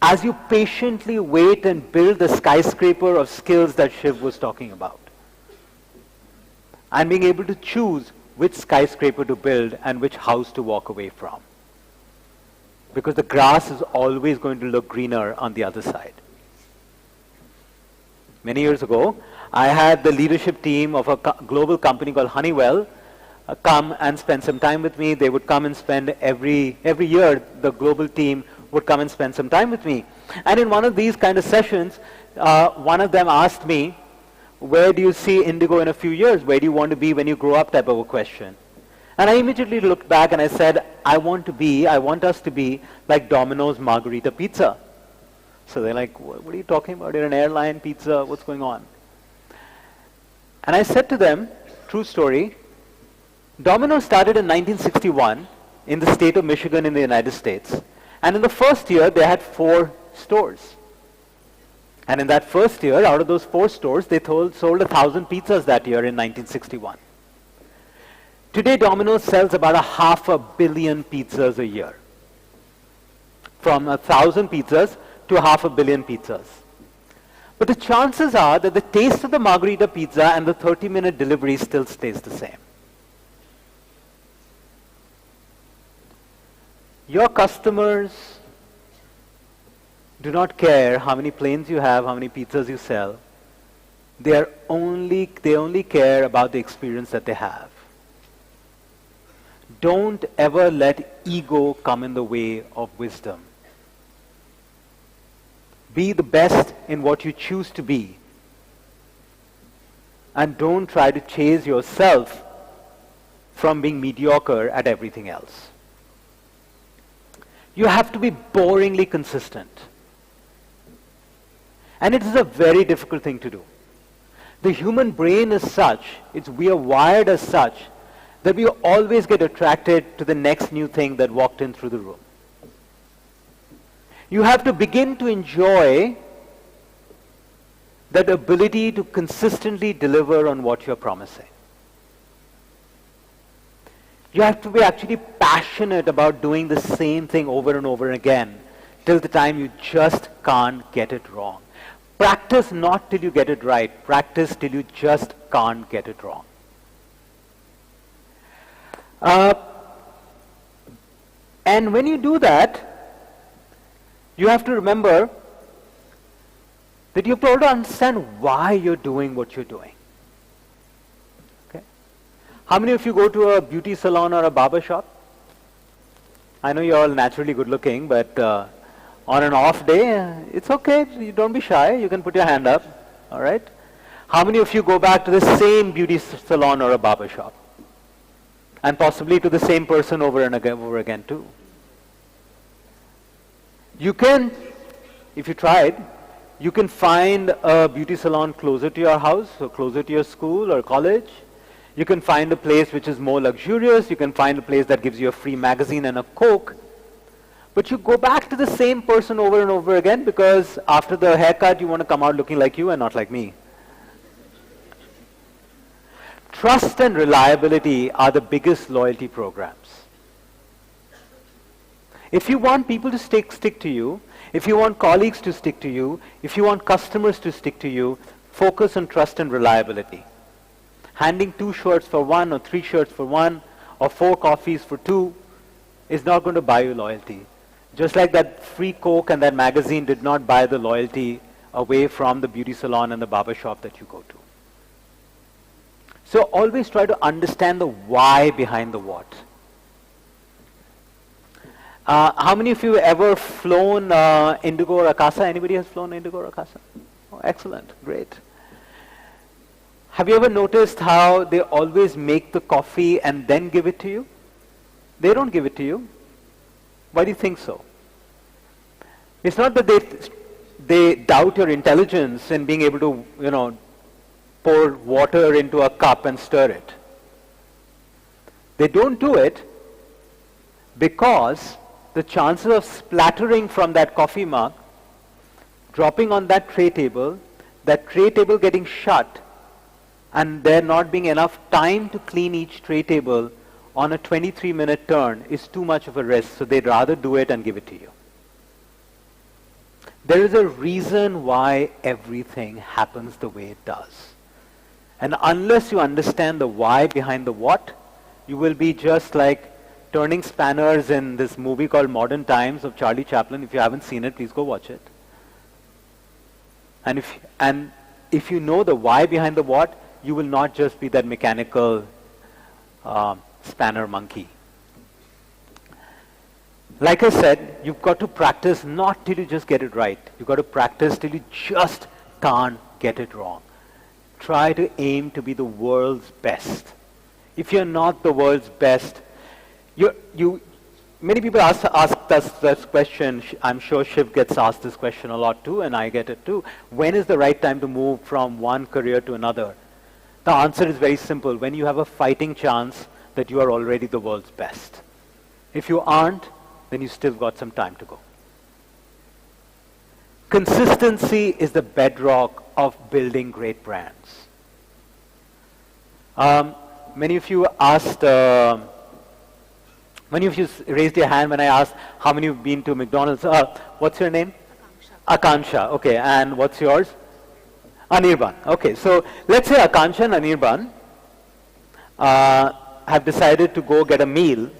As you patiently wait and build the skyscraper of skills that Shiv was talking about. And being able to choose which skyscraper to build and which house to walk away from. Because the grass is always going to look greener on the other side. Many years ago, I had the leadership team of a global company called Honeywell come and spend some time with me. They would come and spend every year, the global team would come and spend some time with me. And in one of these kind of sessions, one of them asked me, where do you see Indigo in a few years? Where do you want to be when you grow up, type of a question. And I immediately looked back and I said, I want us to be like Domino's Margherita Pizza. So they're like, what are you talking about? You're an airline, pizza, what's going on? And I said to them, true story, Domino's started in 1961 in the state of Michigan in the United States. And in the first year, they had 4 stores. And in that first year, out of those 4 stores, they sold 1,000 pizzas that year in 1961. Today, Domino's sells about 500 million pizzas a year. From 1,000 pizzas to 500 million pizzas. But the chances are that the taste of the margherita pizza and the 30-minute delivery still stays the same. Your customers do not care how many planes you have, how many pizzas you sell. They only care about the experience that they have. Don't ever let ego come in the way of wisdom. Be the best in what you choose to be. And don't try to chase yourself from being mediocre at everything else. You have to be boringly consistent. And it is a very difficult thing to do. The human brain is such, we are wired as such, that we always get attracted to the next new thing that walked in through the room. You have to begin to enjoy that ability to consistently deliver on what you're promising. You have to be actually passionate about doing the same thing over and over again till the time you just can't get it wrong. Practice not till you get it right. Practice till you just can't get it wrong. And when you do that, you have to remember that you have to also understand why you're doing what you're doing. Okay? How many of you go to a beauty salon or a barber shop? I know you're all naturally good looking, but on an off day, it's okay. You don't be shy. You can put your hand up. All right? How many of you go back to the same beauty salon or a barber shop? And possibly to the same person over and over again too. You can, if you tried, You can find a beauty salon closer to your house, or closer to your school or college. You can find a place which is more luxurious. You can find a place that gives you a free magazine and a Coke. But you go back to the same person over and over again because after the haircut, you want to come out looking like you and not like me. Trust and reliability are the biggest loyalty programs. If you want people to stick to you, if you want colleagues to stick to you, if you want customers to stick to you, focus on trust and reliability. Handing 2 shirts for 1 or 3 shirts for 1 or 4 coffees for 2 is not going to buy you loyalty. Just like that free Coke and that magazine did not buy the loyalty away from the beauty salon and the barber shop that you go to. So always try to understand the why behind the what. How many of you have ever flown Indigo or Akasa? Anybody has flown Indigo or Akasa? Oh, excellent, great. Have you ever noticed how they always make the coffee and then give it to you? They don't give it to you. Why do you think so? It's not that they doubt your intelligence in being able to, pour water into a cup and stir it. They don't do it because the chances of splattering from that coffee mug, dropping on that tray table getting shut, and there not being enough time to clean each tray table on a 23-minute turn is too much of a risk, so they'd rather do it and give it to you. There is a reason why everything happens the way it does. And unless you understand the why behind the what, you will be just like turning spanners in this movie called Modern Times of Charlie Chaplin. If you haven't seen it, please go watch it. And if you know the why behind the what, you will not just be that mechanical spanner monkey. Like I said, you've got to practice not till you just get it right. You've got to practice till you just can't get it wrong. Try to aim to be the world's best. If you're not the world's best, many people ask us this question. I'm sure Shiv gets asked this question a lot too, and I get it too. When is the right time to move from one career to another? The answer is very simple. When you have a fighting chance that you are already the world's best. If you aren't, then you still got some time to go. Consistency is the bedrock of building great brands. Many of you raised your hand when I asked how many have been to McDonald's. What's your name? Akansha. Okay, and what's yours? Anirban. Okay, so let's say Akansha and Anirban have decided to go get a meal,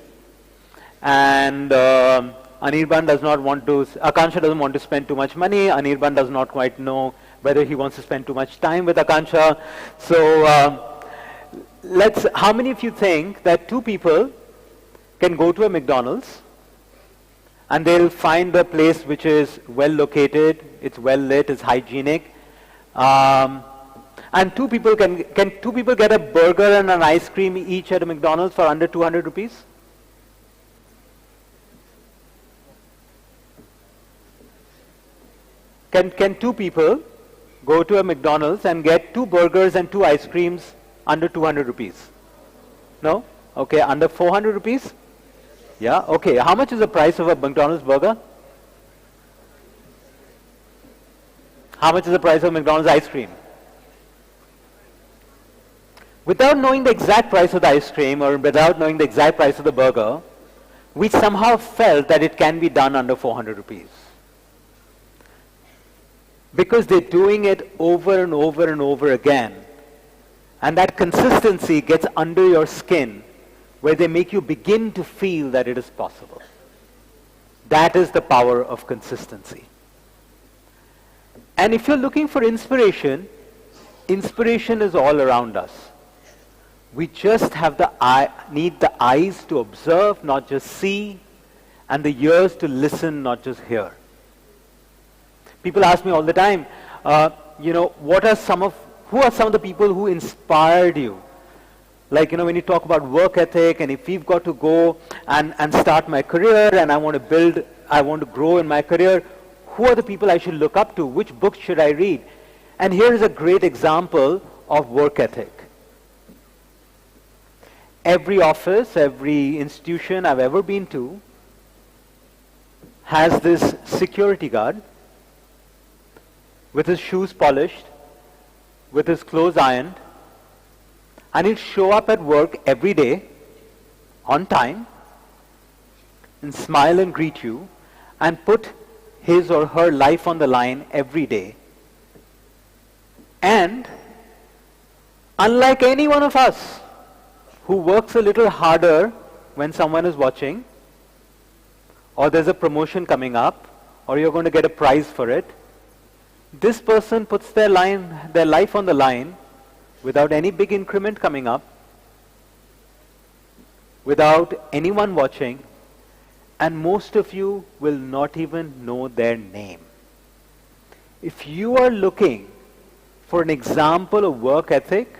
and Anirban does not want to, Akansha doesn't want to spend too much money. Anirban does not quite know whether he wants to spend too much time with Akansha. So how many of you think that 2 people can go to a McDonald's and they'll find a place which is well located, it's well lit, it's hygienic, and 2 people can 2 people get a burger and an ice cream each at a McDonald's for under 200 rupees? Can 2 people go to a McDonald's and get 2 burgers and 2 ice creams under 200 rupees? No? Okay, under 400 rupees? Yeah, okay. How much is the price of a McDonald's burger? How much is the price of McDonald's ice cream? Without knowing the exact price of the ice cream or without knowing the exact price of the burger, we somehow felt that it can be done under 400 rupees. Because they're doing it over and over and over again. And that consistency gets under your skin, where they make you begin to feel that it is possible. That is the power of consistency. And if you're looking for inspiration, inspiration is all around us. We just have need the eyes to observe, not just see, and the ears to listen, not just hear. People ask me all the time, who are some of the people who inspired you? Like, when you talk about work ethic, and if we've got to go and start my career, and I want to grow in my career, Who are the people I should look up to? Which books should I read? And here is a great example of work ethic. Every office, every institution I've ever been to has this security guard with his shoes polished, with his clothes ironed, and he'll show up at work every day on time and smile and greet you and put his or her life on the line every day. And unlike any one of us who works a little harder when someone is watching, or there's a promotion coming up, or you're going to get a prize for it, this person puts their life on the line without any big increment coming up, without anyone watching, and most of you will not even know their name. If you are looking for an example of work ethic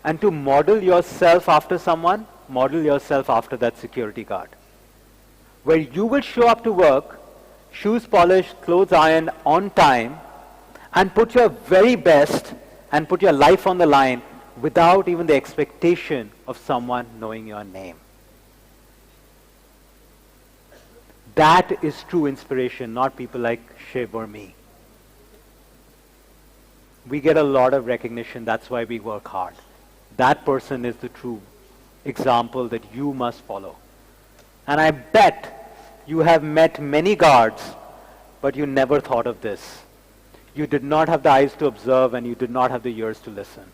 and to model yourself after someone, model yourself after that security guard, where you will show up to work, shoes polished, clothes ironed, on time, and put your very best and put your life on the line without even the expectation of someone knowing your name. That is true inspiration, not people like Shiv or me. We get a lot of recognition, that's why we work hard. That person is the true example that you must follow. And I bet you have met many guards, but you never thought of this. You did not have the eyes to observe and you did not have the ears to listen.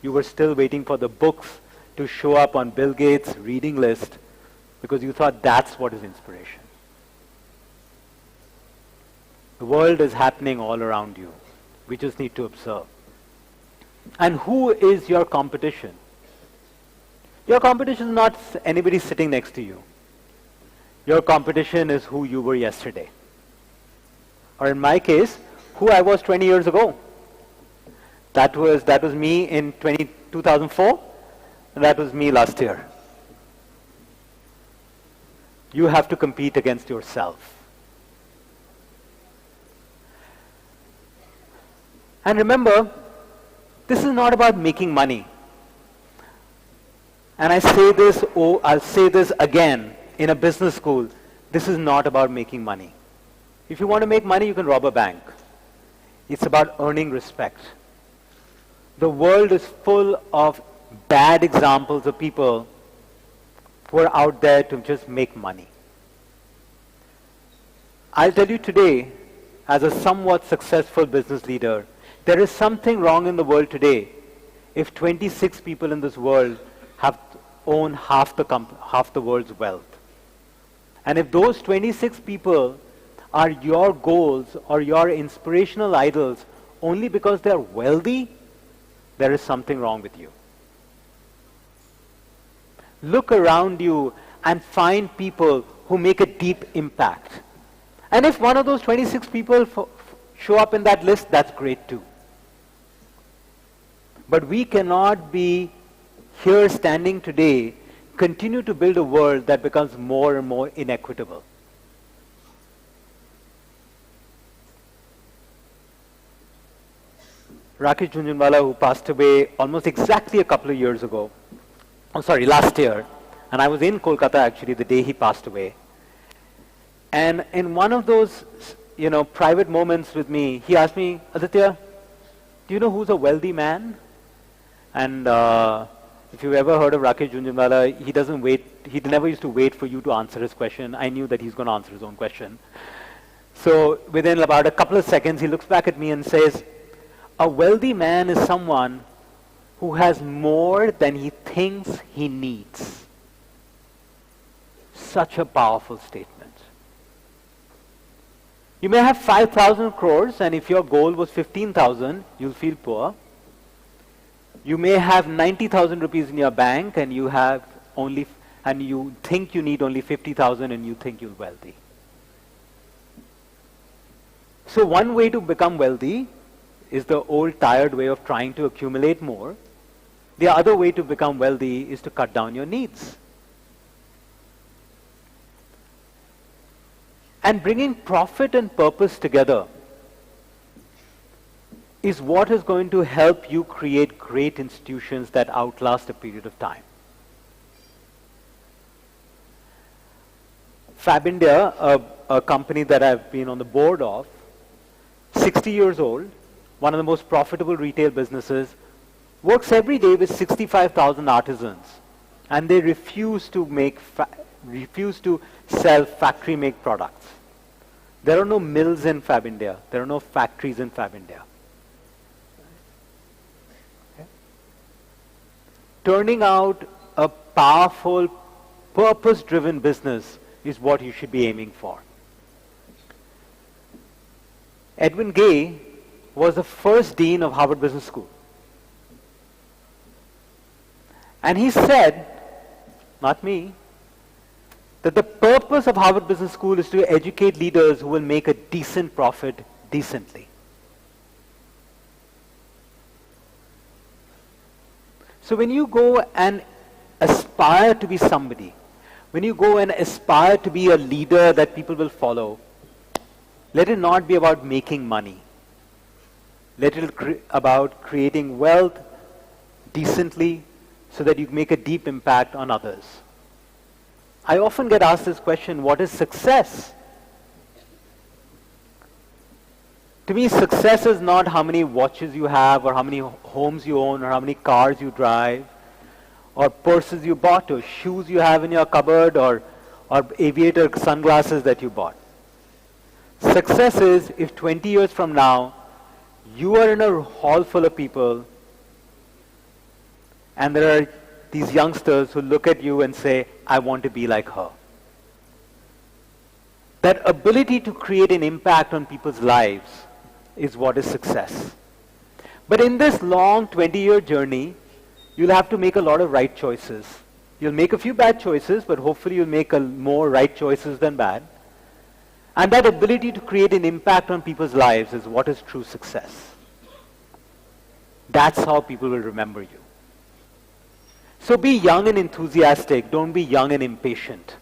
You were still waiting for the books to show up on Bill Gates' reading list because you thought that's what is inspiration. The world is happening all around you. We just need to observe. And who is your competition? Your competition is not anybody sitting next to you. Your competition is who you were yesterday. Or in my case, who I was 20 years ago. That was me in 2004, and that was me last year. You have to compete against yourself. And remember, this is not about making money. And I say this, I'll say this again, in a business school, this is not about making money. If you want to make money, you can rob a bank. It's about earning respect. The world is full of bad examples of people who are out there to just make money. I'll tell you today, as a somewhat successful business leader, there is something wrong in the world today if 26 people in this world own half the world's wealth. And if those 26 people are your goals or your inspirational idols only because they are wealthy, there is something wrong with you. Look around you and find people who make a deep impact. And if one of those 26 people show up in that list, that's great too. But we cannot be here standing today, continue to build a world that becomes more and more inequitable. Rakesh Jhunjhunwala, who passed away almost exactly a couple of years ago, last year, and I was in Kolkata actually the day he passed away. And in one of those, private moments with me, he asked me, Aditya, do you know who's a wealthy man? And if you've ever heard of Rakesh Jhunjhunwala, he never used to wait for you to answer his question. I knew that he's going to answer his own question. So within about a couple of seconds, he looks back at me and says, a wealthy man is someone who has more than he thinks he needs. Such a powerful statement. You may have 5,000 crores, and if your goal was 15,000, you'll feel poor. You may have 90,000 rupees in your bank, and you think you need only 50,000, and you think you're wealthy. So one way to become wealthy is the old tired way of trying to accumulate more. The other way to become wealthy is to cut down your needs. And bringing profit and purpose together is what is going to help you create great institutions that outlast a period of time. Fab India, a company that I've been on the board of, 60 years old, one of the most profitable retail businesses, works every day with 65,000 artisans, and they refuse to sell factory-made products. There are no mills in Fab India. There are no factories in Fab India. Okay. Turning out a powerful, purpose-driven business is what you should be aiming for. Edwin Gay was the first dean of Harvard Business School. And he said, not me, that the purpose of Harvard Business School is to educate leaders who will make a decent profit decently. So when you go and aspire to be somebody, when you go and aspire to be a leader that people will follow, let it not be about making money. Let it about creating wealth decently so that you make a deep impact on others. I often get asked this question, what is success? To me, success is not how many watches you have or how many homes you own or how many cars you drive or purses you bought or shoes you have in your cupboard or aviator sunglasses that you bought. Success is if 20 years from now, you are in a hall full of people and there are these youngsters who look at you and say, I want to be like her. That ability to create an impact on people's lives is what is success. But in this long 20-year journey, you'll have to make a lot of right choices. You'll make a few bad choices, but hopefully you'll make more right choices than bad. And that ability to create an impact on people's lives is what is true success. That's how people will remember you. So be young and enthusiastic. Don't be young and impatient.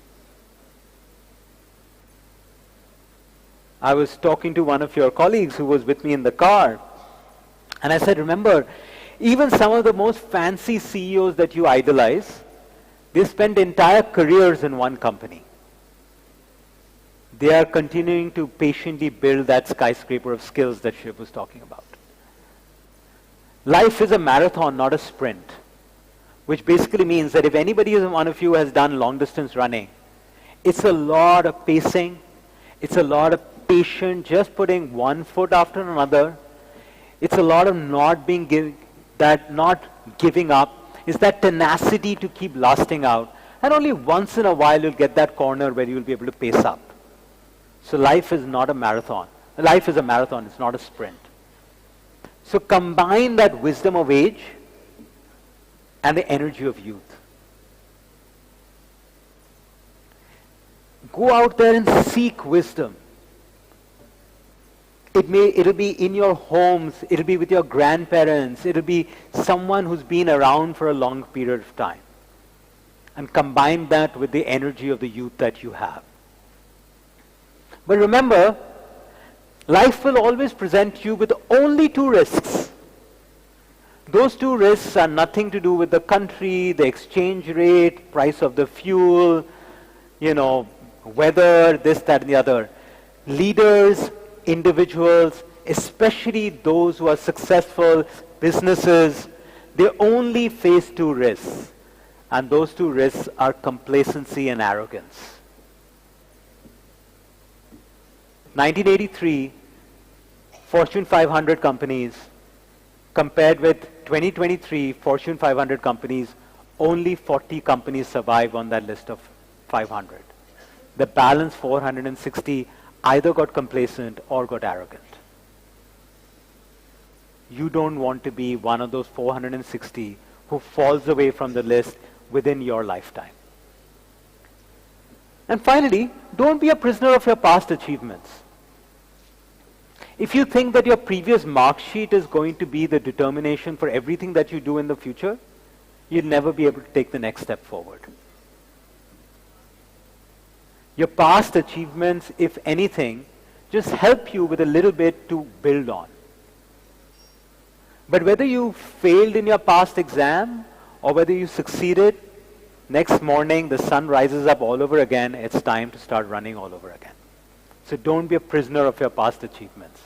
I was talking to one of your colleagues who was with me in the car, and I said, remember, even some of the most fancy CEOs that you idolize, they spend entire careers in one company. They are continuing to patiently build that skyscraper of skills that Shiv was talking about. Life is a marathon, not a sprint. Which basically means that if anybody, one of you, has done long distance running, it's a lot of pacing, it's a lot of patience, just putting one foot after another. It's a lot of not giving up. It's that tenacity to keep lasting out. And only once in a while you'll get that corner where you'll be able to pace up. So life is not a marathon. Life is a marathon, it's not a sprint. So combine that wisdom of age and the energy of youth. Go out there and seek wisdom. It'll be in your homes, it'll be with your grandparents, it'll be someone who's been around for a long period of time. And combine that with the energy of the youth that you have. But remember, life will always present you with only two risks. Those two risks are nothing to do with the country, the exchange rate, price of the fuel, weather, this, that, and the other. Leaders, individuals, especially those who are successful businesses, they only face two risks. And those two risks are complacency and arrogance. 1983, Fortune 500 companies, compared with 2023 Fortune 500 companies, only 40 companies survive on that list of 500. The balance 460 either got complacent or got arrogant. You don't want to be one of those 460 who falls away from the list within your lifetime. And finally, don't be a prisoner of your past achievements. If you think that your previous mark sheet is going to be the determination for everything that you do in the future, you'll never be able to take the next step forward. Your past achievements, if anything, just help you with a little bit to build on. But whether you failed in your past exam or whether you succeeded, next morning the sun rises up all over again, it's time to start running all over again. So don't be a prisoner of your past achievements.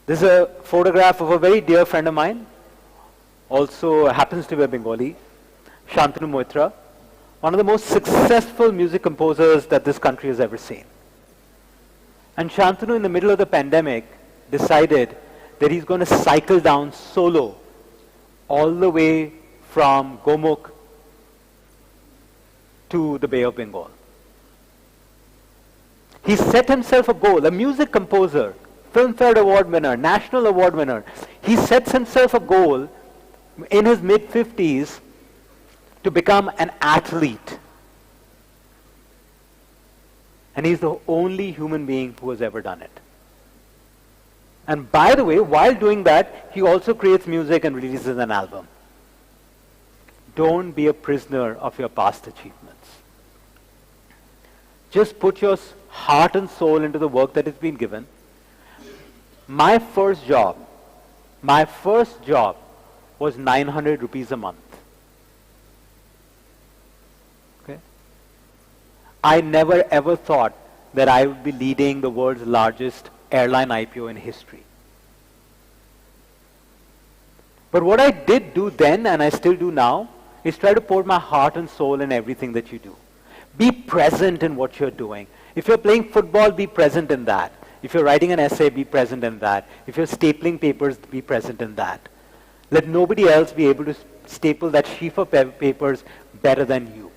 This is a photograph of a very dear friend of mine, also happens to be a Bengali, Shantanu Moitra, one of the most successful music composers that this country has ever seen. And Shantanu, in the middle of the pandemic, decided that he's going to cycle down solo all the way from Gomukh to the Bay of Bengal. He set himself a goal, a music composer, Filmfare Award winner, National Award winner. He sets himself a goal in his mid-50s to become an athlete. And he's the only human being who has ever done it. And by the way, while doing that, he also creates music and releases an album. Don't be a prisoner of your past achievements. Just put your heart and soul into the work that has been given. My first job was 900 rupees a month. Okay? I never ever thought that I would be leading the world's largest airline IPO in history. But what I did do then, and I still do now, is try to pour my heart and soul in everything that you do. Be present in what you're doing. If you're playing football, be present in that. If you're writing an essay, be present in that. If you're stapling papers, be present in that. Let nobody else be able to staple that sheaf of papers better than you.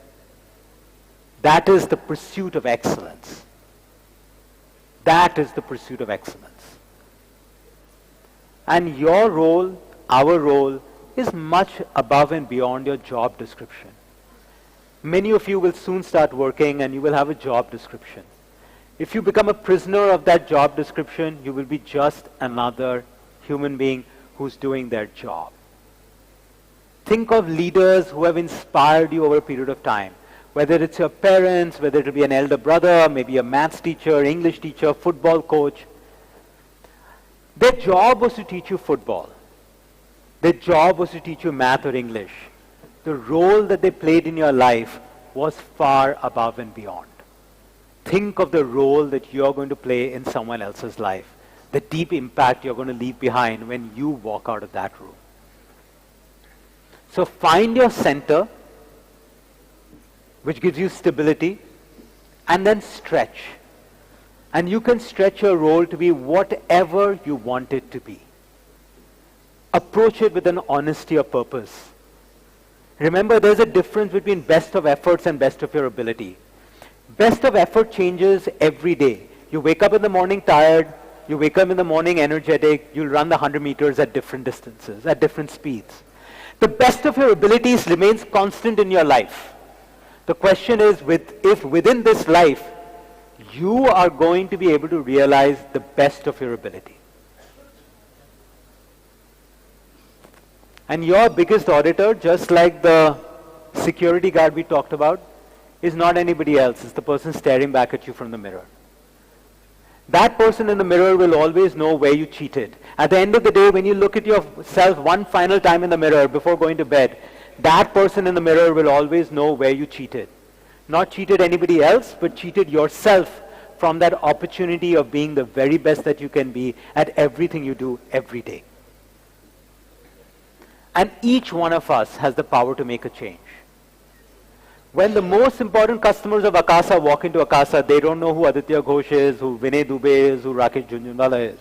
That is the pursuit of excellence. That is the pursuit of excellence. And your role, our role, is much above and beyond your job description. Many of you will soon start working and you will have a job description. If you become a prisoner of that job description, you will be just another human being who's doing their job. Think of leaders who have inspired you over a period of time. Whether it's your parents, whether it'll be an elder brother, maybe a maths teacher, English teacher, football coach. Their job was to teach you football. Their job was to teach you math or English. The role that they played in your life was far above and beyond. Think of the role that you're going to play in someone else's life, the deep impact you're going to leave behind when you walk out of that room. So find your center, which gives you stability, and then stretch. And you can stretch your role to be whatever you want it to be. Approach it with an honesty of purpose. Remember, there's a difference between best of efforts and best of your ability. Best of effort changes every day. You wake up in the morning tired, you wake up in the morning energetic, you'll run the 100 meters at different distances, at different speeds. The best of your abilities remains constant in your life. The question is, if within this life, you are going to be able to realize the best of your ability. And your biggest auditor, just like the security guard we talked about, is not anybody else. It's the person staring back at you from the mirror. That person in the mirror will always know where you cheated. At the end of the day, when you look at yourself one final time in the mirror before going to bed, that person in the mirror will always know where you cheated. Not cheated anybody else, but cheated yourself from that opportunity of being the very best that you can be at everything you do every day. And each one of us has the power to make a change. When the most important customers of Akasa walk into Akasa, they don't know who Aditya Ghosh is, who Vinay Dubey is, who Rakesh Jhunjhunwala is.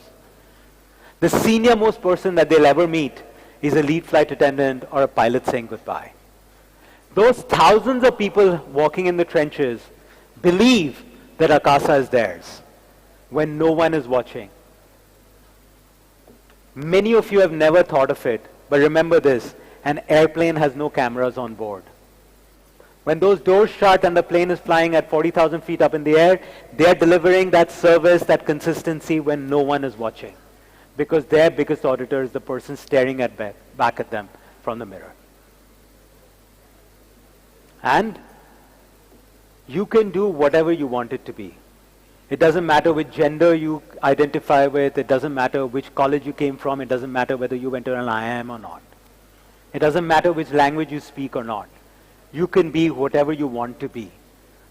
The senior most person that they'll ever meet is a lead flight attendant or a pilot saying goodbye. Those thousands of people walking in the trenches believe that Akasa is theirs when no one is watching. Many of you have never thought of it, but remember this, an airplane has no cameras on board. When those doors shut and the plane is flying at 40,000 feet up in the air, they are delivering that service, that consistency when no one is watching. Because their biggest auditor is the person staring back at them from the mirror. And you can do whatever you want it to be. It doesn't matter which gender you identify with, it doesn't matter which college you came from, it doesn't matter whether you went to an IIM or not. It doesn't matter which language you speak or not. You can be whatever you want to be.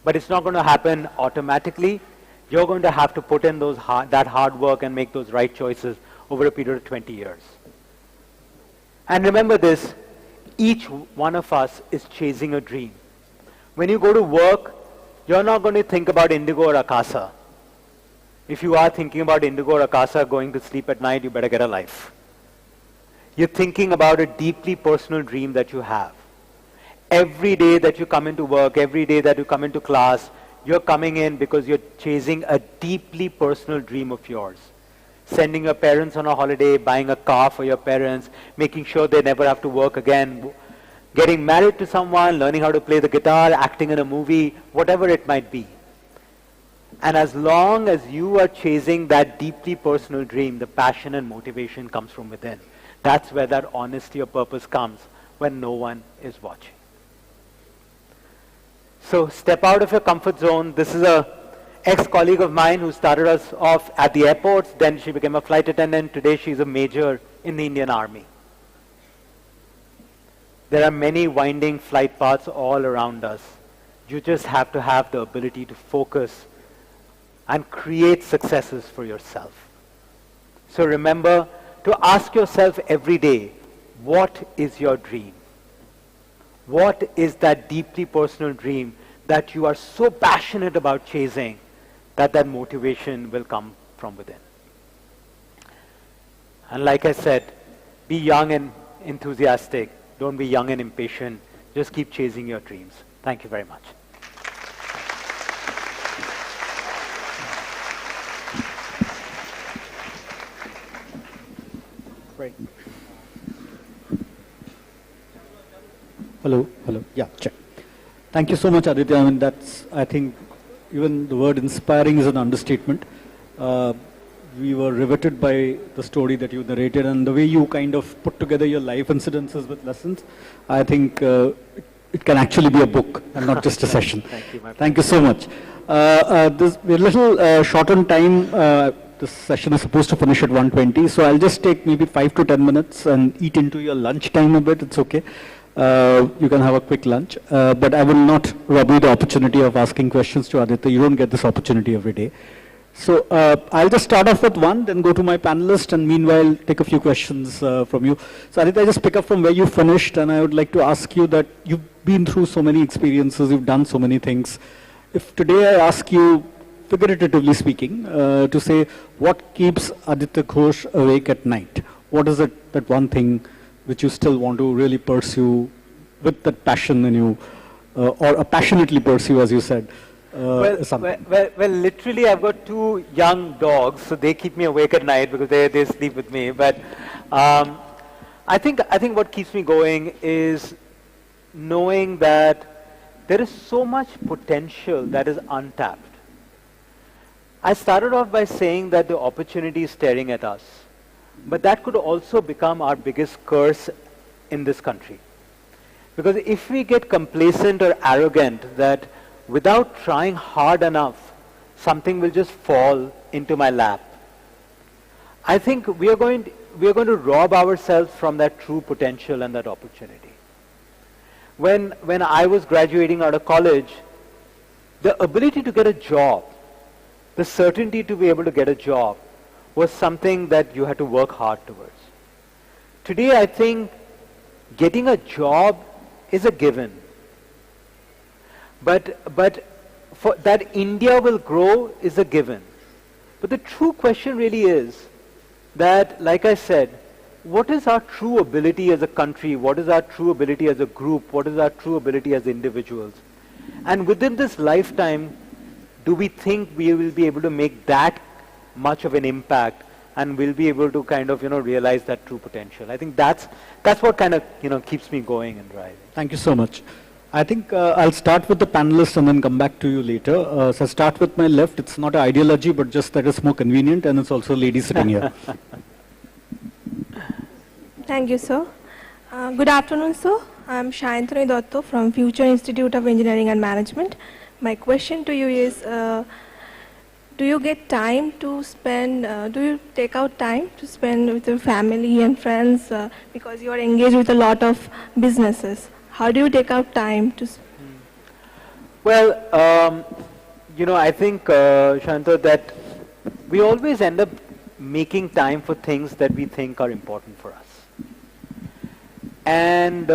But it's not going to happen automatically. You're going to have to put in that hard work and make those right choices over a period of 20 years. And remember this, each one of us is chasing a dream. When you go to work, you're not going to think about Indigo or Akasa. If you are thinking about Indigo or Akasa going to sleep at night, you better get a life. You're thinking about a deeply personal dream that you have. Every day that you come into work, every day that you come into class, you're coming in because you're chasing a deeply personal dream of yours. Sending your parents on a holiday, buying a car for your parents, making sure they never have to work again, getting married to someone, learning how to play the guitar, acting in a movie, whatever it might be. And as long as you are chasing that deeply personal dream, the passion and motivation comes from within. That's where that honesty of purpose comes, when no one is watching. So step out of your comfort zone. This is a ex-colleague of mine who started us off at the airports, then she became a flight attendant. Today she's a major in the Indian Army. There are many winding flight paths all around us. You just have to have the ability to focus and create successes for yourself. So remember to ask yourself every day, what is your dream? What is that deeply personal dream that you are so passionate about chasing that that motivation will come from within? And like I said, be young and enthusiastic. Don't be young and impatient. Just keep chasing your dreams. Thank you very much. Great. Hello, yeah, check. Thank you so much, Aditya. I mean, I think, even the word inspiring is an understatement. We were riveted by the story that you narrated and the way you kind of put together your life incidences with lessons. I think it can actually be a book and not just a session. Thank you so much. We're a little short on time. This session is supposed to finish at 1:20, so I'll just take maybe 5 to 10 minutes and eat into your lunch time a bit. It's okay. You can have a quick lunch, but I will not rob you the opportunity of asking questions to Aditya. You don't get this opportunity every day. So I'll just start off with one, then go to my panelist, and meanwhile take a few questions from you. So Aditya, I just pick up from where you finished, and I would like to ask you that you've been through so many experiences, you've done so many things. If today I ask you, figuratively speaking, to say what keeps Aditya Ghosh awake at night, what is it, that one thing which you still want to really pursue with that passion in you, or passionately pursue, as you said? Well, literally, I've got 2 young dogs, so they keep me awake at night because they sleep with me. But I think what keeps me going is knowing that there is so much potential that is untapped. I started off by saying that the opportunity is staring at us, but that could also become our biggest curse in this country. Because if we get complacent or arrogant that without trying hard enough, something will just fall into my lap, I think we are going to rob ourselves from that true potential and that opportunity. When I was graduating out of college, the ability to get a job, the certainty to be able to get a job, was something that you had to work hard towards. Today, I think getting a job is a given. But for that India will grow is a given. But the true question really is that, like I said, what is our true ability as a country? What is our true ability as a group? What is our true ability as individuals? And within this lifetime, do we think we will be able to make that much of an impact and will be able to kind of, realize that true potential? I think that's what kind of, keeps me going and driving. Thank you so much. I think I'll start with the panelists and then come back to you later. So I'll start with my left. It's not an ideology, but just that it's more convenient, and it's also a lady sitting here. Thank you, sir. Good afternoon, sir. I'm Shayantani Dotto from Future Institute of Engineering and Management. My question to you is, do you get time to spend, do you take out time to spend with your family and friends because you are engaged with a lot of businesses? How do you take out time to? Well, I think, Shanta, that we always end up making time for things that we think are important for us. And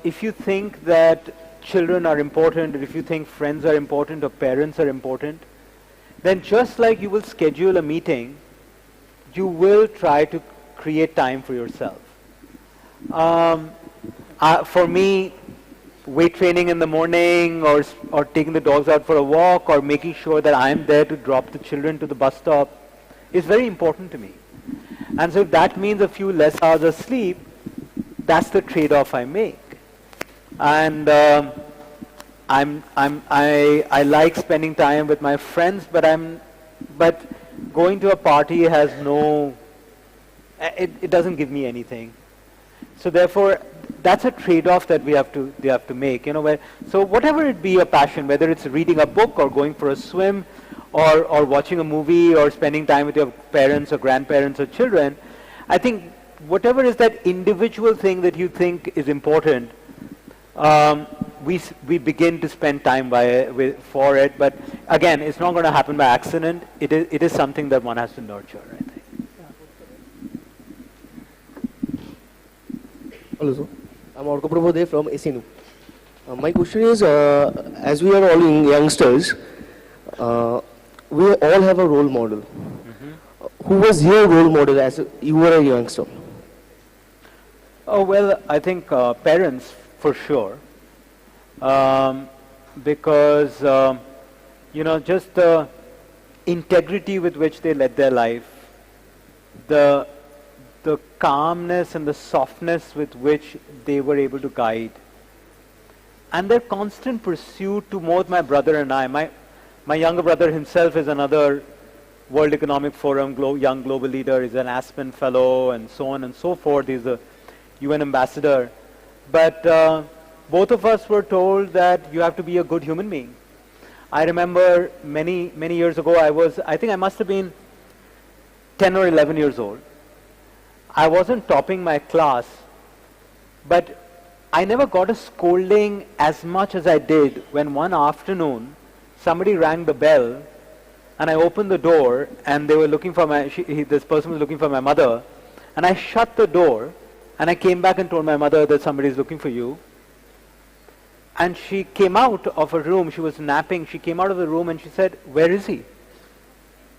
if you think that children are important, or if you think friends are important or parents are important, then just like you will schedule a meeting, you will try to create time for yourself. For me, weight training in the morning, or taking the dogs out for a walk, or making sure that I am there to drop the children to the bus stop is very important to me. And so if that means a few less hours of sleep, that's the trade-off I make. And I like spending time with my friends, but going to a party has it doesn't give me anything. So therefore, that's a trade-off that we have to make. So whatever it be, a passion, whether it's reading a book or going for a swim, or watching a movie, or spending time with your parents or grandparents or children, I think whatever is that individual thing that you think is important, we begin to spend time for it. But again, it's not going to happen by accident. It is something that one has to nurture, I think. Hello, sir. I'm Orko Prabodhe from Esinu. My question is, as we are all youngsters, we all have a role model. Who was your role model as you were a youngster? Oh, well, I think parents, for sure. Because, just the integrity with which they led their life, the calmness and the softness with which they were able to guide, and their constant pursuit to both my brother and I. My younger brother himself is another World Economic Forum young global leader. He's an Aspen Fellow and so on and so forth. He's a UN ambassador. But both of us were told that you have to be a good human being. I remember many years ago, I think I must have been 10 or 11 years old. I wasn't topping my class, but I never got a scolding as much as I did when one afternoon somebody rang the bell and I opened the door and they were looking for this person was looking for my mother, and I shut the door and I came back and told my mother that somebody is looking for you. And she came out of her room, she was napping, she came out of the room and she said, "Where is he?"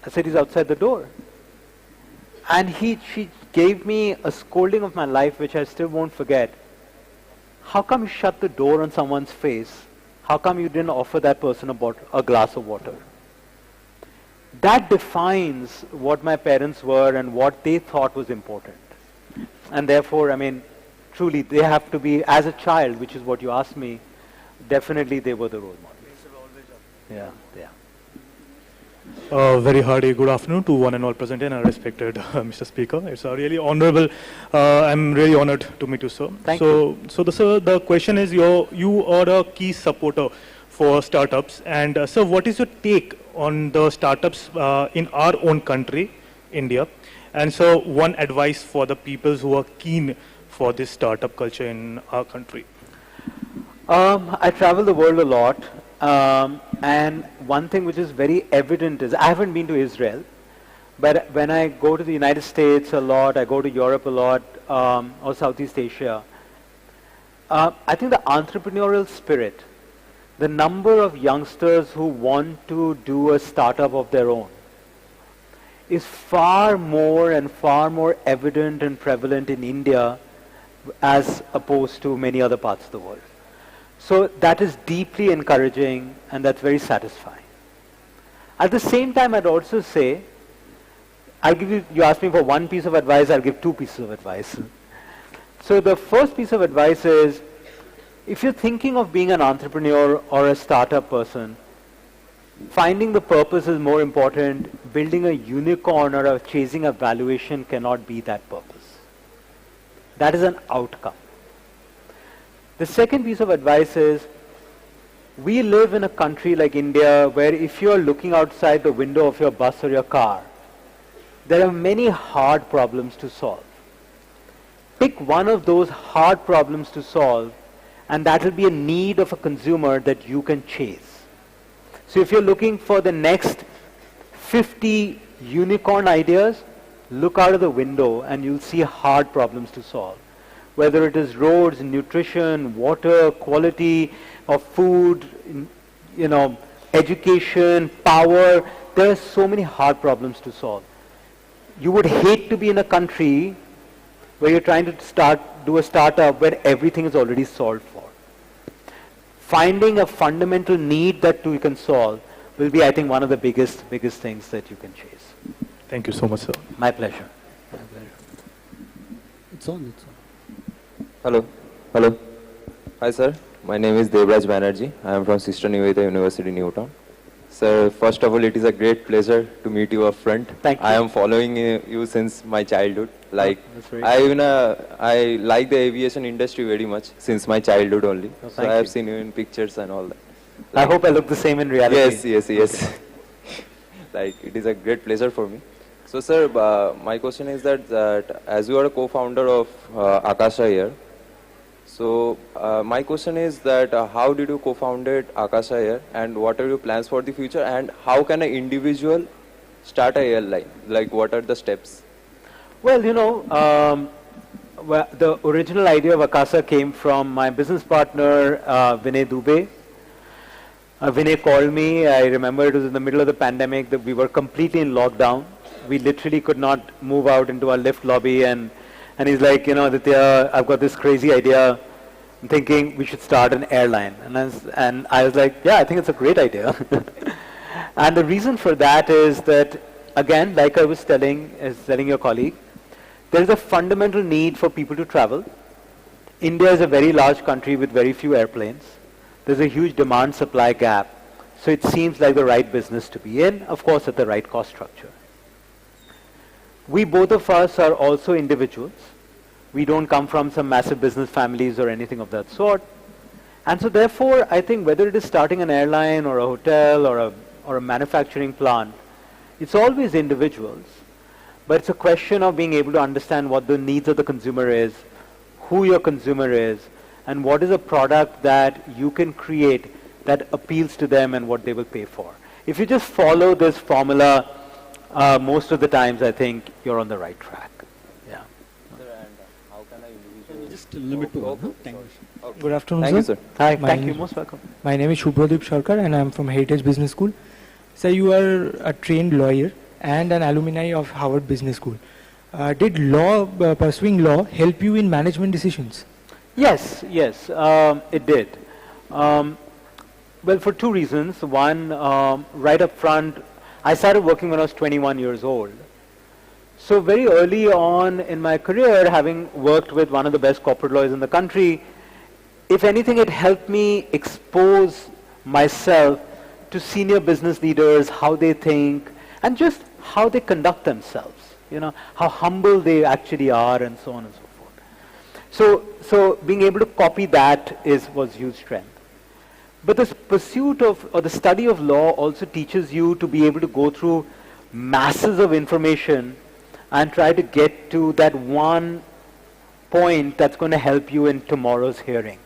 I said, "He's outside the door." And she gave me a scolding of my life, which I still won't forget. How come you shut the door on someone's face? How come you didn't offer that person a glass of water? That defines what my parents were and what they thought was important. And therefore, truly, they have to be, as a child, which is what you asked me, definitely they were the role models. Yeah. Very hearty good afternoon to one and all present and respected Mr. Speaker. It's really honorable. I'm really honored to meet you, sir. Thank you. So the question is, you are a key supporter for startups, and sir, what is your take on the startups in our own country, India? And so, one advice for the people who are keen for this startup culture in our country. I travel the world a lot. And one thing which is very evident is, I haven't been to Israel, but when I go to the United States a lot, I go to Europe a lot, or Southeast Asia, I think the entrepreneurial spirit, the number of youngsters who want to do a startup of their own, is far more evident and prevalent in India as opposed to many other parts of the world. So that is deeply encouraging, and that's very satisfying. At the same time, I'd also say, you asked me for one piece of advice, I'll give two pieces of advice. So the first piece of advice is, if you're thinking of being an entrepreneur or a startup person, finding the purpose is more important. Building a unicorn or chasing a valuation cannot be that purpose. That is an outcome. The second piece of advice is, We live in a country like India where if you're looking outside the window of your bus or your car, there are many hard problems to solve. Pick one of those hard problems to solve, and that will be a need of a consumer that you can chase. So if you're looking for the next 50 unicorn ideas, look out of the window and you'll see hard problems to solve. Whether it is roads, nutrition, water, quality of food, education, power, there are so many hard problems to solve. You would hate to be in a country where you're trying to do a startup where everything is already solved for. Finding a fundamental need that you can solve will be, I think, one of the biggest things that you can chase. Thank you so much, sir. My pleasure. It's on. Hello. Hi, sir. My name is Devraj Banerjee. I am from Sister Nivedita University, Newtown. Sir, first of all, it is a great pleasure to meet you up front. Thank you. I am following you since my childhood. I like the aviation industry very much since my childhood only. So I have seen you in pictures and all that. I hope I look the same in reality. Yes. It is a great pleasure for me. So, sir, my question is that as you are a co-founder of Akasa Air, so my question is that how did you co-founded Akasa Air, and what are your plans for the future, and how can an individual start an airline? Like, what are the steps? Well, the original idea of Akasa came from my business partner, Vinay Dubey. Vinay called me. I remember it was in the middle of the pandemic that we were completely in lockdown. We literally could not move out into our lift lobby, and he's like, Aditya, I've got this crazy idea. I'm thinking we should start an airline. And I was like, yeah, I think it's a great idea. And the reason for that is that, again, like I was telling your colleague, there is a fundamental need for people to travel. India is a very large country with very few airplanes. There's a huge demand-supply gap. So it seems like the right business to be in, of course, at the right cost structure. We, both of us, are also individuals. We don't come from some massive business families or anything of that sort. And so therefore, I think whether it is starting an airline or a hotel or a manufacturing plant, it's always individuals. But it's a question of being able to understand what the needs of the consumer is, who your consumer is, and what is a product that you can create that appeals to them and what they will pay for. If you just follow this formula, most of the times I think you're on the right track. Yeah. Just limit to one. Thank you. Good afternoon, Thank you, sir. Hi, thank you. Most welcome. My name is Shubhradip Sharkar and I am from Heritage Business School. Sir, you are a trained lawyer and an alumni of Harvard Business School. Did pursuing law help you in management decisions? Yes, it did. Well, for two reasons. One, right up front, I started working when I was 21 years old. So very early on in my career, having worked with one of the best corporate lawyers in the country, if anything, it helped me expose myself to senior business leaders, how they think, and just how they conduct themselves, how humble they actually are, and so on and so forth. So being able to copy that was huge strength. But this pursuit of, or the study of law also teaches you to be able to go through masses of information and try to get to that one point that's going to help you in tomorrow's hearing.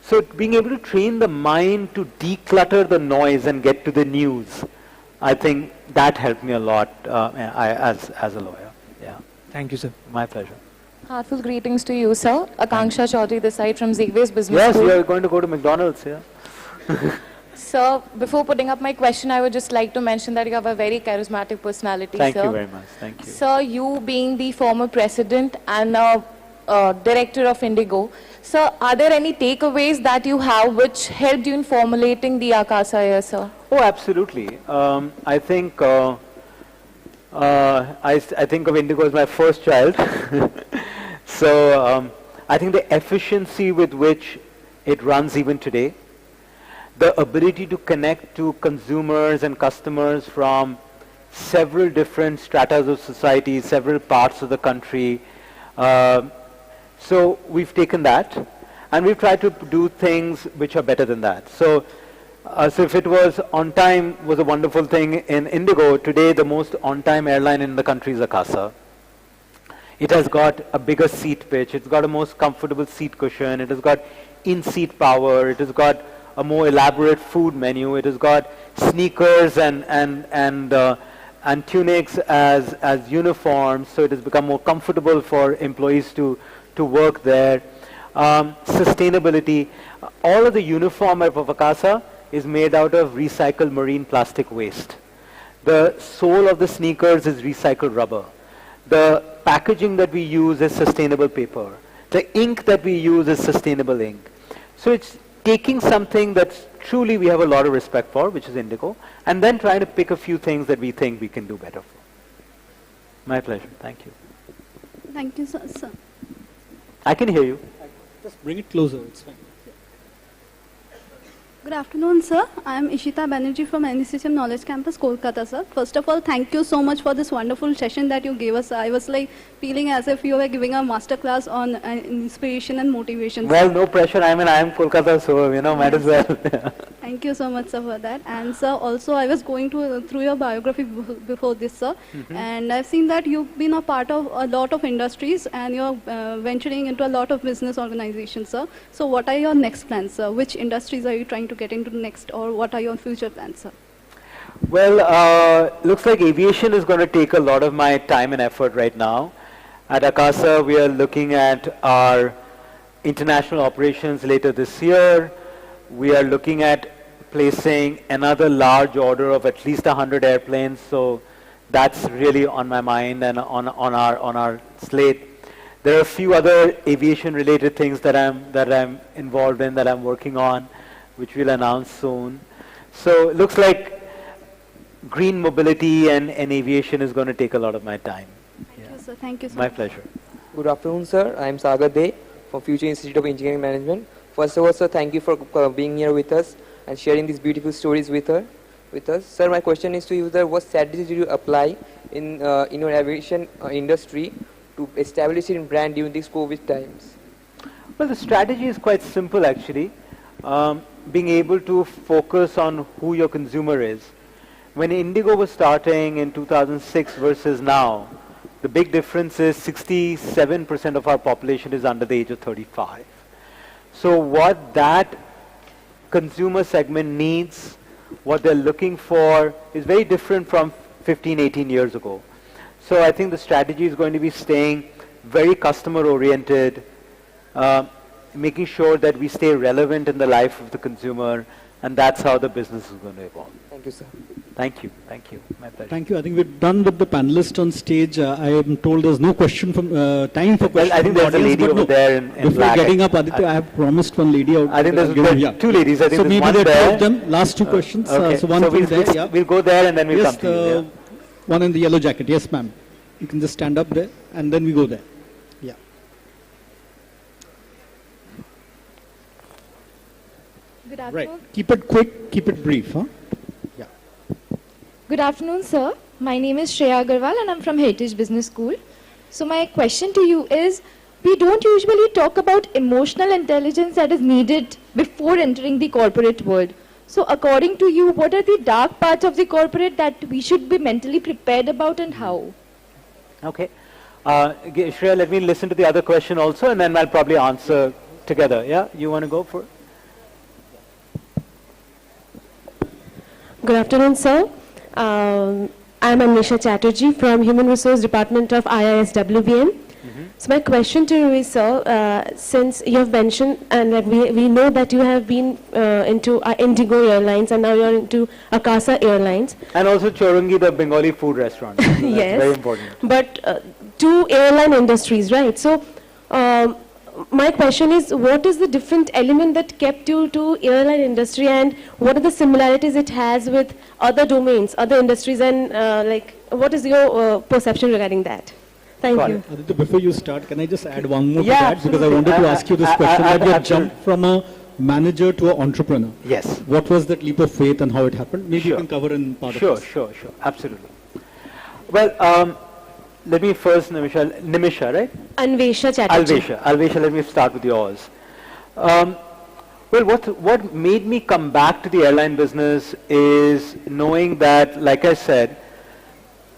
So being able to train the mind to declutter the noise and get to the news, I think that helped me a lot as a lawyer. Yeah. Thank you, sir. My pleasure. Heartfelt greetings to you, sir. Akanksha Chaudhary this side from Xavier's Business School. Yes, we are going to go to McDonald's here. Sir, before putting up my question, I would just like to mention that you have a very charismatic personality, Thank sir. you very much. Thank you. Sir, you being the former president and director of Indigo, sir, are there any takeaways that you have which helped you in formulating the Akasa Air, sir? Oh, absolutely. I think I think of Indigo as my first child. So I think the efficiency with which it runs even today, the ability to connect to consumers and customers from several different stratas of society, several parts of the country. So we've taken that and we've tried to do things which are better than that. So So if it was on time was a wonderful thing in Indigo, today the most on-time airline in the country is Akasa. It has got a bigger seat pitch, it's got a most comfortable seat cushion, it has got in-seat power, it has got a more elaborate food menu, it has got sneakers and tunics as uniforms, so it has become more comfortable for employees to work there. Sustainability, all of the uniform of Akasa is made out of recycled marine plastic waste. The sole of the sneakers is recycled rubber. The packaging that we use is sustainable paper. The ink that we use is sustainable ink. So it's taking something that's truly we have a lot of respect for, which is Indigo, and then trying to pick a few things that we think we can do better for. My pleasure. Thank you. Thank you, sir. I can hear you. Just bring it closer. It's fine. Good afternoon, sir. I am Ishita Banerjee from NCCM Knowledge Campus, Kolkata, sir. First of all, thank you so much for this wonderful session that you gave us. I was like feeling as if you were giving a master class on inspiration and motivation. Well, no pressure. I mean, I am Kolkata, so might as well. Thank you so much, sir, for that. And sir, also I was going through your biography before this, sir, and I've seen that you've been a part of a lot of industries and you're venturing into a lot of business organizations, sir. So what are your next plans, sir? Which industries are you trying to get into next, or what are your future plans, sir? Well, looks like aviation is going to take a lot of my time and effort right now. At Akasa, we are looking at our international operations later this year. We are looking at placing another large order of at least 100 airplanes, so that's really on my mind and on our slate. There are a few other aviation-related things that I'm involved in, that I'm working on, which we'll announce soon. So it looks like green mobility and aviation is going to take a lot of my time. Thank you, sir. Thank you, sir. My pleasure. Good afternoon, sir. I am Sagar De from Future Institute of Engineering Management. First of all, sir, thank you for being here with us and sharing these beautiful stories with us. Sir, my question is to you, sir, what strategies did you apply in your aviation industry to establish your brand during these COVID times? Well, the strategy is quite simple, actually. Being able to focus on who your consumer is. When Indigo was starting in 2006 versus now, the big difference is 67% of our population is under the age of 35. So what that consumer segment needs, what they're looking for, is very different from 15, 18 years ago. So I think the strategy is going to be staying very customer oriented, making sure that we stay relevant in the life of the consumer, and that's how the business is going to evolve. Thank you, sir. Thank you. Thank you. My pleasure. Thank you. I think we're done with the panelists on stage. I am told there's no question from time for questions. Well, I think there's a lady over there in before black. Getting up, Aditya, I have promised one lady out. I think there's two ladies. I think so there's maybe one there are two there. of them. Last two questions. Okay. So one so from there. Yeah. We'll go there and then we'll yes, come to you. Yeah. One in the yellow jacket. Yes, ma'am. You can just stand up there and then we go there. Yeah. Good afternoon. Right. Keep it quick. Keep it brief. Huh? Yeah. Good afternoon, sir. My name is Shreya Agarwal and I'm from Heritage Business School. So my question to you is, we don't usually talk about emotional intelligence that is needed before entering the corporate world. So according to you, what are the dark parts of the corporate that we should be mentally prepared about, and how? Okay. Shreya, let me listen to the other question also, and then I'll probably answer together. Yeah? You want to go for it? Good afternoon, sir. I'm Anisha Chatterjee from Human Resource Department of IISWBM. So my question to you is, sir, since you have mentioned and that we know that you have been into Indigo Airlines and now you're into Akasa Airlines. And also Chorungi, the Bengali food restaurant. So that's yes. very important. But two airline industries, right? So my question is, what is the different element that kept you to airline industry, and what are the similarities it has with other domains, other industries, and like what is your perception regarding that? Thank you. Aditya, before you start, can I just add one more to Yeah, that? Because I wanted to ask you this question. That you have jumped from a manager to an entrepreneur. Yes. What was that leap of faith and how it happened? Maybe you can cover in part of this. Sure. Absolutely. Well, let me first, Nimisha, right? Anvesha Chatterjee. Alvesha, let me start with yours. Well, what made me come back to the airline business is knowing that, like I said,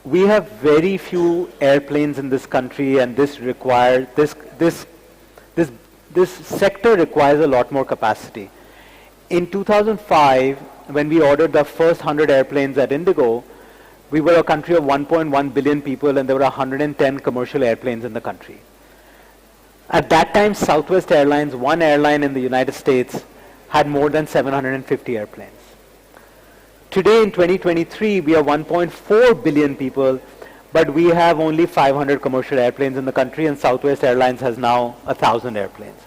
we have very few airplanes in this country, and this sector requires a lot more capacity. In 2005, when we ordered the first 100 airplanes at Indigo, we were a country of 1.1 billion people, and there were 110 commercial airplanes in the country. At that time, Southwest Airlines, one airline in the United States, had more than 750 airplanes. Today in 2023, we are 1.4 billion people, but we have only 500 commercial airplanes in the country, and Southwest Airlines has now 1,000 airplanes.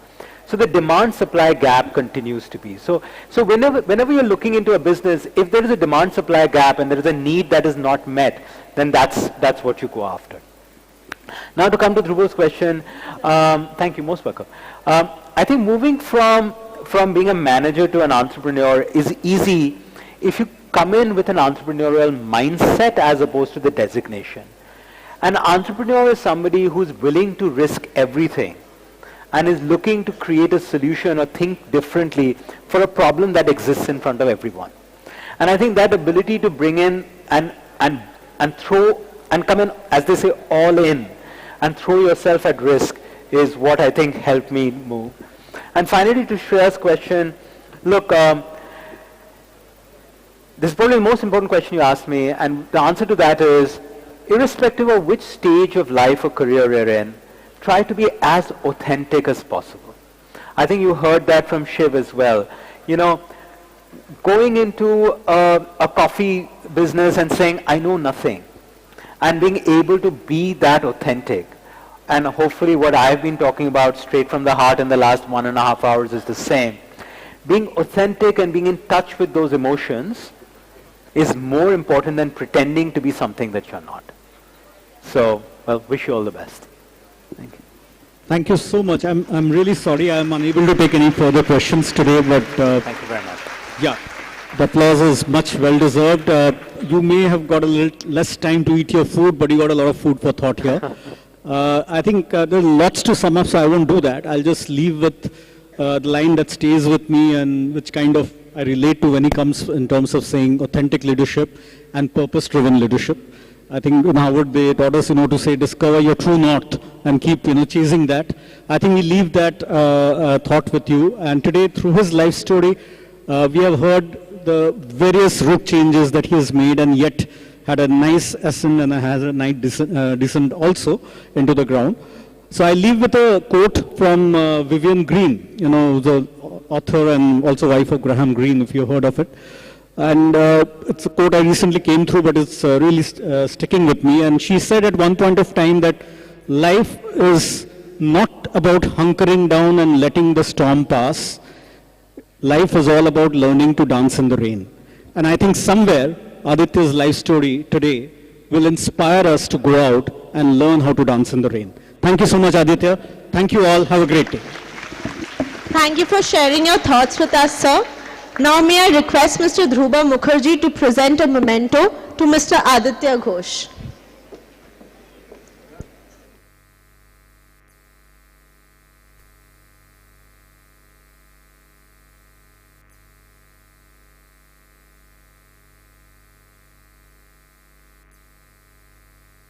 So the demand-supply gap continues to be. So whenever you're looking into a business, if there is a demand-supply gap and there is a need that is not met, then that's what you go after. Now to come to Dhruva's question, thank you, most welcome. I think moving from being a manager to an entrepreneur is easy if you come in with an entrepreneurial mindset as opposed to the designation. An entrepreneur is somebody who's willing to risk everything and is looking to create a solution or think differently for a problem that exists in front of everyone. And I think that ability to bring in and throw and come in, as they say, all in and throw yourself at risk is what I think helped me move. And finally, to Shreya's question, look, this is probably the most important question you asked me, and the answer to that is, irrespective of which stage of life or career you're in, try to be as authentic as possible. I think you heard that from Shiv as well. You know, going into a coffee business and saying, I know nothing, and being able to be that authentic, and hopefully what I've been talking about straight from the heart in the last 1.5 hours is the same. Being authentic and being in touch with those emotions is more important than pretending to be something that you're not. So, well, wish you all the best. Thank you. Thank you so much. I'm really sorry I'm unable to take any further questions today, but thank you very much. Yeah, the applause is much well deserved. You may have got a little less time to eat your food, but you got a lot of food for thought here. I think there's lots to sum up, so I won't do that. I'll just leave with the line that stays with me and which kind of I relate to when it comes in terms of saying authentic leadership and purpose-driven leadership. I think in Harvard they taught us, to say discover your true north and keep, chasing that. I think we leave that thought with you. And today, through his life story, we have heard the various route changes that he has made, and yet had a nice ascent and has a nice descent also into the ground. So I leave with a quote from Vivian Green, the author and also wife of Graham Greene, if you've heard of it. And it's a quote I recently came through, but it's really sticking with me. And she said at one point of time that life is not about hunkering down and letting the storm pass. Life is all about learning to dance in the rain. And I think somewhere Aditya's life story today will inspire us to go out and learn how to dance in the rain. Thank you so much, Aditya. Thank you all. Have a great day. Thank you for sharing your thoughts with us, sir. Now may I request Mr. Dhruba Mukherjee to present a memento to Mr. Aditya Ghosh.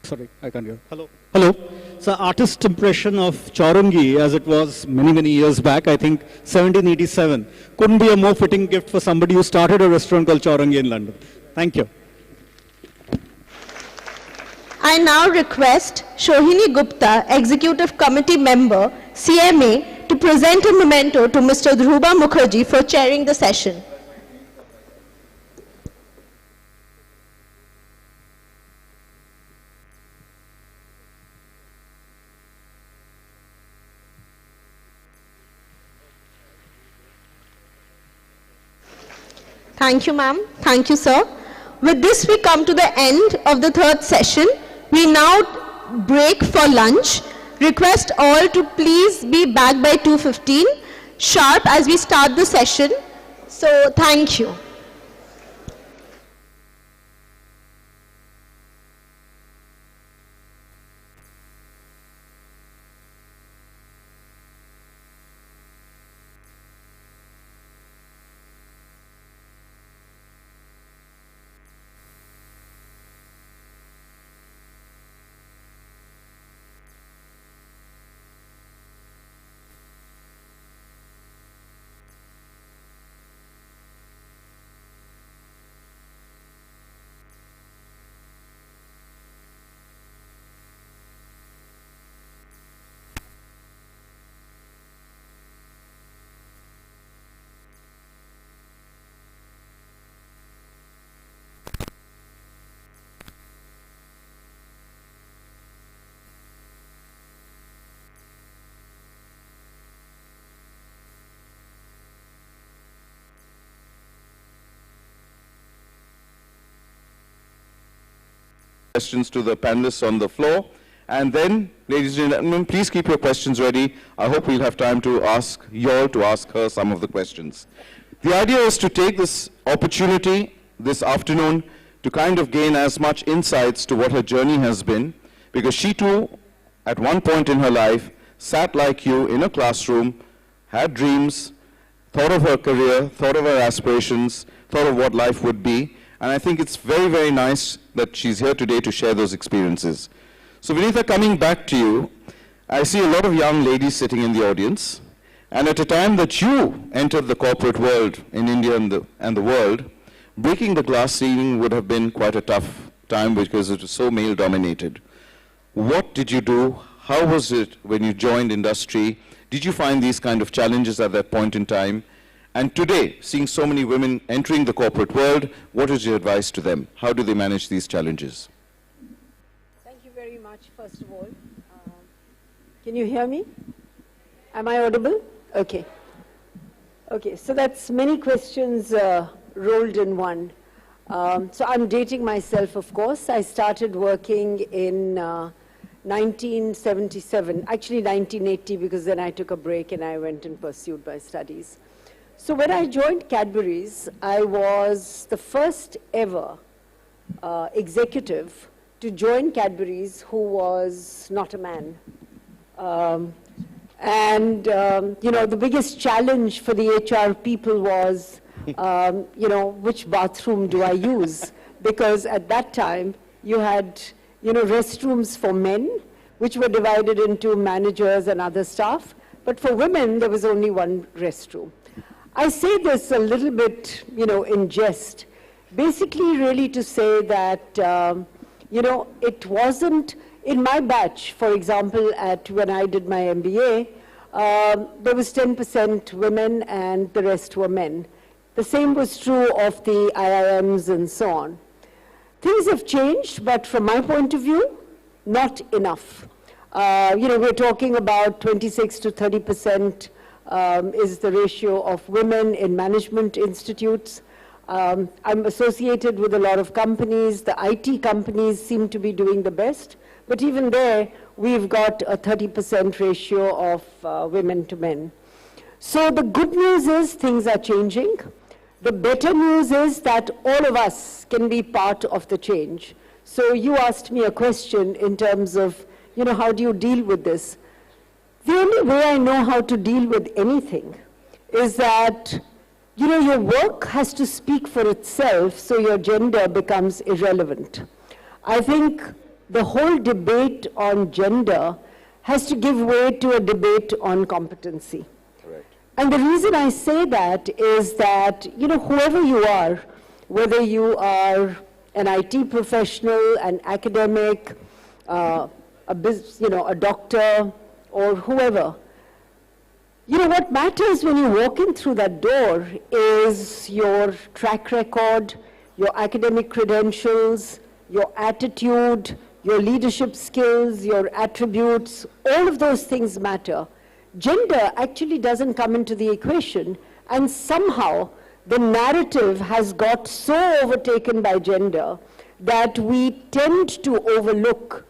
Sorry, I can't hear. Hello. Hello. So artist impression of Chaurangi as it was many, many years back, I think 1787. Couldn't be a more fitting gift for somebody who started a restaurant called Chaurangi in London. Thank you. I now request Shohini Gupta, Executive Committee Member, CMA, to present a memento to Mr. Dhruba Mukherjee for chairing the session. Thank you, ma'am. Thank you, sir. With this, we come to the end of the third session. We now break for lunch. Request all to please be back by 2:15 sharp as we start the session. So, thank you. questions to the panelists on the floor. And then, ladies and gentlemen, please keep your questions ready. I hope we'll have time to ask you all to ask her some of the questions. The idea is to take this opportunity this afternoon to kind of gain as much insights to what her journey has been, because she too, at one point in her life, sat like you in a classroom, had dreams, thought of her career, thought of her aspirations, thought of what life would be, and I think it's very, very nice that she's here today to share those experiences. So Vinitha, coming back to you, I see a lot of young ladies sitting in the audience, and at a time that you entered the corporate world in India and the world, breaking the glass ceiling would have been quite a tough time because it was so male-dominated. What did you do? How was it when you joined industry? Did you find these kind of challenges at that point in time? And today, seeing so many women entering the corporate world, what is your advice to them? How do they manage these challenges? Thank you very much, first of all. Can you hear me? Am I audible? Okay. Okay, so that's many questions rolled in one. So I'm dating myself, of course. I started working in 1977, actually 1980, because then I took a break and I went and pursued my studies. So when I joined Cadbury's, I was the first ever executive to join Cadbury's who was not a man. You know, the biggest challenge for the HR people was, you know, which bathroom do I use? Because at that time, you had, you know, restrooms for men, which were divided into managers and other staff. But for women, there was only one restroom. I say this a little bit, you know, in jest, basically really to say that, you know, it wasn't, in my batch, for example, when I did my MBA, there was 10% women and the rest were men. The same was true of the IIMs and so on. Things have changed, but from my point of view, not enough. You know, we're talking about 26 to 30% is the ratio of women in management institutes. I'm associated with a lot of companies. The IT companies seem to be doing the best. But even there, we've got a 30% ratio of women to men. So the good news is things are changing. The better news is that all of us can be part of the change. So you asked me a question in terms of, you know, how do you deal with this? The only way I know how to deal with anything is that, you know, your work has to speak for itself, so your gender becomes irrelevant. I think the whole debate on gender has to give way to a debate on competency. Correct. And the reason I say that is that, you know, whoever you are, whether you are an IT professional, an academic, you know, a doctor, or whoever, you know, what matters when you walk in through that door is your track record, your academic credentials, your attitude, your leadership skills, your attributes, all of those things matter. Gender actually doesn't come into the equation, and somehow the narrative has got so overtaken by gender that we tend to overlook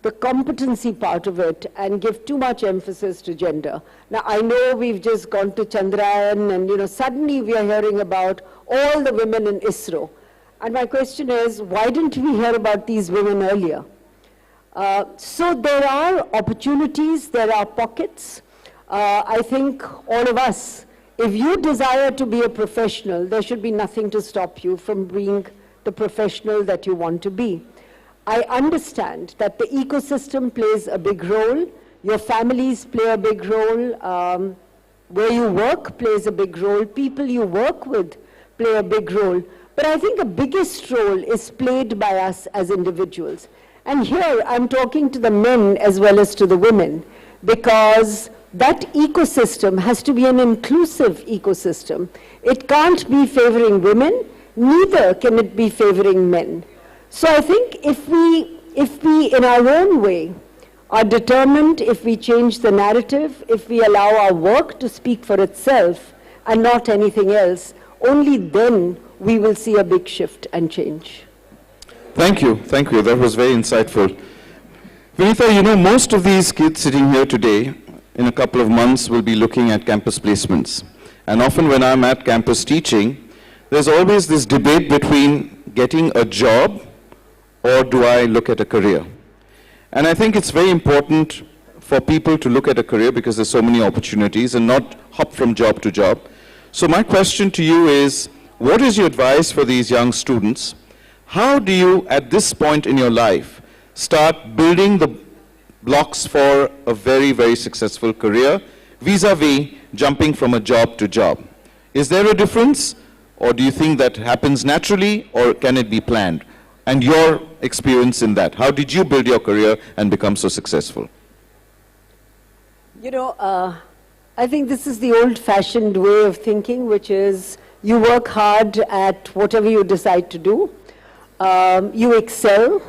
the competency part of it and give too much emphasis to gender. Now, I know we've just gone to Chandrayaan and, you know, suddenly we are hearing about all the women in ISRO. And my question is, why didn't we hear about these women earlier? So there are opportunities, there are pockets. I think all of us, if you desire to be a professional, there should be nothing to stop you from being the professional that you want to be. I understand that the ecosystem plays a big role, your families play a big role, where you work plays a big role, people you work with play a big role. But I think the biggest role is played by us as individuals. And here I'm talking to the men as well as to the women, because that ecosystem has to be an inclusive ecosystem. It can't be favoring women, neither can it be favoring men. So I think if we in our own way are determined, if we change the narrative, if we allow our work to speak for itself and not anything else, only then we will see a big shift and change. Thank you. Thank you. That was very insightful. Vinitha, you know, most of these kids sitting here today, in a couple of months, will be looking at campus placements. And often when I'm at campus teaching, there's always this debate between getting a job or do I look at a career? And I think it's very important for people to look at a career because there's so many opportunities and not hop from job to job. So my question to you is, what is your advice for these young students? How do you, at this point in your life, start building the blocks for a very, very successful career vis-a-vis jumping from a job to job? Is there a difference, or do you think that happens naturally, or can it be planned? And your experience in that, how did you build your career and become so successful? You know, I think this is the old-fashioned way of thinking, which is you work hard at whatever you decide to do, you excel,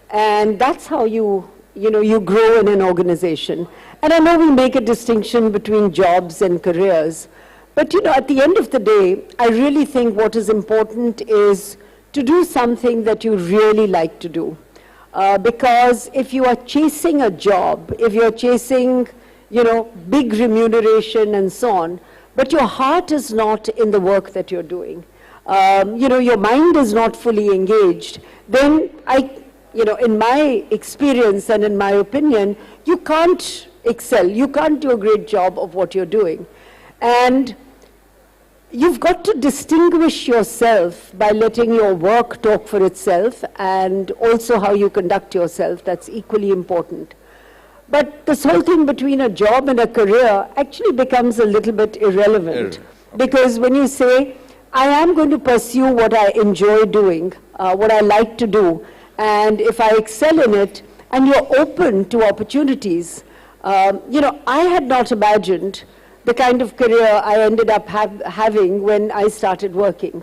and that's how you grow in an organization. And I know we make a distinction between jobs and careers, but you know, at the end of the day, I really think what is important is to do something that you really like to do. Because if you are chasing a job, if you're chasing, you know, big remuneration and so on, but your heart is not in the work that you're doing, you know, your mind is not fully engaged, then you know, in my experience and in my opinion, you can't excel, you can't do a great job of what you're doing. And you've got to distinguish yourself by letting your work talk for itself, and also how you conduct yourself. That's equally important. But this whole thing between a job and a career actually becomes a little bit irrelevant. Because when you say, I am going to pursue what I enjoy doing, what I like to do, and if I excel in it, and you're open to opportunities, you know, I had not imagined the kind of career I ended up having when I started working.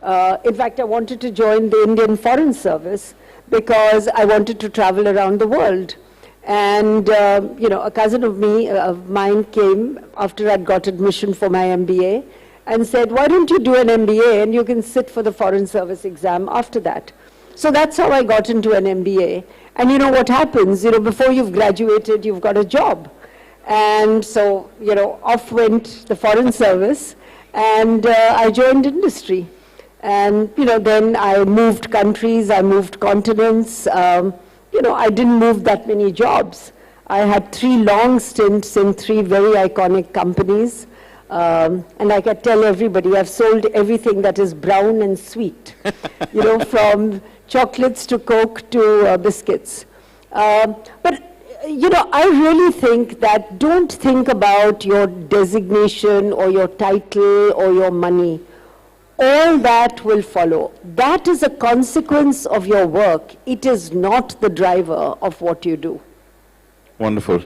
In fact, I wanted to join the Indian Foreign Service because I wanted to travel around the world. And, you know, a cousin of mine came after I'd got admission for my MBA and said, why don't you do an MBA and you can sit for the Foreign Service exam after that. So that's how I got into an MBA. And you know what happens, you know, before you've graduated, you've got a job. And so, you know, off went the Foreign Service, and I joined industry. And, you know, then I moved countries, I moved continents. You know, I didn't move that many jobs. I had 3 long stints in 3 very iconic companies. And I can tell everybody, I've sold everything that is brown and sweet, you know, from chocolates to Coke to biscuits. But, you know, I really think that don't think about your designation or your title or your money. All that will follow. That is a consequence of your work. It is not the driver of what you do. Wonderful.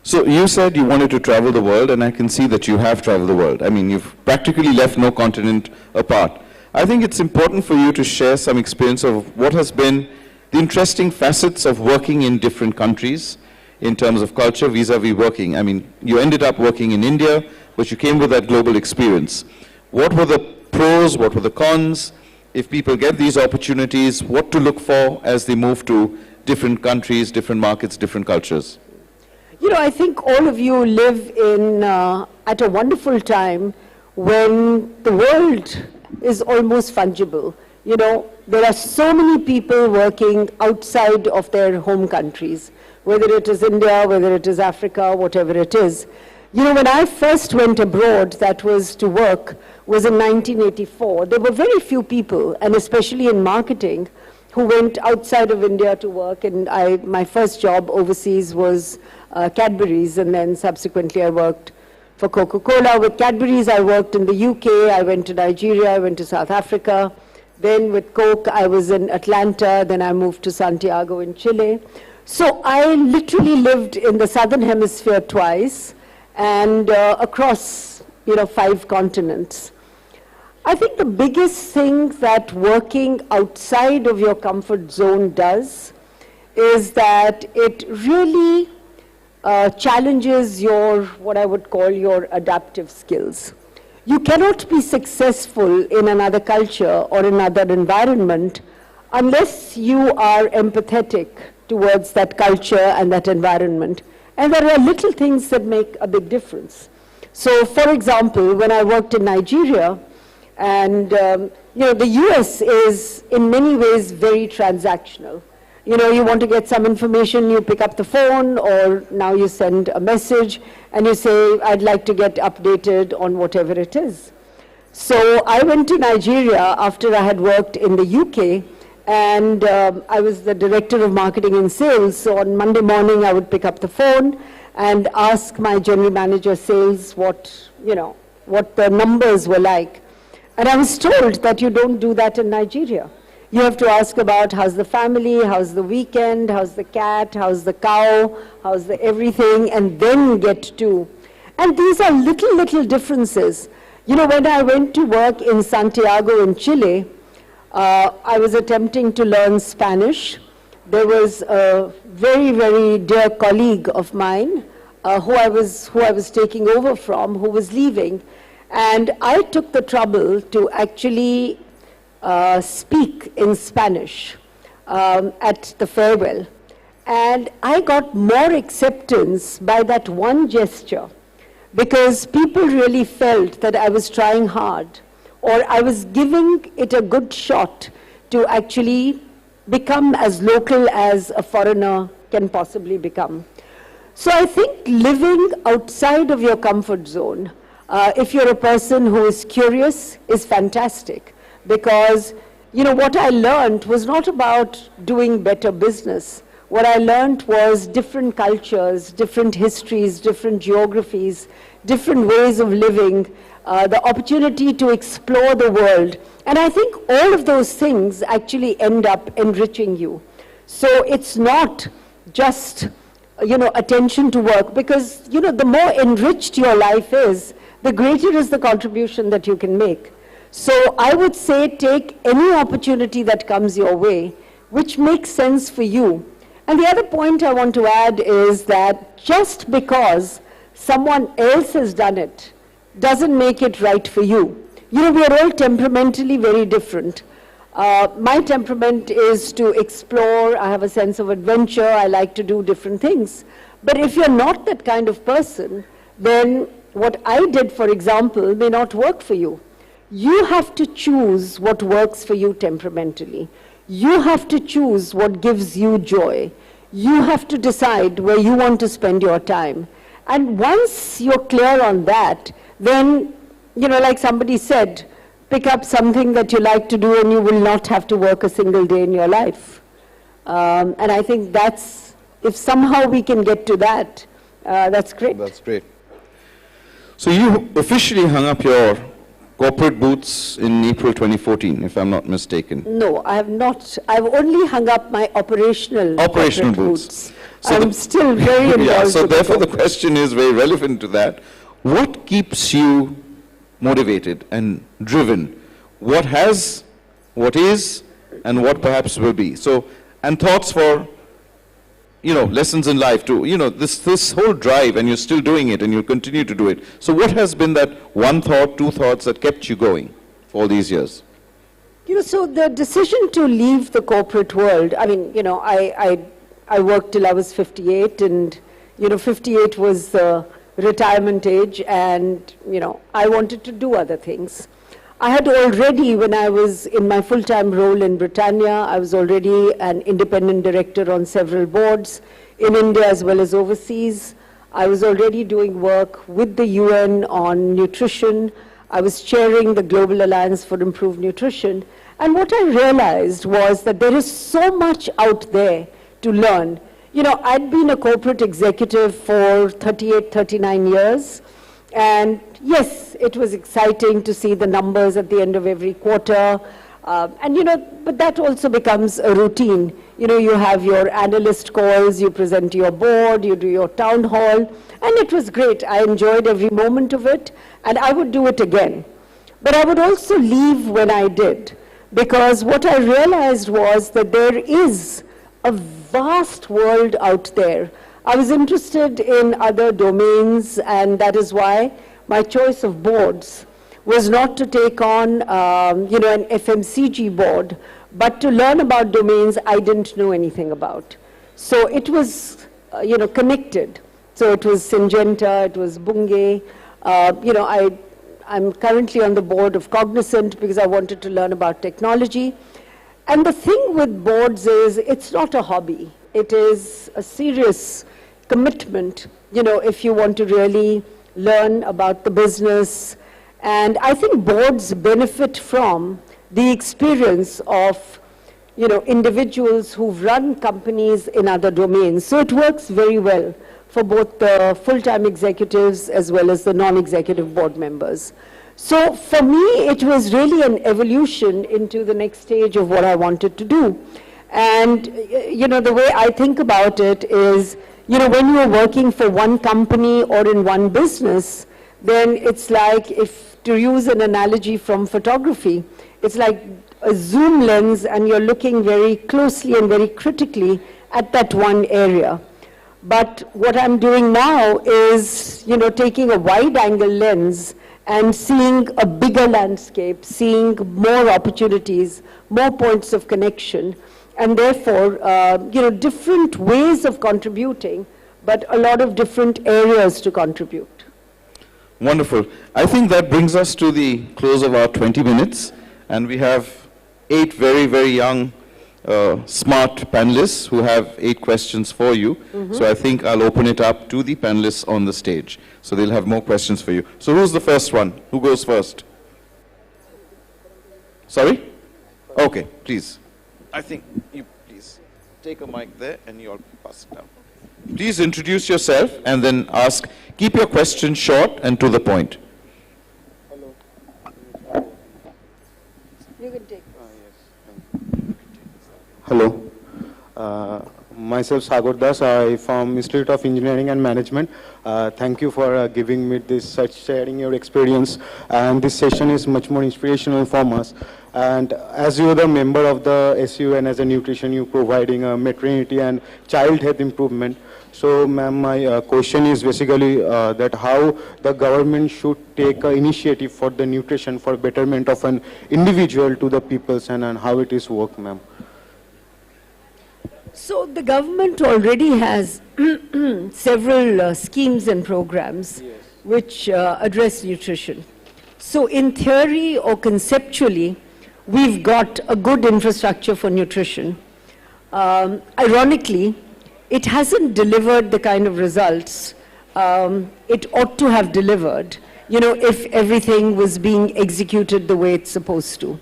So you said you wanted to travel the world, and I can see that you have traveled the world. I mean, you've practically left no continent apart. I think it's important for you to share some experience of what has been the interesting facets of working in different countries in terms of culture vis-a-vis working. I mean, you ended up working in India, but you came with that global experience. What were the pros, what were the cons? If people get these opportunities, what to look for as they move to different countries, different markets, different cultures? You know, I think all of you live in, at a wonderful time when the world is almost fungible. You know, there are so many people working outside of their home countries, whether it is India, whether it is Africa, whatever it is. You know, when I first went abroad, that was to work, was in 1984. There were very few people, and especially in marketing, who went outside of India to work. And my first job overseas was Cadbury's, and then subsequently I worked for Coca-Cola. With Cadbury's, I worked in the UK, I went to Nigeria, I went to South Africa. Then with Coke, I was in Atlanta, then I moved to Santiago in Chile. So I literally lived in the Southern Hemisphere twice, and across, you know, 5 continents. I think the biggest thing that working outside of your comfort zone does is that it really challenges your, what I would call your adaptive skills. You cannot be successful in another culture or another environment unless you are empathetic towards that culture and that environment. And there are little things that make a big difference. So, for example, when I worked in Nigeria, and the US is in many ways very transactional. You want to get some information, you pick up the phone, or now you send a message and you say, I'd like to get updated on whatever it is. So I went to Nigeria after I had worked in the UK, and I was the director of marketing and sales. So on Monday morning, I would pick up the phone and ask my general manager sales what the numbers were like. And I was told that you don't do that in Nigeria. You have to ask about how's the family, how's the weekend, how's the cat, how's the cow, how's the everything, and then get to. And these are little differences. When I went to work in Santiago in Chile, I was attempting to learn Spanish. There was a very, very dear colleague of mine who I was taking over from, who was leaving. And I took the trouble to actually speak in Spanish at the farewell. And I got more acceptance by that one gesture, because people really felt that I was trying hard, or I was giving it a good shot to actually become as local as a foreigner can possibly become. So I think living outside of your comfort zone, if you're a person who is curious, is fantastic. Because, what I learned was not about doing better business. What I learned was different cultures, different histories, different geographies, different ways of living, the opportunity to explore the world. And I think all of those things actually end up enriching you. So it's not just, attention to work, because, the more enriched your life is, the greater is the contribution that you can make. So I would say take any opportunity that comes your way, which makes sense for you. And the other point I want to add is that just because someone else has done it doesn't make it right for you. We are all temperamentally very different. My temperament is to explore, I have a sense of adventure, I like to do different things. But if you're not that kind of person, then what I did, for example, may not work for you. You have to choose what works for you temperamentally. You have to choose what gives you joy. You have to decide where you want to spend your time. And once you're clear on that, then, like somebody said, pick up something that you like to do and you will not have to work a single day in your life. And I think if somehow we can get to that, that's great. That's great. So you officially hung up your corporate boots in April 2014, if I'm not mistaken. No, I have not. I've only hung up my operational boots. So I'm still very involved. Yeah, so therefore the question is very relevant to that. What keeps you motivated and driven? What is, and what perhaps will be? So, and thoughts for, lessons in life too. This whole drive, and you're still doing it, and you continue to do it. So what has been that one thought, two thoughts that kept you going for all these years? So the decision to leave the corporate world, I worked till I was 58, and, 58 was the retirement age, and, I wanted to do other things. I had already, when I was in my full-time role in Britannia, I was already an independent director on several boards in India as well as overseas. I was already doing work with the UN on nutrition. I was chairing the Global Alliance for Improved Nutrition. And what I realized was that there is so much out there to learn. I'd been a corporate executive for 38, 39 years. And yes, it was exciting to see the numbers at the end of every quarter. But that also becomes a routine. You have your analyst calls, you present to your board, you do your town hall. And it was great. I enjoyed every moment of it. And I would do it again. But I would also leave when I did. Because what I realized was that there is a vast world out there. I was interested in other domains, and that is why my choice of boards was not to take on, an FMCG board, but to learn about domains I didn't know anything about. So it was, connected. So it was Syngenta, it was Bunge. I'm currently on the board of Cognizant because I wanted to learn about technology. And the thing with boards is it's not a hobby. It is a serious commitment, if you want to really learn about the business. And I think boards benefit from the experience of, individuals who've run companies in other domains. So it works very well for both the full-time executives as well as the non-executive board members. So for me, it was really an evolution into the next stage of what I wanted to do. And, the way I think about it is, when you are working for one company or in one business, then it's like, to use an analogy from photography, it's like a zoom lens and you're looking very closely and very critically at that one area. But what I'm doing now is, taking a wide-angle lens and seeing a bigger landscape, seeing more opportunities, more points of connection, and therefore, different ways of contributing, but a lot of different areas to contribute. Wonderful. I think that brings us to the close of our 20 minutes, and we have 8 very, very young smart panelists who have 8 questions for you. So I think I'll open it up to the panelists on the stage. So they'll have more questions for you. So who's the first one? Who goes first? Sorry? Okay, please. I think you please take a mic there and you all pass it down. Please introduce yourself and then ask. Keep your questions short and to the point. You can take. Hello. Myself Sagar Das, I from Institute of Engineering and Management. Thank you for giving me this, sharing your experience. And this session is much more inspirational for us. And as you are the member of the SU and as a nutrition, you providing maternity and child health improvement. So, ma'am, my question is basically that how the government should take initiative for the nutrition for betterment of an individual to the peoples and how it is work, ma'am. So the government already has several schemes and programs which address nutrition. So in theory or conceptually, we've got a good infrastructure for nutrition. Ironically, it hasn't delivered the kind of results it ought to have delivered, if everything was being executed the way it's supposed to.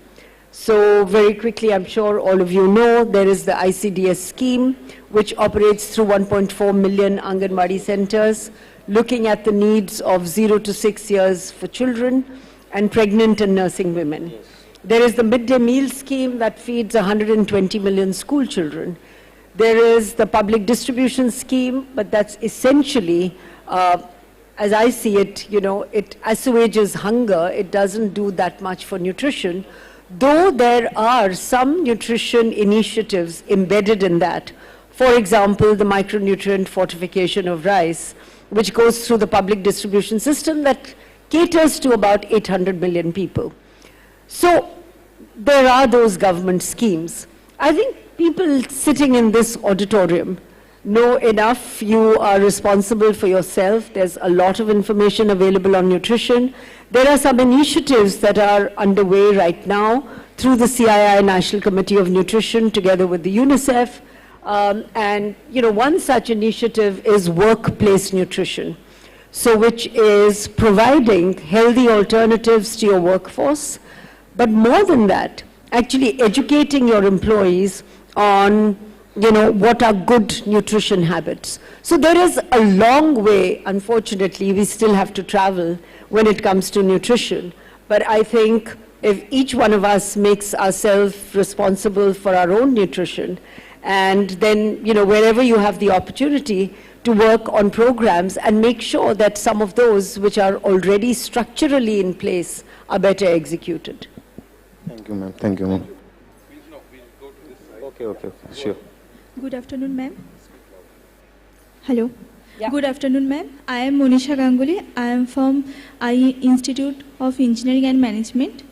So very quickly, I'm sure all of you know, there is the ICDS scheme, which operates through 1.4 million Anganwadi centers, looking at the needs of 0 to 6 years for children and pregnant and nursing women. There is the midday meal scheme that feeds 120 million school children. There is the public distribution scheme, but that's essentially, as I see it, it assuages hunger. It doesn't do that much for nutrition. Though there are some nutrition initiatives embedded in that. For example, the micronutrient fortification of rice, which goes through the public distribution system that caters to about 800 million people. So there are those government schemes. I think people sitting in this auditorium know enough. You are responsible for yourself. There's a lot of information available on nutrition. There are some initiatives that are underway right now through the CII National Committee of Nutrition together with the UNICEF. One such initiative is workplace nutrition, so which is providing healthy alternatives to your workforce, but more than that, actually educating your employees on what are good nutrition habits. So there is a long way, unfortunately, we still have to travel when it comes to nutrition. But I think if each one of us makes ourselves responsible for our own nutrition, and then, wherever you have the opportunity to work on programs and make sure that some of those which are already structurally in place are better executed. Thank you, ma'am. Thank you, ma'am. Okay, sure. Good afternoon, ma'am. Hello. Yeah. Good afternoon, ma'am. I am Monisha Ganguly. I am from IE Institute of Engineering and Management.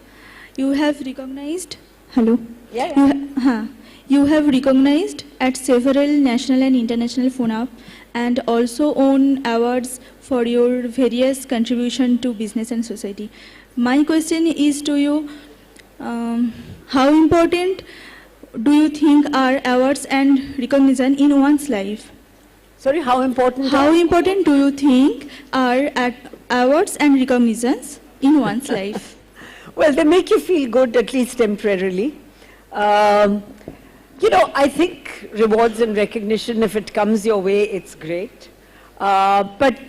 You have recognized Hello. Yeah. You have recognized at several national and international FUNAP and also won awards for your various contribution to business and society. My question is to you, how important do you think are awards and recognition in one's life? Sorry, how important? How important do you think are awards and recognitions in one's life? Well, they make you feel good, at least temporarily. You know, I think rewards and recognition, if it comes your way, it's great. But,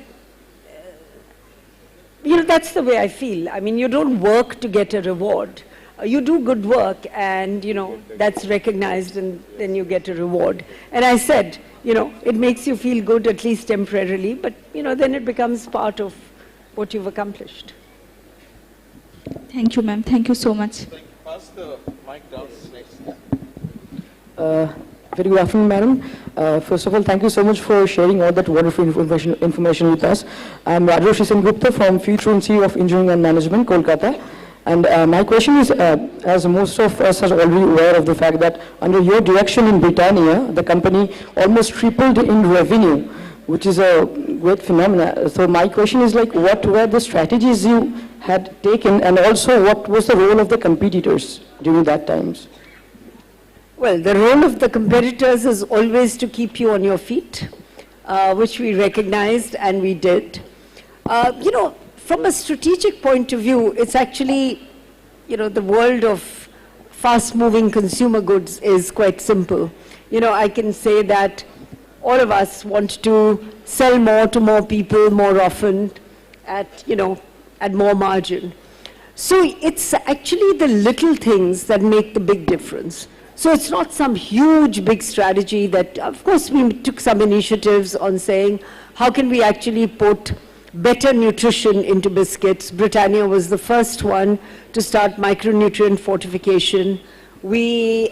you know, that's the way I feel. I mean, you don't work to get a reward. You do good work and, you know, that's recognized and then you get a reward. And I said, you know, it makes you feel good, at least temporarily, but, you know, then it becomes part of what you've accomplished. Thank you, ma'am. Thank you so much. Pass the mic down next. Very good afternoon, madam. First of all, thank you so much for sharing all that wonderful information with us. I'm Rajoshi Sengupta from Future Institute of Engineering and Management, Kolkata. And my question is, as most of us are already aware of the fact that under your direction in Britannia, the company almost tripled in revenue, which is a great phenomenon. So my question is like, what were the strategies you had taken, and also what was the role of the competitors during that times? Well, the role of the competitors is always to keep you on your feet, which we recognized and we did. You know, from a strategic point of view, it's actually, you know, the world of fast-moving consumer goods is quite simple. You know, I can say that all of us want to sell more to more people more often at, you know, at more margin. So it's actually the little things that make the big difference. So it's not some huge big strategy that, of course, we took some initiatives on saying, how can we actually put better nutrition into biscuits? Britannia was the first one to start micronutrient fortification. We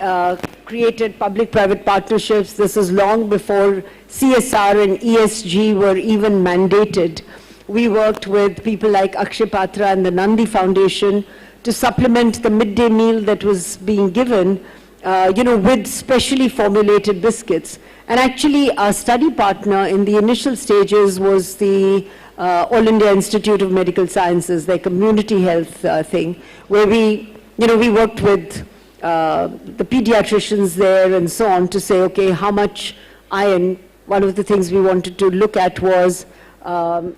created public-private partnerships. This is long before CSR and ESG were even mandated. We worked with people like Akshay Patra and the Nandi Foundation to supplement the midday meal that was being given, you know, with specially formulated biscuits. And actually, our study partner in the initial stages was the All India Institute of Medical Sciences, their community health thing, where we, you know, we worked with the pediatricians there and so on to say, okay, how much iron? One of the things we wanted to look at was,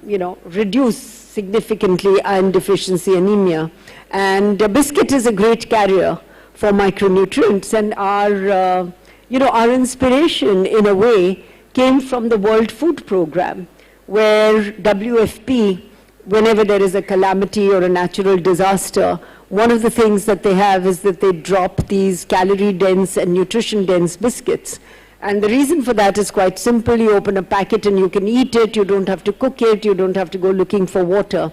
you know, reduce significantly iron deficiency anemia. And biscuit is a great carrier for micronutrients, and our, you know, our inspiration in a way came from the World Food Programme, where WFP, whenever there is a calamity or a natural disaster, one of the things that they have is that they drop these calorie-dense and nutrition-dense biscuits. And the reason for that is quite simple. You open a packet and you can eat it. You don't have to cook it. You don't have to go looking for water.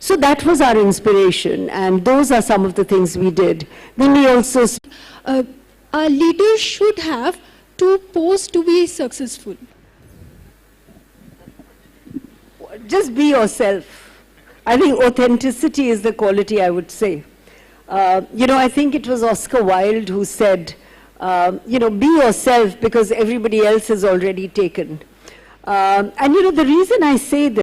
So that was our inspiration, and those are some of the things we did. Then we also... A leader should have to pose to be successful. Just be yourself. I think authenticity is the quality, I would say. You know, I think it was Oscar Wilde who said, you know, be yourself because everybody else is already taken. And you know, the reason I say this